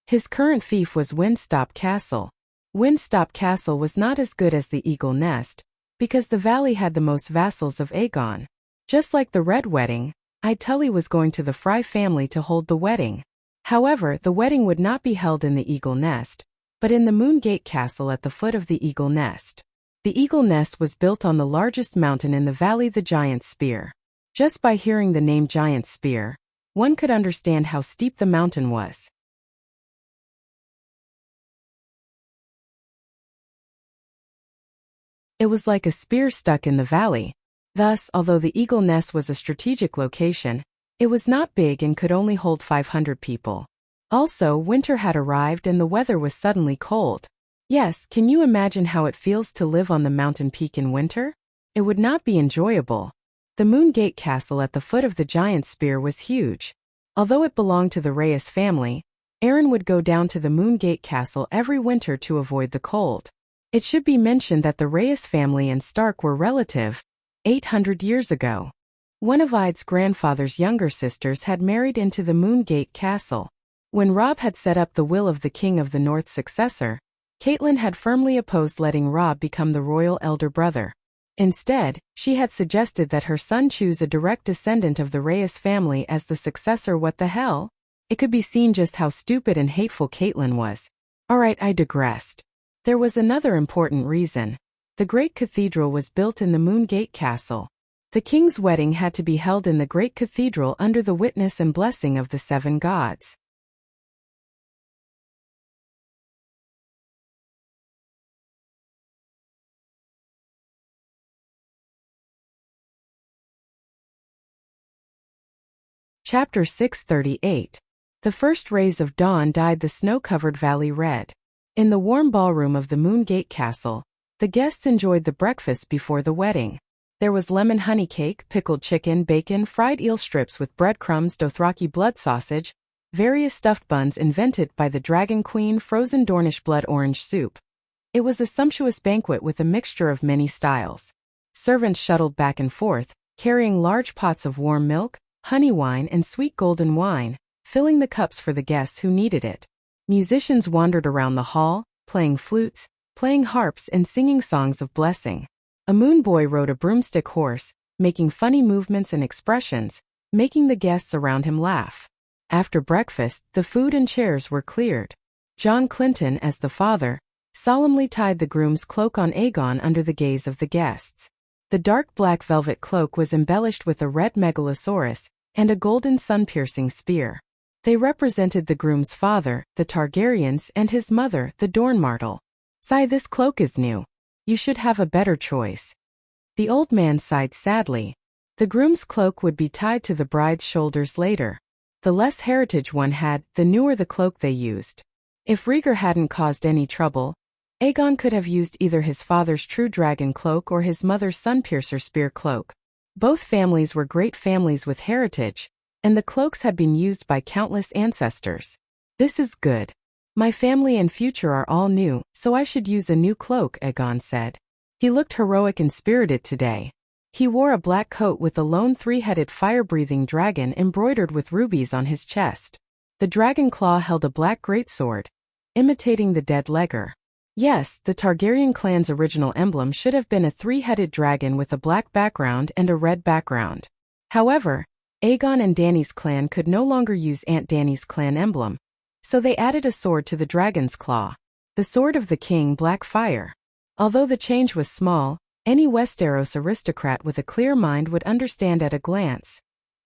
His current fief was Windstop Castle. Windstop Castle was not as good as the Eagle Nest, because the valley had the most vassals of Aegon. Just like the Red Wedding, Tully was going to the Frey family to hold the wedding. However, the wedding would not be held in the Eagle Nest, but in the Moongate Castle at the foot of the Eagle Nest. The Eagle Nest was built on the largest mountain in the valley, the Giant's Spear. Just by hearing the name Giant's Spear, one could understand how steep the mountain was. It was like a spear stuck in the valley. Thus, although the Eagle Nest was a strategic location, it was not big and could only hold 500 people. Also, winter had arrived and the weather was suddenly cold. Yes, can you imagine how it feels to live on the mountain peak in winter? It would not be enjoyable. The Moongate Castle at the foot of the Giant's Spear was huge. Although it belonged to the Reyes family, Aeron would go down to the Moongate Castle every winter to avoid the cold. It should be mentioned that the Reyes family and Stark were relative, 800 years ago. One of Id's grandfather's younger sisters had married into the Moongate Castle. When Robb had set up the will of the King of the North's successor, Catelyn had firmly opposed letting Robb become the royal elder brother. Instead, she had suggested that her son choose a direct descendant of the Reyes family as the successor. What the hell? It could be seen just how stupid and hateful Catelyn was. Alright, I digressed. There was another important reason. The great cathedral was built in the Moongate Castle. The king's wedding had to be held in the great cathedral under the witness and blessing of the 7 gods. Chapter 638. The first rays of dawn dyed the snow-covered valley red. In the warm ballroom of the Moon Gate Castle, the guests enjoyed the breakfast before the wedding. There was lemon honey cake, pickled chicken, bacon, fried eel strips with breadcrumbs, dothraki blood sausage, various stuffed buns invented by the Dragon Queen, frozen Dornish blood orange soup. It was a sumptuous banquet with a mixture of many styles. Servants shuttled back and forth, carrying large pots of warm milk, honey wine and sweet golden wine, filling the cups for the guests who needed it. Musicians wandered around the hall, playing flutes, playing harps and singing songs of blessing. A moon boy rode a broomstick horse, making funny movements and expressions, making the guests around him laugh. After breakfast, the food and chairs were cleared. John Clinton, as the father, solemnly tied the groom's cloak on Aegon under the gaze of the guests. The dark black velvet cloak was embellished with a red megalosaurus and a golden sun-piercing spear. They represented the groom's father, the Targaryens, and his mother, the Dornmartel. "Sigh, this cloak is new. You should have a better choice." The old man sighed sadly. The groom's cloak would be tied to the bride's shoulders later. The less heritage one had, the newer the cloak they used. If Rhaegar hadn't caused any trouble, Aegon could have used either his father's true dragon cloak or his mother's Sunpiercer spear cloak. Both families were great families with heritage, and the cloaks had been used by countless ancestors. "This is good. My family and future are all new, so I should use a new cloak," Aegon said. He looked heroic and spirited today. He wore a black coat with a lone 3-headed fire-breathing dragon embroidered with rubies on his chest. The dragon claw held a black greatsword, imitating the dead Legger. Yes, the Targaryen clan's original emblem should have been a 3-headed dragon with a black background and a red background. However, Aegon and Dany's clan could no longer use Aunt Dany's clan emblem, so they added a sword to the dragon's claw. The sword of the king, Black Fire. Although the change was small, any Westeros aristocrat with a clear mind would understand at a glance.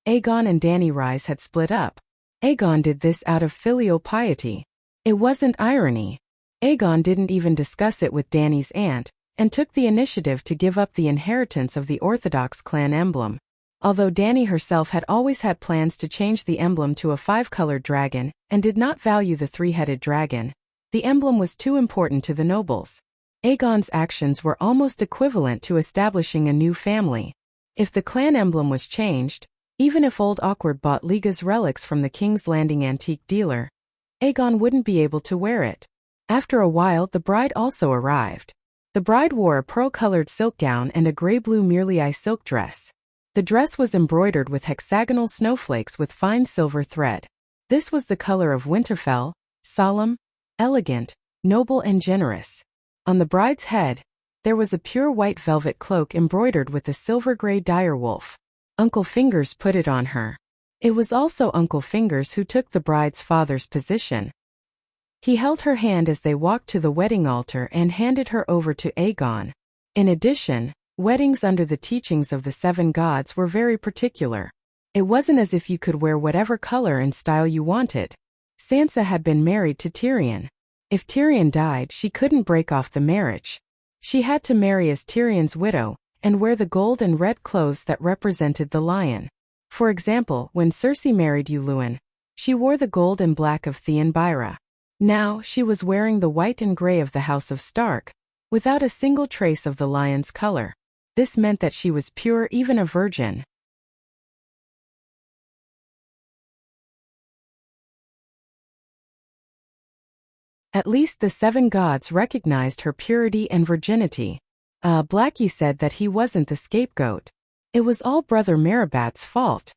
Aegon and Dany Rise had split up. Aegon did this out of filial piety. It wasn't irony. Aegon didn't even discuss it with Dany's aunt, and took the initiative to give up the inheritance of the Orthodox clan emblem. Although Dany herself had always had plans to change the emblem to a 5-colored dragon, and did not value the 3-headed dragon, the emblem was too important to the nobles. Aegon's actions were almost equivalent to establishing a new family. If the clan emblem was changed, even if Old Awkward bought Liga's relics from the King's Landing antique dealer, Aegon wouldn't be able to wear it. After a while, the bride also arrived. The bride wore a pearl-colored silk gown and a gray-blue Myrlei silk dress. The dress was embroidered with hexagonal snowflakes with fine silver thread. This was the color of Winterfell, solemn, elegant, noble and generous. On the bride's head, there was a pure white velvet cloak embroidered with a silver-gray direwolf. Uncle Fingers put it on her. It was also Uncle Fingers who took the bride's father's position. He held her hand as they walked to the wedding altar and handed her over to Aegon. In addition, weddings under the teachings of the 7 gods were very particular. It wasn't as if you could wear whatever color and style you wanted. Sansa had been married to Tyrion. If Tyrion died, she couldn't break off the marriage. She had to marry as Tyrion's widow, and wear the gold and red clothes that represented the lion. For example, when Cersei married Uluin, she wore the gold and black of Theon Byra. Now, she was wearing the white and gray of the House of Stark, without a single trace of the lion's color. This meant that she was pure, even a virgin. At least the 7 gods recognized her purity and virginity. Blackie said that he wasn't the scapegoat. It was all Brother Meribat's fault.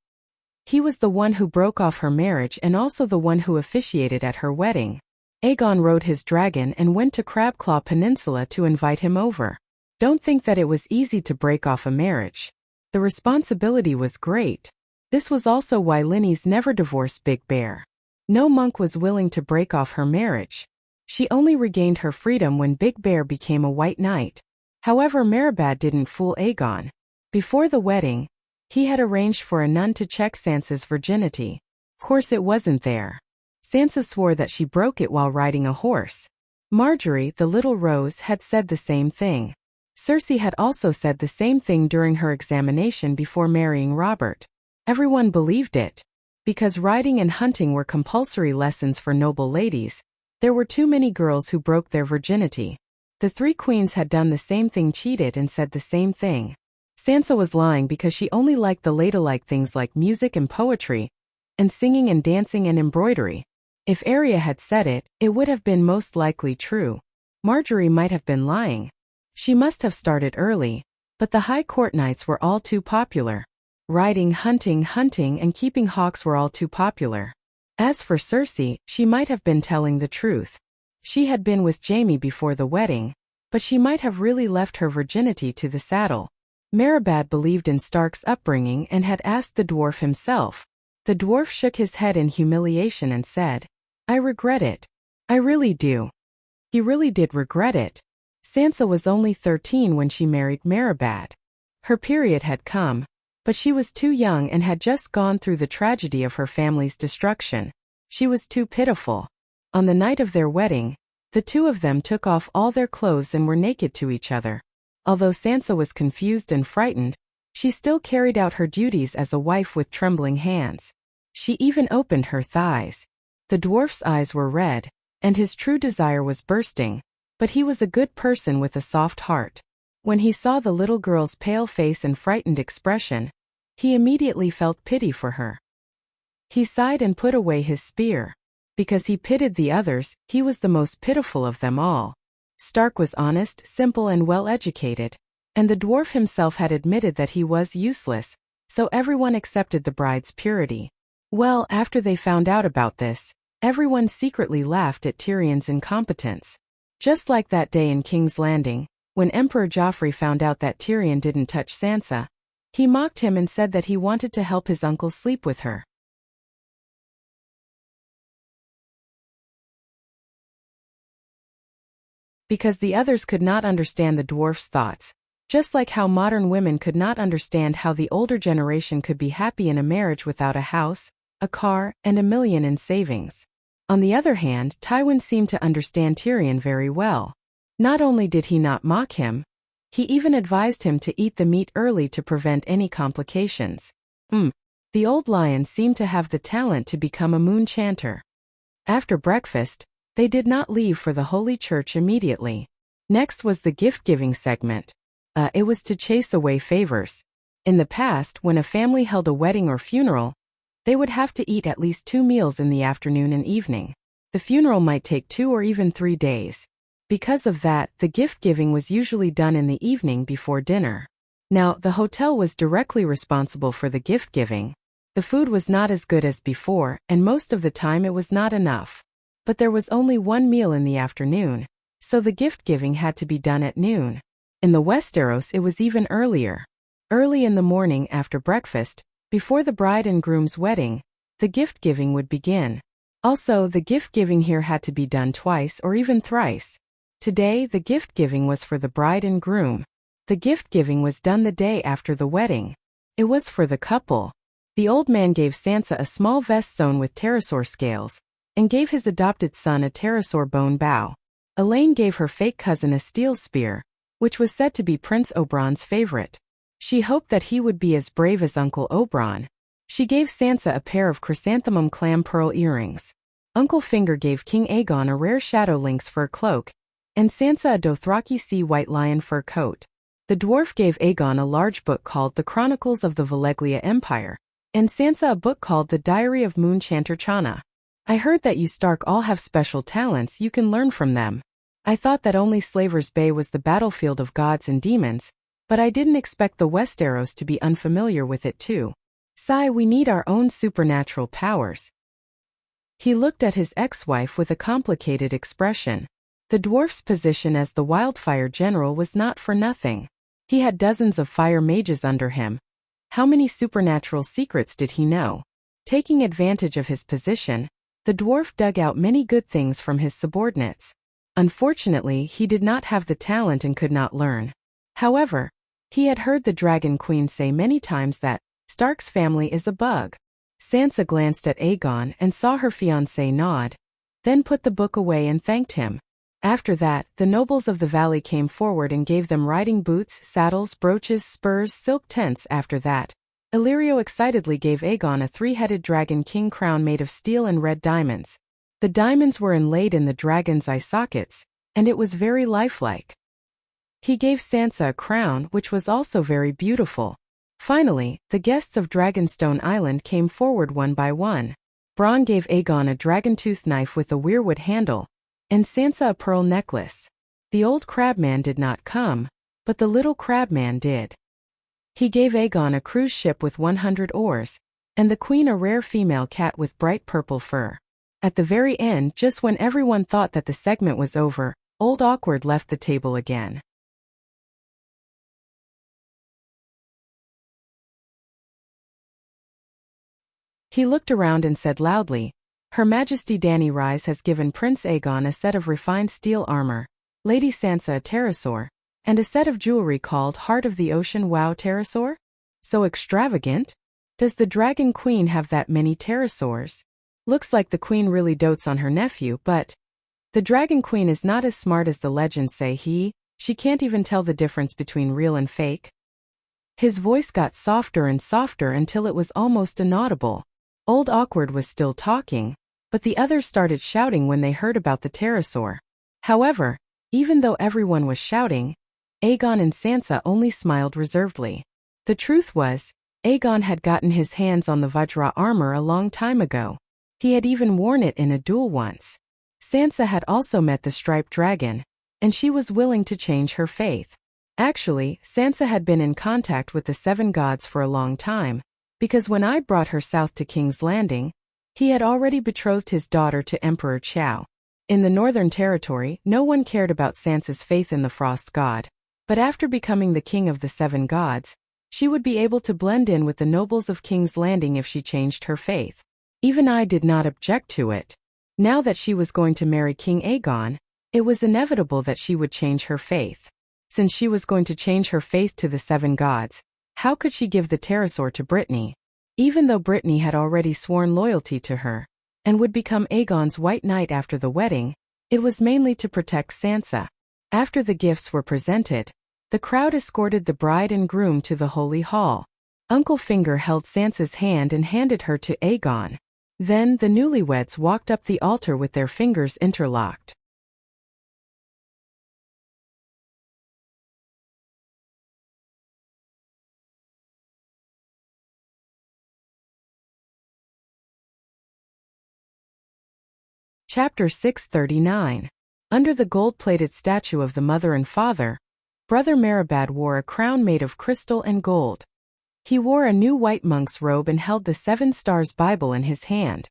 He was the one who broke off her marriage and also the one who officiated at her wedding. Aegon rode his dragon and went to Crabclaw Peninsula to invite him over. Don't think that it was easy to break off a marriage. The responsibility was great. This was also why Lynny's never divorced Big Bear. No monk was willing to break off her marriage. She only regained her freedom when Big Bear became a White Knight. However, Meribad didn't fool Aegon. Before the wedding, he had arranged for a nun to check Sansa's virginity. Of course it wasn't there. Sansa swore that she broke it while riding a horse. Marjorie, the little rose, had said the same thing. Cersei had also said the same thing during her examination before marrying Robert. Everyone believed it. Because riding and hunting were compulsory lessons for noble ladies, there were too many girls who broke their virginity. The three queens had done the same thing, cheated, and said the same thing. Sansa was lying because she only liked the ladylike things like music and poetry, and singing and dancing and embroidery. If Arya had said it, it would have been most likely true. Marjorie might have been lying. She must have started early, but the high court nights were all too popular. Riding, hunting, and keeping hawks were all too popular. As for Cersei, she might have been telling the truth. She had been with Jaime before the wedding, but she might have really left her virginity to the saddle. Meribad believed in Stark's upbringing and had asked the dwarf himself. The dwarf shook his head in humiliation and said, "I regret it. I really do." He really did regret it. Sansa was only 13 when she married Meribad. Her period had come, but she was too young and had just gone through the tragedy of her family's destruction. She was too pitiful. On the night of their wedding, the two of them took off all their clothes and were naked to each other. Although Sansa was confused and frightened, she still carried out her duties as a wife with trembling hands. She even opened her thighs. The dwarf's eyes were red, and his true desire was bursting, but he was a good person with a soft heart. When he saw the little girl's pale face and frightened expression, he immediately felt pity for her. He sighed and put away his spear. Because he pitied the others, he was the most pitiful of them all. Stark was honest, simple, and well-educated, and the dwarf himself had admitted that he was useless, so everyone accepted the bride's purity. Well, after they found out about this, everyone secretly laughed at Tyrion's incompetence. Just like that day in King's Landing, when Emperor Joffrey found out that Tyrion didn't touch Sansa, he mocked him and said that he wanted to help his uncle sleep with her. Because the others could not understand the dwarf's thoughts, just like how modern women could not understand how the older generation could be happy in a marriage without a house, a car, and $1 million in savings. On the other hand, Tywin seemed to understand Tyrion very well. Not only did he not mock him, he even advised him to eat the meat early to prevent any complications. The old lion seemed to have the talent to become a moon chanter. After breakfast, they did not leave for the Holy Church immediately. Next was the gift-giving segment. It was to chase away favors. In the past, when a family held a wedding or funeral, they would have to eat at least 2 meals in the afternoon and evening. The funeral might take 2 or even 3 days. Because of that, the gift-giving was usually done in the evening before dinner. Now, the hotel was directly responsible for the gift-giving. The food was not as good as before, and most of the time it was not enough. But there was only 1 meal in the afternoon, so the gift-giving had to be done at noon. In the Westeros it was even earlier. Early in the morning after breakfast, before the bride and groom's wedding, the gift-giving would begin. Also, the gift-giving here had to be done twice or even thrice. Today, the gift-giving was for the bride and groom. The gift-giving was done the day after the wedding. It was for the couple. The old man gave Sansa a small vest sewn with pterosaur scales, and gave his adopted son a pterosaur bone bow. Elaine gave her fake cousin a steel spear, which was said to be Prince Oberyn's favorite. She hoped that he would be as brave as Uncle Oberyn. She gave Sansa a pair of chrysanthemum clam pearl earrings. Uncle Finger gave King Aegon a rare shadow lynx fur cloak, and Sansa a Dothraki sea white lion fur coat. The dwarf gave Aegon a large book called The Chronicles of the Valeglia Empire, and Sansa a book called The Diary of Moon Chanter Channa. I heard that you Stark all have special talents you can learn from them. I thought that only Slaver's Bay was the battlefield of gods and demons, but I didn't expect the Westeros to be unfamiliar with it too. Sigh, we need our own supernatural powers. He looked at his ex-wife with a complicated expression. The dwarf's position as the wildfire general was not for nothing. He had dozens of fire mages under him. How many supernatural secrets did he know? Taking advantage of his position, the dwarf dug out many good things from his subordinates. Unfortunately, he did not have the talent and could not learn. However, He had heard the Dragon Queen say many times that Stark's family is a bug. Sansa glanced at Aegon and saw her fiancé nod, then put the book away and thanked him. After that, the nobles of the valley came forward and gave them riding boots, saddles, brooches, spurs, silk tents. After that, Illyrio excitedly gave Aegon a three-headed dragon king crown made of steel and red diamonds. The diamonds were inlaid in the dragon's eye sockets, and it was very lifelike. He gave Sansa a crown which was also very beautiful. Finally, the guests of Dragonstone Island came forward one by one. Bronn gave Aegon a dragon-tooth knife with a weirwood handle, and Sansa a pearl necklace. The old crabman did not come, but the little crabman did. He gave Aegon a cruise ship with 100 oars, and the queen a rare female cat with bright purple fur. At the very end, just when everyone thought that the segment was over, Old Awkward left the table again. He looked around and said loudly, "Her Majesty Dany Rise has given Prince Aegon a set of refined steel armor, Lady Sansa a pterosaur, and a set of jewelry called Heart of the Ocean. Wow, pterosaur? So extravagant? Does the Dragon Queen have that many pterosaurs? Looks like the Queen really dotes on her nephew, but the Dragon Queen is not as smart as the legends say. She can't even tell the difference between real and fake." His voice got softer and softer until it was almost inaudible. Old Awkward was still talking, but the others started shouting when they heard about the pterosaur. However, even though everyone was shouting, Aegon and Sansa only smiled reservedly. The truth was, Aegon had gotten his hands on the Vajra armor a long time ago. He had even worn it in a duel once. Sansa had also met the striped dragon, and she was willing to change her faith. Actually, Sansa had been in contact with the Seven Gods for a long time, because when I brought her south to King's Landing, he had already betrothed his daughter to Emperor Chao. In the Northern Territory, no one cared about Sansa's faith in the Frost God, but after becoming the King of the Seven Gods, she would be able to blend in with the nobles of King's Landing if she changed her faith. Even I did not object to it. Now that she was going to marry King Aegon, it was inevitable that she would change her faith. Since she was going to change her faith to the Seven Gods, how could she give the pterosaur to Brittany? Even though Brittany had already sworn loyalty to her, and would become Aegon's White Knight after the wedding, it was mainly to protect Sansa. After the gifts were presented, the crowd escorted the bride and groom to the Holy Hall. Uncle Finger held Sansa's hand and handed her to Aegon. Then the newlyweds walked up the altar with their fingers interlocked. Chapter 639. Under the gold-plated statue of the mother and father, Brother Meribad wore a crown made of crystal and gold. He wore a new white monk's robe and held the Seven Stars Bible in his hand.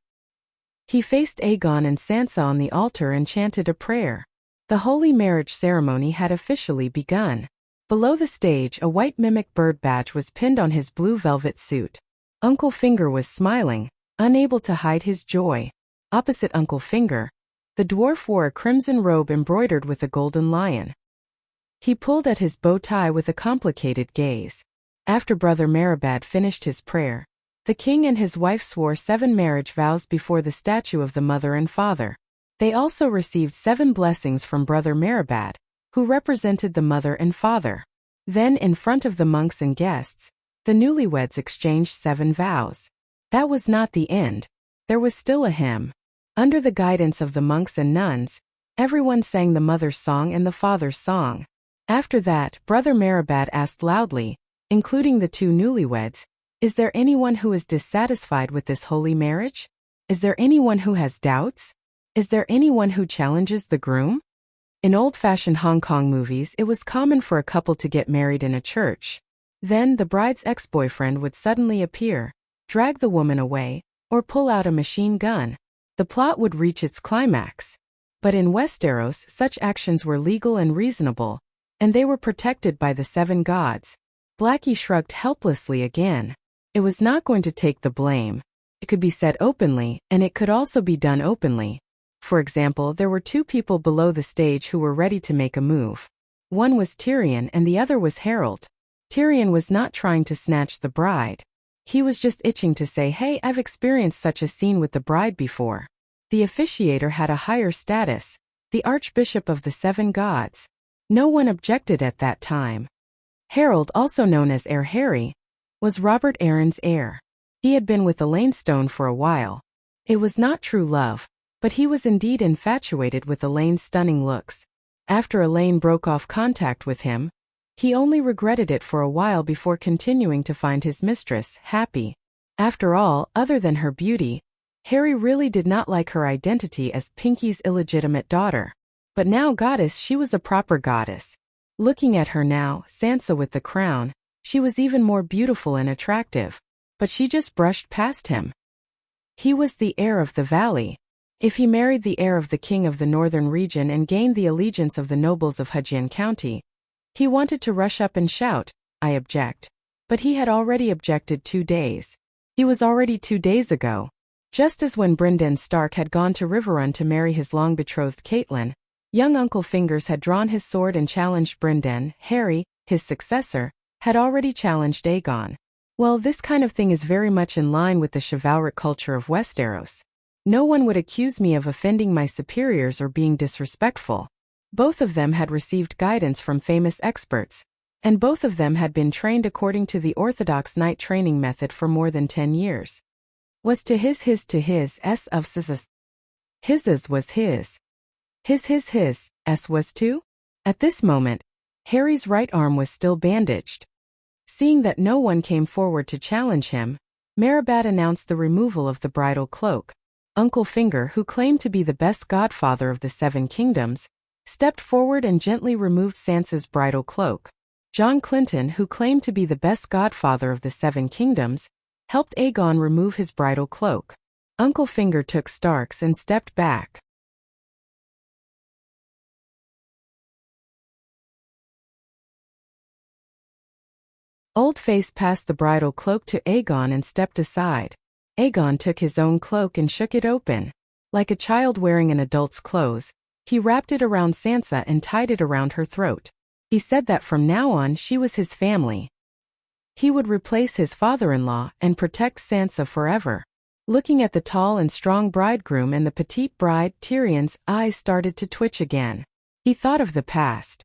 He faced Aegon and Sansa on the altar and chanted a prayer. The holy marriage ceremony had officially begun. Below the stage, a white mimic bird badge was pinned on his blue velvet suit. Uncle Finger was smiling, unable to hide his joy. Opposite Uncle Finger, the dwarf wore a crimson robe embroidered with a golden lion. He pulled at his bow tie with a complicated gaze. After Brother Meribad finished his prayer, the king and his wife swore 7 marriage vows before the statue of the mother and father. They also received 7 blessings from Brother Meribad, who represented the mother and father. Then, in front of the monks and guests, the newlyweds exchanged 7 vows. That was not the end. There was still a hymn. Under the guidance of the monks and nuns, everyone sang the mother's song and the father's song. After that, Brother Meribad asked loudly, including the 2 newlyweds, "Is there anyone who is dissatisfied with this holy marriage? Is there anyone who has doubts? Is there anyone who challenges the groom?" In old-fashioned Hong Kong movies, it was common for a couple to get married in a church. Then the bride's ex-boyfriend would suddenly appear, drag the woman away, or pull out a machine gun. The plot would reach its climax. But in Westeros, such actions were legal and reasonable, and they were protected by the 7 gods. Blackie shrugged helplessly again. It was not going to take the blame. It could be said openly, and it could also be done openly. For example, there were 2 people below the stage who were ready to make a move. One was Tyrion and the other was Harold. Tyrion was not trying to snatch the bride. He was just itching to say, "Hey, I've experienced such a scene with the bride before." The officiator had a higher status, the Archbishop of the Seven Gods. No one objected at that time. Harold, also known as Heir Harry, was Robert Arryn's heir. He had been with Elaine Stone for a while. It was not true love, but he was indeed infatuated with Elaine's stunning looks. After Elaine broke off contact with him, he only regretted it for a while before continuing to find his mistress happy. After all, other than her beauty, Harry really did not like her identity as Pinky's illegitimate daughter. But now goddess, she was a proper goddess. Looking at her now, Sansa with the crown, she was even more beautiful and attractive. But she just brushed past him. He was the heir of the valley. If he married the heir of the king of the northern region and gained the allegiance of the nobles of Hujian County, he wanted to rush up and shout, "I object." But he had already objected 2 days. He was already 2 days ago. Just as when Brynden Stark had gone to Riverrun to marry his long-betrothed Catelyn, young Uncle Fingers had drawn his sword and challenged Brynden. Harry, his successor, had already challenged Aegon. Well, this kind of thing is very much in line with the chivalric culture of Westeros. No one would accuse me of offending my superiors or being disrespectful. Both of them had received guidance from famous experts, and both of them had been trained according to the orthodox knight training method for more than 10 years. Was to his to his s of ss. His's was his. His s was to? At this moment, Harry's right arm was still bandaged. Seeing that no one came forward to challenge him, Merabad announced the removal of the bridal cloak. Uncle Finger, who claimed to be the best godfather of the Seven Kingdoms, stepped forward and gently removed Sansa's bridal cloak. John Clinton, who claimed to be the best godfather of the Seven Kingdoms, helped Aegon remove his bridal cloak. Uncle Finger took Stark's and stepped back. Old Face passed the bridal cloak to Aegon and stepped aside. Aegon took his own cloak and shook it open. Like a child wearing an adult's clothes, he wrapped it around Sansa and tied it around her throat. He said that from now on she was his family. He would replace his father-in-law and protect Sansa forever. Looking at the tall and strong bridegroom and the petite bride, Tyrion's eyes started to twitch again. He thought of the past.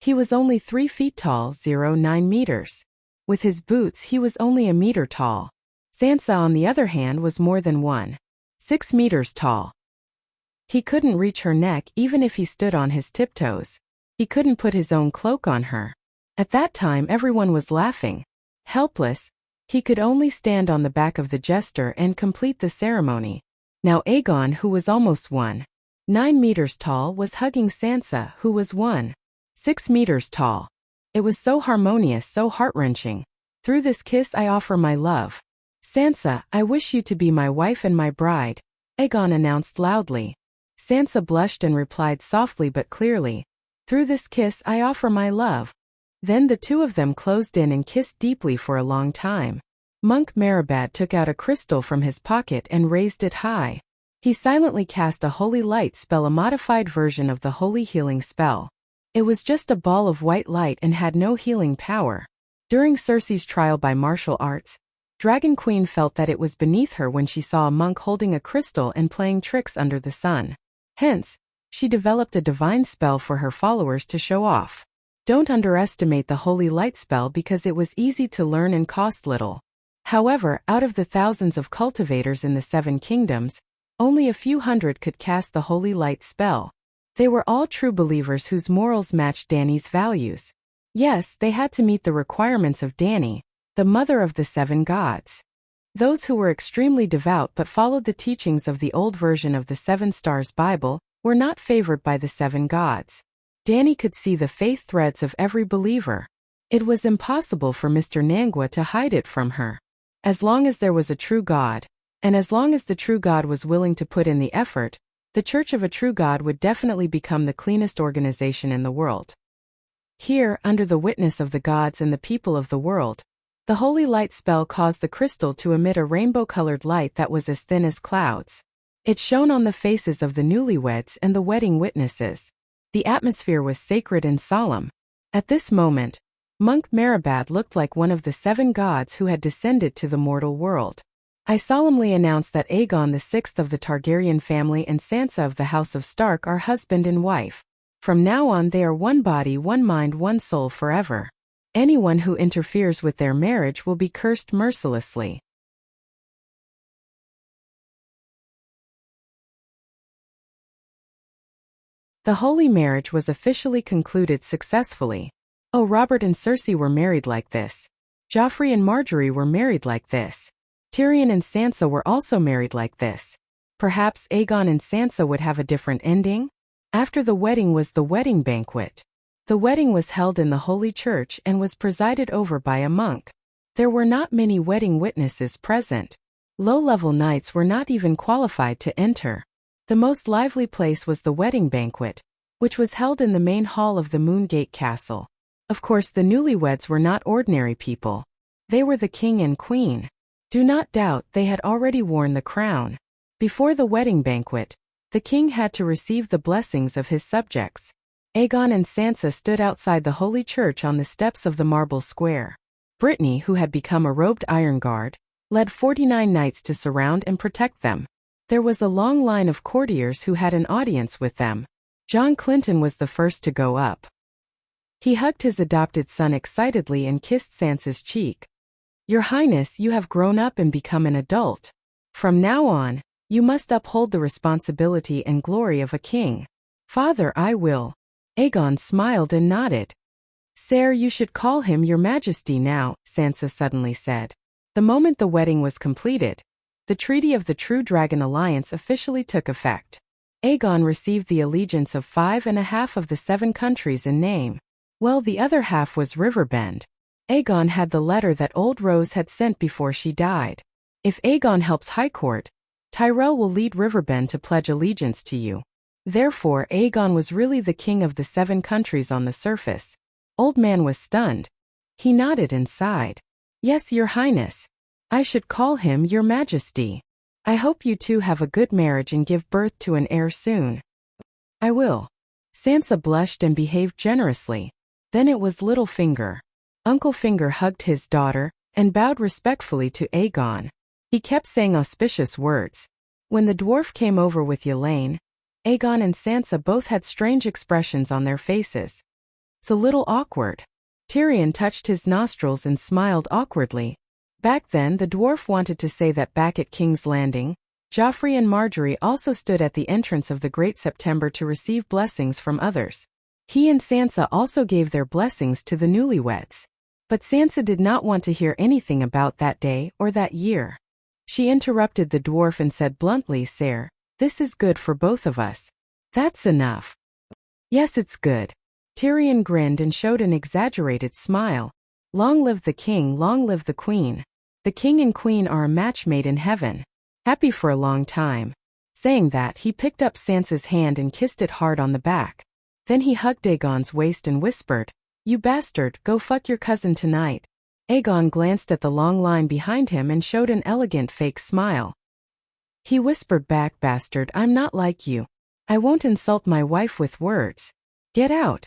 He was only 3 feet tall, 9 meters. With his boots he was only a meter tall. Sansa, on the other hand, was more than 6 meters tall. He couldn't reach her neck even if he stood on his tiptoes. He couldn't put his own cloak on her. At that time everyone was laughing. Helpless, he could only stand on the back of the jester and complete the ceremony. Now Aegon, who was almost 9 meters tall, was hugging Sansa, who was 6 meters tall. It was so harmonious, so heart-wrenching. "Through this kiss I offer my love. Sansa, I wish you to be my wife and my bride," Aegon announced loudly. Sansa blushed and replied softly but clearly, "Through this kiss I offer my love." Then the two of them closed in and kissed deeply for a long time. Monk Merabad took out a crystal from his pocket and raised it high. He silently cast a holy light spell, a modified version of the holy healing spell. It was just a ball of white light and had no healing power. During Cersei's trial by martial arts, Dragon Queen felt that it was beneath her when she saw a monk holding a crystal and playing tricks under the sun. Hence, she developed a divine spell for her followers to show off. Don't underestimate the holy light spell because it was easy to learn and cost little. However, out of the thousands of cultivators in the Seven Kingdoms, only a few hundred could cast the holy light spell. They were all true believers whose morals matched Dany's values. Yes, they had to meet the requirements of Dany, the mother of the 7 gods. Those who were extremely devout but followed the teachings of the old version of the 7 Stars Bible were not favored by the 7 gods. Dany could see the faith threads of every believer. It was impossible for Mr. Nangua to hide it from her. As long as there was a true God, and as long as the true God was willing to put in the effort, the Church of a True God would definitely become the cleanest organization in the world. Here, under the witness of the gods and the people of the world, the holy light spell caused the crystal to emit a rainbow-colored light that was as thin as clouds. It shone on the faces of the newlyweds and the wedding witnesses. The atmosphere was sacred and solemn. At this moment, Monk Marabad looked like one of the 7 gods who had descended to the mortal world. I solemnly announce that Aegon VI of the Targaryen family and Sansa of the House of Stark are husband and wife. From now on they are one body, one mind, one soul forever. Anyone who interferes with their marriage will be cursed mercilessly. The holy marriage was officially concluded successfully. Oh, Robert and Cersei were married like this. Joffrey and Margaery were married like this. Tyrion and Sansa were also married like this. Perhaps Aegon and Sansa would have a different ending? After the wedding was the wedding banquet. The wedding was held in the Holy Church and was presided over by a monk. There were not many wedding witnesses present. Low-level knights were not even qualified to enter. The most lively place was the wedding banquet, which was held in the main hall of the Moongate Castle. Of course, the newlyweds were not ordinary people. They were the king and queen. Do not doubt they had already worn the crown. Before the wedding banquet, the king had to receive the blessings of his subjects. Aegon and Sansa stood outside the Holy Church on the steps of the marble square. Brittany, who had become a robed iron guard, led 49 knights to surround and protect them. There was a long line of courtiers who had an audience with them. John Clinton was the first to go up. He hugged his adopted son excitedly and kissed Sansa's cheek. "Your Highness, you have grown up and become an adult. From now on, you must uphold the responsibility and glory of a king." "Father, I will." Aegon smiled and nodded. "Sire, you should call him Your Majesty now," Sansa suddenly said. The moment the wedding was completed, the Treaty of the True Dragon Alliance officially took effect. Aegon received the allegiance of 5.5 of the 7 countries in name. Well, the other half was Riverbend. Aegon had the letter that Old Rose had sent before she died. If Aegon helps High Court, Tyrell will lead Riverbend to pledge allegiance to you. Therefore, Aegon was really the king of the 7 countries on the surface. Old Man was stunned. He nodded and sighed. "Yes, Your Highness. I should call him Your Majesty. I hope you two have a good marriage and give birth to an heir soon." "I will." Sansa blushed and behaved generously. Then it was Littlefinger. Uncle Finger hugged his daughter and bowed respectfully to Aegon. He kept saying auspicious words. When the dwarf came over with Yelaine, Aegon and Sansa both had strange expressions on their faces. "It's a little awkward." Tyrion touched his nostrils and smiled awkwardly. Back then, the dwarf wanted to say that back at King's Landing, Joffrey and Margaery also stood at the entrance of the Great September to receive blessings from others. He and Sansa also gave their blessings to the newlyweds. But Sansa did not want to hear anything about that day or that year. She interrupted the dwarf and said bluntly, "Sire, this is good for both of us." "That's enough." "Yes, it's good." Tyrion grinned and showed an exaggerated smile. "Long live the king, long live the queen. The king and queen are a match made in heaven. Happy for a long time." Saying that, he picked up Sansa's hand and kissed it hard on the back. Then he hugged Aegon's waist and whispered, "You bastard, go fuck your cousin tonight." Aegon glanced at the long line behind him and showed an elegant fake smile. He whispered back, "Bastard, I'm not like you. I won't insult my wife with words. Get out."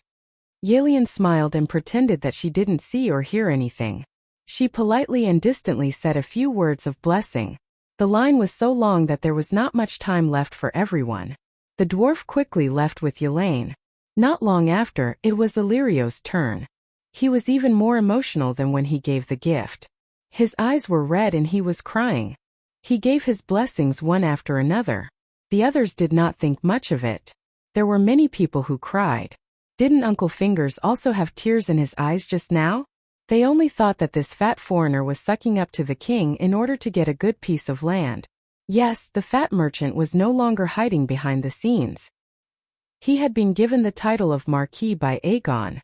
Yelian smiled and pretended that she didn't see or hear anything. She politely and distantly said a few words of blessing. The line was so long that there was not much time left for everyone. The dwarf quickly left with Yelaine. Not long after, it was Illyrio's turn. He was even more emotional than when he gave the gift. His eyes were red and he was crying. He gave his blessings one after another. The others did not think much of it. There were many people who cried. Didn't Uncle Fingers also have tears in his eyes just now? They only thought that this fat foreigner was sucking up to the king in order to get a good piece of land. Yes, the fat merchant was no longer hiding behind the scenes. He had been given the title of Marquis by Aegon.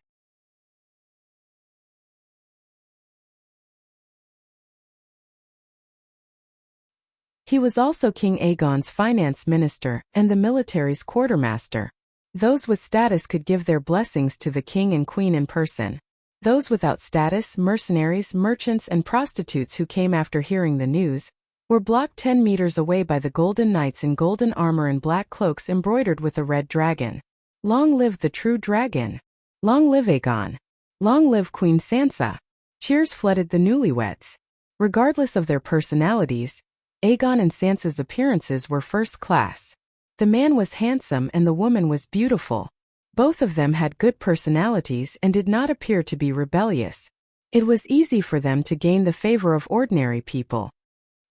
He was also King Aegon's finance minister and the military's quartermaster. Those with status could give their blessings to the king and queen in person. Those without status, mercenaries, merchants, and prostitutes who came after hearing the news, were blocked 10 meters away by the golden knights in golden armor and black cloaks embroidered with a red dragon. Long live the true dragon! Long live Aegon! Long live Queen Sansa. Cheers flooded the newlyweds. Regardless of their personalities, Aegon and Sansa's appearances were first class. The man was handsome and the woman was beautiful. Both of them had good personalities and did not appear to be rebellious. It was easy for them to gain the favor of ordinary people.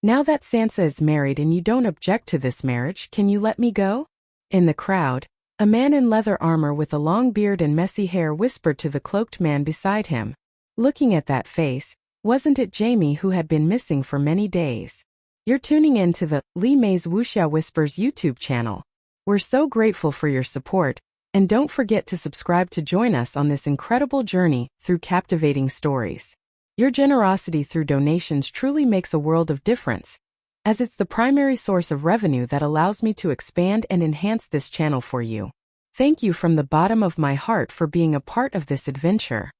Now that Sansa is married and you don't object to this marriage, can you let me go? In the crowd, a man in leather armor with a long beard and messy hair whispered to the cloaked man beside him. Looking at that face, wasn't it Jaime who had been missing for many days? You're tuning in to the Lee May's Wuxia Whispers YouTube channel. We're so grateful for your support, and don't forget to subscribe to join us on this incredible journey through captivating stories. Your generosity through donations truly makes a world of difference, as it's the primary source of revenue that allows me to expand and enhance this channel for you. Thank you from the bottom of my heart for being a part of this adventure.